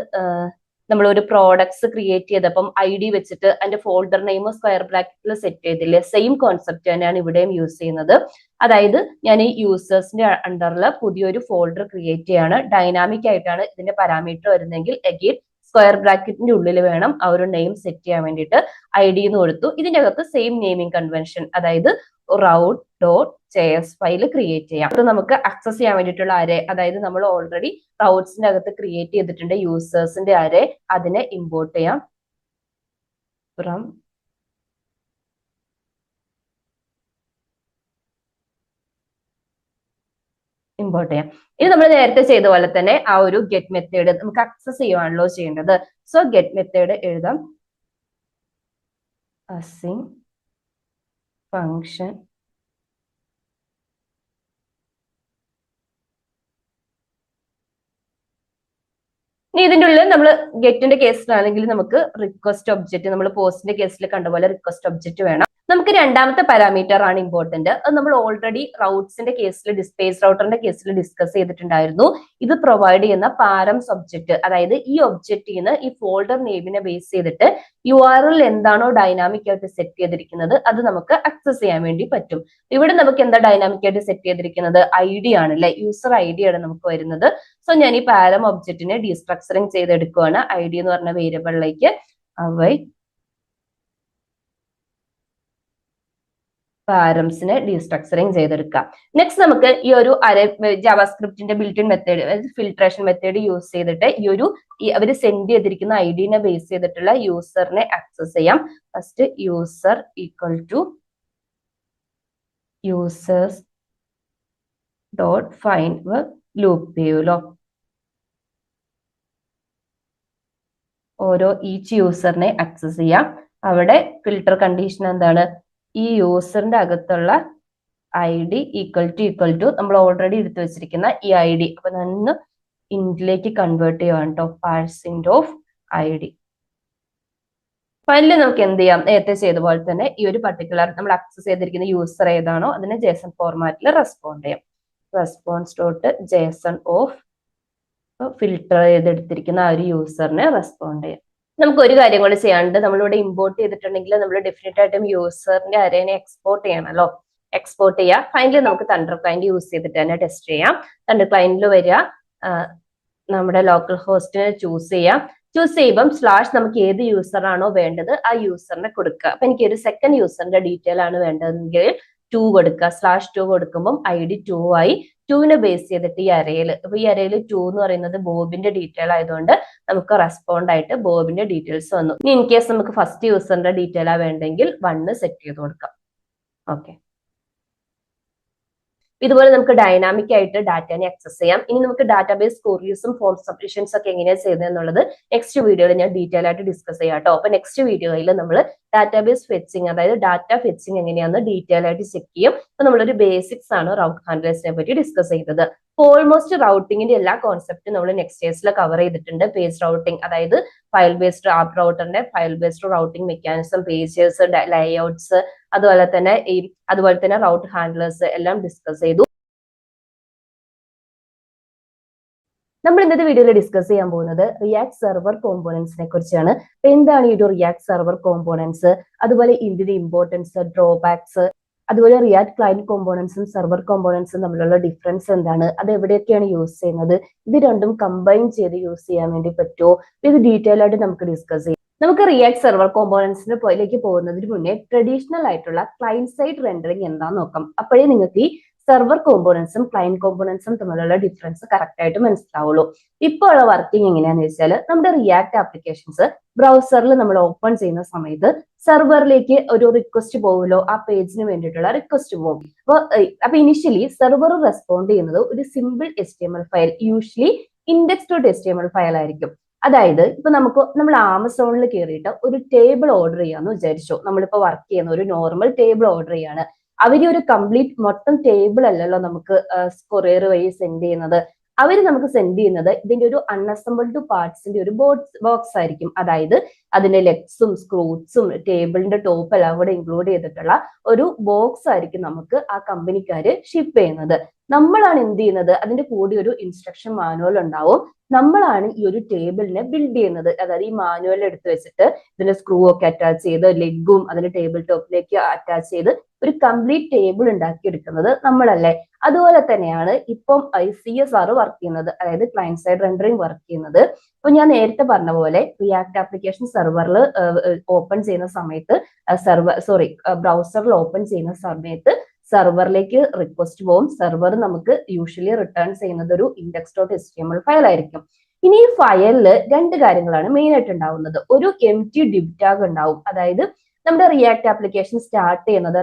നമ്മൾ ഒരു പ്രോഡക്ട്സ് ക്രിയേറ്റ് ചെയ്തപ്പം ID വെച്ചിട്ട് അതിന്റെ ഫോൾഡർ നെയിം സ്ക്വയർ ബ്രാക്കറ്റിൽ സെറ്റ് ചെയ്തില്ലേ, സെയിം കോൺസെപ്റ്റ് തന്നെയാണ് ഇവിടെയും യൂസ് ചെയ്യുന്നത്. അതായത് ഞാൻ ഈ യൂസേഴ്സിന്റെ അണ്ടറിൽ പുതിയൊരു ഫോൾഡർ ക്രിയേറ്റ് ചെയ്യാണ്. ഡൈനാമിക് ആയിട്ടാണ് ഇതിന്റെ പാരാമീറ്റർ വരുന്നതെങ്കിൽ അഗെയിൻ സ്ക്വയർ ബ്രാക്കറ്റിന്റെ ഉള്ളിൽ വേണം ആ ഒരു നെയിം സെറ്റ് ചെയ്യാൻ വേണ്ടിയിട്ട്. ID എന്ന് കൊടുത്തു. ഇതിന്റെ അകത്ത് സെയിം നെയിമിംഗ് കൺവെൻഷൻ, അതായത് route.js ഫയൽ ക്രിയേറ്റ് ചെയ്യാം. അത് നമുക്ക് ആക്സസ് ചെയ്യാൻ വേണ്ടിയിട്ടുള്ള അരേ, അതായത് നമ്മൾ ഓൾറെഡി റൗട്ട്സിന്റെ അകത്ത് ക്രിയേറ്റ് ചെയ്തിട്ടുണ്ട് യൂസേഴ്സിന്റെ അരേ, അതിനെ ഇമ്പോർട്ട് ചെയ്യാം. ഫ്രം ഇമ്പോർട്ട് ചെയ്യാം. ഇത് നമ്മൾ നേരത്തെ ചെയ്ത പോലെ തന്നെ ആ ഒരു ഗെറ്റ് മെത്തേഡ് നമുക്ക് ആക്സസ് ചെയ്യുവാണല്ലോ ചെയ്യേണ്ടത്. സോ ഗെറ്റ് മെത്തേഡ് എഴുതാം അസിൻ ഫങ്ഷൻ ഇനി ഇതിന്റെ ഉള്ളിൽ നമ്മൾ ഗെറ്റിന്റെ കേസിലാണെങ്കിൽ നമുക്ക് റിക്വസ്റ്റ് ഒബ്ജക്റ്റ്, നമ്മൾ പോസ്റ്റിന്റെ കേസിൽ കണ്ട പോലെ റിക്വസ്റ്റ് ഒബ്ജക്റ്റ് വേണം. നമുക്ക് രണ്ടാമത്തെ പാരാമീറ്റർ ആണ് ഇമ്പോർട്ടന്റ്. അത് നമ്മൾ ഓൾറെഡി റൗട്ട്സിന്റെ കേസിൽ പേജ് റൗട്ടറിന്റെ കേസിൽ ഡിസ്കസ് ചെയ്തിട്ടുണ്ടായിരുന്നു. ഇത് പ്രൊവൈഡ് ചെയ്യുന്ന പാരംസ് ഒബ്ജക്റ്റ്, അതായത് ഈ ഒബ്ജക്റ്റിന് ഈ ഫോൾഡർ നെയിമിനെ ബേസ് ചെയ്തിട്ട് URL എന്താണോ ഡൈനാമിക് ആയിട്ട് സെറ്റ് ചെയ്തിരിക്കുന്നത് അത് നമുക്ക് ആക്സസ് ചെയ്യാൻ വേണ്ടി പറ്റും. ഇവിടെ നമുക്ക് എന്താ ഡൈനാമിക് ആയിട്ട് സെറ്റ് ചെയ്തിരിക്കുന്നത്? ID ആണ് അല്ലെ, യൂസർ ID ആണ് നമുക്ക് വരുന്നത്. സോ ഞാൻ ഈ പാരം ഒബ്ജക്റ്റിനെ ഡീസ്ട്രക്ചറിങ് ചെയ്തെടുക്കുകയാണ്. ID എന്ന് പറഞ്ഞ വേരിയബിളിലേക്ക് അവൈറ്റ് പാരംസിനെ ഡീസ്ട്രക്ചറിങ് ചെയ്തെടുക്കാം. നെക്സ്റ്റ് നമുക്ക് ഈ ഒരു ജാവാസ്ക്രിപ്റ്റിന്റെ built in method, filtration method use ചെയ്തിട്ട് ഈ ഒരു അവർ സെൻഡ് ചെയ്തിരിക്കുന്ന IDനെ ബേസ് ചെയ്തിട്ടുള്ള യൂസറിനെ ആക്സസ് ചെയ്യാം. First user equal to users dot find loop ചെയ്യുമല്ലോ. ഓരോ ഈച്ച് യൂസറിനെ ആക്സസ് ചെയ്യാം. അവിടെ ഫിൽട്ടർ കണ്ടീഷൻ എന്താണ്? ഈ യൂസറിന്റെ അകത്തുള്ള ID ഈക്വൽ ടു നമ്മൾ ഓൾറെഡി എടുത്തു വെച്ചിരിക്കുന്ന ഈ ID. അപ്പൊ ഞാൻ ഇൻറ്റിലേക്ക് കൺവേർട്ട് ചെയ്യുവാണ് കേട്ടോ. പാഴ്സിന്റ് ഓഫ് ID. ഫൈനലി നമുക്ക് എന്ത് ചെയ്യാം? നേരത്തെ ചെയ്ത പോലെ തന്നെ ഈ ഒരു പർട്ടിക്കുലർ നമ്മൾ ആക്സസ് ചെയ്തിരിക്കുന്ന യൂസർ ഏതാണോ അതിനെ JSON ഫോർമാറ്റിൽ റെസ്പോണ്ട് ചെയ്യാം. Response dot JSON of filter ചെയ്തെടുത്തിരിക്കുന്ന ആ ഒരു യൂസറിനെ റെസ്പോണ്ട് ചെയ്യാം. നമുക്ക് ഒരു കാര്യം കൂടി ചെയ്യാണ്ട്, നമ്മളിവിടെ ഇമ്പോർട്ട് ചെയ്തിട്ടുണ്ടെങ്കിൽ നമ്മൾ ഡെഫിനറ്റ് ആയിട്ടും യൂസറിന്റെ അരേനെ എക്സ്പോർട്ട് ചെയ്യണമല്ലോ. എക്സ്പോർട്ട് ചെയ്യുക. ഫൈനലി നമുക്ക് തണ്ടർ ക്ലൈന്റ് യൂസ് ചെയ്തിട്ട് തന്നെ ടെസ്റ്റ് ചെയ്യാം. തണ്ടർ ക്ലൈന്റിൽ വരിക, നമ്മുടെ ലോക്കൽ ഹോസ്റ്റിനെ ചൂസ് ചെയ്യാം. ചൂസ് ചെയ്യുമ്പം / നമുക്ക് ഏത് യൂസർ ആണോ വേണ്ടത് ആ യൂസറിനെ കൊടുക്കുക. അപ്പൊ എനിക്ക് ഒരു സെക്കൻഡ് യൂസറിന്റെ ഡീറ്റെയിൽ ആണ് വേണ്ടതെങ്കിൽ 2 കൊടുക്കുക. /2 കൊടുക്കുമ്പോൾ ID 2 ആയി. 2നെ ബേസ് ചെയ്തിട്ട് ഈ അരയിൽ, അപ്പൊ ഈ അരയിൽ 2 എന്ന് പറയുന്നത് ബോബിന്റെ ഡീറ്റെയിൽ ആയതുകൊണ്ട് നമുക്ക് റെസ്പോണ്ട് ആയിട്ട് ബോബിന്റെ ഡീറ്റെയിൽസ് വന്നു. ഇനി ഇൻ കേസ് നമുക്ക് ഫസ്റ്റ് യൂസറിന്റെ ഡീറ്റെയിൽ ആ വേണ്ടെങ്കിൽ 1 സെറ്റ് ചെയ്ത് കൊടുക്കാം. ഓക്കെ, ഇതുപോലെ നമുക്ക് ഡൈനാമിക് ആയിട്ട് ഡാറ്റാനെ ആക്സസ് ചെയ്യാം. ഇനി നമുക്ക് ഡാറ്റാബേസ് ക്വറീസും ഫോം സബ്മിഷൻസ് ഒക്കെ എങ്ങനെയാണ് ചെയ്യുന്നത് എന്നുള്ളത് നെക്സ്റ്റ് വീഡിയോയിൽ ഞാൻ ഡീറ്റെയിൽ ആയിട്ട് ഡിസ്കസ് ചെയ്യാം കേട്ടോ. അപ്പൊ നെക്സ്റ്റ് വീഡിയോയിൽ നമ്മൾ ഡാറ്റാബേസ് ഫെച്ചിങ്, അതായത് ഡാറ്റ ഫെച്ചിങ് എങ്ങനെയാണെന്ന് ഡീറ്റെയിൽ ആയിട്ട് ചെക്ക് ചെയ്യും. അപ്പൊ നമ്മളൊരു ബേസിക്സ് ആണ് റൗട്ട് ഹാൻഡ്ലേഴ്സിനെ പറ്റി ഡിസ്കസ് ചെയ്തത്. ഓൾമോസ്റ്റ് റൗട്ടിങ്ങിന്റെ എല്ലാ കോൺസെപ്റ്റും നമ്മൾ നെക്സ്റ്റ് ഇയേഴ്സിൽ കവർ ചെയ്തിട്ടുണ്ട്. പേജ് റൗട്ടിംഗ്, അതായത് ഫയൽ ബേസ്ഡ് ആപ്പ് റൗട്ടറിന്റെ file based routing mechanism, pages, layouts, അതുപോലെ തന്നെ റൗട്ട് ഹാൻഡ്ലേഴ്സ് എല്ലാം ഡിസ്കസ് ചെയ്തു. നമ്മൾ ഇന്നത്തെ വീഡിയോയിൽ ഡിസ്കസ് ചെയ്യാൻ പോകുന്നത് റിയാക്ട് സെർവർ കോമ്പോണൻസിനെ കുറിച്ചാണ്. എന്താണ് ഈ ഒരു റിയാക്ട് സെർവർ കോമ്പോണൻസ്, അതുപോലെ ഇതിന്റെ ഇമ്പോർട്ടൻസ്, ഡ്രോബാക്സ്, അതുപോലെ റിയാക്ട് ക്ലയന്റ് കോമ്പോണൻസും സെർവർ കോമ്പോണൻസും തമ്മിലുള്ള ഡിഫറൻസ് എന്താണ്, അത് എവിടെയൊക്കെയാണ് യൂസ് ചെയ്യുന്നത്, ഇത് രണ്ടും കമ്പൈൻ ചെയ്ത് യൂസ് ചെയ്യാൻ വേണ്ടി പറ്റുമോ, ഇത് ഡീറ്റെയിൽ ആയിട്ട് നമുക്ക് ഡിസ്കസ് ചെയ്യാം. നമുക്ക് റിയാക്ട് സെർവർ കോമ്പോണൻസിന്റെ പോയിലേക്ക് പോകുന്നതിന് മുന്നേ ട്രഡീഷണൽ ആയിട്ടുള്ള ക്ലയന്റ് സൈഡ് റെൻഡറിങ് എന്താന്ന് നോക്കാം. അപ്പോഴേ നിങ്ങൾക്ക് ഈ സെർവർ കോമ്പോണൻസും ക്ലയന്റ് കോമ്പോണൻസും തമ്മിലുള്ള ഡിഫറൻസ് കറക്റ്റ് ആയിട്ട് മനസ്സിലാവുള്ളൂ. ഇപ്പോൾ ഉള്ള വർക്കിംഗ് എങ്ങനെയാന്ന് വെച്ചാൽ, നമ്മുടെ റിയാക്ട് ആപ്ലിക്കേഷൻസ് ബ്രൗസറിൽ നമ്മൾ ഓപ്പൺ ചെയ്യുന്ന സമയത്ത് സെർവറിലേക്ക് ഒരു റിക്വസ്റ്റ് പോകുമല്ലോ, ആ പേജിന് വേണ്ടിയിട്ടുള്ള റിക്വസ്റ്റ് പോകും. അപ്പൊ ഇനിഷ്യലി സെർവർ റെസ്പോണ്ട് ചെയ്യുന്നത് ഒരു simple HTML file, usually index.html file ആയിരിക്കും. അതായത് ഇപ്പൊ നമ്മൾ ആമസോണിൽ കയറിയിട്ട് ഒരു ടേബിൾ ഓർഡർ ചെയ്യാന്ന് വിചാരിച്ചു. നമ്മളിപ്പോ വർക്ക് ചെയ്യുന്ന ഒരു നോർമൽ ടേബിൾ ഓർഡർ ചെയ്യാണ്. അവര് ഒരു കംപ്ലീറ്റ് മൊത്തം ടേബിൾ അല്ലല്ലോ നമുക്ക് കൊറിയർ വഴി സെൻഡ് ചെയ്യുന്നത്. അവര് നമുക്ക് സെൻഡ് ചെയ്യുന്നത് ഇതിന്റെ ഒരു അൺഅസംബിൾഡ് പാർട്സിന്റെ ഒരു ബോക്സ് ആയിരിക്കും. അതായത് അതിന്റെ ലെഗ്സും സ്ക്രൂസും ടേബിളിന്റെ ടോപ്പ് എല്ലാം കൂടെ ഇൻക്ലൂഡ് ചെയ്തിട്ടുള്ള ഒരു ബോക്സ് ആയിരിക്കും നമുക്ക് ആ കമ്പനിക്കാര് ഷിപ്പ് ചെയ്യുന്നത്. നമ്മളാണ് എന്ത് ചെയ്യുന്നത്, അതിന്റെ കൂടെ ഒരു ഇൻസ്ട്രക്ഷൻ മാനുവൽ ഉണ്ടാവും. നമ്മളാണ് ഈ ഒരു ടേബിളിനെ ബിൽഡ് ചെയ്യുന്നത്. അതായത് ഈ മാനുവൽ എടുത്ത് വെച്ചിട്ട് ഇതിന്റെ സ്ക്രൂ ഒക്കെ അറ്റാച്ച് ചെയ്ത് ലെഗും അതിന്റെ ടേബിൾ ടോപ്പിലേക്ക് അറ്റാച്ച് ചെയ്ത് ഒരു കംപ്ലീറ്റ് ടേബിൾ ഉണ്ടാക്കി എടുക്കുന്നത് നമ്മളല്ലേ. അതുപോലെ തന്നെയാണ് ഇപ്പം CSR വർക്ക് ചെയ്യുന്നത്, അതായത് ക്ലയന്റ് സൈഡ് റെൻഡറിങ് വർക്ക് ചെയ്യുന്നത്. അപ്പൊ ഞാൻ നേരത്തെ പറഞ്ഞ പോലെ റിയാക്ട് ആപ്ലിക്കേഷൻ സെർവറിൽ ഓപ്പൺ ചെയ്യുന്ന സമയത്ത് ബ്രൗസറിൽ ഓപ്പൺ ചെയ്യുന്ന സമയത്ത് സെർവറിലേക്ക് റിക്വസ്റ്റ് പോകും. സെർവർ നമുക്ക് യൂഷ്വലി റിട്ടേൺ ചെയ്യുന്നത് ഒരു index.html ഫയൽ ആയിരിക്കും. ഇനി ഈ ഫയലില് രണ്ട് കാര്യങ്ങളാണ് മെയിൻ ആയിട്ട് ഉണ്ടാവുന്നത്. ഒരു empty div tag ഉണ്ടാവും. അതായത് നമ്മുടെ റിയാക്ട് ആപ്ലിക്കേഷൻ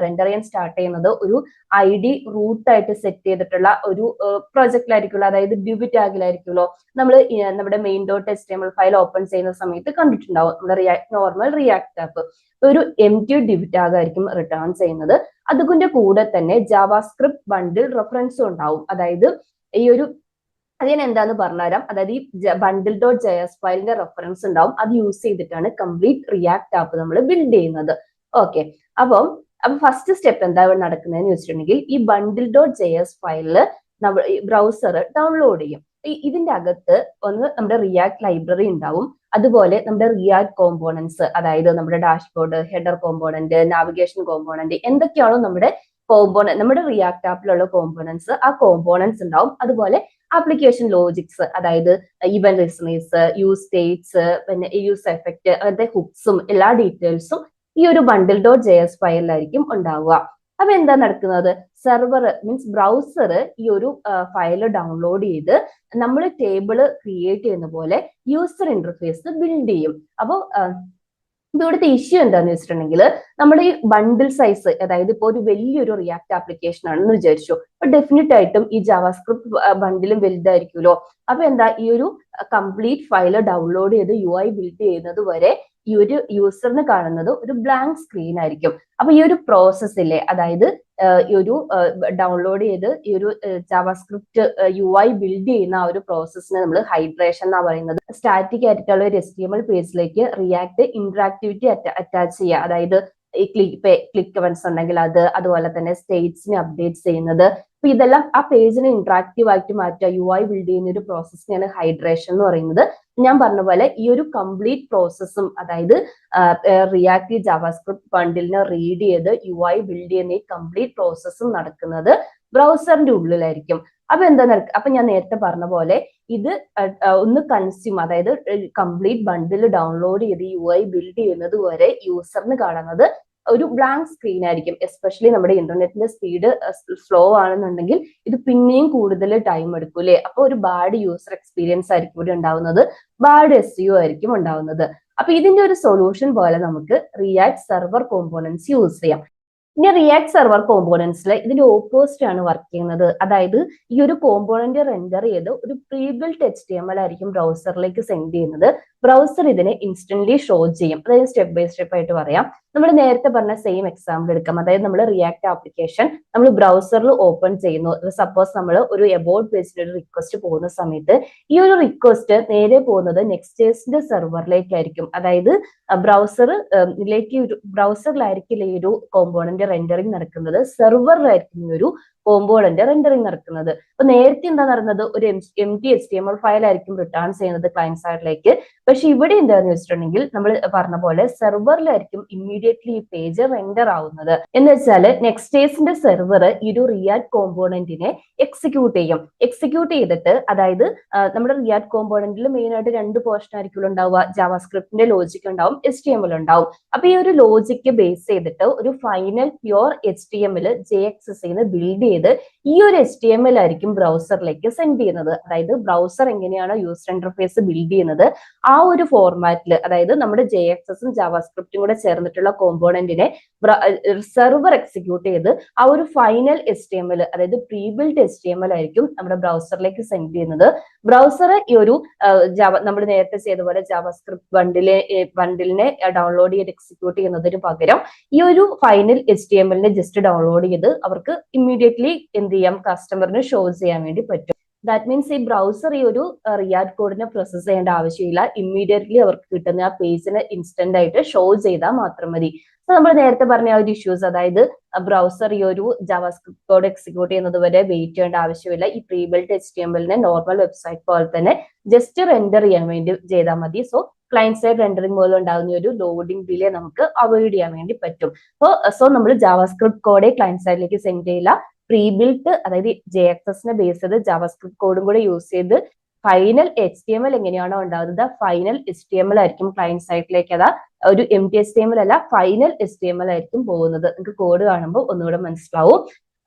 റെൻഡർ ചെയ്യാൻ സ്റ്റാർട്ട് ചെയ്യുന്നത് ഒരു ID റൂട്ട് ആയിട്ട് സെറ്റ് ചെയ്തിട്ടുള്ള ഒരു പ്രൊജക്റ്റിലായിരിക്കുമല്ലോ, അതായത് div ടാഗിലായിരിക്കുമല്ലോ. നമ്മൾ നമ്മുടെ main.html ഫയൽ ഓപ്പൺ ചെയ്യുന്ന സമയത്ത് കണ്ടിട്ടുണ്ടാവും. നമ്മുടെ നോർമൽ റിയാക്ട് ആപ്പ് ഒരു empty div tag ആയിരിക്കും റിട്ടേൺ ചെയ്യുന്നത്. അതുകൊണ്ട് കൂടെ തന്നെ ജാവാസ്ക്രിപ്റ്റ് ബണ്ടിൽ റെഫറൻസും ഉണ്ടാവും. അതായത് ഈ ഒരു അതിന് എന്താന്ന് പറഞ്ഞുതരാം. അതായത് ഈ bundle.js ഫയലിന്റെ റെഫറൻസ് ഉണ്ടാവും. അത് യൂസ് ചെയ്തിട്ടാണ് കംപ്ലീറ്റ് റിയാക്ട് ആപ്പ് നമ്മൾ ബിൽഡ് ചെയ്യുന്നത്. ഓക്കെ, അപ്പൊ ഫസ്റ്റ് സ്റ്റെപ്പ് എന്താ നടക്കുന്നതെന്ന് വെച്ചിട്ടുണ്ടെങ്കിൽ, ഈ bundle.js ഫയലില് നമ്മൾ ബ്രൗസർ ഡൗൺലോഡ് ചെയ്യും. ഇതിന്റെ അകത്ത് ഒന്ന് നമ്മുടെ റിയാക്ട് ലൈബ്രറി ഉണ്ടാവും. അതുപോലെ നമ്മുടെ റിയാക്ട് കോമ്പോണൻസ്, അതായത് നമ്മുടെ dashboard, header component, navigation component, എന്തൊക്കെയാണോ നമ്മുടെ റിയാക്ട് ആപ്പിലുള്ള കോമ്പോണൻസ്, ആ കോമ്പോണൻസ് ഉണ്ടാവും. അതുപോലെ ആപ്ലിക്കേഷൻ ലോജിക്സ്, അതായത് ഇവന്റ് ലിസണേഴ്സ്, യൂസ് സ്റ്റേറ്റ്സ്, പിന്നെ യൂസ് എഫക്റ്റ്, അങ്ങനത്തെ ഹുക്സും എല്ലാ ഡീറ്റെയിൽസും ഈ ഒരു bundle.js ഫയലിലായിരിക്കും ഉണ്ടാവുക. അപ്പൊ എന്താ നടക്കുന്നത്, സെർവർ മീൻസ് ബ്രൗസർ ഈ ഒരു ഫയൽ ഡൗൺലോഡ് ചെയ്ത് നമ്മൾ ടേബിൾ ക്രിയേറ്റ് ചെയ്യുന്ന പോലെ യൂസർ ഇന്റർഫേസ് ബിൽഡ് ചെയ്യും. അപ്പോൾ ഇവിടുത്തെ ഇഷ്യൂ എന്താന്ന് വെച്ചിട്ടുണ്ടെങ്കിൽ, നമ്മുടെ ഈ ബണ്ടിൽ സൈസ്, അതായത് ഇപ്പോൾ ഒരു വലിയൊരു റിയാക്ട് ആപ്ലിക്കേഷൻ ആണെന്ന് വിചാരിച്ചു, അപ്പൊ ഡെഫിനറ്റ് ആയിട്ടും ഈ ജാവാസ്ക്രിപ്റ്റ് ബണ്ടിലും വലുതായിരിക്കുമല്ലോ. അപ്പൊ എന്താ, ഈ ഒരു കംപ്ലീറ്റ് ഫയൽ ഡൗൺലോഡ് ചെയ്ത് UI ബിൽഡ് ചെയ്യുന്നത് വരെ ഈ ഒരു യൂസറിന് കാണുന്നത് ഒരു ബ്ലാങ്ക് സ്ക്രീൻ ആയിരിക്കും. അപ്പൊ ഈ ഒരു പ്രോസസ്സിലെ, അതായത് ഈ ഒരു ഡൗൺലോഡ് ചെയ്ത് ഈ ഒരു ജാവാസ്ക്രിപ്റ്റ് UI ബിൽഡ് ചെയ്യുന്ന ആ ഒരു പ്രോസസ്സിനെ നമ്മൾ ഹൈഡ്രേഷൻ എന്നാ പറയുന്നത്. സ്റ്റാറ്റിക് ആയിട്ടുള്ള ഒരു HTML പേജിലേക്ക് റിയാക്ട് ഇന്ററാക്ടിവിറ്റി അറ്റാച്ച് ചെയ്യുക. അതായത് ഈ ക്ലിക്ക് ഇവന്റ്സ് ഉണ്ടെങ്കിൽ അത്, അതുപോലെ തന്നെ സ്റ്റേറ്റ്സിനെ അപ്ഡേറ്റ് ചെയ്യുന്നത്. അപ്പൊ ഇതെല്ലാം ആ പേജിനെ ഇന്ററാക്റ്റീവ് ആയിട്ട് മാറ്റുക, UI ബിൽഡ് ചെയ്യുന്ന ഒരു പ്രോസസ്സിനെയാണ് ഹൈഡ്രേഷൻ എന്ന് പറയുന്നത്. ഞാൻ പറഞ്ഞ പോലെ ഈ ഒരു കംപ്ലീറ്റ് പ്രോസസ്സും, അതായത് റിയാക്ട് ജാവാസ്ക്രിപ്റ്റ് ബണ്ടിലിനെ റീഡ് ചെയ്ത് UI ബിൽഡ് ചെയ്യുന്ന ഈ കംപ്ലീറ്റ് പ്രോസസ്സും നടക്കുന്നത് ബ്രൗസറിന്റെ ഉള്ളിലായിരിക്കും. അപ്പൊ ഞാൻ നേരത്തെ പറഞ്ഞ പോലെ ഇത് ഒന്ന് കൺസ്യൂം, അതായത് കംപ്ലീറ്റ് ബണ്ടിൽ ഡൗൺലോഡ് ചെയ്ത് UI ബിൽഡ് ചെയ്യുന്നത് വരെ യൂസറിന് കാണുന്നത് ഒരു ബ്ലാങ്ക് സ്ക്രീൻ ആയിരിക്കും. എസ്പെഷ്യലി നമ്മുടെ ഇന്റർനെറ്റിന്റെ സ്പീഡ് സ്ലോ ആണെന്നുണ്ടെങ്കിൽ ഇത് പിന്നെയും കൂടുതൽ ടൈം എടുക്കും അല്ലേ. അപ്പൊ ഒരു ബാഡ് യൂസർ എക്സ്പീരിയൻസ് ആയിരിക്കും ഇവിടെ ഉണ്ടാവുന്നത്, ബാഡ് SEO ആയിരിക്കും ഉണ്ടാവുന്നത്. അപ്പൊ ഇതിന്റെ ഒരു സൊല്യൂഷൻ പോലെ നമുക്ക് റിയാക്ട് സെർവർ കോമ്പോണൻസ് യൂസ് ചെയ്യാം. ഇനി റിയാക്ട് സെർവർ കോമ്പോണൻസിൽ ഇതിന്റെ ഓപ്പോസിറ്റ് ആണ് വർക്ക് ചെയ്യുന്നത്. അതായത് ഈ ഒരു കോമ്പോണന്റ് റെൻഡർ ചെയ്ത് ഒരു പ്രീബിൽറ്റ് HTML ആയിരിക്കും ബ്രൗസറിലേക്ക് സെൻഡ് ചെയ്യുന്നത്. ബ്രൗസർ ഇതിനെ ഇൻസ്റ്റന്റ്ലി ഷോ ചെയ്യും. അതായത് സ്റ്റെപ്പ് ബൈ സ്റ്റെപ്പ് ആയിട്ട് പറയാം. നമ്മൾ നേരത്തെ പറഞ്ഞ സെയിം എക്സാമ്പിൾ എടുക്കാം. അതായത് നമ്മൾ റിയാക്ട് ആപ്ലിക്കേഷൻ നമ്മൾ ബ്രൗസറിൽ ഓപ്പൺ ചെയ്യുന്നു. സപ്പോസ് നമ്മൾ ഒരു എബൌട്ട് പേജിൽ ഒരു റിക്വസ്റ്റ് പോകുന്ന സമയത്ത് ഈ ഒരു റിക്വസ്റ്റ് നേരെ പോകുന്നത് നെക്സ്റ്റ്.js സെർവറിലേക്കായിരിക്കും. അതായത് ബ്രൗസറിലായിരിക്കില്ല ഈ ഒരു കോമ്പോണന്റ് റെൻഡറിങ് നടക്കുന്നത്, സെർവറിലായിരിക്കും ഈ ഒരു കോമ്പോണന്റ് റെൻഡറിങ് നടക്കുന്നത്. അപ്പൊ നേരത്തെ എന്താ നടന്നത്, ഒരു HTML ഫയൽ ആയിരിക്കും റിട്ടേൺ ചെയ്യുന്നത് ക്ലയന്റ് സൈഡിലേക്ക്. പക്ഷെ ഇവിടെ എന്താന്ന് വെച്ചിട്ടുണ്ടെങ്കിൽ നമ്മൾ പറഞ്ഞ പോലെ സെർവറിലായിരിക്കും ഇമ്മീഡിയറ്റ്ലി ഈ പേജ് റെൻഡർ ആവുന്നത്. എന്ന് വെച്ചാൽ നെക്സ്റ്റ്.js സെർവർ ഈ ഒരു റിയാക്ട് കോമ്പോണന്റിനെ എക്സിക്യൂട്ട് ചെയ്യും. എക്സിക്യൂട്ട് ചെയ്തിട്ട്, അതായത് നമ്മുടെ റിയാക്ട് കോമ്പോണന്റിൽ മെയിൻ ആയിട്ട് രണ്ട് പോർഷൻ ആയിരിക്കും ഉണ്ടാവുക. ജാവാസ്ക്രിപ്റ്റിന്റെ ലോജിക് ഉണ്ടാവും, HTML ഉണ്ടാവും. അപ്പൊ ഈ ഒരു ലോജിക്ക് ബേസ് ചെയ്തിട്ട് ഒരു final pure HTML JXS build ചെയ്ത് ഈ ഒരു HTML ആയിരിക്കും ബ്രൗസറിലേക്ക് സെൻഡ് ചെയ്യുന്നത്. അതായത് ബ്രൗസർ എങ്ങനെയാണോ യൂസർ ഇന്റർഫേസ് ബിൽഡ് ചെയ്യുന്നത് ആ ഒരു ഫോർമാറ്റിൽ, അതായത് നമ്മുടെ JXSഉം ജാവാസ്ക്രിപ്റ്റും കൂടെ ചേർന്നിട്ടുള്ള കോമ്പോണന്റിനെ സെർവർ എക്സിക്യൂട്ട് ചെയ്ത് ആ ഒരു ഫൈനൽ HTML, അതായത് പ്രീബിൽഡ് HTML ആയിരിക്കും നമ്മുടെ ബ്രൗസറിലേക്ക് സെൻഡ് ചെയ്യുന്നത്. ബ്രൗസർ ഈ ഒരു നമ്മൾ നേരത്തെ ചെയ്ത പോലെ ജാവാസ്ക്രിപ്റ്റ് ബണ്ടിലിനെ ഡൗൺലോഡ് ചെയ്ത് എക്സിക്യൂട്ട് ചെയ്യുന്നതിന് പകരം ഈ ഒരു ഫൈനൽ HTML ജസ്റ്റ് ഡൗൺലോഡ് ചെയ്ത് അവർക്ക് ഇമ്മീഡിയറ്റ്ലി എന്ത് ചെയ്യാം, കസ്റ്റമറിന് ഷോ ചെയ്യാൻ വേണ്ടി പറ്റും. ദാറ്റ് മീൻസ് ഈ ബ്രൗസർ ഈ ഒരു റിയാക്ട് കോഡിനെ പ്രോസസ് ചെയ്യേണ്ട ആവശ്യമില്ല. ഇമ്മീഡിയറ്റ്ലി അവർക്ക് കിട്ടുന്ന ആ പേജിന് ഇൻസ്റ്റന്റ് ആയിട്ട് ഷോ ചെയ്താൽ മാത്രം മതി. സോ നമ്മൾ നേരത്തെ പറഞ്ഞ ആ ഒരു ഇഷ്യൂസ്, അതായത് ബ്രൗസർ ഈ ഒരു ജാവാസ്ക്രിപ്റ്റ് കോഡ് എക്സിക്യൂട്ട് ചെയ്യുന്നത് വരെ വെയിറ്റ് ചെയ്യേണ്ട ആവശ്യമില്ല. ഈ പ്രീബിൽറ്റ് HTML നോർമൽ വെബ്സൈറ്റ് പോലെ തന്നെ ജസ്റ്റ് റെൻഡർ ചെയ്യാൻ വേണ്ടി ചെയ്താൽ മതി. സോ ക്ലയന്റ് സൈഡ് റെൻഡറിംഗ് പോലെ ഉണ്ടാകുന്ന ഒരു ലോഡിംഗ് ഡിലേ നമുക്ക് അവോയ്ഡ് ചെയ്യാൻ വേണ്ടി പറ്റും. സോ നമ്മൾ ജാവാസ്ക്രിപ്റ്റ് കോഡ് ക്ലയന്റ് സൈഡിലേക്ക് സെൻഡ് ചെയ്യില്ല. പ്രീബിൽറ്റ്, അതായത് JXS ബേസ് ചെയ്ത് ജാവാസ്ക്രിപ്റ്റ് കോഡും കൂടെ യൂസ് ചെയ്ത് ഫൈനൽ HTML എങ്ങനെയാണോ ഉണ്ടാകുന്നത് ഫൈനൽ HTML ആയിരിക്കും ക്ലയന്റ് സൈഡിലേക്ക്. അതാ ഒരു HTML അല്ല, ഫൈനൽ HTML ആയിരിക്കും പോകുന്നത്. നിങ്ങൾക്ക് കോഡ് കാണുമ്പോൾ ഒന്നുകൂടെ മനസ്സിലാവും.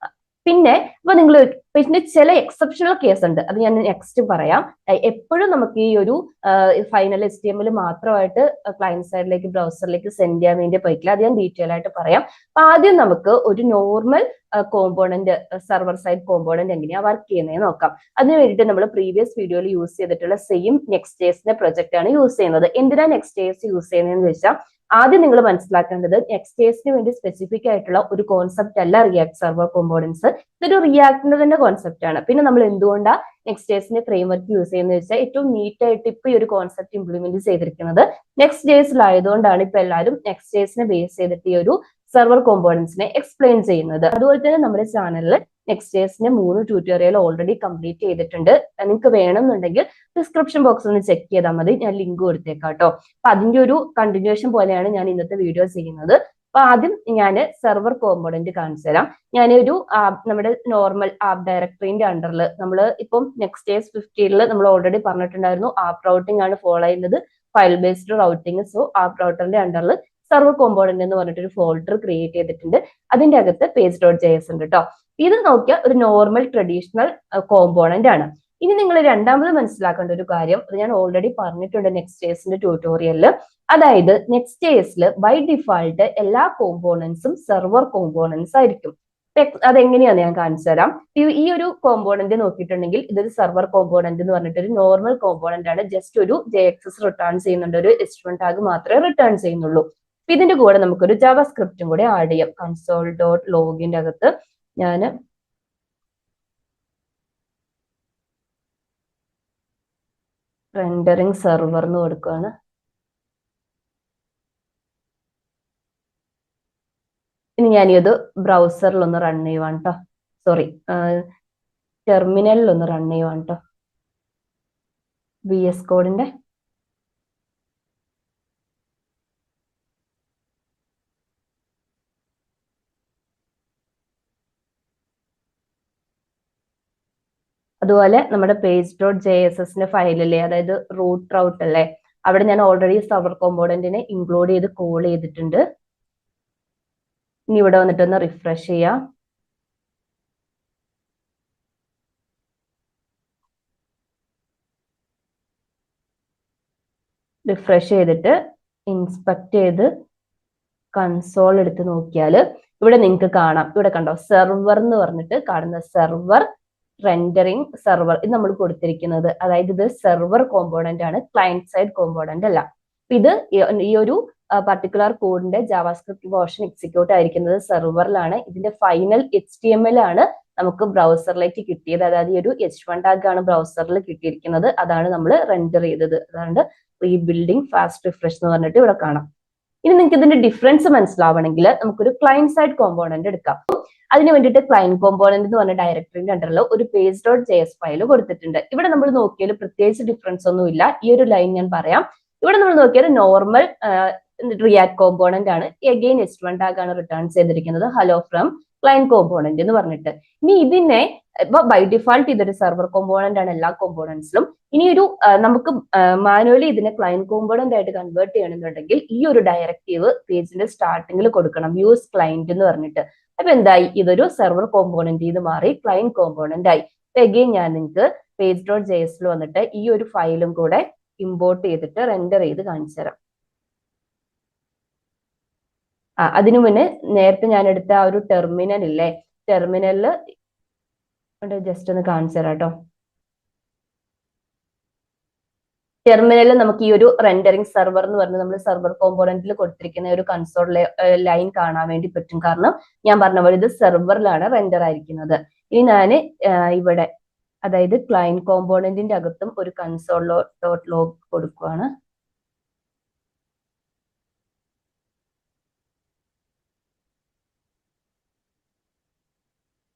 പിന്നെ പിന്നെ ചില എക്സെപ്ഷണൽ കേസ് ഉണ്ട്, അത് ഞാൻ നെക്സ്റ്റ് പറയാം. എപ്പോഴും നമുക്ക് ഈ ഒരു ഫൈനൽ HTML മാത്രമായിട്ട് ക്ലയന്റ് സൈഡിലേക്ക് ബ്രൗസറിലേക്ക് സെൻഡ് ചെയ്യാൻ വേണ്ടി പറ്റില്ല. അത് ഞാൻ ഡീറ്റെയിൽ ആയിട്ട് പറയാം. ആദ്യം നമുക്ക് ഒരു normal component, server side component എങ്ങനെയാ വർക്ക് ചെയ്യുന്നത് നോക്കാം. അതിന് വേണ്ടിയിട്ട് നമ്മൾ പ്രീവിയസ് വീഡിയോയിൽ യൂസ് ചെയ്തിട്ടുള്ള സെയിം നെക്സ്റ്റ്.js പ്രൊജക്ട് ആണ് യൂസ് ചെയ്യുന്നത്. എന്തിനാ നെക്സ്റ്റ്.js യൂസ് ചെയ്യുന്നതെന്ന് വെച്ചാൽ, ആദ്യം നിങ്ങൾ മനസ്സിലാക്കേണ്ടത് നെക്സ്റ്റ്.js വേണ്ടി സ്പെസിഫിക് ആയിട്ടുള്ള ഒരു കോൺസെപ്റ്റ് അല്ല റിയാക്ട് സെർവർ കോമ്പോണൻസ്. ഇതൊരു റിയാക്ടിന്റെ തന്നെ കോൺസെപ്റ്റ് ആണ്. പിന്നെ നമ്മൾ എന്തുകൊണ്ടാണ് നെക്സ്റ്റ്.js ഫ്രെയിംവർക്ക് യൂസ് ചെയ്യുന്നത് വെച്ചാൽ, ഏറ്റവും നീറ്റ് ആയിട്ട് ഇപ്പൊ ഈ ഒരു കോൺസെപ്റ്റ് ഇംപ്ലിമെന്റ് ചെയ്തിരിക്കുന്നത് നെക്സ്റ്റ്.js ഇപ്പൊ എല്ലാവരും നെക്സ്റ്റ്.js ബേസ് ചെയ്തിട്ട് ഈ ഒരു സെർവർ കോമ്പോണൻസിനെ എക്സ്പ്ലെയിൻ ചെയ്യുന്നത്. അതുപോലെ തന്നെ നമ്മുടെ ചാനലിൽ നെക്സ്റ്റ്.js 3 ട്യൂട്ടോറിയൽ ഓൾറെഡി കംപ്ലീറ്റ് ചെയ്തിട്ടുണ്ട്. നിങ്ങൾക്ക് വേണമെന്നുണ്ടെങ്കിൽ ഡിസ്ക്രിപ്ഷൻ ബോക്സ് ഒന്ന് ചെക്ക് ചെയ്താൽ മതി, ഞാൻ ലിങ്ക് കൊടുത്തേക്കാം കേട്ടോ. അപ്പൊ അതിന്റെ ഒരു കണ്ടിന്യൂഷൻ പോലെയാണ് ഞാൻ ഇന്നത്തെ വീഡിയോ ചെയ്യുന്നത്. അപ്പൊ ആദ്യം ഞാൻ സെർവർ കോമ്പോണന്റ് കാണിച്ചു തരാം. ഞാനൊരു നമ്മുടെ നോർമൽ ആപ്പ് ഡയറക്ടറിന്റെ അണ്ടറിൽ നമ്മൾ ഇപ്പം നെക്സ്റ്റ്.js 15 നമ്മൾ ഓൾറെഡി പറഞ്ഞിട്ടുണ്ടായിരുന്നു, ആപ്പ് റൗട്ടിംഗ് ആണ് ഫോളോ ചെയ്യുന്നത്, file based routing. So app റൗട്ടറിന്റെ അണ്ടറിൽ സെർവർ കോമ്പോണന്റ് എന്ന് പറഞ്ഞിട്ട് ഒരു ഫോൾഡർ ക്രിയേറ്റ് ചെയ്തിട്ടുണ്ട്. അതിന്റെ അകത്ത് page.js ഉണ്ട് കേട്ടോ. ഇത് നോക്കിയാൽ ഒരു നോർമൽ ട്രഡീഷണൽ കോമ്പോണന്റ് ആണ്. ഇനി നിങ്ങൾ രണ്ടാമത് മനസ്സിലാക്കേണ്ട ഒരു കാര്യം, അത് ഞാൻ ഓൾറെഡി പറഞ്ഞിട്ടുണ്ട് നെക്സ്റ്റ്.js ട്യൂട്ടോറിയലിൽ. അതായത് നെക്സ്റ്റ്.js ബൈ ഡിഫാൾട്ട് എല്ലാ കോമ്പോണൻസും സെർവർ കോമ്പോണൻസ് ആയിരിക്കും. അതെങ്ങനെയാന്ന് ഞാൻ കാണിച്ചു തരാം. ഈ ഒരു കോമ്പോണന്റ് നോക്കിയിട്ടുണ്ടെങ്കിൽ ഇതൊരു സെർവർ കോമ്പോണന്റ് എന്ന് പറഞ്ഞിട്ട് ഒരു നോർമൽ കോമ്പോണന്റ് ആണ്. ജസ്റ്റ് ഒരു JXS റിട്ടേൺ ചെയ്യുന്നുണ്ട്, ഒരു HTML ടാഗ് മാത്രമേ റിട്ടേൺ ചെയ്യുന്നുള്ളൂ. ഇതിന്റെ കൂടെ നമുക്കൊരു ജാവാസ്ക്രിപ്റ്റും കൂടെ ആഡ് ചെയ്യാം. console.logന്റെ അകത്ത് ഞാൻ റെൻഡറിങ് സെർവർ എന്ന് കൊടുക്കുകയാണ്. ഇനി ഞാനിത് ബ്രൗസറിൽ ഒന്ന് റൺ ചെയ്യുവാണ് കേട്ടോ. സോറി, ടെർമിനലിൽ ഒന്ന് റൺ ചെയ്യുവാണ് കേട്ടോ. VS കോഡിന്റെ അതുപോലെ നമ്മുടെ page.js ഫയലില്ലേ, അതായത് റൂട്ട് റൗട്ട് അല്ലേ, അവിടെ ഞാൻ ഓൾറെഡി സെർവർ കോമ്പോണന്റിനെ ഇൻക്ലൂഡ് ചെയ്ത് കോൾ ചെയ്തിട്ടുണ്ട്. ഇനി ഇവിടെ വന്നിട്ടൊന്ന് റിഫ്രഷ് ചെയ്യാം. റിഫ്രഷ് ചെയ്തിട്ട് ഇൻസ്പെക്ട് ചെയ്ത് കൺസോൾ എടുത്ത് നോക്കിയാൽ ഇവിടെ നിങ്ങൾക്ക് കാണാം, ഇവിടെ കണ്ടോ സെർവർ എന്ന് പറഞ്ഞിട്ട് കാണുന്ന സെർവർ റെൻഡറിങ് സെർവർ ഇത് നമ്മൾ കൊടുത്തിരിക്കുന്നത്. അതായത് ഇത് സെർവർ കോമ്പോണന്റ് ആണ്, ക്ലയന്റ് സൈഡ് കോമ്പോണന്റ് അല്ല. ഇത് ഈ ഒരു പർട്ടിക്കുലർ കോഡിന്റെ ജാവാസ്ക്രിപ്റ്റ് വേർഷൻ എക്സിക്യൂട്ട് ആയിരിക്കുന്നത് സെർവറിലാണ്. ഇതിന്റെ ഫൈനൽ HTML ആണ് നമുക്ക് ബ്രൗസറിലേക്ക് കിട്ടിയത്. അതായത് ഈ ഒരു H1 ടാഗ് ആണ് ബ്രൗസറിൽ കിട്ടിയിരിക്കുന്നത്. അതാണ് നമ്മൾ റെൻഡർ ചെയ്തത്. അതാണ്ട് റീബിൽഡിംഗ് ഫാസ്റ്റ് റിഫ്രഷ് എന്ന് പറഞ്ഞിട്ട് ഇവിടെ കാണാം. ഇനി നിങ്ങൾക്ക് ഇതിന്റെ ഡിഫറൻസ് മനസ്സിലാവണമെങ്കിൽ നമുക്കൊരു ക്ലയന്റ് സൈഡ് കോമ്പോണന്റ് എടുക്കാം. അതിന് വേണ്ടിയിട്ട് ക്ലയന്റ് കോമ്പോണന്റ് എന്ന് പറഞ്ഞ ഡയറക്ടറിന്റെ അണ്ടറിൽ ഒരു page.js ഫയൽ കൊടുത്തിട്ടുണ്ട്. ഇവിടെ നമ്മൾ നോക്കിയാൽ പ്രത്യേകിച്ച് ഡിഫറൻസ് ഒന്നുമില്ല. ഈ ഒരു ലൈൻ ഞാൻ പറയാം. ഇവിടെ നമ്മൾ നോക്കിയാൽ നോർമൽ റിയാക്ട് കോമ്പോണന്റ് ആണ്. എഗെയിൻ H1 ടാഗ് ആണ് റിട്ടേൺ ചെയ്തിരിക്കുന്നത്, ഹലോ ഫ്രം ക്ലയന്റ് കോമ്പോണന്റ് എന്ന് പറഞ്ഞിട്ട്. ഇനി ഇതിനെ ബൈ ഡിഫാൾട്ട് ഇതൊരു സെർവർ കോമ്പോണന്റ് ആണ് എല്ലാ കോമ്പോണന്റ്സിലും. ഇനി ഒരു നമുക്ക് മാനുവലി ഇതിനെ ക്ലയന്റ് കോമ്പോണന്റ് ആയിട്ട് കൺവേർട്ട് ചെയ്യണമെന്നുണ്ടെങ്കിൽ ഈ ഒരു ഡയറക്റ്റീവ് പേജിന്റെ സ്റ്റാർട്ടിങ്ങിൽ കൊടുക്കണം, യൂസ് ക്ലയന്റ് എന്ന് പറഞ്ഞിട്ട്. അപ്പൊ എന്തായി, ഇതൊരു സെർവർ കോമ്പോണന്റ് ഇത് മാറി ക്ലയന്റ് കോമ്പോണന്റ് ആയി. എഗെയിൻ ഞാൻ നിങ്ങൾക്ക് page.js വന്നിട്ട് ഈ ഒരു ഫയലും കൂടെ ഇമ്പോർട്ട് ചെയ്തിട്ട് റെൻഡർ ചെയ്ത് കാണിച്ചു തരാം. അതിനു മുന്നേ നേരത്തെ ഞാൻ എടുത്ത ആ ഒരു ടെർമിനൽ ഇല്ലേ, ടെർമിനലില് ജസ്റ്റ് ഒന്ന് കാണിച്ചു തരാം കേട്ടോ. ടെർമിനലിൽ നമുക്ക് ഈ ഒരു റെൻഡറിങ് സെർവർ എന്ന് പറഞ്ഞ് നമ്മൾ സെർവർ കോമ്പോണന്റിൽ കൊടുത്തിരിക്കുന്ന ഒരു കൺസോൾ ലൈൻ കാണാൻ വേണ്ടി പറ്റും. കാരണം ഞാൻ പറഞ്ഞ പോലെ ഇത് സെർവറിലാണ് റെൻഡർ ആയിരിക്കുന്നത്. ഇനി ഞാൻ ഇവിടെ അതായത് ക്ലയന്റ് കോമ്പോണന്റിന്റെ അകത്തും ഒരു കൺസോൾ ഡോട്ട് ലോഗ് കൊടുക്കുകയാണ്.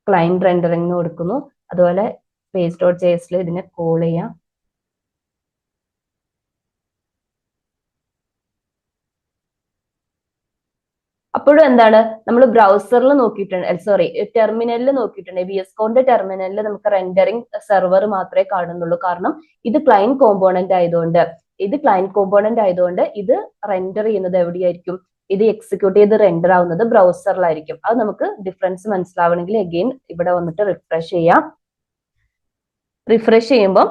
ക്ലയന്റ് റെൻഡറിംഗ് കൊടുക്കുന്നു. അതുപോലെ page.js ഇതിനെ കോൾ ചെയ്യാം. അപ്പോഴും എന്താണ്, നമ്മൾ ബ്രൗസറിൽ നോക്കിയിട്ടുണ്ട്, സോറി ടെർമിനലിൽ നോക്കിയിട്ടുണ്ട്. VS Code ടെർമിനലിൽ നമുക്ക് റെൻഡറിംഗ് സെർവർ മാത്രമേ കാണുന്നുള്ളൂ. കാരണം ഇത് ക്ലയന്റ് കോമ്പോണന്റ് ആയതുകൊണ്ട് ഇത് റെൻഡർ ചെയ്യുന്നത് എവിടെയായിരിക്കും, ഇത് എക്സിക്യൂട്ട് ചെയ്ത് റെൻഡർ ആവുന്നത് ബ്രൗസറിലായിരിക്കും. അത് നമുക്ക് ഡിഫറൻസ് മനസ്സിലാവണമെങ്കിൽ അഗെയിൻ ഇവിടെ വന്നിട്ട് റിഫ്രഷ് ചെയ്യാം. റിഫ്രഷ് ചെയ്യുമ്പോൾ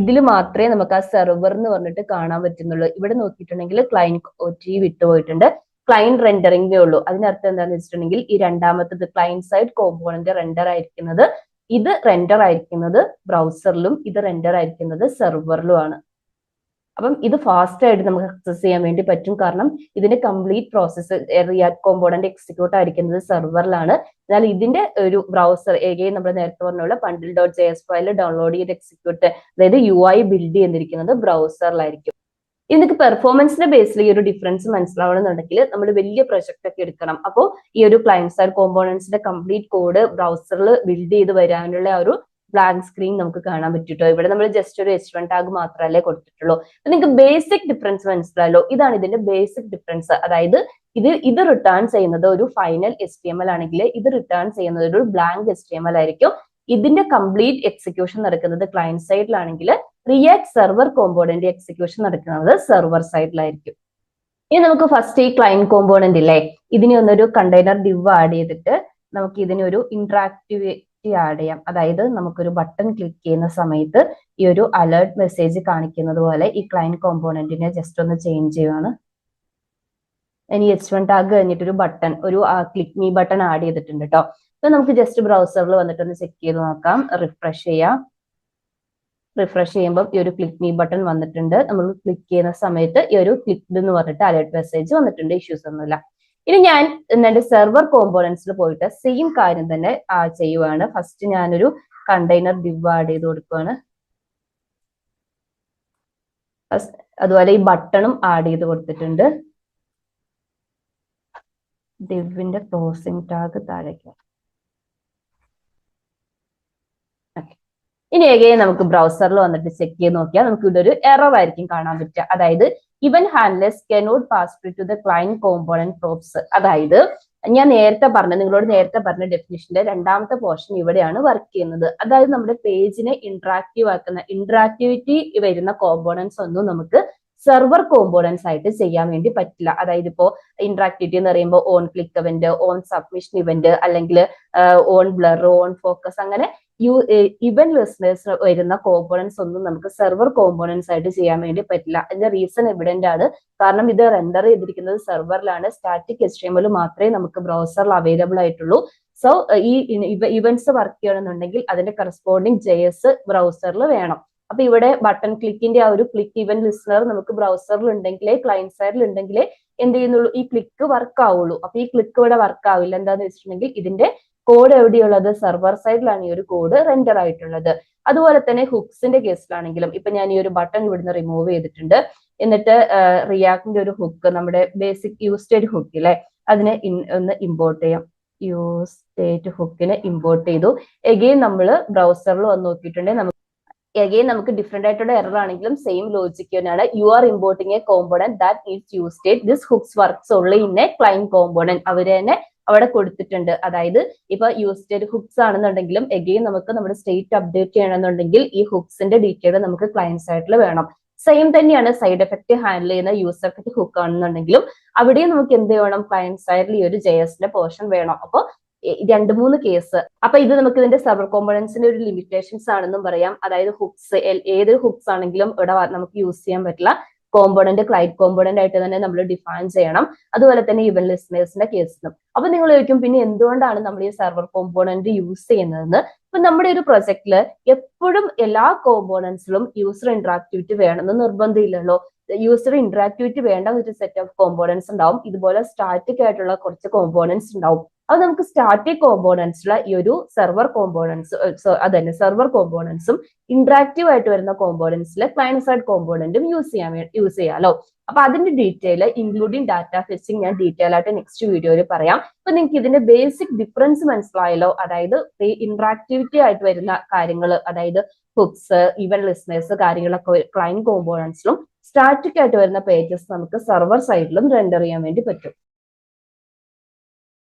ഇതിൽ മാത്രമേ നമുക്ക് ആ സെർവർ എന്ന് പറഞ്ഞിട്ട് കാണാൻ പറ്റുന്നുള്ളൂ. ഇവിടെ നോക്കിയിട്ടുണ്ടെങ്കിൽ ക്ലയന്റ് OT വിട്ടുപോയിട്ടുണ്ട്, ക്ലയന്റ് റെൻഡറിംഗേ ഉള്ളൂ. അതിനർത്ഥം എന്താണെന്ന് വെച്ചിട്ടുണ്ടെങ്കിൽ ഈ രണ്ടാമത്തത് ക്ലയന്റ് സൈഡ് കോമ്പോണന്റ് റെൻഡർ ആയിരിക്കുന്നത്, ഇത് റെൻഡർ ആയിരിക്കുന്നത് ബ്രൗസറിലും ഇത് റെൻഡർ ആയിരിക്കുന്നത് സെർവറിലുമാണ്. അപ്പം ഇത് ഫാസ്റ്റ് ആയിട്ട് നമുക്ക് അക്സസ് ചെയ്യാൻ വേണ്ടി പറ്റും. കാരണം ഇതിന്റെ complete process react component execute ആയിരിക്കുന്നത് സെർവറിലാണ്. എന്നാൽ ഇതിന്റെ ഒരു ബ്രൗസർ എഗെയിൻ നമ്മൾ നേരത്തെ പറഞ്ഞ bundle.js ഫയൽ ഡൗൺലോഡ് ചെയ്ത് എക്സിക്യൂട്ട്, അതായത് UI ബിൽഡ് ചെയ്തിരിക്കുന്നത് ബ്രൗസറിലായിരിക്കും. ഇതിന്റെ പെർഫോമൻസിന്റെ ബേസിൽ ഈ ഒരു ഡിഫറൻസ് മനസ്സിലാവണമെന്നുണ്ടെങ്കിൽ നമ്മൾ വലിയ പ്രൊജക്ട് ഒക്കെ എടുക്കണം. അപ്പോൾ ഈ ഒരു ക്ലയന്റ് സൈഡ് കോമ്പോണന്റ്സിന്റെ കംപ്ലീറ്റ് കോഡ് ബ്രൗസറിൽ ബിൽഡ് ചെയ്ത് വരാനുള്ള ഒരു ബ്ലാങ്ക് സ്ക്രീൻ നമുക്ക് കാണാൻ പറ്റിട്ടോ. ഇവിടെ നമ്മൾ ജസ്റ്റ് ഒരു H1 ടാഗ് മാത്രമല്ലേ കൊടുത്തിട്ടുള്ളൂ. അപ്പൊ നിങ്ങൾക്ക് ബേസിക് ഡിഫറൻസ് മനസ്സിലായല്ലോ. ഇതാണ് ഇതിന്റെ ബേസിക് ഡിഫറൻസ്. അതായത് ഇത് റിട്ടേൺ ചെയ്യുന്നത് ഒരു ഫൈനൽ HTML ആണെങ്കിൽ ഇത് റിട്ടേൺ ചെയ്യുന്നത് ഒരു ബ്ലാങ്ക് HTML ആയിരിക്കും. ഇതിന്റെ കംപ്ലീറ്റ് എക്സിക്യൂഷൻ നടക്കുന്നത് ക്ലയന്റ് സൈഡിലാണെങ്കിൽ റിയാക്ട് സെർവർ കോമ്പോണന്റ് എക്സിക്യൂഷൻ നടക്കുന്നത് സെർവർ സൈഡിലായിരിക്കും. ഇനി നമുക്ക് ഫസ്റ്റ് ഈ ക്ലയന്റ് കോമ്പോണന്റ് ഇല്ലേ, ഇതിനെ ഒന്നൊരു കണ്ടെയ്നർ div ആഡ് ചെയ്തിട്ട് നമുക്ക് ഇതിനൊരു ഇന്ററാക്ടിവിറ്റി ആഡ് ചെയ്യാം. അതായത് നമുക്കൊരു ബട്ടൺ ക്ലിക്ക് ചെയ്യുന്ന സമയത്ത് ഈ ഒരു അലേർട്ട് മെസ്സേജ് കാണിക്കുന്നത് പോലെ ഈ ക്ലയന്റ് കോമ്പോണന്റിനെ ജസ്റ്റ് ഒന്ന് ചേഞ്ച് ചെയ്യുകയാണ്. ഇനി H1 ടാഗ് കഴിഞ്ഞിട്ടൊരു ബട്ടൺ, ഒരു ക്ലിക്ക് മീ ബട്ടൺ ആഡ് ചെയ്തിട്ടുണ്ട് കേട്ടോ. അപ്പൊ നമുക്ക് ജസ്റ്റ് ബ്രൗസറിൽ വന്നിട്ട് ഒന്ന് ചെക്ക് ചെയ്ത് നോക്കാം. റിഫ്രഷ് ചെയ്യാം. റിഫ്രഷ് ചെയ്യുമ്പോൾ ഈ ഒരു ക്ലിക്ക് മീ ബട്ടൺ വന്നിട്ടുണ്ട്. നമ്മൾ ക്ലിക്ക് ചെയ്യുന്ന സമയത്ത് ഈ ഒരു ക്ലിക്ക്ഡ് എന്ന് പറഞ്ഞിട്ട് അലേർട്ട് മെസ്സേജ് വന്നിട്ടുണ്ട്. ഇഷ്യൂസ് ഒന്നുമില്ല. ഇനി ഞാൻ എന്റെ സെർവർ കോമ്പോണന്റ്സിൽ പോയിട്ട് സെയിം കാര്യം തന്നെ ചെയ്യുവാണ്. ഫസ്റ്റ് ഞാനൊരു കണ്ടെയ്നർ div ആഡ് ചെയ്ത് കൊടുക്കുകയാണ്. അതുപോലെ ഈ ബട്ടണും ആഡ് ചെയ്ത് കൊടുത്തിട്ടുണ്ട്. divന്റെ ക്ലോസിംഗ് ടാഗ് താഴേക്ക്. ഇനി എഗെയിൻ നമുക്ക് ബ്രൗസറിൽ വന്നിട്ട് ചെക്ക് ചെയ്ത് നോക്കിയാൽ നമുക്ക് ഇവിടെ ഒരു എറർ ആയിരിക്കും കാണാൻ പറ്റുക. അതായത് event handlers cannot pass through to the client component props. അതായത് ഞാൻ നിങ്ങളോട് നേരത്തെ പറഞ്ഞ ഡെഫിനിഷന്റെ രണ്ടാമത്തെ പോർഷൻ ഇവിടെയാണ് വർക്ക് ചെയ്യുന്നത്. അതായത് നമ്മുടെ പേജിനെ ഇന്ററാക്റ്റീവ് ആക്കുന്ന, ഇന്ററാക്ടിവിറ്റി വരുന്ന കോമ്പോണന്റ്സ് ഒന്നും നമുക്ക് സെർവർ കോമ്പോണന്റ്സ് ആയിട്ട് ചെയ്യാൻ വേണ്ടി പറ്റില്ല. അതായത് ഇപ്പോ ഇന്ററാക്ടിവിറ്റി എന്ന് പറയുമ്പോൾ on click event, on submission event, അല്ലെങ്കിൽ ഓൺ ബ്ലർ, ഓൺ ഫോക്കസ്, അങ്ങനെ ഇവന്റ് ലിസണേഴ്സ് വരുന്ന കോമ്പോണൻസ് ഒന്നും നമുക്ക് സെർവർ കോമ്പോണൻസ് ആയിട്ട് ചെയ്യാൻ വേണ്ടി പറ്റില്ല. അതിന്റെ റീസൺ എവിഡന്റ് ആണ്. കാരണം ഇത് റെൻഡർ ചെയ്തിരിക്കുന്നത് സെർവറിലാണ്. സ്റ്റാറ്റിക് HTML മാത്രമേ നമുക്ക് ബ്രൗസറിൽ അവൈലബിൾ ആയിട്ടുള്ളൂ. സോ ഈ ഇവന്റ്സ് വർക്ക് ചെയ്യണമെന്നുണ്ടെങ്കിൽ അതിന്റെ കറസ്പോണ്ടിങ് JS ബ്രൗസറിൽ വേണം. അപ്പൊ ഇവിടെ ബട്ടൺ ക്ലിക്കിന്റെ ആ ഒരു ക്ലിക്ക് ഇവന്റ് ലിസണർ നമുക്ക് ബ്രൗസറിൽ ഉണ്ടെങ്കിലേ ക്ലയന്റ് സൈഡിൽ ഉണ്ടെങ്കിലേ എന്ത് ചെയ്യുന്നുള്ളൂ, ഈ ക്ലിക്ക് വർക്ക് ആവുള്ളൂ. അപ്പൊ ഈ ക്ലിക്ക് ഇവിടെ വർക്ക് ആവില്ല. എന്താന്ന് വെച്ചിട്ടുണ്ടെങ്കിൽ ഇതിന്റെ കോഡ് എവിടെയുള്ളത്, സെർവർ സൈഡിലാണ് ഈ ഒരു കോഡ് റെൻഡർ ആയിട്ടുള്ളത്. അതുപോലെ തന്നെ ഹുക്സിന്റെ കേസിലാണെങ്കിലും ഇപ്പൊ ഞാൻ ഈ ഒരു ബട്ടൺ ഇവിടുന്ന് റിമൂവ് ചെയ്തിട്ടുണ്ട്. എന്നിട്ട് റിയാക്ടിന്റെ ഒരു ഹുക്ക്, നമ്മുടെ ബേസിക് യൂസ്റ്റേറ്റ് ഹുക്ക് ഇല്ലേ, അതിനെ ഒന്ന് ഇമ്പോർട്ട് ചെയ്യാം. യൂസ്റ്റേറ്റ് ഹുക്കിനെ ഇമ്പോർട്ട് ചെയ്തു. എഗെയിൻ നമ്മൾ ബ്രൗസറിൽ വന്ന് നോക്കിയിട്ടുണ്ടെങ്കിൽ നമുക്ക് ഡിഫറെന്റ് ആയിട്ടുള്ള എറർ ആണെങ്കിലും സെയിം ലോജിക് തന്നെയാണ്. You are importing a component that is use state this hooks works only in a client component. അവര് തന്നെ അവിടെ കൊടുത്തിട്ടുണ്ട്. അതായത് ഇപ്പൊ യൂസ്റ്റേറ്റ് ഹുക്സ് ആണെന്നുണ്ടെങ്കിലും എഗെയിൻ നമുക്ക് നമ്മുടെ സ്റ്റേറ്റ് അപ്ഡേറ്റ് ചെയ്യണമെന്നുണ്ടെങ്കിൽ ഈ ഹുക്സിന്റെ ഡീറ്റെയിൽ നമുക്ക് ക്ലയന്റ് സൈഡിൽ വേണം. സെയിം തന്നെയാണ് സൈഡ് എഫക്ട് ഹാൻഡിൽ ചെയ്യുന്ന യൂസർ എഫക്ട് ഹുക്ക് ആണെന്നുണ്ടെങ്കിലും അവിടെയും നമുക്ക് എന്ത് വേണം, ക്ലയന്റ് സൈഡിൽ ഈ ഒരു JSന്റെ പോർഷൻ വേണം. അപ്പൊ 2-3 കേസ്. അപ്പൊ ഇത് നമുക്ക് ഇതിന്റെ സെർവർ കോമ്പോണൻസിന്റെ ഒരു ലിമിറ്റേഷൻസ് ആണെന്നും പറയാം. അതായത് ഹുക്സ്, ഏതൊരു ഹുക്സ് ആണെങ്കിലും ഇവിടെ നമുക്ക് യൂസ് ചെയ്യാൻ പറ്റില്ല. കോമ്പോണന്റ് ക്ലൈന്റ് കോമ്പോണന്റ് ആയിട്ട് തന്നെ നമ്മൾ ഡിഫൈൻ ചെയ്യണം. അതുപോലെ തന്നെ ഇവന്റ് ലിസണേഴ്സിന്റെ കേസിലും. അപ്പൊ നിങ്ങൾ ചോദിക്കും, പിന്നെ എന്തുകൊണ്ടാണ് നമ്മൾ ഈ സെർവർ കോമ്പോണന്റ് യൂസ് ചെയ്യുന്നതെന്ന്. ഇപ്പൊ നമ്മുടെ ഒരു പ്രൊജക്റ്റില് എപ്പോഴും എല്ലാ കോമ്പോണൻസിലും യൂസർ ഇന്ററാക്ടിവിറ്റി വേണമെന്ന് നിർബന്ധമില്ലല്ലോ. യൂസർ ഇന്ററാക്ടിവിറ്റി വേണ്ട ഒരു സെറ്റ് ഓഫ് കോമ്പോണൻസ് ഉണ്ടാവും. ഇതുപോലെ സ്റ്റാറ്റിക് ആയിട്ടുള്ള കുറച്ച് കോമ്പോണൻസ് ഉണ്ടാവും. അത് നമുക്ക് സ്റ്റാറ്റിക് കോമ്പോണൻസിലെ ഈ ഒരു സെർവർ കോമ്പോണൻസും സെർവർ കോമ്പോണൻസും ഇന്ററാക്റ്റീവ് ആയിട്ട് വരുന്ന കോമ്പോണൻസിലെ ക്ലയന്റ് സൈഡ് കോമ്പോണന്റും യൂസ് ചെയ്യാമല്ലോ. അപ്പൊ അതിന്റെ ഡീറ്റെയിൽ ഇൻക്ലൂഡിംഗ് ഡാറ്റ ഫെച്ചിങ് ഞാൻ ഡീറ്റെയിൽ ആയിട്ട് നെക്സ്റ്റ് വീഡിയോയിൽ പറയാം. അപ്പൊ നിങ്ങൾക്ക് ഇതിന്റെ ബേസിക് ഡിഫറൻസ് മനസ്സിലായല്ലോ. അതായത് ഈ ഇന്ററാക്ടിവിറ്റി ആയിട്ട് വരുന്ന കാര്യങ്ങൾ, അതായത് ഹുക്സ്, ഇവന്റ് ലിസണേഴ്സ് കാര്യങ്ങളൊക്കെ ക്ലയന്റ് കോമ്പോണൻസിലും സ്റ്റാറ്റിക് ആയിട്ട് വരുന്ന പേജസ് നമുക്ക് സെർവർ സൈഡിലും റെൻഡർ ചെയ്യാൻ വേണ്ടി പറ്റും.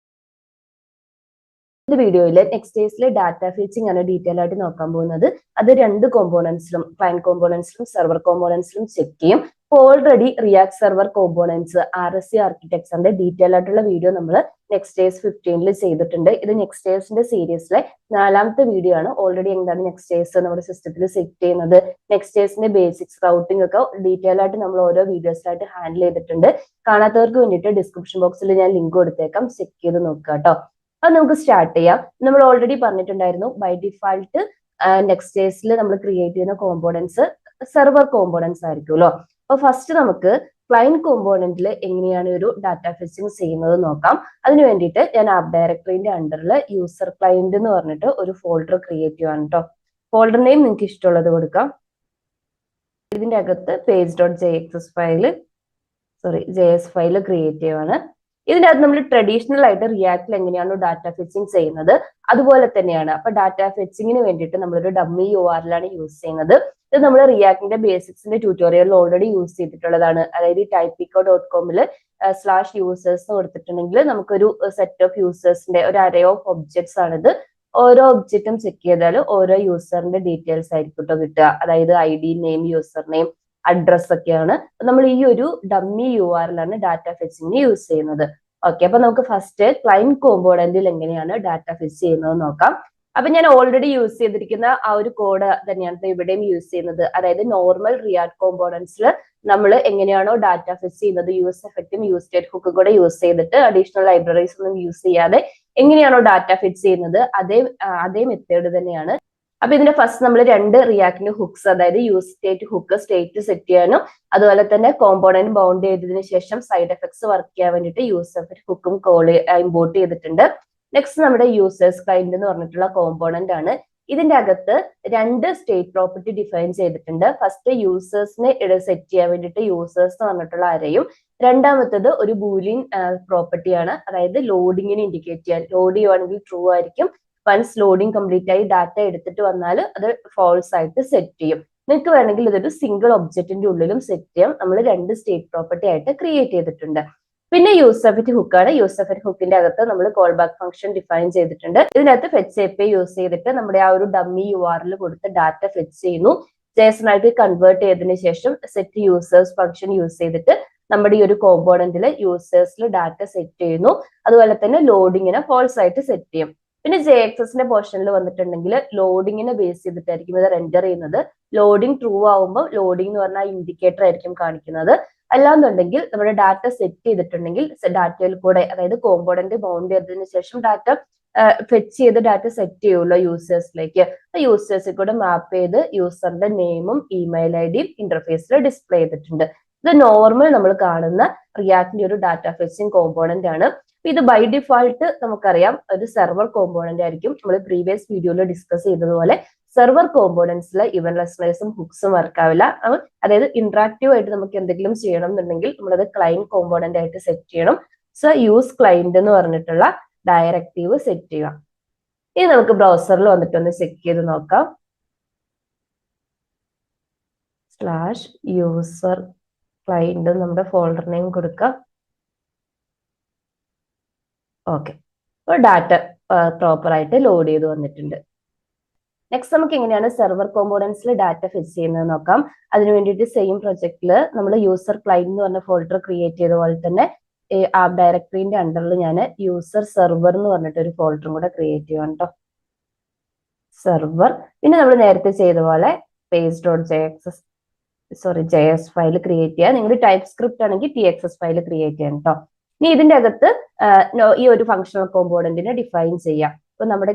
ഈ വീഡിയോയിൽ നെക്സ്റ്റ്.js ഡാറ്റ ഫെച്ചിങ് ആണ് ഡീറ്റെയിൽ ആയിട്ട് നോക്കാൻ പോകുന്നത്. അത് 2 കോമ്പോണൻസിലും, ക്ലയന്റ് കോമ്പോണൻസിലും സെർവർ കോമ്പോണൻസിലും ചെക്ക് ചെയ്യും. Already React server components RSC ആർക്കിടെക്ചറിന്റെ ഡീറ്റെയിൽ ആയിട്ടുള്ള വീഡിയോ നമ്മൾ നെക്സ്റ്റ്.js 15 ചെയ്തിട്ടുണ്ട്. ഇത് നെക്സ്റ്റ്.jsന്റെ സീരീസിലെ 4ാമത്തെ വീഡിയോ ആണ്. ഓൾറെഡി എന്താണ് നെക്സ്റ്റ്.js നമ്മുടെ സിസ്റ്റത്തിൽ സെറ്റ് ചെയ്യുന്നത്, നെക്സ്റ്റ്.jsന്റെ ബേസിക്സ്, റൗട്ടിംഗ് ഒക്കെ ഡീറ്റെയിൽ ആയിട്ട് നമ്മൾ ഓരോ വീഡിയോസിലായിട്ട് ഹാൻഡിൽ ചെയ്തിട്ടുണ്ട്. കാണാത്തവർക്ക് വേണ്ടിയിട്ട് ഡിസ്ക്രിപ്ഷൻ ബോക്സിൽ ഞാൻ ലിങ്ക് കൊടുത്തേക്കാം, ചെക്ക് ചെയ്ത് നോക്കുക കേട്ടോ. അത് നമുക്ക് സ്റ്റാർട്ട് ചെയ്യാം. നമ്മൾ ഓൾറെഡി പറഞ്ഞിട്ടുണ്ടായിരുന്നു, ബൈ ഡിഫാൾട്ട് നെക്സ്റ്റ്.jsൽ നമ്മൾ ക്രിയേറ്റ് ചെയ്യുന്ന കോമ്പോണൻസ് സെർവർ കോമ്പോണൻസ് ആയിരിക്കുമല്ലോ. അപ്പൊ ഫസ്റ്റ് നമുക്ക് ക്ലയന്റ് കോമ്പോണന്റിൽ എങ്ങനെയാണ് ഒരു ഡാറ്റ ഫെച്ചിങ് ചെയ്യുന്നത് നോക്കാം. അതിന് വേണ്ടിയിട്ട് ഞാൻ ആപ്പ് ഡയറക്ടറിന്റെ അണ്ടറിൽ യൂസർ ക്ലയന്റ് എന്ന് പറഞ്ഞിട്ട് ഒരു ഫോൾഡർ ക്രിയേറ്റ് ചെയ്യുവാണ് കേട്ടോ. ഫോൾഡർ നെയിം നിങ്ങൾക്ക് ഇഷ്ടമുള്ളത് കൊടുക്കാം. ഇതിന്റെ അകത്ത് page.js ഫയൽ ക്രിയേറ്റ് ചെയ്യുവാണ്. ഇതിന്റെ അകത്ത് നമ്മൾ ട്രഡീഷണൽ ആയിട്ട് റിയാക്റ്റിൽ എങ്ങനെയാണോ ഡാറ്റ ഫെച്ചിങ് ചെയ്യുന്നത് അതുപോലെ തന്നെയാണ്. അപ്പൊ ഡാറ്റ ഫെച്ചിങ്ങിന് വേണ്ടിയിട്ട് നമ്മളൊരു ഡമ്മി URL ആണ് യൂസ് ചെയ്യുന്നത്. ഇത് നമ്മൾ റിയാക്ടിന്റെ ബേസിക്സിന്റെ ട്യൂട്ടോറിയലിൽ ഓൾറെഡി യൂസ് ചെയ്തിട്ടുള്ളതാണ്. അതായത് typico.com /users കൊടുത്തിട്ടുണ്ടെങ്കിൽ നമുക്കൊരു സെറ്റ് ഓഫ് യൂസേഴ്സിന്റെ ഒരു അറേ ഓഫ് ഒബ്ജക്ട്സ് ആണിത്. ഓരോ ഒബ്ജക്റ്റും ചെക്ക് ചെയ്താൽ ഓരോ യൂസറിന്റെ ഡീറ്റെയിൽസ് ആയിരിക്കും കിട്ടുക. അതായത് ID, name, user name, address ഒക്കെയാണ്. നമ്മൾ ഈ ഒരു ഡമ്മി URL ആണ് ഡാറ്റ ഫെച്ചിങ്ങിന് യൂസ് ചെയ്യുന്നത്. ഓക്കെ, അപ്പൊ നമുക്ക് ഫസ്റ്റ് ക്ലയന്റ് കോമ്പോണന്റിൽ എങ്ങനെയാണ് ഡാറ്റ ഫെച്ച് ചെയ്യുന്നത് നോക്കാം. അപ്പൊ ഞാൻ ഓൾറെഡി യൂസ് ചെയ്തിരിക്കുന്ന ആ ഒരു കോഡ് തന്നെയാണ് ഇവിടെയും യൂസ് ചെയ്യുന്നത്. അതായത് നോർമൽ റിയാക്ട് കോമ്പോണൻസിൽ നമ്മൾ എങ്ങനെയാണോ ഡാറ്റ ഫെച്ച് ചെയ്യുന്നത്, യൂസ് എഫക്റ്റും യൂസ്റ്റേറ്റ് ഹുക്കും കൂടെ യൂസ് ചെയ്തിട്ട് അഡീഷണൽ ലൈബ്രറീസ് ഒന്നും യൂസ് ചെയ്യാതെ എങ്ങനെയാണോ ഡാറ്റ ഫെച്ച് ചെയ്യുന്നത് അതേ മെത്തേഡ് തന്നെയാണ്. അപ്പൊ ഇതിന്റെ ഫസ്റ്റ് നമ്മൾ 2 റിയാക്ടിന്റെ ഹുക്സ്, അതായത് use state hook state set ചെയ്യാനും അതുപോലെ തന്നെ കോമ്പോണന്റ് ബൗണ്ട് ചെയ്തതിനു ശേഷം സൈഡ് എഫക്ട്സ് വർക്ക് ചെയ്യാൻ വേണ്ടിയിട്ട് യൂസ് എഫക്ട് ഹുക്കും ഇമ്പോർട്ട് ചെയ്തിട്ടുണ്ട്. നെക്സ്റ്റ് നമ്മുടെ യൂസേഴ്സ് ക്ലയന്റ് എന്ന് പറഞ്ഞിട്ടുള്ള കോമ്പോണന്റ് ആണ്. ഇതിന്റെ അകത്ത് 2 സ്റ്റേറ്റ് പ്രോപ്പർട്ടി ഡിഫൈൻ ചെയ്തിട്ടുണ്ട്. ഫസ്റ്റ് യൂസേഴ്സിനെ സെറ്റ് ചെയ്യാൻ വേണ്ടിയിട്ട് യൂസേഴ്സ് എന്ന് പറഞ്ഞിട്ടുള്ള അരയും, രണ്ടാമത്തത് ഒരു ബൂലിയൻ പ്രോപ്പർട്ടിയാണ്. അതായത് ലോഡിങ്ങിന് ഇൻഡിക്കേറ്റ് ചെയ്യാൻ, ലോഡ് ചെയ്യുവാണെങ്കിൽ ട്രൂ ആയിരിക്കും, വൺസ് ലോഡിങ് കംപ്ലീറ്റ് ആയി ഡാറ്റ എടുത്തിട്ട് വന്നാൽ അത് ഫോൾസ് ആയിട്ട് സെറ്റ് ചെയ്യും. നിങ്ങൾക്ക് വേണമെങ്കിൽ ഇതൊരു സിംഗിൾ ഒബ്ജക്റ്റിന്റെ ഉള്ളിലും സെറ്റ് ചെയ്യാം. നമ്മൾ 2 സ്റ്റേറ്റ് പ്രോപ്പർട്ടി ആയിട്ട് ക്രിയേറ്റ് ചെയ്തിട്ടുണ്ട്. പിന്നെ യൂസ് എഫക്ട് ഹുക്കാണ്. യൂസ് എഫക്ട് ഹുക്കിന്റെ അകത്ത് നമ്മൾ കോൾ ബാക്ക് ഫംഗ്ഷൻ ഡിഫൈൻ ചെയ്തിട്ടുണ്ട്. ഇതിനകത്ത് ഫെച്ച് API യൂസ് ചെയ്തിട്ട് നമ്മുടെ ആ ഒരു ഡമ്മി URL കൊടുത്ത് ഡാറ്റ ഫെച്ച് ചെയ്യുന്നു. JSON ആയിട്ട് കൺവേർട്ട് ചെയ്തതിനു ശേഷം സെറ്റ് യൂസേഴ്സ് ഫംഗ്ഷൻ യൂസ് ചെയ്തിട്ട് നമ്മുടെ ഈ ഒരു കോമ്പോണന്റിൽ യൂസേഴ്സിൽ ഡാറ്റ സെറ്റ് ചെയ്യുന്നു. അതുപോലെ തന്നെ ലോഡിങ്ങിനെ ഫോൾസ് ആയിട്ട് സെറ്റ് ചെയ്യും. പിന്നെ JXSന്റെ പോർഷനിൽ വന്നിട്ടുണ്ടെങ്കിൽ ലോഡിങ്ങിനെ ബേസ് ചെയ്തിട്ടായിരിക്കും ഇത് റെൻഡർ ചെയ്യുന്നത്. ലോഡിങ് ട്രൂ ആവുമ്പോൾ ലോഡിംഗ് എന്ന് പറഞ്ഞാൽ ഇൻഡിക്കേറ്റർ ആയിരിക്കും കാണിക്കുന്നത്. അല്ലാന്നുണ്ടെങ്കിൽ നമ്മുടെ ഡാറ്റ സെറ്റ് ചെയ്തിട്ടുണ്ടെങ്കിൽ ഡാറ്റയിൽ കൂടെ, അതായത് കോമ്പോണന്റ് ബൗണ്ട് ചെയ്തതിനു ശേഷം ഡാറ്റ ഫെച്ച് ചെയ്ത് ഡാറ്റ സെറ്റ് ചെയ്യുമല്ലോ യൂസേഴ്സിലേക്ക്, ആ യൂസേഴ്സിൽ കൂടെ മാപ്പ് ചെയ്ത് യൂസറിന്റെ നെയിമും ഇമെയിൽ ഐഡിയും ഇന്റർഫേസിൽ ഡിസ്പ്ലേ ചെയ്തിട്ടുണ്ട്. ഇത് നോർമൽ നമ്മൾ കാണുന്ന റിയാക്ടിന്റെ ഒരു ഡാറ്റ ഫെച്ചിങ് കോമ്പോണന്റ് ആണ്. ഇത് ബൈ ഡിഫാൾട്ട് നമുക്കറിയാം ഒരു സെർവർ കോമ്പോണന്റ് ആയിരിക്കും. നമ്മൾ പ്രീവിയസ് വീഡിയോയിൽ ഡിസ്കസ് ചെയ്തതുപോലെ സെർവർ കോമ്പോണന്റ്സിൽ ഇവന്റ് ലിസണേഴ്സും ഹുക്സും വർക്ക് ആവില്ല. അതായത് ഇന്ററാക്റ്റീവ് ആയിട്ട് നമുക്ക് എന്തെങ്കിലും ചെയ്യണം എന്നുണ്ടെങ്കിൽ നമ്മളത് ക്ലയന്റ് കോമ്പോണന്റ് ആയിട്ട് സെറ്റ് ചെയ്യണം. സോ യൂസ് ക്ലയന്റ് എന്ന് പറഞ്ഞിട്ടുള്ള ഡയറക്റ്റീവ് സെറ്റ് ചെയ്യുക. ഇനി നമുക്ക് ബ്രൗസറിൽ വന്നിട്ട് ഒന്ന് ചെക്ക് ചെയ്ത് നോക്കാം. /user client നമ്മുടെ ഫോൾഡർ നെയിം കൊടുക്കാം. ഓക്കെ, അപ്പോൾ ഡാറ്റ പ്രോപ്പർ ആയിട്ട് ലോഡ് ചെയ്ത് വന്നിട്ടുണ്ട്. നെക്സ്റ്റ് നമുക്ക് എങ്ങനെയാണ് സെർവർ കോമ്പോണന്റ്സിൽ ഡാറ്റ ഫെച്ച് ചെയ്യുന്നത് നോക്കാം. അതിന് വേണ്ടിയിട്ട് സെയിം പ്രൊജക്റ്റിൽ നമ്മൾ യൂസർ ക്ലൈന്റ് എന്ന് പറഞ്ഞ ഫോൾഡർ ക്രിയേറ്റ് ചെയ്ത പോലെ തന്നെ ആപ്പ് ഡയറക്ടറിന്റെ അണ്ടറിൽ ഞാൻ യൂസർ സെർവർ എന്ന് പറഞ്ഞിട്ട് ഒരു ഫോൾഡറും കൂടെ ക്രിയേറ്റ് ചെയ്യാം കേട്ടോ. സെർവർ, പിന്നെ നമ്മൾ നേരത്തെ ചെയ്ത പോലെ JS ഫയൽ ക്രിയേറ്റ് ചെയ്യുക. നിങ്ങൾ ടൈപ്പ് സ്ക്രിപ്റ്റ് ആണെങ്കിൽ TXS ഫയൽ ക്രിയേറ്റ് ചെയ്യാം കേട്ടോ. ഇനി ഇതിന്റെ അകത്ത് ഈ ഒരു ഫങ്ഷണൽ കോമ്പോണന്റിനെ ഡിഫൈൻ ചെയ്യാം. ഇപ്പൊ നമ്മുടെ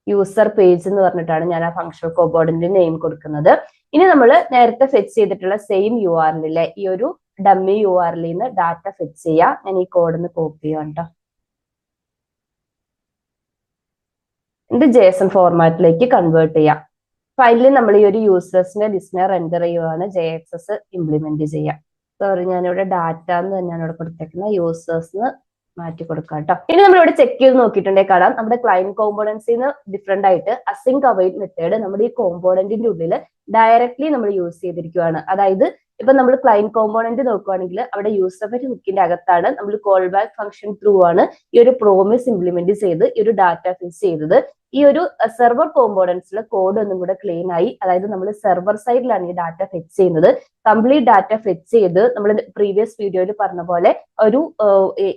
യൂസർ പേജ് എന്ന് പറഞ്ഞിട്ടാണ് ഞാൻ ആ ഫങ്ഷണൽ കോമ്പോണന്റിന് നെയിം കൊടുക്കുന്നത്. ഇനി നമ്മൾ നേരത്തെ ഫെച്ച് ചെയ്തിട്ടുള്ള സെയിം URL ഈ ഒരു ഡമ്മി URL നിന്ന് ഡാറ്റ ഫെച്ച് ചെയ്യാം. ഞാൻ ഈ കോഡ് ഒന്ന് കോപ്പി ചെയ്യാം കേട്ടോ. ഇത് JSON ഫോർമാറ്റിലേക്ക് കൺവേർട്ട് ചെയ്യാം. ഫയലിൽ നമ്മൾ ഈ ഒരു യൂസേഴ്സിന്റെ ലിസ്റ്റിനെ റെൻഡർ ചെയ്യുവാണ് JXS ഇംപ്ലിമെന്റ് ചെയ്യാം. സോറി, ഞാനിവിടെ ഡാറ്റ എന്ന് തന്നെയാണ് ഇവിടെ കൊടുത്തേക്കുന്നത്. യൂസേഴ്സിന് മാറ്റി കൊടുക്കാം കേട്ടോ. ഇനി നമ്മളിവിടെ ചെക്ക് ചെയ്ത് നോക്കിയിട്ടുണ്ടെങ്കിൽ കാണാം നമ്മുടെ ക്ലയന്റ് കോമ്പോണൻസിന് ഡിഫറെന്റ് ആയിട്ട് അസിങ്ക് അവൈറ്റ് മെത്തേഡ് നമ്മുടെ ഈ കോമ്പോണന്റിന്റെ ഉള്ളിൽ ഡയറക്ട്ലി നമ്മൾ യൂസ് ചെയ്തിരിക്കുകയാണ്. അതായത് ഇപ്പൊ നമ്മൾ ക്ലയന്റ് കോമ്പോണന്റ് നോക്കുകയാണെങ്കിൽ അവിടെ യൂസർ ഹുക്കിന്റെ അകത്താണ് നമ്മൾ കോൾ ബാക്ക് ഫംഗ്ഷൻ ത്രൂ ആണ് ഈ ഒരു പ്രോമിസ് ഇംപ്ലിമെന്റ് ചെയ്ത് ഈ ഒരു ഡാറ്റ ഫിക്സ് ചെയ്തത്. ഈ ഒരു സെർവർ കോമ്പോണൻസിലെ കോഡ് ഒന്നും കൂടെ ക്ലീൻ ആയി. അതായത് നമ്മൾ സെർവർ സൈഡിലാണ് ഈ ഡാറ്റ ഫെച്ച് ചെയ്യുന്നത്. കംപ്ലീറ്റ് ഡാറ്റ ഫെച്ച് ചെയ്ത് നമ്മൾ പ്രീവിയസ് വീഡിയോയിൽ പറഞ്ഞ പോലെ ഒരു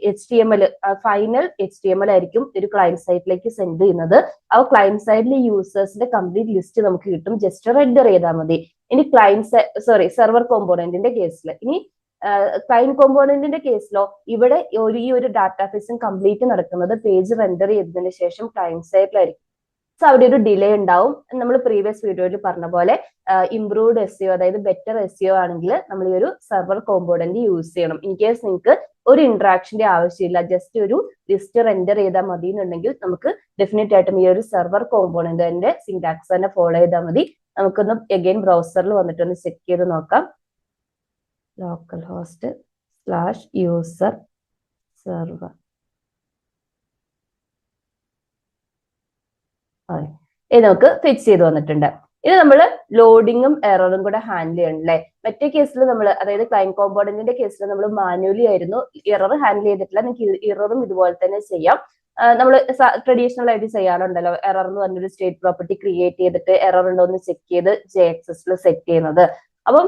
HTML ഫൈനൽ HTML ആയിരിക്കും ഒരു ക്ലയന്റ് സൈഡിലേക്ക് സെൻഡ് ചെയ്യുന്നത്. ആ ക്ലയന്റ് സൈഡിൽ യൂസേഴ്സിന്റെ കംപ്ലീറ്റ് ലിസ്റ്റ് നമുക്ക് കിട്ടും. ജസ്റ്റ് റെൻഡർ ചെയ്താൽ മതി. ഇനി സെർവർ കോമ്പോണന്റിന്റെ കേസിൽ, ഇനി ക്ലയന്റ് കോമ്പോണന്റിന്റെ കേസിലോ ഇവിടെ ഈ ഒരു ഡാറ്റ ഫെച്ചിങ് കംപ്ലീറ്റ് നടക്കുന്നത് പേജ് റെൻഡർ ചെയ്തതിന് ശേഷം ക്ലയന്റ് സൈഡിലായിരിക്കും. സോ അവിടെ ഒരു ഡിലേ ഉണ്ടാവും. നമ്മൾ പ്രീവിയസ് വീഡിയോയിൽ പറഞ്ഞ പോലെ ഇംപ്രൂവ്ഡ് SEO, അതായത് ബെറ്റർ SEO ആണെങ്കിൽ നമ്മൾ ഈ ഒരു സെർവർ കോമ്പോണന്റ് യൂസ് ചെയ്യണം. ഇൻ കേസ് നിങ്ങൾക്ക് ഒരു ഇന്ററാക്ഷന്റെ ആവശ്യമില്ല, ജസ്റ്റ് ഒരു ലിസ്റ്റ് റെൻഡർ ചെയ്താൽ മതി എന്നുണ്ടെങ്കിൽ നമുക്ക് ഡെഫിനറ്റ് ആയിട്ടും ഈ ഒരു സെർവർ കോമ്പോണന്റിന്റെ സിന്റാക്സ് തന്നെ ഫോളോ ചെയ്താൽ മതി. നമുക്കൊന്ന് അഗൈൻ ബ്രൗസറിൽ വന്നിട്ടൊന്ന് ചെക്ക് ചെയ്ത് നോക്കാം. Local host /user server. ഇത് നമുക്ക് ഫിക്സ് ചെയ്ത് വന്നിട്ടുണ്ട്. ഇത് നമ്മൾ ലോഡിങ്ങും എററും കൂടെ ഹാൻഡിൽ ചെയ്യണം അല്ലേ. മറ്റേ കേസിൽ നമ്മൾ, അതായത് ക്ലയന്റ് കോമ്പോണന്റിന്റെ കേസിൽ നമ്മൾ മാനുവലി ആയിരുന്നു എറർ ഹാൻഡിൽ ചെയ്തിട്ടില്ല. നിങ്ങൾക്ക് എററും ഇതുപോലെ തന്നെ ചെയ്യാം. നമ്മൾ ട്രഡീഷണൽ ആയിട്ട് ചെയ്യാറുണ്ടല്ലോ, എറർ എന്ന് പറഞ്ഞൊരു സ്റ്റേറ്റ് പ്രോപ്പർട്ടി ക്രിയേറ്റ് ചെയ്തിട്ട് എറർ ഉണ്ടോ എന്ന് ചെക്ക് ചെയ്ത് JXSൽ സെറ്റ് ചെയ്യുന്നത്. അപ്പം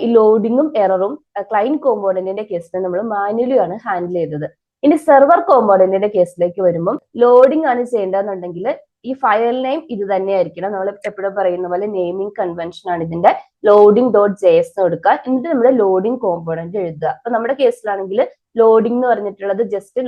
ഈ ലോഡിങ്ങും എററും ക്ലയന്റ് കോമ്പോണന്റിന്റെ കേസിൽ നമ്മൾ മാനുവലി ആണ് ഹാൻഡിൽ ചെയ്തത്. ഇനി സെർവർ കോമ്പോണന്റിന്റെ കേസിലേക്ക് വരുമ്പോൾ ലോഡിംഗ് ആണ് ചെയ്യേണ്ടതെന്നുണ്ടെങ്കിൽ ഈ ഫയൽ നെയിം ഇത് തന്നെയായിരിക്കണം. നമ്മൾ എപ്പോഴും പറയുന്ന പോലെ നെയിമിംഗ് കൺവെൻഷൻ ആണ് ഇതിന്റെ. loading.js എന്ന് കൊടുക്കുക, എന്നിട്ട് നമ്മുടെ ലോഡിംഗ് കോമ്പോണന്റ് എഴുതുക. അപ്പൊ നമ്മുടെ കേസിലാണെങ്കിൽ ലോഡിംഗ് എന്ന് പറഞ്ഞിട്ടുള്ളത് ജസ്റ്റ്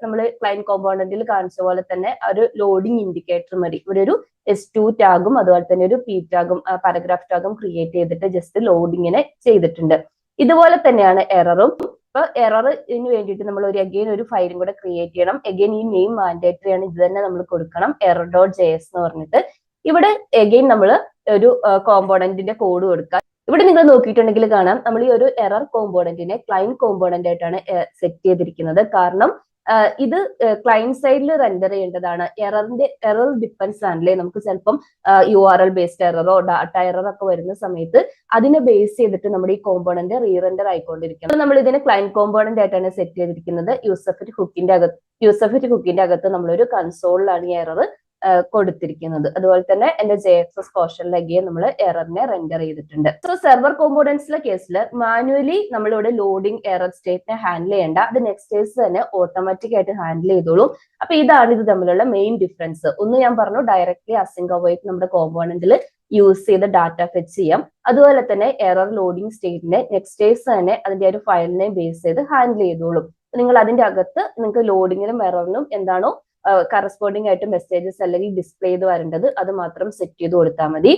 നമ്മൾ ക്ലയന്റ് കോമ്പോണന്റിൽ കാണിച്ച പോലെ തന്നെ ഒരു ലോഡിംഗ് ഇൻഡിക്കേറ്റർ മതി. ഇവിടെ ഒരു S2 ടാഗും അതുപോലെ തന്നെ ഒരു P ടാഗും പാരഗ്രാഫ് ടാഗും ക്രിയേറ്റ് ചെയ്തിട്ട് ജസ്റ്റ് ലോഡിങ്ങിനെ ചെയ്തിട്ടുണ്ട്. ഇതുപോലെ തന്നെയാണ് എററും. അപ്പൊ എററിന് വേണ്ടിയിട്ട് നമ്മൾ അഗെയിൻ ഒരു ഫയലും കൂടെ ക്രിയേറ്റ് ചെയ്യണം. അഗെയിൻ ഈ നെയിം മാൻഡേറ്ററി ആണ്, ഇത് തന്നെ നമ്മൾ കൊടുക്കണം, error.js എന്ന് പറഞ്ഞിട്ട്. ഇവിടെ അഗെയിൻ നമ്മൾ ഒരു കോമ്പോണന്റിന്റെ കോഡ് കൊടുക്കുക. ഇവിടെ നിങ്ങൾ നോക്കിയിട്ടുണ്ടെങ്കിൽ കാണാം നമ്മൾ ഈ ഒരു എറർ കോമ്പോണന്റിനെ ക്ലയന്റ് കോമ്പോണന്റ് ആയിട്ടാണ് സെറ്റ് ചെയ്തിരിക്കുന്നത്. കാരണം ഇത് ക്ലയന്റ് സൈഡിൽ റെൻഡർ ചെയ്യേണ്ടതാണ്. എറർ ഡിപ്പെൻസ് ആണല്ലേ. നമുക്ക് ചിലപ്പം URL ബേസ്ഡ് എററോ ഡാറ്റ എറർ ഒക്കെ വരുന്ന സമയത്ത് അതിനെ ബേസ് ചെയ്തിട്ട് നമ്മുടെ ഈ കോമ്പോണന്റ് റീറെൻഡർ ആയിക്കൊണ്ടിരിക്കണം. നമ്മൾ ഇതിനെ ക്ലയന്റ് കോമ്പോണന്റ് ആയിട്ടാണ് സെറ്റ് ചെയ്തിരിക്കുന്നത്. യൂസർഫിറ്റ് ഹുക്കിന്റെ അകത്ത് നമ്മളൊരു കൺസോളിലാണ് ഈ എറർ കൊടുത്തിരിക്കുന്നത്. അതുപോലെ തന്നെ എന്റെ JXS പോർഷനിൽ അഗെയിൻ നമ്മൾ എററിനെ റെൻഡർ ചെയ്തിട്ടുണ്ട്. സോ സെർവർ കോമ്പോണൻസിലെ കേസിൽ മാനുവലി നമ്മളിവിടെ ലോഡിംഗ് എറർ സ്റ്റേറ്റിനെ ഹാൻഡിൽ ചെയ്യേണ്ട, അത് നെക്സ്റ്റ് സ്റ്റേജ് തന്നെ ഓട്ടോമാറ്റിക് ആയിട്ട് ഹാൻഡിൽ ചെയ്തോളും. അപ്പൊ ഇതാണ് ഇത് തമ്മിലുള്ള മെയിൻ ഡിഫറൻസ്. ഒന്ന് ഞാൻ പറഞ്ഞു, ഡയറക്ട്ലി അസിങ്ക് അവോയ്ഡ് നമ്മുടെ കോമ്പോണന്റിൽ യൂസ് ചെയ്ത് ഡാറ്റ ഫെച്ച് ചെയ്യാം. അതുപോലെ തന്നെ എറർ ലോഡിംഗ് സ്റ്റേറ്റിനെ നെക്സ്റ്റ് സ്റ്റേജ് തന്നെ അതിന്റെ ഒരു ഫയലിനെ ബേസ് ചെയ്ത് ഹാൻഡിൽ ചെയ്തോളും. നിങ്ങൾ അതിന്റെ അകത്ത് നിങ്ങൾക്ക് ലോഡിങ്ങിനും എററിനും എന്താണോ കറസ്പോണ്ടിങ് ആയിട്ട് മെസ്സേജസ് അല്ലെങ്കിൽ ഡിസ്പ്ലേ ചെയ്ത് വരേണ്ടത് അത് മാത്രം സെറ്റ് ചെയ്ത് കൊടുത്താൽ മതി.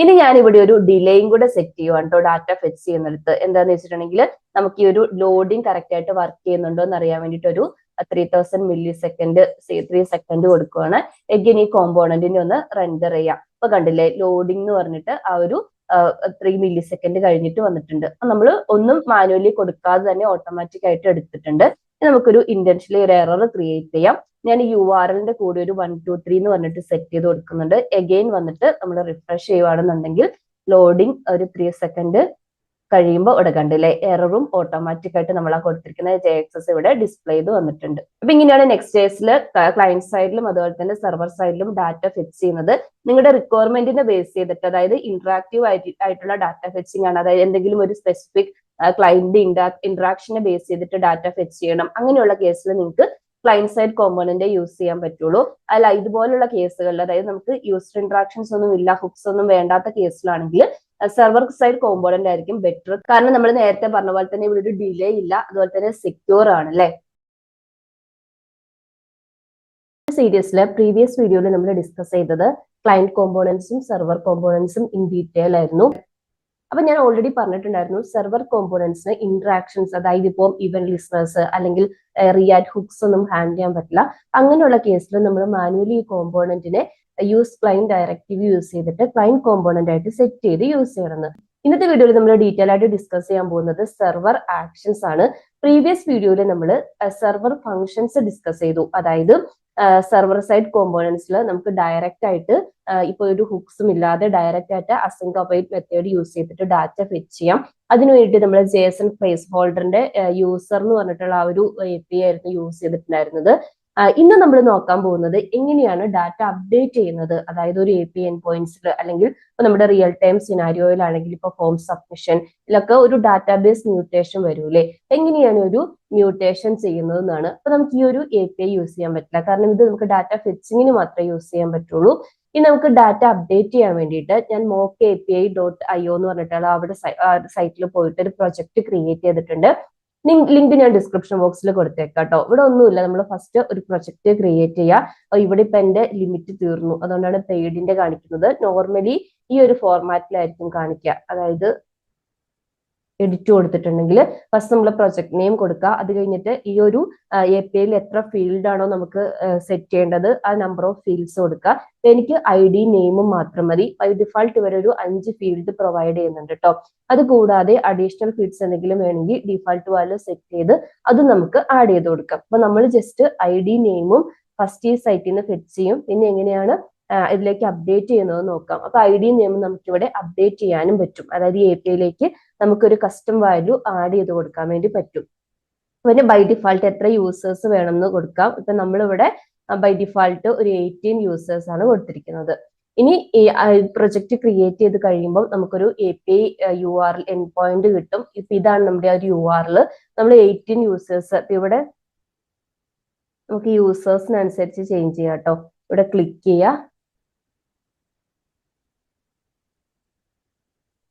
ഇനി ഞാൻ ഇവിടെ ഒരു ഡിലേയും കൂടെ സെറ്റ് ചെയ്യുവാണ് കേട്ടോ ഡാറ്റ ഫെച്ച് ചെയ്യുന്നിടത്ത്. എന്താന്ന് വെച്ചിട്ടുണ്ടെങ്കിൽ നമുക്ക് ഈ ഒരു ലോഡിങ് കറക്റ്റ് ആയിട്ട് വർക്ക് ചെയ്യുന്നുണ്ടോ എന്ന് അറിയാൻ വേണ്ടിയിട്ട് ഒരു 3000 മില്ലി സെക്കൻഡ് 3 സെക്കൻഡ് കൊടുക്കുവാണ്. എഗിൻ ഈ കോമ്പോണന്റിനെ ഒന്ന് റെൻഡർ ചെയ്യാം. അപ്പൊ കണ്ടില്ലേ, ലോഡിംഗ് എന്ന് പറഞ്ഞിട്ട് ആ ഒരു 3 മില്ലി സെക്കൻഡ് കഴിഞ്ഞിട്ട് വന്നിട്ടുണ്ട്. നമ്മൾ ഒന്നും മാനുവലി കൊടുക്കാതെ തന്നെ ഓട്ടോമാറ്റിക് ആയിട്ട് എടുത്തിട്ടുണ്ട്. നമുക്കൊരു ഇന്റൻഷനലി ഒരു എറർ ക്രിയേറ്റ് ചെയ്യാം. ഞാൻ URL കൂടെ ഒരു 1 2 3 എന്ന് പറഞ്ഞിട്ട് സെറ്റ് ചെയ്ത് കൊടുക്കുന്നുണ്ട്. എഗെയിൻ വന്നിട്ട് നമ്മൾ റിഫ്രഷ് ചെയ്യുവാണെന്നുണ്ടെങ്കിൽ ലോഡിംഗ് ഒരു 3 സെക്കൻഡ് കഴിയുമ്പോൾ ഇവിടെ കണ്ടില്ലേ, എററും ഓട്ടോമാറ്റിക് ആയിട്ട് നമ്മൾ ആ കൊടുത്തിരിക്കുന്ന JXS ഇവിടെ ഡിസ്പ്ലേ ചെയ്ത് വന്നിട്ടുണ്ട്. അപ്പൊ ഇങ്ങനെയാണ് നെക്സ്റ്റ് ഡേയ്സിൽ ക്ലയന്റ് സൈഡിലും അതുപോലെ തന്നെ സെർവർ സൈഡിലും ഡാറ്റ ഫെച്ച് ചെയ്യുന്നത്. നിങ്ങളുടെ റിക്വയർമെന്റിനെ ബേസ് ചെയ്തിട്ട്, അതായത് ഇന്ററാക്റ്റീവ് ആയിട്ടുള്ള ഡാറ്റ ഫെച്ചിങ് ആണ്, അതായത് എന്തെങ്കിലും ഒരു സ്പെസിഫിക് ക്ലയന്റ് ഇന്ററാക്ഷനെ ബേസ് ചെയ്തിട്ട് ഡാറ്റ ഫെച്ച് ചെയ്യണം, അങ്ങനെയുള്ള കേസിൽ നിങ്ങൾക്ക് ക്ലയന്റ് സൈഡ് കോമ്പോണന്റ് യൂസ് ചെയ്യാൻ പറ്റുള്ളൂ. അല്ല ഇതുപോലുള്ള കേസുകളിൽ, അതായത് നമുക്ക് യൂസർ ഇന്ററാക്ഷൻസ് ഒന്നും ഇല്ല, ഹുക്സ് ഒന്നും വേണ്ടാത്ത കേസിലാണെങ്കിൽ സെർവർ സൈഡ് കോമ്പോണന്റ് ആയിരിക്കും ബെറ്റർ. കാരണം നമ്മൾ നേരത്തെ പറഞ്ഞ പോലെ തന്നെ ഇവിടെ ഒരു ഡിലേ ഇല്ല, അതുപോലെ തന്നെ സെക്യൂർ ആണ് അല്ലെ. സീരീസിലെ പ്രീവിയസ് വീഡിയോയിൽ നമ്മൾ ഡിസ്കസ് ചെയ്തത് ക്ലയന്റ് കോമ്പോണൻസും സെർവർ കോമ്പോണൻസും ഇൻ ഡീറ്റെയിൽ ആയിരുന്നു. അപ്പൊ ഞാൻ ഓൾറെഡി പറഞ്ഞിട്ടുണ്ടായിരുന്നു, സെർവർ കോമ്പോണൻസിന് ഇന്ററാക്ഷൻസ്, അതായത് ഇപ്പോൾ ഇവന്റ് ലിസ്റ്റേഴ്സ് അല്ലെങ്കിൽ റിയാക്ട് ഹുക്സ് ഒന്നും ഹാൻഡിൽ ചെയ്യാൻ പറ്റില്ല. അങ്ങനെയുള്ള കേസിൽ നമ്മൾ മാനുവലി ഈ കോമ്പോണന്റിനെ യൂസ് ക്ലയന്റ് ഡയറക്റ്റീവ് യൂസ് ചെയ്തിട്ട് ക്ലയന്റ് കോമ്പോണന്റ് ആയിട്ട് സെറ്റ് ചെയ്ത് യൂസ് ചെയ്യണമെന്ന്. ഇന്നത്തെ വീഡിയോയിൽ നമ്മൾ ഡീറ്റെയിൽ ആയിട്ട് ഡിസ്കസ് ചെയ്യാൻ പോകുന്നത് സെർവർ ആക്ഷൻസ് ആണ്. പ്രീവിയസ് വീഡിയോയിൽ നമ്മൾ സെർവർ ഫങ്ഷൻസ് ഡിസ്കസ് ചെയ്തു. അതായത് സെർവർ സൈഡ് കോമ്പോണൻസിൽ നമുക്ക് ഡയറക്റ്റ് ആയിട്ട് ഇപ്പൊ ഒരു ഹുക്സും ഇല്ലാതെ ഡയറക്റ്റ് ആയിട്ട് അസിങ്ക് അവോയ്ഡ് മെത്തേഡ് യൂസ് ചെയ്തിട്ട് ഡാറ്റ ഫെച്ച് ചെയ്യാം. അതിനുവേണ്ടി നമ്മൾ JSON പ്ലേസ് ഹോൾഡറിന്റെ യൂസർ എന്ന് പറഞ്ഞിട്ടുള്ള ആ ഒരു API ആയിരുന്നു യൂസ് ചെയ്തിട്ടുണ്ടായിരുന്നത്. ഇന്ന് നമ്മൾ നോക്കാൻ പോകുന്നത് എങ്ങനെയാണ് ഡാറ്റ അപ്ഡേറ്റ് ചെയ്യുന്നത്. അതായത് ഒരു API എൻഡ് പോയിന്റ്സിൽ അല്ലെങ്കിൽ ഇപ്പൊ നമ്മുടെ റിയൽ ടൈം സിനാരിയോയിലാണെങ്കിൽ ഇപ്പൊ ഫോം സബ്മിഷൻ ഇതിലൊക്കെ ഒരു ഡാറ്റാബേസ് മ്യൂട്ടേഷൻ വരൂലേ, എങ്ങനെയാണ് ഒരു മ്യൂട്ടേഷൻ ചെയ്യുന്നത് എന്നാണ്. അപ്പൊ നമുക്ക് ഈ ഒരു API യൂസ് ചെയ്യാൻ പറ്റില്ല, കാരണം ഇത് നമുക്ക് ഡാറ്റ ഫെച്ചിങ്ങിന് മാത്രമേ യൂസ് ചെയ്യാൻ പറ്റുള്ളൂ. ഇനി നമുക്ക് ഡാറ്റ അപ്ഡേറ്റ് ചെയ്യാൻ വേണ്ടിയിട്ട് ഞാൻ mockAPI.io എന്ന് പറഞ്ഞിട്ടുള്ള അവിടെ സൈറ്റിൽ പോയിട്ട് ഒരു പ്രൊജക്ട് ക്രിയേറ്റ് ചെയ്തിട്ടുണ്ട്. ലിങ്ക് ഞാൻ ഡിസ്ക്രിപ്ഷൻ ബോക്സിൽ കൊടുത്തേക്കാം കേട്ടോ. ഇവിടെ ഒന്നുമില്ല, നമ്മൾ ഫസ്റ്റ് ഒരു പ്രൊജക്ട് ക്രിയേറ്റ് ചെയ്യുക. ഇവിടെ ഇപ്പൊ എന്റെ ലിമിറ്റ് തീർന്നു, അതുകൊണ്ടാണ് പെയ്ഡിന്റെ കാണിക്കുന്നത്. നോർമലി ഈ ഒരു ഫോർമാറ്റിലായിരിക്കും കാണിക്കുക. അതായത് എഡിറ്റ് കൊടുത്തിട്ടുണ്ടെങ്കിൽ ഫസ്റ്റ് നമ്മൾ പ്രൊജക്ട് നെയിം കൊടുക്കുക. അത് കഴിഞ്ഞിട്ട് ഈ ഒരു APIയിൽ എത്ര ഫീൽഡ് ആണോ നമുക്ക് സെറ്റ് ചെയ്യേണ്ടത് ആ നമ്പർ ഓഫ് ഫീൽഡ്സ് കൊടുക്കുക. എനിക്ക് ID നെയിമും മാത്രം മതി. ബൈ ഡിഫാൾട്ട് ഇവർ ഒരു 5 ഫീൽഡ് പ്രൊവൈഡ് ചെയ്യുന്നുണ്ട് കേട്ടോ. അത് കൂടാതെ അഡീഷണൽ ഫീൽഡ്സ് എന്തെങ്കിലും വേണമെങ്കിൽ ഡിഫാൾട്ട് വാല്യൂ സെറ്റ് ചെയ്ത് അത് നമുക്ക് ആഡ് ചെയ്ത് കൊടുക്കാം. അപ്പൊ നമ്മൾ ജസ്റ്റ് ID നെയിമും ഫസ്റ്റ് ഈ സൈറ്റിൽ നിന്ന് ഫെച്ച് ചെയ്യും. പിന്നെ എങ്ങനെയാണ് ഇതിലേക്ക് അപ്ഡേറ്റ് ചെയ്യുന്നത് നോക്കാം. അപ്പൊ ID നെയിം നമുക്ക് ഇവിടെ അപ്ഡേറ്റ് ചെയ്യാനും പറ്റും. അതായത് ഈ APIയിലേക്ക് നമുക്കൊരു കസ്റ്റം വാല്യൂ ആഡ് ചെയ്ത് കൊടുക്കാൻ വേണ്ടി പറ്റും. പിന്നെ ബൈ ഡിഫാൾട്ട് എത്ര യൂസേഴ്സ് വേണമെന്ന് കൊടുക്കാം. ഇപ്പൊ നമ്മളിവിടെ ബൈ ഡിഫാൾട്ട് ഒരു 18 യൂസേഴ്സ് ആണ് കൊടുത്തിരിക്കുന്നത്. ഇനി ഈ പ്രൊജക്ട് ക്രിയേറ്റ് ചെയ്ത് കഴിയുമ്പോൾ നമുക്കൊരു API URL എൻഡ് പോയിന്റ് കിട്ടും. ഇപ്പൊ ഇതാണ് നമ്മുടെ ഒരു URL. നമ്മൾ 18 യൂസേഴ്സ് ഇവിടെ നമുക്ക് യൂസേഴ്സിനനുസരിച്ച് ചേഞ്ച് ചെയ്യാം കേട്ടോ. ഇവിടെ ക്ലിക്ക് ചെയ്യുക.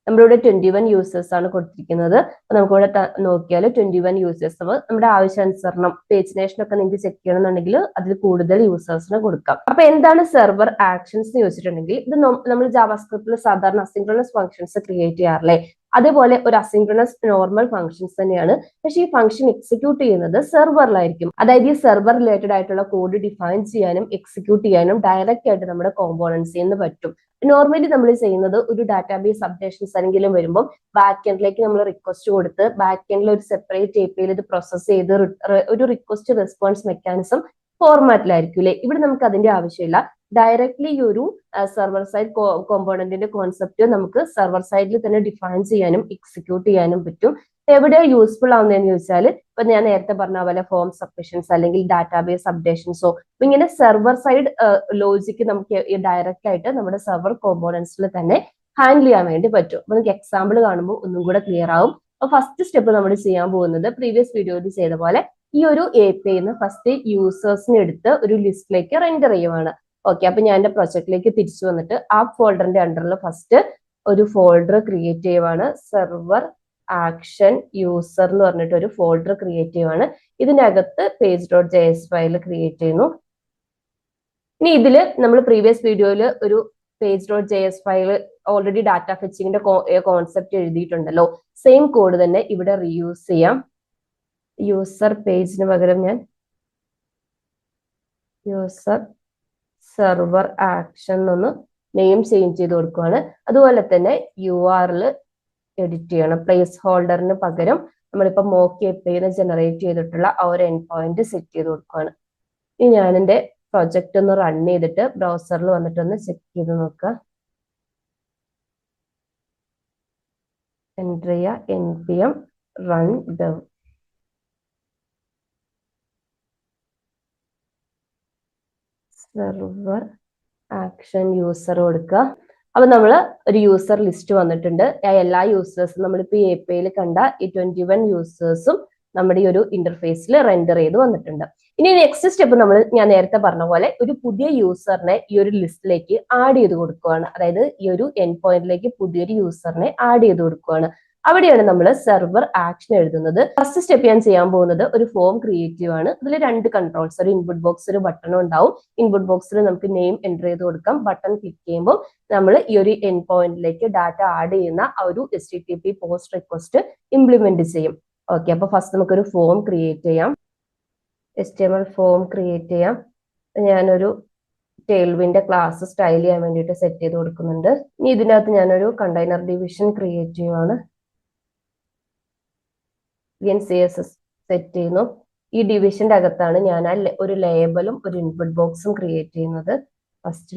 നമ്മളിവിടെ 21 യൂസേഴ്സ് ആണ് കൊടുത്തിരിക്കുന്നത്. അപ്പൊ നമുക്കിവിടെ നോക്കിയാൽ 21 യൂസേഴ്സ്. നമ്മുടെ ആവശ്യാനുസരണം പേജിനേഷൻ ഒക്കെ നിങ്ങൾക്ക് ചെക്ക് ചെയ്യണമെന്നുണ്ടെങ്കിൽ അതിൽ കൂടുതൽ യൂസേഴ്സിന് കൊടുക്കാം. അപ്പൊ എന്താണ് സെർവർ ആക്ഷൻസ് എന്ന് ചോദിച്ചിട്ടുണ്ടെങ്കിൽ, ഇത് നമ്മൾ ജാവാസ്ക്രിപ്റ്റിൽ സാധാരണ അസിൻക്രണസ് ഫംഗ്ഷൻസ് ക്രിയേറ്റ് ചെയ്യാറില്ലേ, അതേപോലെ ഒരു അസിൻക്രണസ് നോർമൽ ഫംഗ്ഷൻസ് തന്നെയാണ്. പക്ഷെ ഈ ഫംഗ്ഷൻ എക്സിക്യൂട്ട് ചെയ്യുന്നത് സെർവറിലായിരിക്കും. അതായത് ഈ സെർവർ റിലേറ്റഡ് ആയിട്ടുള്ള കോഡ് ഡിഫൈൻ ചെയ്യാനും എക്സിക്യൂട്ട് ചെയ്യാനും ഡയറക്റ്റ് ആയിട്ട് നമ്മുടെ കോമ്പോണൻസിൽ നിന്ന് പറ്റും. നോർമലി നമ്മൾ ചെയ്യുന്നത് ഒരു ഡാറ്റാബേസ് അപ്ഡേഷൻസ് ആണെങ്കിലും വരുമ്പോൾ ബാക്ക് എൻഡിലേക്ക് നമ്മൾ റിക്വസ്റ്റ് കൊടുത്ത് ബാക്ക് എൻഡിൽ ഒരു സെപ്പറേറ്റ് APIയിൽ ഇത് പ്രോസസ് ചെയ്ത് ഒരു റിക്വസ്റ്റ് റെസ്പോൺസ് മെക്കാനിസം ഫോർമാറ്റിലായിരിക്കും അല്ലെ. ഇവിടെ നമുക്ക് അതിന്റെ ആവശ്യമില്ല. ഡയറക്ട്ലി ഈ ഒരു സെർവർ സൈഡ് കോമ്പോണന്റിന്റെ കോൺസെപ്റ്റ് നമുക്ക് സെർവർ സൈഡിൽ തന്നെ ഡിഫൈൻ ചെയ്യാനും എക്സിക്യൂട്ട് ചെയ്യാനും പറ്റും. എവിടെയോ യൂസ്ഫുൾ ആവുന്നതെന്ന് ചോദിച്ചാൽ ഇപ്പൊ ഞാൻ നേരത്തെ പറഞ്ഞ പോലെ ഫോം സബ്മിഷൻസ് അല്ലെങ്കിൽ ഡാറ്റാബേസ് അപ്ഡേഷൻസോ ഇങ്ങനെ സെർവർ സൈഡ് ലോജിക്ക് നമുക്ക് ഡയറക്റ്റ് ആയിട്ട് നമ്മുടെ സെർവർ കോമ്പോണൻസിൽ തന്നെ ഹാൻഡിൽ ചെയ്യാൻ വേണ്ടി പറ്റും. അപ്പൊ നമുക്ക് എക്സാമ്പിൾ കാണുമ്പോൾ ഒന്നും കൂടെ ക്ലിയർ ആവും. അപ്പൊ ഫസ്റ്റ് സ്റ്റെപ്പ് നമ്മൾ ചെയ്യാൻ പോകുന്നത് പ്രീവിയസ് വീഡിയോയിൽ ചെയ്ത പോലെ ഈ ഒരു API ഫസ്റ്റ് യൂസേഴ്സിനെ എടുത്ത് ഒരു ലിസ്റ്റിലേക്ക് റെൻഡർ ചെയ്യുവാണ്. ഓക്കെ, അപ്പൊ ഞാൻ എന്റെ പ്രൊജക്റ്റിലേക്ക് തിരിച്ചു വന്നിട്ട് ആ ഫോൾഡറിന്റെ അണ്ടറിൽ ഫസ്റ്റ് ഒരു ഫോൾഡർ ക്രിയേറ്റ് ചെയ്യുവാണ്. സെർവർ ആക്ഷൻ യൂസർ എന്ന് പറഞ്ഞിട്ട് ഒരു ഫോൾഡർ ക്രിയേറ്റ് ചെയ്യുവാണ്. ഇതിനകത്ത് page.js ഫയൽ ക്രിയേറ്റ് ചെയ്യുന്നു. ഇനി ഇതിൽ നമ്മൾ പ്രീവിയസ് വീഡിയോയിൽ ഒരു page.js ഫയൽ ഓൾറെഡി ഡാറ്റ ഫെച്ചിങ്ങിന്റെ കോൺസെപ്റ്റ് എഴുതിയിട്ടുണ്ടല്ലോ. സെയിം കോഡ് തന്നെ ഇവിടെ റീയൂസ് ചെയ്യാം. യൂസർ പേജിന് പകരം ഞാൻ യൂസർ സെർവർ ആക്ഷൻ എന്നൊന്ന് നെയിം ചേഞ്ച് ചെയ്ത് കൊടുക്കുകയാണ്. അതുപോലെ തന്നെ URL എഡിറ്റ് ചെയ്യണം. പ്ലേസ് ഹോൾഡറിന് പകരം നമ്മളിപ്പോ മോക്ക് API ജനറേറ്റ് ചെയ്തിട്ടുള്ള ആ ഒരു എൻഡ് പോയിന്റ് സെറ്റ് ചെയ്ത് കൊടുക്കുകയാണ്. ഇനി ഞാൻ എൻ്റെ പ്രൊജക്റ്റ് ഒന്ന് റൺ ചെയ്തിട്ട് ബ്രൗസറിൽ വന്നിട്ടൊന്ന് ചെക്ക് ചെയ്ത് നോക്കുക. എൻ്റർ ചെയ്യുക npm run dev. Server action user കൊടുക്കുക. അപ്പൊ നമ്മൾ ഒരു യൂസർ ലിസ്റ്റ് വന്നിട്ടുണ്ട്. എല്ലാ യൂസേഴ്സും നമ്മളിപ്പോ ഈ API കണ്ട ഈ 21 യൂസേഴ്സും നമ്മുടെ ഈ ഒരു ഇന്റർഫേസിൽ റെൻഡർ ചെയ്ത് വന്നിട്ടുണ്ട്. ഇനി നെക്സ്റ്റ് സ്റ്റെപ്പ് ഞാൻ നേരത്തെ പറഞ്ഞ പോലെ ഒരു പുതിയ യൂസറിനെ ഈ ഒരു ലിസ്റ്റിലേക്ക് ആഡ് ചെയ്ത് കൊടുക്കുകയാണ്. അതായത് ഈ ഒരു എൻഡ് പോയിന്റിലേക്ക് പുതിയൊരു യൂസറിനെ ആഡ് ചെയ്ത് കൊടുക്കുകയാണ്. അവിടെയാണ് നമ്മൾ സെർവർ ആക്ഷൻ എഴുതുന്നത്. ഫസ്റ്റ് സ്റ്റെപ്പ് ഞാൻ ചെയ്യാൻ പോകുന്നത് ഒരു ഫോം ക്രിയേറ്റീവ് ആണ്. അതിൽ 2 കൺട്രോൾസ്, ഒരു ഇൻപുട്ട് ബോക്സ് ഒരു ബട്ടണും ഉണ്ടാവും. ഇൻപുട്ട് ബോക്സിൽ നമുക്ക് നെയിം എൻ്റർ ചെയ്ത് കൊടുക്കാം. ബട്ടൺ ക്ലിക്ക് ചെയ്യുമ്പോൾ നമ്മൾ ഈ ഒരു എൻഡ് പോയിന്റിലേക്ക് ഡാറ്റ ആഡ് ചെയ്യുന്ന ആ ഒരു HTTP പോസ്റ്റ് റിക്വസ്റ്റ് ഇംപ്ലിമെന്റ് ചെയ്യും. ഓക്കെ, അപ്പൊ ഫസ്റ്റ് നമുക്കൊരു ഫോം ക്രിയേറ്റ് ചെയ്യാം. HTML ഫോം ക്രിയേറ്റ് ചെയ്യാം. ഞാനൊരു ടെയിൽവിന്റെ ക്ലാസ് സ്റ്റൈൽ ചെയ്യാൻ വേണ്ടിയിട്ട് സെറ്റ് ചെയ്ത് കൊടുക്കുന്നുണ്ട്. ഇനി ഇതിനകത്ത് ഞാനൊരു കണ്ടെയ്നർ ഡിവിഷൻ ക്രിയേറ്റ് ചെയ്യുവാണ്. CSS സെറ്റ് ചെയ്യുന്നു. ഈ ഡിവിഷന്റെ അകത്താണ് ഞാൻ ഒരു ലേബലും ഒരു ഇൻപുട്ട് ബോക്സും ക്രിയേറ്റ് ചെയ്യുന്നത്. ഫസ്റ്റ്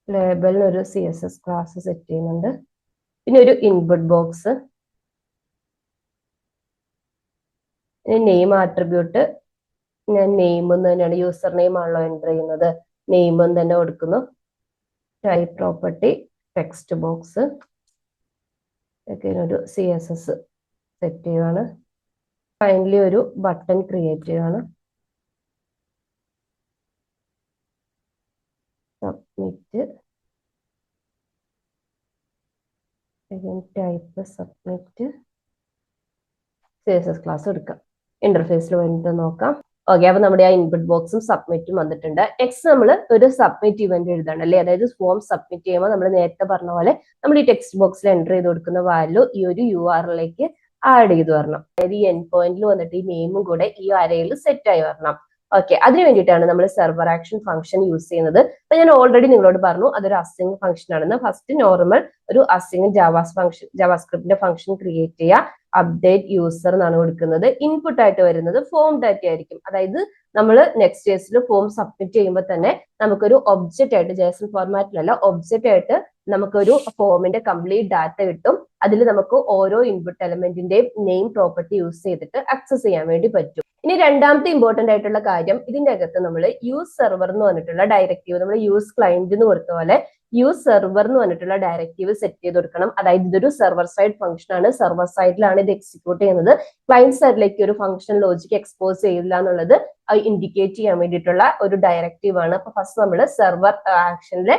ലേബലിന് ഒരു CSS ക്ലാസ് സെറ്റ് ചെയ്യുന്നുണ്ട്. പിന്നെ ഒരു ഇൻപുട്ട് ബോക്സ്. നെയിം ആട്രിബ്യൂട്ട് ഞാൻ നെയിം തന്നെയാണ്, യൂസർ നെയിം ആണല്ലോ എൻ്റർ ചെയ്യുന്നത്, നെയിം തന്നെ കൊടുക്കുന്നു. ടൈപ്പ് പ്രോപ്പർട്ടി ടെക്സ്റ്റ് ബോക്സ് ഒരു CSS സെറ്റ് ചെയ്യുകയാണ്. ഫൈനലി ഒരു ബട്ടൺ ക്രിയേറ്റ് ചെയ്യുകയാണ്. Submit type submit CSS class എടുക്കാം. ഇന്റർഫേസിൽ വേണ്ടിയിട്ട് നോക്കാം. ഓക്കെ, അപ്പൊ നമ്മുടെ ആ ഇൻപുട്ട് ബോക്സും സബ്മിറ്റും വന്നിട്ടുണ്ട്. നെക്സ്റ്റ് നമ്മൾ ഒരു സബ്മിറ്റ് ഇവന്റ് എഴുതണം അല്ലേ. അതായത് ഫോം സബ്മിറ്റ് ചെയ്യുമ്പോൾ നമ്മൾ നേരത്തെ പറഞ്ഞ പോലെ നമ്മൾ ഈ ടെക്സ്റ്റ് ബോക്സിൽ എൻ്റർ ചെയ്ത് കൊടുക്കുന്ന വാല്യൂ ഈ ഒരു URL ആഡ് ചെയ്ത് വരണം. അതായത് ഈ എൻഡ് പോയിന്റിൽ വന്നിട്ട് ഈ നെയിമും കൂടെ ഈ അരയിൽ സെറ്റ് ആയി വരണം. ഓക്കെ, അതിന് വേണ്ടിയിട്ടാണ് നമ്മൾ സെർവർ ആക്ഷൻ ഫംഗ്ഷൻ യൂസ് ചെയ്യുന്നത്. അപ്പൊ ഞാൻ ഓൾറെഡി നിങ്ങളോട് പറഞ്ഞു അതൊരു അസിങ് ഫംഗ്ഷൻ ആണെന്ന്. ഫസ്റ്റ് നോർമൽ ഒരു അസിങ് ജാവാസ്ക്രിപ്റ്റിന്റെ ഫംഗ്ഷൻ ക്രിയേറ്റ് ചെയ്യുക. അപ്ഡേറ്റ് യൂസർ എന്നാണ് കൊടുക്കുന്നത്. ഇൻപുട്ട് ആയിട്ട് വരുന്നത് ഫോം ഡാറ്റ ആയിരിക്കും. അതായത് നമ്മൾ നെക്സ്റ്റ് ഡേയ്സിൽ ഫോം സബ്മിറ്റ് ചെയ്യുമ്പോൾ തന്നെ നമുക്കൊരു ഒബ്ജക്റ്റ് ആയിട്ട് JSON ഫോർമാറ്റിലല്ല, ഒബ്ജക്റ്റ് ആയിട്ട് നമുക്കൊരു ഫോമിന്റെ കംപ്ലീറ്റ് ഡാറ്റ കിട്ടും. അതിൽ നമുക്ക് ഓരോ ഇൻപുട്ട് എലമെന്റിന്റെയും നെയിം പ്രോപ്പർട്ടി യൂസ് ചെയ്തിട്ട് ആക്സസ് ചെയ്യാൻ വേണ്ടി പറ്റും. ഇനി രണ്ടാമത്തെ ഇമ്പോർട്ടന്റ് ആയിട്ടുള്ള കാര്യം, ഇതിന്റെ അകത്ത് നമ്മൾ യൂസ് സെർവർ എന്ന് പറഞ്ഞിട്ടുള്ള ഡയറക്റ്റീവ്, നമ്മൾ യൂസ് ക്ലയന്റ് എന്ന് കൊടുത്ത പോലെ യൂസ് സെർവർ എന്ന് പറഞ്ഞിട്ടുള്ള ഡയറക്റ്റീവ് സെറ്റ് ചെയ്ത് കൊടുക്കണം. അതായത് ഇതൊരു സെർവർ സൈഡ് ഫംഗ്ഷൻ ആണ്. സെർവർ സൈഡിലാണ് ഇത് എക്സിക്യൂട്ട് ചെയ്യുന്നത്. ക്ലയന്റ് സൈഡിലേക്ക് ഒരു ഫംഗ്ഷൻ ലോജിക് എക്സ്പോസ് ചെയ്യില്ല എന്നുള്ളത് ഇൻഡിക്കേറ്റ് ചെയ്യാൻ വേണ്ടിയിട്ടുള്ള ഒരു ഡയറക്റ്റീവ് ആണ്. അപ്പൊ ഫസ്റ്റ് നമ്മൾ സെർവർ ആക്ഷനിലെ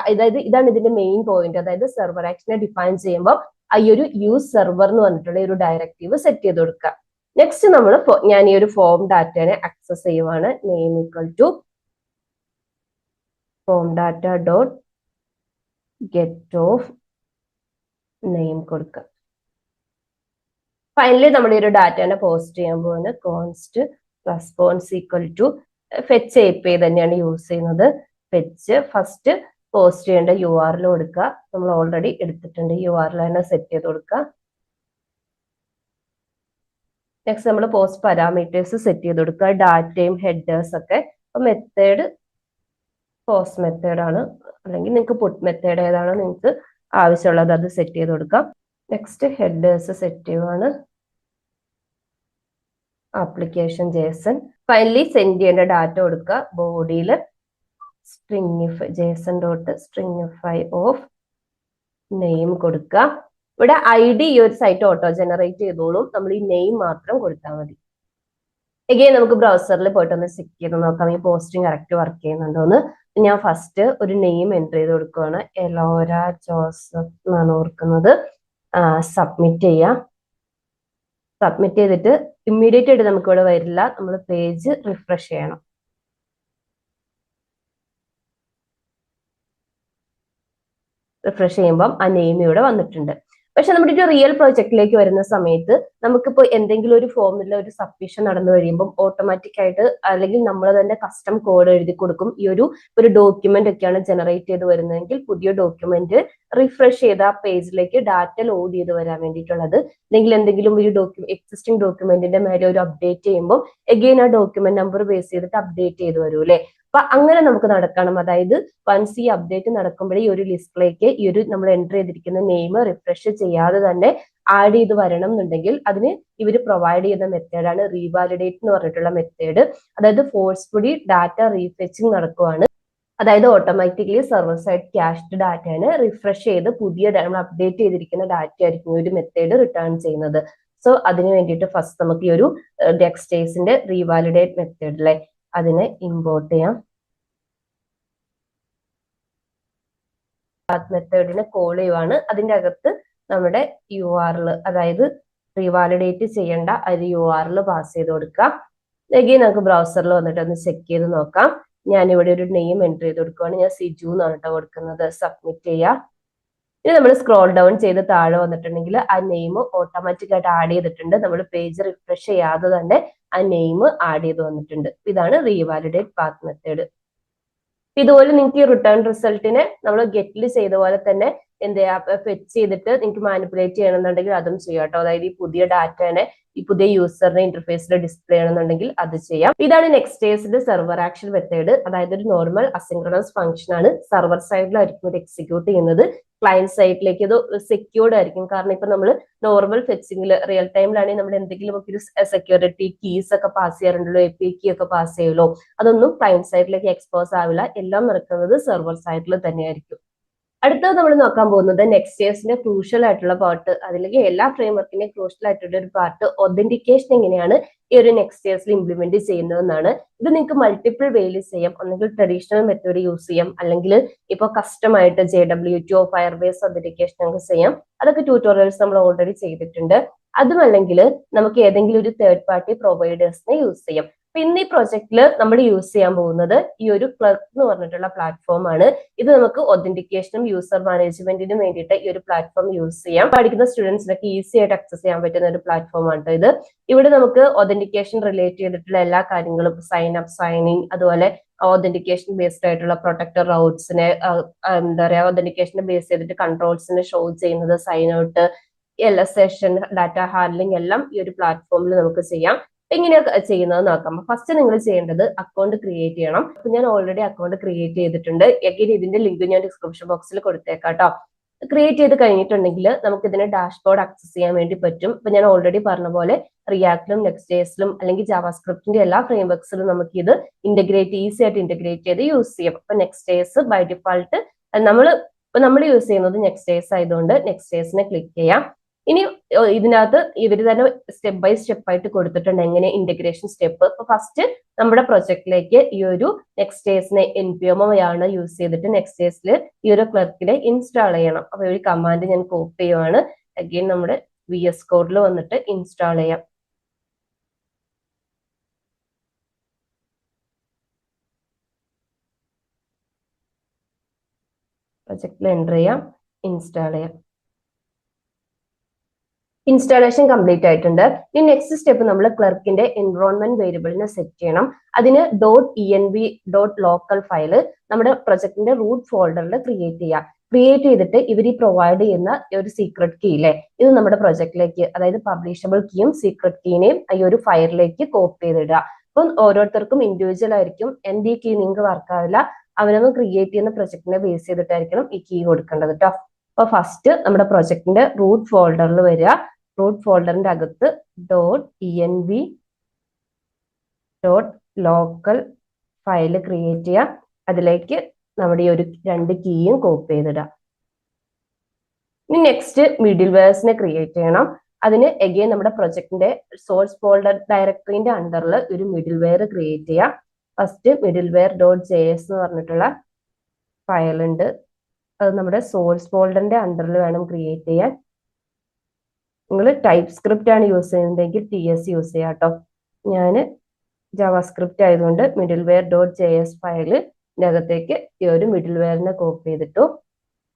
അതായത് ഇതാണ് ഇതിന്റെ മെയിൻ പോയിന്റ്. അതായത് സെർവർ ആക്ഷനെ ഡിഫൈൻ ചെയ്യുമ്പോൾ ഈ ഒരു യൂസ് സെർവർ എന്ന് പറഞ്ഞിട്ടുള്ള ഒരു ഡയറക്റ്റീവ് സെറ്റ് ചെയ്ത് കൊടുക്കുക. നെക്സ്റ്റ് ഞാൻ ഈ ഒരു ഫോം ഡാറ്റനെ ആക്സസ് ചെയ്യുവാണ്. Name equal to form data dot get of name കൊടുക്കുക. ഫൈനലി നമ്മൾ ഈ ഒരു ഡാറ്റനെ പോസ്റ്റ് ചെയ്യാൻ പോകുന്നത് const response equal to fetch API തന്നെയാണ് യൂസ് ചെയ്യുന്നത്. ഫെച്ച് ഫസ്റ്റ് പോസ്റ്റ് ചെയ്യേണ്ട URL കൊടുക്കുക. നമ്മൾ ഓൾറെഡി എടുത്തിട്ടുണ്ട്. URL തന്നെ സെറ്റ് ചെയ്ത് കൊടുക്കുക. നെക്സ്റ്റ് നമ്മൾ പോസ്റ്റ് പാരാമീറ്റേഴ്സ് സെറ്റ് ചെയ്ത് കൊടുക്കുക. ഡാറ്റയും ഹെഡേഴ്സ് ഒക്കെ. അപ്പൊ മെത്തേഡ് പോസ്റ്റ് മെത്തേഡ് ആണ്, അല്ലെങ്കിൽ നിങ്ങൾക്ക് പുട്ട് മെത്തേഡ് ഏതാണോ നിങ്ങൾക്ക് ആവശ്യമുള്ളത് അത് സെറ്റ് ചെയ്ത് കൊടുക്കാം. നെക്സ്റ്റ് ഹെഡേഴ്സ് സെറ്റ് ചെയ്യുവാണ്. Application Jason. ഫൈനലി സെൻഡ് ചെയ്യേണ്ട ഡാറ്റ കൊടുക്കുക. ബോഡിയിൽ സ്ട്രിംഗിഫൈ ജേസൺ ഡോട്ട് സ്ട്രിംഗിഫൈ ഓഫ് നെയിം കൊടുക്കുക. ഇവിടെ ID ഈ ഒരു സൈറ്റ് ഓട്ടോ ജനറേറ്റ് ചെയ്തോളും. നമ്മൾ ഈ നെയിം മാത്രം കൊടുത്താൽ മതി. എഗെയിൻ നമുക്ക് ബ്രൗസറിൽ പോയിട്ട് ഒന്ന് ചെക്ക് ചെയ്ത് നോക്കാം ഈ പോസ്റ്റിംഗ് കറക്റ്റ് വർക്ക് ചെയ്യുന്നുണ്ടോന്ന്. ഞാൻ ഫസ്റ്റ് ഒരു നെയിം എൻ്റർ ചെയ്ത് കൊടുക്കുകയാണ്. എലോര ജോസഫ് എന്നാണ് ഓർക്കുന്നത്. സബ്മിറ്റ് ചെയ്യാം. സബ്മിറ്റ് ചെയ്തിട്ട് ഇമ്മീഡിയറ്റ് ആയിട്ട് നമുക്ക് ഇവിടെ വരില്ല. നമ്മൾ പേജ് റിഫ്രഷ് ചെയ്യണം. റിഫ്രഷ് ചെയ്യുമ്പം ആ നെയിം ഇവിടെ വന്നിട്ടുണ്ട്. പക്ഷെ നമ്മുടെ ഒരു റിയൽ പ്രോജക്റ്റിലേക്ക് വരുന്ന സമയത്ത് നമുക്കിപ്പോൾ എന്തെങ്കിലും ഒരു ഫോമിൽ ഒരു സബ്മിഷൻ നടന്നു കഴിയുമ്പോൾ ഓട്ടോമാറ്റിക് ആയിട്ട് അല്ലെങ്കിൽ നമ്മൾ തന്നെ കസ്റ്റം കോഡ് എഴുതി കൊടുക്കും. ഈ ഒരു ഡോക്യുമെന്റ് ഒക്കെയാണ് ജനറേറ്റ് ചെയ്ത് വരുന്നതെങ്കിൽ പുതിയ ഡോക്യുമെന്റ് റിഫ്രഷ് ചെയ്ത് ആ പേജിലേക്ക് ഡാറ്റ ലോഡ് ചെയ്ത് വരാൻ വേണ്ടിയിട്ടുള്ളത്. അല്ലെങ്കിൽ എന്തെങ്കിലും ഒരു എക്സിസ്റ്റിംഗ് ഡോക്യുമെന്റിന്റെ മേലെ ഒരു അപ്ഡേറ്റ് ചെയ്യുമ്പോൾ എഗെയിൻ ആ ഡോക്യുമെന്റ് നമ്പർ ബേസ് ചെയ്തിട്ട് അപ്ഡേറ്റ് ചെയ്ത് വരും അല്ലെ. അപ്പൊ അങ്ങനെ നമുക്ക് നടക്കണം. അതായത് വൺസ് ഈ അപ്ഡേറ്റ് നടക്കുമ്പോഴേ ഈ ഒരു ലിസ്റ്റിലേക്ക് ഈ ഒരു നമ്മൾ എൻ്റർ ചെയ്തിരിക്കുന്ന നെയിം റിഫ്രഷ് ചെയ്യാതെ തന്നെ ആഡ് ചെയ്ത് വരണം എന്നുണ്ടെങ്കിൽ അതിന് ഇവർ പ്രൊവൈഡ് ചെയ്യുന്ന മെത്തേഡാണ് റീവാലിഡേറ്റ് എന്ന് പറഞ്ഞിട്ടുള്ള മെത്തേഡ്. അതായത് ഫോഴ്സ്ഫുള്ളി ഡാറ്റ റീഫെച്ചിങ് നടക്കുവാണ്. അതായത് ഓട്ടോമാറ്റിക്കലി സർവർ സൈഡ് ക്യാഷ്ഡ് ഡാറ്റനെ റിഫ്രഷ് ചെയ്ത് പുതിയ നമ്മൾ അപ്ഡേറ്റ് ചെയ്തിരിക്കുന്ന ഡാറ്റ ആയിരിക്കും ഒരു മെത്തേഡ് റിട്ടേൺ ചെയ്യുന്നത്. സോ അതിന് വേണ്ടിയിട്ട് ഫസ്റ്റ് നമുക്ക് ഈ ഒരു ഡെക്സ്റ്റേഴ്സിന്റെ റീവാലിഡേറ്റ് മെത്തേഡിലെ അതിനെ ഇമ്പോർട്ട് ചെയ്യാം. മെത്തേഡിനെ കോൾ ചെയ്യുവാണ്. അതിന്റെ അകത്ത് നമ്മുടെ URL അതായത് റീവാലിഡേറ്റ് ചെയ്യേണ്ട ഒരു URL പാസ് ചെയ്ത് കൊടുക്കാം. എഗെയിൻ നമുക്ക് ബ്രൗസറിൽ വന്നിട്ട് ഒന്ന് ചെക്ക് ചെയ്ത് നോക്കാം. ഞാൻ ഇവിടെ ഒരു നെയിം എൻ്റർ ചെയ്ത് കൊടുക്കുവാണ്. ഞാൻ സിജു എന്നാണ് കേട്ടോ കൊടുക്കുന്നത്. സബ്മിറ്റ് ചെയ്യാം. ഇനി നമ്മൾ സ്ക്രോൾ ഡൗൺ ചെയ്ത് താഴെ വന്നിട്ടുണ്ടെങ്കിൽ ആ നെയിം ഓട്ടോമാറ്റിക് ആയിട്ട് ആഡ് ചെയ്തിട്ടുണ്ട്. നമ്മൾ പേജ് റിഫ്രഷ് ചെയ്യാതെ തന്നെ ആ നെയിം ആഡ് ചെയ്ത് വന്നിട്ടുണ്ട്. ഇതാണ് റീവാലിഡേറ്റ് പാത്ത് മെത്തേഡ്. ഇതുപോലെ നിങ്ങൾക്ക് ഈ റിട്ടേൺ റിസൾട്ടിനെ നമ്മൾ ഗെറ്റിൽ ചെയ്ത പോലെ തന്നെ എന്ത് ചെയ്യാ ഫെച്ച് ചെയ്തിട്ട് നിങ്ങൾക്ക് മാനിപ്പുലേറ്റ് ചെയ്യണമെന്നുണ്ടെങ്കിൽ അതും ചെയ്യാം കേട്ടോ. അതായത് ഈ പുതിയ ഡാറ്റനെ ഈ പുതിയ യൂസറിന്റെ ഇന്റർഫേസിൽ ഡിസ്പ്ലേ ചെയ്യണമെന്നുണ്ടെങ്കിൽ അത് ചെയ്യാം. ഇതാണ് നെക്സ്റ്റേഴ്സിന്റെ സെർവർ ആക്ഷൻ മെത്തേഡ്. അതായത് ഒരു നോർമൽ അസിൻക്രണസ് ഫംഗ്ഷൻ ആണ്. സെർവർ സൈഡിലായിരിക്കും ഇത് എക്സിക്യൂട്ട് ചെയ്യുന്നത്. ക്ലയന്റ് സൈഡിലേക്ക് ഇത് സെക്യൂർഡ് ആയിരിക്കും. കാരണം ഇപ്പൊ നമ്മൾ നോർമൽ ഫെച്ചിങ്ങിൽ റിയൽ ടൈമിലാണെങ്കിൽ നമ്മൾ എന്തെങ്കിലും ഒക്കെ ഒരു സെക്യൂരിറ്റി കീസ് ഒക്കെ പാസ് ചെയ്യാറുണ്ടല്ലോ, API കീ ഒക്കെ പാസ് ചെയ്യുമല്ലോ. അതൊന്നും ക്ലയന്റ് സൈഡിലേക്ക് എക്സ്പോസ് ആവില്ല. എല്ലാം നടക്കുന്നത് സെർവർ സൈഡിൽ തന്നെയായിരിക്കും. അടുത്തത് നമ്മൾ നോക്കാൻ പോകുന്നത് നെക്സ്റ്റേഴ്സിന്റെ ക്രൂഷ്യൽ ആയിട്ടുള്ള പാർട്ട്, അതിലേക്ക് എല്ലാ ഫ്രെയിംവർക്കിന്റെ ക്രൂഷ്യൽ ആയിട്ടുള്ള ഒരു പാർട്ട് ഒതന്റിക്കേഷൻ എങ്ങനെയാണ് ഈ ഒരു നെക്സ്റ്റേഴ്സിൽ ഇംപ്ലിമെന്റ് ചെയ്യുന്നതെന്നാണ്. ഇത് നിങ്ങൾക്ക് മൾട്ടിപ്പിൾ വേയിൽ ചെയ്യാം. ഒന്നെങ്കിൽ ട്രഡീഷണൽ മെത്തേഡ് യൂസ് ചെയ്യാം, അല്ലെങ്കിൽ ഇപ്പൊ കസ്റ്റമായിട്ട് JWT ഫയർബേസ് ഒതന്റിക്കേഷൻ ഒക്കെ ചെയ്യാം. അതൊക്കെ ട്യൂട്ടോറിയൽസ് നമ്മൾ ഓൾറെഡി ചെയ്തിട്ടുണ്ട്. അതുമല്ലെങ്കിൽ നമുക്ക് ഏതെങ്കിലും ഒരു തേർഡ് പാർട്ടി പ്രൊവൈഡേഴ്സിനെ യൂസ് ചെയ്യാം. അപ്പൊ ഇന്ന് ഈ പ്രൊജക്റ്റിൽ നമ്മൾ യൂസ് ചെയ്യാൻ പോകുന്നത് ഈ ഒരു ക്ലർക്ക് എന്ന് പറഞ്ഞിട്ടുള്ള പ്ലാറ്റ്ഫോം ആണ്. ഇത് നമുക്ക് ഒതന്റിക്കേഷനും യൂസർ മാനേജ്മെന്റിനും വേണ്ടിയിട്ട് ഈ ഒരു പ്ലാറ്റ്ഫോം യൂസ് ചെയ്യാം. പഠിക്കുന്ന സ്റ്റുഡൻസിനൊക്കെ ഈസി ആയിട്ട് ആക്സസ് ചെയ്യാൻ പറ്റുന്ന ഒരു പ്ലാറ്റ്ഫോം ആണ് ഇത്. ഇവിടെ നമുക്ക് ഒതന്റിക്കേഷൻ റിലേറ്റ് ചെയ്തിട്ടുള്ള എല്ലാ കാര്യങ്ങളും സൈൻ അപ്പ്, സൈൻ ഇൻ, അതുപോലെ ഒതന്റിക്കേഷൻ ബേസ്ഡ് ആയിട്ടുള്ള പ്രൊട്ടക്ടർ റൗട്ട്സിനെ എന്താ പറയാ ഒതന്റിക്കേഷനെ ബേസ് ചെയ്തിട്ട് കൺട്രോൾസിനെ ഷോ ചെയ്യുന്നത്, sign out, session, data handling എല്ലാം ഈ ഒരു പ്ലാറ്റ്ഫോമിൽ നമുക്ക് ചെയ്യാം. എങ്ങനെയാ ചെയ്യുന്നത് നോക്കാം. ഫസ്റ്റ് നിങ്ങൾ ചെയ്യേണ്ടത് അക്കൗണ്ട് ക്രിയേറ്റ് ചെയ്യണം. അപ്പൊ ഞാൻ ഓൾറെഡി അക്കൗണ്ട് ക്രിയേറ്റ് ചെയ്തിട്ടുണ്ട്. എഗെയിൻ ഇതിന്റെ ലിങ്ക് ഞാൻ ഡിസ്ക്രിപ്ഷൻ ബോക്സിൽ കൊടുത്തേക്കാം കേട്ടോ. ക്രിയേറ്റ് ചെയ്ത് കഴിഞ്ഞിട്ടുണ്ടെങ്കിൽ നമുക്ക് ഇതിനെ ഡാഷ്ബോർഡ് ആക്സസ് ചെയ്യാൻ വേണ്ടി പറ്റും. ഇപ്പൊ ഞാൻ ഓൾറെഡി പറഞ്ഞ പോലെ റിയാക്റ്റിലും നെക്സ്റ്റേഴ്സിലും അല്ലെങ്കിൽ ജാവാസ്ക്രിപ്റ്റിന്റെ എല്ലാ ഫ്രെയിംവർക്സിലും നമുക്ക് ഇത് ഈസി ആയിട്ട് ഇന്റഗ്രേറ്റ് ചെയ്ത് യൂസ് ചെയ്യാം. അപ്പൊ നെക്സ്റ്റേഴ്സ് ബൈ ഡിഫാൾട്ട് നമ്മൾ യൂസ് ചെയ്യുന്നത് നെക്സ്റ്റേഴ്സ് ആയതുകൊണ്ട് നെക്സ്റ്റേഴ്സിനെ ക്ലിക്ക് ചെയ്യാം. ഇനി ഇതിനകത്ത് ഇവർ തന്നെ സ്റ്റെപ്പ് ബൈ സ്റ്റെപ്പ് ആയിട്ട് കൊടുത്തിട്ടുണ്ട് എങ്ങനെ ഇന്റഗ്രേഷൻ സ്റ്റെപ്പ്. അപ്പൊ ഫസ്റ്റ് നമ്മുടെ പ്രൊജക്റ്റിലേക്ക് ഈ ഒരു നെക്സ്റ്റേഴ്സിനെ NPM ആണ് യൂസ് ചെയ്തിട്ട് നെക്സ്റ്റേഴ്സിൽ ഈ ഒരു ക്ലർക്കിനെ ഇൻസ്റ്റാൾ ചെയ്യണം. അപ്പൊ ഒരു കമാൻഡ് ഞാൻ കോപ്പി ചെയ്യുവാണ്. അഗെയിൻ നമ്മുടെ VS കോഡിൽ വന്നിട്ട് ഇൻസ്റ്റാൾ ചെയ്യാം. പ്രൊജക്റ്റിൽ എൻ്റർ ചെയ്യാം, ഇൻസ്റ്റാൾ ചെയ്യാം. ഇൻസ്റ്റാളേഷൻ കംപ്ലീറ്റ് ആയിട്ടുണ്ട്. ഇനി നെക്സ്റ്റ് സ്റ്റെപ്പ് നമ്മൾ ക്ലർക്കിന്റെ എൻവയോൺമെന്റ് വേരിയബിളിനെ സെറ്റ് ചെയ്യണം. അതിന് .env .local ഫയൽ നമ്മുടെ പ്രൊജക്ടിന്റെ റൂട്ട് ഫോൾഡറിൽ ക്രിയേറ്റ് ചെയ്യാം. ക്രിയേറ്റ് ചെയ്തിട്ട് ഇവർ ഈ പ്രൊവൈഡ് ചെയ്യുന്ന ഒരു സീക്രട്ട് കീ ഇല്ലേ, ഇത് നമ്മുടെ പ്രൊജക്റ്റിലേക്ക് അതായത് പബ്ലിഷബിൾ കീയും സീക്രട്ട് കീനെയും ഈ ഒരു ഫയലിലേക്ക് കോപ്പി ചെയ്തിടുക. അപ്പം ഓരോരുത്തർക്കും ഇൻഡിവിജ്വൽ ആയിരിക്കും. എന്റെ ഈ കീ നിങ്ങൾക്ക് വർക്ക് ആവില്ല, അവനൊന്നും ക്രിയേറ്റ് ചെയ്യുന്ന പ്രൊജക്ടിനെ ബേസ് ചെയ്തിട്ടായിരിക്കണം ഈ കീ കൊടുക്കേണ്ടത് കേട്ടോ. അപ്പൊ ഫസ്റ്റ് നമ്മുടെ പ്രൊജക്ടിന്റെ റൂട്ട് ഫോൾഡറിൽ വരിക. റൂട്ട് ഫോൾഡറിന്റെ അകത്ത് .env.local ഫയൽ ക്രിയേറ്റ് ചെയ്യുക. അതിലേക്ക് നമ്മുടെ ഈ ഒരു 2 കീയും കോപ്പി ചെയ്തിടുക. ഇനി നെക്സ്റ്റ് മിഡിൽ വെയർസിനെ ക്രിയേറ്റ് ചെയ്യണം. അതിന് എഗെയിൻ നമ്മുടെ പ്രൊജക്ടിന്റെ സോഴ്സ് ഫോൾഡർ ഡയറക്ടറിന്റെ അണ്ടറിൽ ഒരു മിഡിൽ വെയർ ക്രിയേറ്റ് ചെയ്യാം. ഫസ്റ്റ് middleware.js എന്ന് പറഞ്ഞിട്ടുള്ള ഫയൽ ഉണ്ട്. അത് നമ്മുടെ സോഴ്സ് ഫോൾഡറിന്റെ അണ്ടറിൽ വേണം ക്രിയേറ്റ് ചെയ്യാൻ. നിങ്ങൾ ടൈപ്പ് സ്ക്രിപ്റ്റ് ആണ് യൂസ് ചെയ്യുന്നതെങ്കിൽ TS യൂസ് ചെയ്യാം കേട്ടോ. ഞാൻ ജാവാസ്ക്രിപ്റ്റ് ആയതുകൊണ്ട് middleware.js ഫയലിന്റെ അകത്തേക്ക് ഈ ഒരു മിഡിൽ വെയറിനെ കോപ്പി ചെയ്തിട്ടു.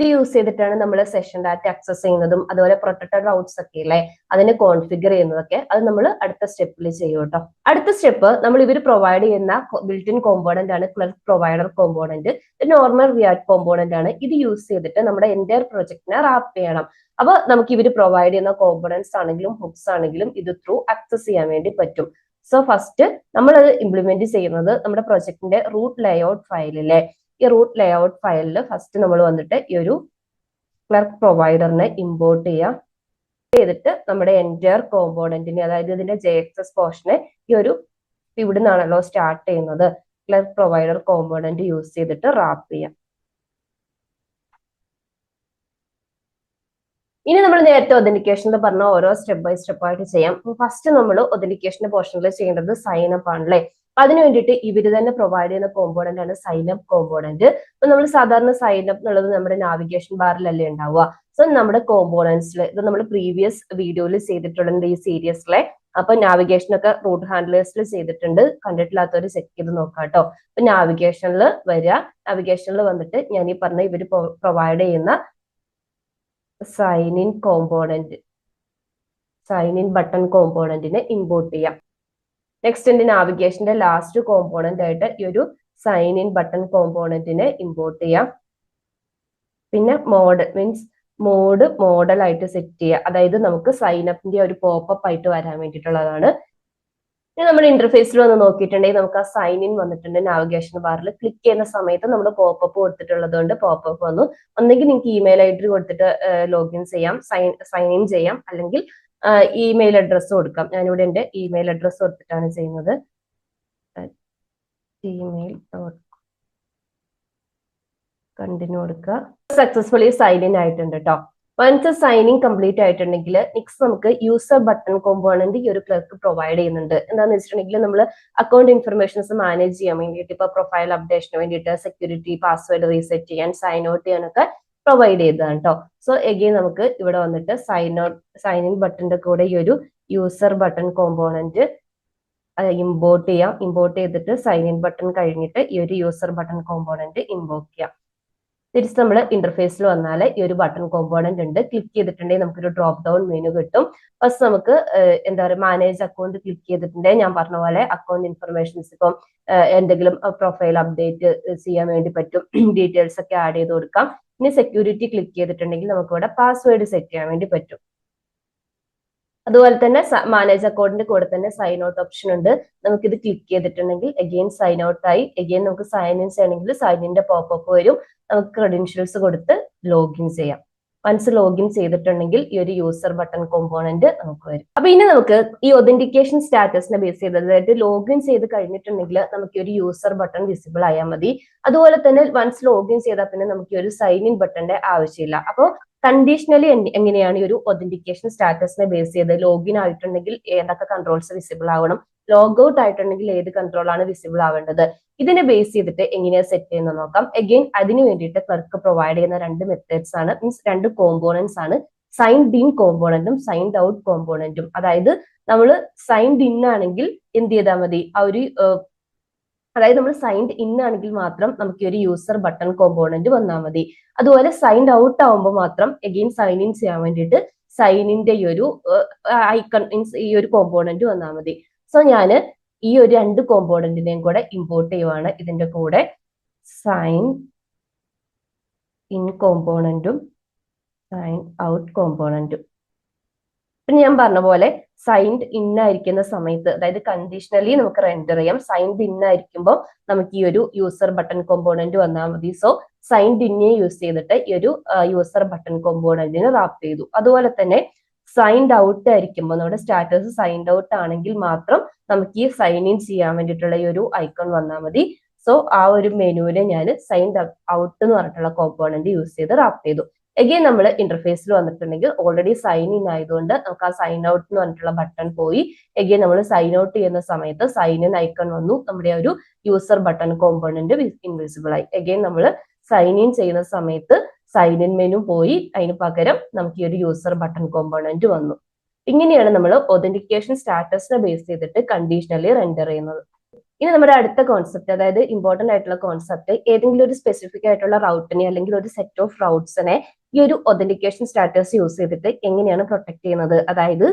ഇത് യൂസ് ചെയ്തിട്ടാണ് നമ്മൾ സെഷൻ ഡാറ്റ ആക്സസ് ചെയ്യുന്നതും അതുപോലെ പ്രൊട്ടക്റ്റഡ് റൗട്ട്സ് ഒക്കെ ഇല്ലേ അതിനെ കോൺഫിഗർ ചെയ്യുന്നതൊക്കെ. അത് നമ്മൾ അടുത്ത സ്റ്റെപ്പിൽ ചെയ്യും കേട്ടോ. അടുത്ത സ്റ്റെപ്പ് നമ്മൾ ഇവർ പ്രൊവൈഡ് ചെയ്യുന്ന ബിൽറ്റ് ഇൻ കോമ്പോണന്റ് ആണ് clerk provider component. Normal react component ആണ്. ഇത് യൂസ് ചെയ്തിട്ട് നമ്മുടെ എൻ്റയർ പ്രൊജക്ടിനെ റാപ്പ് ചെയ്യണം. അപ്പൊ നമുക്ക് ഇവർ പ്രൊവൈഡ് ചെയ്യുന്ന കോമ്പോണന്റ്സ് ആണെങ്കിലും ഹുക്സ് ആണെങ്കിലും ഇത് ത്രൂ ആക്സസ് ചെയ്യാൻ വേണ്ടി പറ്റും. സോ ഫസ്റ്റ് നമ്മൾ അത് ഇംപ്ലിമെന്റ് ചെയ്യുന്നത് നമ്മുടെ പ്രൊജക്ടിന്റെ റൂട്ട് ലേഔട്ട് ഫയലിലെ ഈ റൂട്ട് ലേഔട്ട് ഫയലിൽ ഫസ്റ്റ് നമ്മൾ വന്നിട്ട് ഈ ഒരു ക്ലർക്ക് പ്രൊവൈഡറിനെ ഇമ്പോർട്ട് ചെയ്യാം. ചെയ്തിട്ട് നമ്മുടെ എൻ്റയർ കോമ്പോണന്റിനെ അതായത് ഇതിന്റെ JXS പോർഷനെ ഈ ഒരു ഇവിടെ നിന്നാണല്ലോ സ്റ്റാർട്ട് ചെയ്യുന്നത് ക്ലർക്ക് പ്രൊവൈഡർ കോമ്പോണന്റ് യൂസ് ചെയ്തിട്ട് റാപ്പ് ചെയ്യാം. ഇനി നമ്മൾ നേരത്തെ ഒതന്റിക്കേഷനിൽ പറഞ്ഞ ഓരോ സ്റ്റെപ്പ് ബൈ സ്റ്റെപ്പ് ആയിട്ട് ചെയ്യാം. ഫസ്റ്റ് നമ്മൾ ഒതന്റിക്കേഷന്റെ പോർഷനിൽ ചെയ്യേണ്ടത് സൈൻ അപ്പ് ആണല്ലേ. അതിന് വേണ്ടിയിട്ട് ഇവർ തന്നെ പ്രൊവൈഡ് ചെയ്യുന്ന കോമ്പോണന്റ് ആണ് സൈൻ അപ്പ് കോമ്പോണന്റ്. അപ്പൊ നമ്മൾ സാധാരണ സൈൻ അപ്പ് എന്നുള്ളത് നമ്മുടെ നാവിഗേഷൻ ബാറിലല്ലേ ഉണ്ടാവുക. സോ നമ്മുടെ കോമ്പോണന്റ്സിൽ ഇത് നമ്മൾ പ്രീവിയസ് വീഡിയോയിൽ ചെയ്തിട്ടുണ്ട് ഈ സീരീസിലെ. അപ്പൊ നാവിഗേഷൻ ഒക്കെ റൂട്ട് ഹാൻഡ്ലേഴ്സിൽ ചെയ്തിട്ടുണ്ട്. കണ്ടിട്ടില്ലാത്തവർ ചെക്ക് ചെയ്ത് നോക്കാം കേട്ടോ. അപ്പൊ നാവിഗേഷനിൽ വരിക. നാവിഗേഷനിൽ വന്നിട്ട് ഞാൻ ഈ പറഞ്ഞ ഇവർ പ്രൊവൈഡ് ചെയ്യുന്ന സൈൻ ഇൻ ബട്ടൺ കോമ്പോണന്റിനെ ഇമ്പോർട്ട് ചെയ്യാം. നെക്സ്റ്റ് എന്റെ നാവിഗേഷന്റെ ലാസ്റ്റ് കോമ്പോണന്റ് ആയിട്ട് ഈ ഒരു സൈൻ ഇൻ ബട്ടൺ കോമ്പോണന്റിനെ ഇമ്പോർട്ട് ചെയ്യാം. പിന്നെ മോഡൽ ആയിട്ട് സെറ്റ് ചെയ്യുക. അതായത് നമുക്ക് സൈൻ അപ്പിന്റെ ഒരു പോപ്പപ്പ് ആയിട്ട് വരാൻ വേണ്ടിയിട്ടുള്ളതാണ്. ഇനി നമ്മുടെ ഇന്റർഫേസിൽ വന്ന് നോക്കിയിട്ടുണ്ടെങ്കിൽ നമുക്ക് ആ സൈൻ ഇൻ വന്നിട്ടുണ്ട്. നാവിഗേഷൻ ബാറിൽ ക്ലിക്ക് ചെയ്യുന്ന സമയത്ത് നമ്മൾ പോപ്പപ്പ് കൊടുത്തിട്ടുള്ളത് കൊണ്ട് പോപ്പപ്പ് വന്നു. ഒന്നെങ്കിൽ നിങ്ങൾക്ക് ഇമെയിൽ ID കൊടുത്തിട്ട് ലോഗിൻ ചെയ്യാം, സൈൻ ഇൻ ചെയ്യാം, അല്ലെങ്കിൽ ഇമെയിൽ അഡ്രസ്സ് കൊടുക്കാം. ഞാനിവിടെ എന്റെ ഇമെയിൽ അഡ്രസ്സ് കൊടുത്തിട്ടാണ് ചെയ്യുന്നത്. കണ്ടിന്യൂ കൊടുക്കുക. സക്സസ്ഫുള്ളി സൈൻ ഇൻ ആയിട്ടുണ്ട് കേട്ടോ. വൺസ് സൈനിങ് കംപ്ലീറ്റ് ആയിട്ടുണ്ടെങ്കിൽ നെക്സ്റ്റ് നമുക്ക് യൂസർ ബട്ടൺ കോമ്പോണന്റ് ഈ ഒരു ക്ലർക്ക് പ്രൊവൈഡ് ചെയ്യുന്നുണ്ട്. എന്താണെന്ന് വെച്ചിട്ടുണ്ടെങ്കിൽ നമ്മൾ അക്കൗണ്ട് ഇൻഫർമേഷൻസ് മാനേജ് ചെയ്യാൻ വേണ്ടിയിട്ട് ഇപ്പൊ പ്രൊഫൈൽ അപ്ഡേഷന് വേണ്ടിയിട്ട് സെക്യൂരിറ്റി പാസ്വേഡ് റീസെറ്റ് ചെയ്യാൻ സൈൻ ഔട്ട് ചെയ്യാനൊക്കെ പ്രൊവൈഡ് ചെയ്തതാണ് കേട്ടോ. സോ എഗെയിൻ നമുക്ക് ഇവിടെ വന്നിട്ട് സൈൻ ഇൻ ബട്ടന്റെ കൂടെ ഈ ഒരു യൂസർ ബട്ടൺ കോമ്പോണന്റ് ഇമ്പോർട്ട് ചെയ്യാം. ഇമ്പോർട്ട് ചെയ്തിട്ട് സൈൻ ഇൻ ബട്ടൺ കഴിഞ്ഞിട്ട് ഈ ഒരു യൂസർ ബട്ടൺ കോമ്പോണന്റ് ഇമ്പോർട്ട് ചെയ്യാം. തിരിച്ച് നമ്മൾ ഇന്റർഫേസിൽ വന്നാൽ ഈ ഒരു ബട്ടൺ കോമ്പോണന്റ് ഉണ്ട്. ക്ലിക്ക് ചെയ്തിട്ടുണ്ടെങ്കിൽ നമുക്കൊരു ഡ്രോപ്പ് ഡൗൺ മെനു കിട്ടും. ഫസ്റ്റ് നമുക്ക് എന്താ പറയുക മാനേജ് അക്കൗണ്ട് ക്ലിക്ക് ചെയ്തിട്ടുണ്ടെങ്കിൽ ഞാൻ പറഞ്ഞ പോലെ അക്കൗണ്ട് ഇൻഫർമേഷൻസ് ഇപ്പം എന്തെങ്കിലും പ്രൊഫൈൽ അപ്ഡേറ്റ് ചെയ്യാൻ വേണ്ടി പറ്റും. ഡീറ്റെയിൽസ് ഒക്കെ ആഡ് ചെയ്ത് കൊടുക്കാം. ഇനി സെക്യൂരിറ്റി ക്ലിക്ക് ചെയ്തിട്ടുണ്ടെങ്കിൽ നമുക്ക് ഇവിടെ പാസ്വേഡ് സെറ്റ് ചെയ്യാൻ വേണ്ടി പറ്റും. അതുപോലെ തന്നെ മാനേജ് അക്കൗണ്ടിന്റെ കൂടെ തന്നെ സൈൻ ഔട്ട് ഓപ്ഷൻ ഉണ്ട്. നമുക്ക് ഇത് ക്ലിക്ക് ചെയ്തിട്ടുണ്ടെങ്കിൽ അഗെയിൻ സൈൻ ഔട്ട് ആയി. അഗെയിൻ നമുക്ക് സൈൻ ഇൻ ചെയ്യണമെങ്കിൽ സൈൻ ഇന്റെ പോപ്പപ്പ് വരും. നമുക്ക് ക്രെഡൻഷ്യൽസ് കൊടുത്ത് ലോഗിൻ ചെയ്യാം. വൺസ് ലോഗിൻ ചെയ്തിട്ടുണ്ടെങ്കിൽ ഈ ഒരു യൂസർ ബട്ടൺ കോമ്പോണന്റ് നമുക്ക് വരും. അപ്പൊ ഇനി നമുക്ക് ഈ ഒതന്റിക്കേഷൻ സ്റ്റാറ്റസിനെ ബേസ് ചെയ്ത് അതായത് ലോഗിൻ ചെയ്ത് കഴിഞ്ഞിട്ടുണ്ടെങ്കിൽ നമുക്ക് ഈ ഒരു യൂസർ ബട്ടൺ വിസിബിൾ ആയാൽ മതി. അതുപോലെ തന്നെ വൺസ് ലോഗിൻ ചെയ്താൽ പിന്നെ നമുക്ക് ഈ ഒരു സൈൻ ഇൻ ബട്ടന്റെ ആവശ്യമില്ല. അപ്പോൾ കണ്ടീഷണലി എങ്ങനെയാണ് ഈ ഒരു ഒതന്റിക്കേഷൻ സ്റ്റാറ്റസിനെ ബേസ് ചെയ്ത് ലോഗിൻ ആയിട്ടുണ്ടെങ്കിൽ ഏതൊക്കെ കൺട്രോൾസ് വിസിബിൾ ആവണം, ലോഗ് ഔട്ട് ആയിട്ടുണ്ടെങ്കിൽ ഏത് കൺട്രോൾ ആണ് വിസിബിൾ ആവേണ്ടത്, ഇതിനെ ബേസ് ചെയ്തിട്ട് എങ്ങനെയാണ് സെറ്റ് ചെയ്യുന്നത് നോക്കാം. അഗെയിൻ അതിന് വേണ്ടിയിട്ട് ക്ലർക്ക് പ്രൊവൈഡ് ചെയ്യുന്ന 2 മെത്തേഡ്സ് ആണ്, മീൻസ് 2 കോമ്പോണന്റ്സ് ആണ്. സൈൻഡ് ഇൻ കോമ്പോണന്റും സൈൻഡ് ഔട്ട് കോമ്പോണന്റും. അതായത് നമ്മൾ സൈൻഡ് ഇൻ ആണെങ്കിൽ എന്ത് ചെയ്താൽ മതി, അതായത് നമ്മൾ സൈൻഡ് ഇൻ ആണെങ്കിൽ മാത്രം നമുക്ക് ഈ ഒരു യൂസർ ബട്ടൺ കോമ്പോണന്റ് വന്നാൽ മതി. അതുപോലെ സൈൻഡ് ഔട്ട് ആവുമ്പോൾ മാത്രം അഗെയിൻ സൈൻ ഇൻ ചെയ്യാൻ വേണ്ടിയിട്ട് സൈൻ ഇന്റെ ഈ ഒരു ഐക്കൺ മീൻസ് ഈ ഒരു കോമ്പോണന്റ് വന്നാൽ മതി. സോ ഞാൻ ഈ ഒരു 2 കോമ്പോണന്റിനെയും കൂടെ ഇമ്പോർട്ട് ചെയ്യുവാണ്. ഇതിന്റെ കൂടെ സൈൻ ഇൻ കോമ്പോണന്റും സൈൻ ഔട്ട് കോമ്പോണന്റും. പിന്നെ ഞാൻ പറഞ്ഞ പോലെ സൈൻഡ് ഇൻ ആയിരിക്കുന്ന സമയത്ത് അതായത് കണ്ടീഷണലി നമുക്ക് റെൻഡർ ചെയ്യാം. സൈൻഡ് ഇൻ ആയിരിക്കുമ്പോൾ നമുക്ക് ഈ ഒരു യൂസർ ബട്ടൺ കോമ്പോണന്റ് വന്നാൽ മതി. സോ സൈൻഡ് ഇന്നെ യൂസ് ചെയ്തിട്ട് ഈ ഒരു യൂസർ ബട്ടൺ കോമ്പോണന്റിനെ റാപ്പ് ചെയ്തു. അതുപോലെ തന്നെ സൈൻഡ് ഔട്ട് ആയിരിക്കുമ്പോൾ നമ്മുടെ സ്റ്റാറ്റസ് സൈൻഡ് ഔട്ട് ആണെങ്കിൽ മാത്രം നമുക്ക് ഈ സൈൻ ഇൻ ചെയ്യാൻ വേണ്ടിയിട്ടുള്ള ഈ ഒരു ഐക്കൺ വന്നാൽ മതി. സോ ആ ഒരു മെനുവിനെ ഞാൻ സൈൻഡ് ഔട്ട് എന്ന് പറഞ്ഞിട്ടുള്ള കോമ്പോണന്റ് യൂസ് ചെയ്ത് റാപ്പ് ചെയ്തു. എഗെയിൻ നമ്മൾ ഇന്റർഫേസിൽ വന്നിട്ടുണ്ടെങ്കിൽ ഓൾറെഡി സൈൻ ഇൻ ആയതുകൊണ്ട് നമുക്ക് ആ സൈൻ ഔട്ട് എന്ന് പറഞ്ഞിട്ടുള്ള ബട്ടൺ പോയി. എഗെയിൻ നമ്മൾ സൈൻ ഔട്ട് ചെയ്യുന്ന സമയത്ത് സൈൻ ഇൻ ഐക്കൺ വന്നു, നമ്മുടെ ഒരു യൂസർ ബട്ടൺ കോമ്പോണന്റ് ഇൻവിസിബിൾ ആയി. എഗെയിൻ നമ്മൾ സൈൻ ഇൻ ചെയ്യുന്ന സമയത്ത് സൈൻ ഇൻ മെനു പോയി, അതിന് പകരം നമുക്ക് ഈ ഒരു യൂസർ ബട്ടൺ കോമ്പോണന്റ് വന്നു. ഇങ്ങനെയാണ് നമ്മൾ ഒതന്റിക്കേഷൻ സ്റ്റാറ്റസിനെ ബേസ് ചെയ്തിട്ട് കണ്ടീഷണലി റെൻഡർ ചെയ്യുന്നത്. ഇനി നമ്മുടെ അടുത്ത കോൺസെപ്റ്റ്, അതായത് ഇമ്പോർട്ടന്റ് ആയിട്ടുള്ള കോൺസെപ്റ്റ്, ഏതെങ്കിലും ഒരു സ്പെസിഫിക് ആയിട്ടുള്ള റൗട്ടിനെ അല്ലെങ്കിൽ ഒരു സെറ്റ് ഓഫ് റൗട്ട്സിനെ ഈ ഒരു ഒതന്റിക്കേഷൻ സ്റ്റാറ്റസ് യൂസ് ചെയ്തിട്ട് എങ്ങനെയാണ് പ്രൊട്ടക്ട് ചെയ്യുന്നത്. അതായത്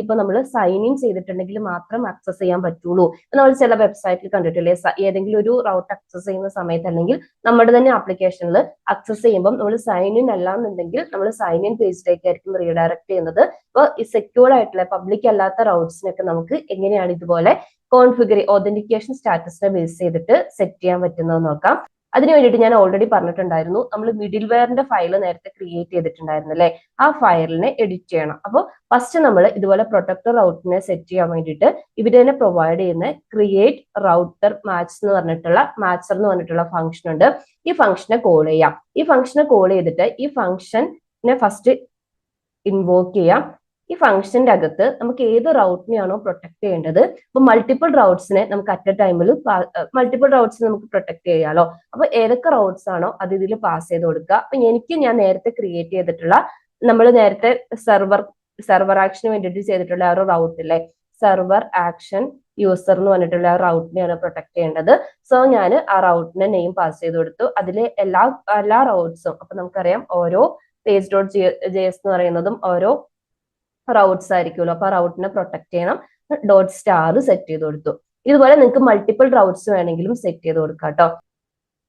ഇപ്പൊ നമ്മൾ സൈൻ ഇൻ ചെയ്തിട്ടുണ്ടെങ്കിൽ മാത്രം ആക്സസ് ചെയ്യാൻ പറ്റുള്ളൂ. നമ്മൾ ചില വെബ്സൈറ്റിൽ കണ്ടിട്ടില്ലേ, ഏതെങ്കിലും ഒരു റൗട്ട് ആക്സസ് ചെയ്യുന്ന സമയത്ത് അല്ലെങ്കിൽ നമ്മുടെ തന്നെ ആപ്ലിക്കേഷനിൽ ആക്സസ് ചെയ്യുമ്പോൾ നമ്മൾ സൈൻ ഇൻ അല്ലാന്നുണ്ടെങ്കിൽ നമ്മൾ സൈൻ ഇൻ പേജിലേക്കായിരിക്കും റീഡയറക്ട് ചെയ്യുന്നത്. അപ്പോൾ ഈ സെക്യൂർ ആയിട്ടുള്ള പബ്ലിക് അല്ലാത്ത റൗട്ട്സിനൊക്കെ നമുക്ക് എങ്ങനെയാണ് ഇതുപോലെ ഒതന്റിക്കേഷൻ സ്റ്റാറ്റസിനെ ബേസ് ചെയ്തിട്ട് സെറ്റ് ചെയ്യാൻ പറ്റുന്നത് നോക്കാം. അതിന് വേണ്ടിയിട്ട് ഞാൻ ഓൾറെഡി പറഞ്ഞിട്ടുണ്ടായിരുന്നു, നമ്മൾ മിഡിൽ വെയറിന്റെ ഫയൽ നേരത്തെ ക്രിയേറ്റ് ചെയ്തിട്ടുണ്ടായിരുന്നു അല്ലെ, ആ ഫയലിനെ എഡിറ്റ് ചെയ്യണം. അപ്പോൾ ഫസ്റ്റ് നമ്മൾ ഇതുപോലെ പ്രൊട്ടക്ടർ റൗട്ടിനെ സെറ്റ് ചെയ്യാൻ വേണ്ടിയിട്ട് ഇവര് തന്നെ പ്രൊവൈഡ് ചെയ്യുന്ന ക്രിയേറ്റ് റൗട്ടർ മാച്ച് എന്ന് പറഞ്ഞിട്ടുള്ള മാച്ചർ എന്ന് പറഞ്ഞിട്ടുള്ള ഫംഗ്ഷൻ ഉണ്ട്. ഈ ഫംഗ്ഷനെ കോൾ ചെയ്യാം. ഈ ഫംഗ്ഷനെ കോൾ ചെയ്തിട്ട് ഈ ഫംഗ്ഷനെ ഫസ്റ്റ് ഇൻവോക്ക് ചെയ്യാം. ഈ ഫംഗ്ഷന്റെ അകത്ത് നമുക്ക് ഏത് റൗട്ടിനെയാണോ പ്രൊട്ടക്ട് ചെയ്യേണ്ടത്, അപ്പൊ മൾട്ടിപ്പിൾ റൗട്ട്സിനെ നമുക്ക് അറ്റ് എ ടൈമിൽ മൾട്ടിപ്പിൾ റൗട്ട്സിനെ നമുക്ക് പ്രൊട്ടക്ട് ചെയ്യാലോ. അപ്പൊ ഏതൊക്കെ റൗട്ട്സ് ആണോ അത് ഇതിൽ പാസ് ചെയ്ത് കൊടുക്കുക. അപ്പൊ ഞാൻ നേരത്തെ ക്രിയേറ്റ് ചെയ്തിട്ടുള്ള, നമ്മൾ നേരത്തെ സെർവർ ആക്ഷന് വേണ്ടിയിട്ട് ചെയ്തിട്ടുള്ള ആ ഒരു റൗട്ട് ഇല്ലേ, സെർവർ ആക്ഷൻ യൂസർ എന്ന് പറഞ്ഞിട്ടുള്ള ആ റൗട്ടിനെയാണ് പ്രൊട്ടക്ട് ചെയ്യേണ്ടത്. സോ ഞാൻ ആ റൗട്ടിന്റെ നെയിം പാസ് ചെയ്ത് കൊടുത്തു. അതിലെ എല്ലാ റൗട്ട്സും, അപ്പൊ നമുക്കറിയാം ഓരോ പേജ് ഡോട്ട് JS എന്ന് പറയുന്നതും ഓരോ റൗട്ട്സ് ആയിരിക്കുമല്ലോ, അപ്പൊ ആ റൗട്ടിനെ പ്രൊട്ടക്ട് ചെയ്യണം. ഡോട്ട് സ്റ്റാർ സെറ്റ് ചെയ്ത് കൊടുത്തു. ഇതുപോലെ നിങ്ങൾക്ക് മൾട്ടിപ്പിൾ റൗട്ട്സ് വേണമെങ്കിലും സെറ്റ് ചെയ്ത് കൊടുക്കാം കേട്ടോ.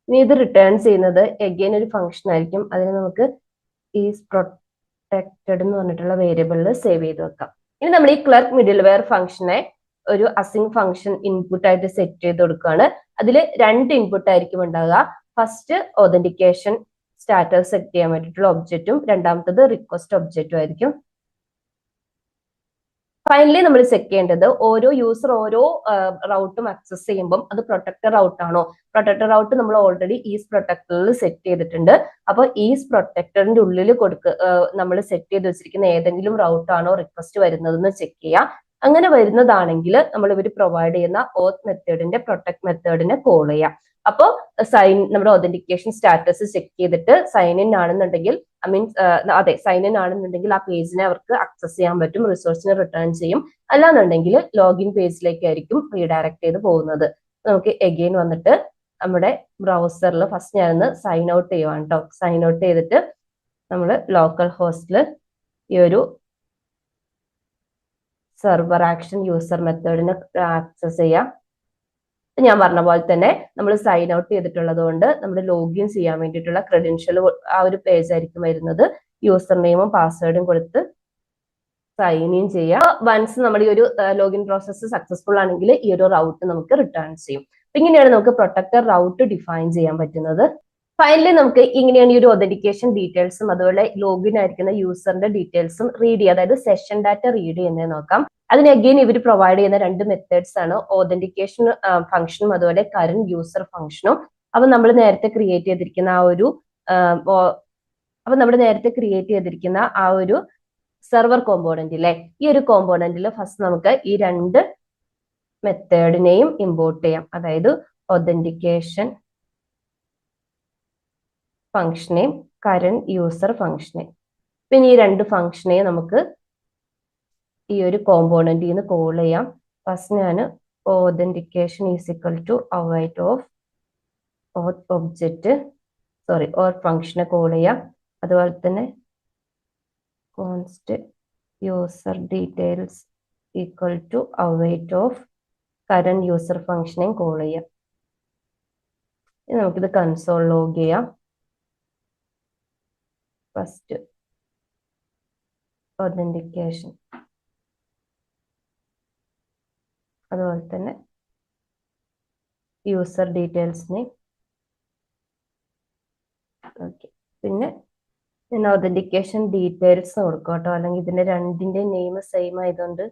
ഇനി ഇത് റിട്ടേൺ ചെയ്യുന്നത് എഗെയിൻ ഒരു ഫംഗ്ഷൻ ആയിരിക്കും. അതിന് നമുക്ക് ഈസ് പ്രൊട്ടക്റ്റഡ് എന്ന് പറഞ്ഞിട്ടുള്ള വേരിയബിളിൽ സേവ് ചെയ്ത് വെക്കാം. ഇനി നമ്മൾ ഈ ക്ലർക്ക് മിഡിൽ വെയർ ഫംഗ്ഷനെ ഒരു അസിങ് ഫംഗ്ഷൻ ഇൻപുട്ട് ആയിട്ട് സെറ്റ് ചെയ്ത് കൊടുക്കുകയാണ്. അതിൽ 2 ഇൻപുട്ട് ആയിരിക്കും ഉണ്ടാകുക. ഫസ്റ്റ് ഒതന്റിക്കേഷൻ സ്റ്റാറ്റസ് സെറ്റ് ചെയ്യാൻ വേണ്ടിയിട്ടുള്ള ഒബ്ജക്റ്റും രണ്ടാമത്തത് റിക്വസ്റ്റ് ഒബ്ജക്റ്റും ആയിരിക്കും. ഫൈനലി നമ്മൾ ചെക്ക് ചെയ്യേണ്ടത് ഓരോ യൂസർ ഓരോ റൗട്ടും ആക്സസ് ചെയ്യുമ്പോൾ അത് പ്രൊട്ടക്ടർ റൗട്ട് ആണോ. പ്രൊട്ടക്ടർ റൗട്ട് നമ്മൾ ഓൾറെഡി ഈസ് പ്രൊട്ടക്ടറിൽ സെറ്റ് ചെയ്തിട്ടുണ്ട്. അപ്പൊ ഈസ് പ്രൊട്ടക്ടറിന്റെ ഉള്ളിൽ നമ്മൾ സെറ്റ് ചെയ്ത് വെച്ചിരിക്കുന്ന ഏതെങ്കിലും റൗട്ട് ആണോ റിക്വസ്റ്റ് വരുന്നതെന്ന് ചെക്ക് ചെയ്യാം. അങ്ങനെ വരുന്നതാണെങ്കിൽ നമ്മൾ ഇവർ പ്രൊവൈഡ് ചെയ്യുന്ന ഓത്ത് മെത്തേഡിന്റെ പ്രൊട്ടക്ട് മെത്തേഡിനെ കോൾ ചെയ്യാം. അപ്പോൾ നമ്മുടെ ഒതന്റിക്കേഷൻ സ്റ്റാറ്റസ് ചെക്ക് ചെയ്തിട്ട് സൈൻ ഇൻ ആണെന്നുണ്ടെങ്കിൽ സൈൻ ഇൻ ആണെന്നുണ്ടെങ്കിൽ ആ പേജിനെ അവർക്ക് ആക്സസ് ചെയ്യാൻ പറ്റും, റിസോഴ്സിനെ റിട്ടേൺ ചെയ്യും. അല്ലാന്നുണ്ടെങ്കിൽ ലോഗിൻ പേജിലേക്കായിരിക്കും റീഡയറക്ട് ചെയ്ത് പോകുന്നത്. നമുക്ക് എഗെയിൻ വന്നിട്ട് നമ്മുടെ ബ്രൗസറിൽ ഫസ്റ്റ് ഞാനൊന്ന് സൈൻ ഔട്ട് ചെയ്യുവാണ് കേട്ടോ. സൈൻ ഔട്ട് ചെയ്തിട്ട് നമ്മൾ ലോക്കൽ ഹോസ്റ്റിൽ ഈ ഒരു സെർവർ ആക്ഷൻ യൂസർ മെത്തേഡിനെ ആക്സസ് ചെയ്യാം. ഞാൻ പറഞ്ഞ പോലെ തന്നെ നമ്മൾ സൈൻ ഔട്ട് ചെയ്തിട്ടുള്ളത് കൊണ്ട് നമ്മൾ ലോഗിൻ ചെയ്യാൻ വേണ്ടിയിട്ടുള്ള ക്രെഡൻഷ്യൽ ആ ഒരു പേജ് ആയിരിക്കും വരുന്നത്. യൂസർ നെയിമും പാസ്വേഡും കൊടുത്ത് സൈൻ ഇൻ ചെയ്യാം. വൺസ് നമ്മൾ ഈ ഒരു ലോഗിൻ പ്രോസസ്സ് സക്സസ്ഫുൾ ആണെങ്കിൽ ഈ ഒരു റൗട്ട് നമുക്ക് റിട്ടേൺ ചെയ്യും. ഇങ്ങനെയാണ് നമുക്ക് പ്രൊട്ടക്ടർ റൗട്ട് ഡിഫൈൻ ചെയ്യാൻ പറ്റുന്നത്. ഫൈനലി നമുക്ക് ഇങ്ങനെയാണ് ഈ ഒരു ഒതന്റിക്കേഷൻ ഡീറ്റെയിൽസും അതുപോലെ ലോഗിൻ ആയിരിക്കുന്ന യൂസറിന്റെ ഡീറ്റെയിൽസും റീഡ് ചെയ്യുക, അതായത് സെഷൻ ഡാറ്റ റീഡ് ചെയ്യുന്നത് നോക്കാം. അതിന് അഗെയിൻ ഇവർ പ്രൊവൈഡ് ചെയ്യുന്ന 2 മെത്തേഡ്സ് ആണ്, ഒതന്റിക്കേഷൻ ഫംഗ്ഷനും അതുപോലെ കറന്റ് യൂസർ ഫംഗ്ഷനും. അപ്പൊ നമ്മൾ നേരത്തെ ക്രിയേറ്റ് ചെയ്തിരിക്കുന്ന ആ ഒരു സെർവർ കോമ്പോണന്റ് ഇല്ലേ, ഈ ഒരു കോമ്പോണന്റിൽ ഫസ്റ്റ് നമുക്ക് ഈ 2 മെത്തേഡിനെയും ഇമ്പോർട്ട് ചെയ്യാം. അതായത് ഒതന്റിക്കേഷൻ ഫംഗ്ഷനെയും കറന്റ് യൂസർ ഫംഗ്ഷനെയും. പിന്നെ ഈ 2 ഫംഗ്ഷനെയും നമുക്ക് ഈ ഒരു കോമ്പോണന്റിൽ നിന്ന് കോൾ ചെയ്യാം. ഫസ്റ്റ് ഞാൻ authentication is equal to await of object ഫംഗ്ഷനെ കോൾ ചെയ്യാം. അതുപോലെ തന്നെ const user details equal to await of current user ഫംഗ്ഷനെയും കോൾ ചെയ്യാം. ഇനി നമുക്കിത് കൺസോൾ ലോഗ് ചെയ്യാം. ഫസ്റ്റ് ഒതന്റിക്കേഷൻ, അതുപോലെ തന്നെ യൂസർ ഡീറ്റെയിൽസിനെ ഓക്കെ. പിന്നെ ഞാൻ ഒതന്റിക്കേഷൻ ഡീറ്റെയിൽസ് കൊടുക്കും കേട്ടോ, അല്ലെങ്കിൽ ഇതിന്റെ രണ്ടിന്റെ നെയിം സെയിം ആയതുകൊണ്ട്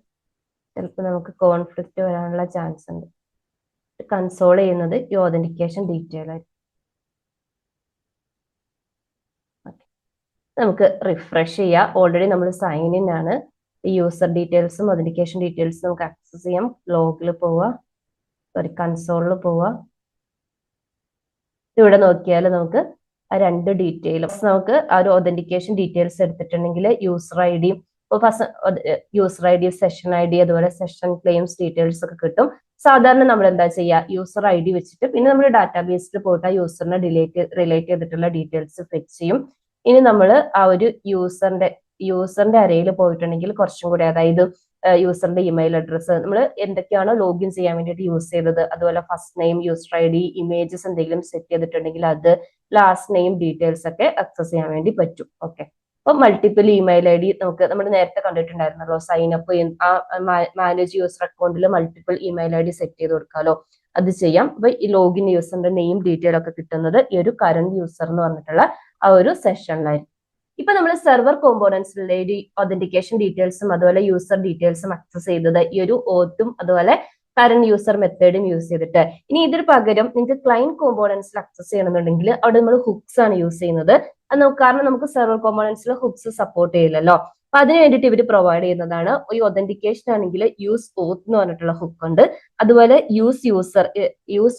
ചിലപ്പോൾ നമുക്ക് കോൺഫ്ലിക്റ്റ് വരാനുള്ള ചാൻസ് ഉണ്ട്. കൺസോൾ ചെയ്യുന്നത് ഈ ഒതന്റിക്കേഷൻ ഡീറ്റെയിൽ ആയിരിക്കും. നമുക്ക് റിഫ്രഷ് ചെയ്യാം. ഓൾറെഡി നമ്മൾ സൈൻ ഇൻ ആണ്. ഈ യൂസർ ഡീറ്റെയിൽസും ഒതന്റിക്കേഷൻ ഡീറ്റെയിൽസും നമുക്ക് ആക്സസ് ചെയ്യാം. ലോഗിൽ പോവുക, കൺസോളിൽ പോവുക. ഇവിടെ നോക്കിയാൽ നമുക്ക് ആ രണ്ട് ഡീറ്റെയിലും നമുക്ക് ആ ഒരു ഒതന്റിക്കേഷൻ ഡീറ്റെയിൽസ് എടുത്തിട്ടുണ്ടെങ്കിൽ user I D, user I D, session I D, അതുപോലെ സെഷൻ ക്ലെയിംസ് ഡീറ്റെയിൽസ് ഒക്കെ കിട്ടും. സാധാരണ നമ്മൾ എന്താ ചെയ്യുക, യൂസർ ഐ ഡി വെച്ചിട്ട് പിന്നെ നമ്മൾ ഡാറ്റാബേസിൽ പോയിട്ട് ആ യൂസറിനെ റിലേറ്റ് ചെയ്തിട്ടുള്ള ഡീറ്റെയിൽസ് ഫെച്ച് ചെയ്യും. ഇനി നമ്മൾ ആ ഒരു യൂസറിന്റെ അരയിൽ പോയിട്ടുണ്ടെങ്കിൽ കുറച്ചും കൂടി, അതായത് യൂസറിന്റെ ഇമെയിൽ അഡ്രസ്സ്, നമ്മൾ എന്തൊക്കെയാണോ ലോഗിൻ ചെയ്യാൻ വേണ്ടിയിട്ട് യൂസ് ചെയ്തത്, അതുപോലെ first name, user I D, images എന്തെങ്കിലും സെറ്റ് ചെയ്തിട്ടുണ്ടെങ്കിൽ അത്, ലാസ്റ്റ് നെയിം ഡീറ്റെയിൽസ് ഒക്കെ ആക്സസ് ചെയ്യാൻ വേണ്ടി പറ്റും. ഓക്കെ. അപ്പൊ മൾട്ടിപ്പിൾ ഇമെയിൽ ഐ ഡി നമുക്ക് നമ്മൾ നേരത്തെ കണ്ടിട്ടുണ്ടായിരുന്നല്ലോ, സൈൻ അപ്പ് ആ മാനേജ് യൂസർ അക്കൗണ്ടിൽ multiple email I D set ചെയ്ത് കൊടുക്കാമല്ലോ, അത് ചെയ്യാം. അപ്പൊ ഈ ലോഗിൻ യൂസറിന്റെ നെയിം ഡീറ്റെയിൽ ഒക്കെ കിട്ടുന്നത് ഈ ഒരു കറന്റ് യൂസർ എന്ന് പറഞ്ഞിട്ടുള്ള ആ ഒരു സെഷനിലായിരിക്കും. ഇപ്പൊ നമ്മൾ സെർവർ കോമ്പോണൻസിലെ ഈ ഒതന്റിക്കേഷൻ ഡീറ്റെയിൽസും അതുപോലെ യൂസർ ഡീറ്റെയിൽസും ആക്സസ് ചെയ്തത് ഈ ഒരു ഓത്തും അതുപോലെ കറന്റ് യൂസർ മെത്തേഡും യൂസ് ചെയ്തിട്ട്. ഇനി ഇതിന് പകരം നിങ്ങൾക്ക് ക്ലയന്റ് കോമ്പോണൻസിൽ ആക്സസ് ചെയ്യണമെന്നുണ്ടെങ്കിൽ അവിടെ നമ്മൾ ഹുക്സ് ആണ് യൂസ് ചെയ്യുന്നത്. കാരണം നമുക്ക് സെർവർ കോമ്പോണൻസിൽ ഹുക്സ് സപ്പോർട്ട് ചെയ്യില്ലല്ലോ. അപ്പൊ അതിന് വേണ്ടിയിട്ട് ഇവർ പ്രൊവൈഡ് ചെയ്യുന്നതാണ്. ഈ ഒതന്റിക്കേഷൻ ആണെങ്കിൽ യൂസ് ഓത്ത് എന്ന് പറഞ്ഞിട്ടുള്ള ഹുക്ക് ഉണ്ട്, അതുപോലെ യൂസ്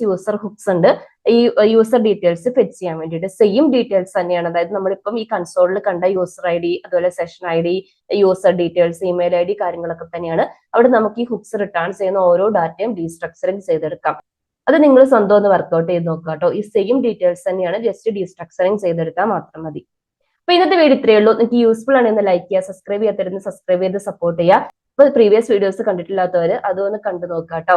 യൂസർ ഹുക്സ് ഉണ്ട്. ഈ യൂസർ ഡീറ്റെയിൽസ് ഫെച്ച് ചെയ്യാൻ വേണ്ടിയിട്ട് സെയിം ഡീറ്റെയിൽസ് തന്നെയാണ്. അതായത് നമ്മളിപ്പം ഈ കൺസോളിൽ കണ്ട യൂസർ ഐ ഡി, അതുപോലെ session I D, user details, email I D കാര്യങ്ങളൊക്കെ തന്നെയാണ്. അവിടെ നമുക്ക് ഈ ഹുക്സ് റിട്ടേൺ ചെയ്യുന്ന ഓരോ ഡാറ്റയും ഡീസ്ട്രക്ചറിങ് ചെയ്തെടുക്കാം. അത് നിങ്ങൾ സ്വന്തം ഒന്ന് വർക്ക്ഔട്ട് ചെയ്ത് നോക്കുക കേട്ടോ. ഈ സെയിം ഡീറ്റെയിൽസ് തന്നെയാണ്, ജസ്റ്റ് ഡീസ്ട്രക്ചറിങ് ചെയ്തെടുത്താൽ മാത്രം മതി. അപ്പൊ ഇന്നത്തെ വീഡിയോ ഇത്രയേ ഉള്ളൂ. നിങ്ങൾക്ക് യൂസ്ഫുൾ ആണെന്ന് ലൈക്ക് ചെയ്യുക, സബ്സ്ക്രൈബ് ചെയ്യാത്തവരുന്ന് സബ്സ്ക്രൈബ് ചെയ്ത് സപ്പോർട്ട് ചെയ്യുക. അപ്പോൾ പ്രീവിയസ് വീഡിയോസ് കണ്ടിട്ടില്ലാത്തവർ അതൊന്ന് കണ്ടു നോക്കുക കേട്ടോ.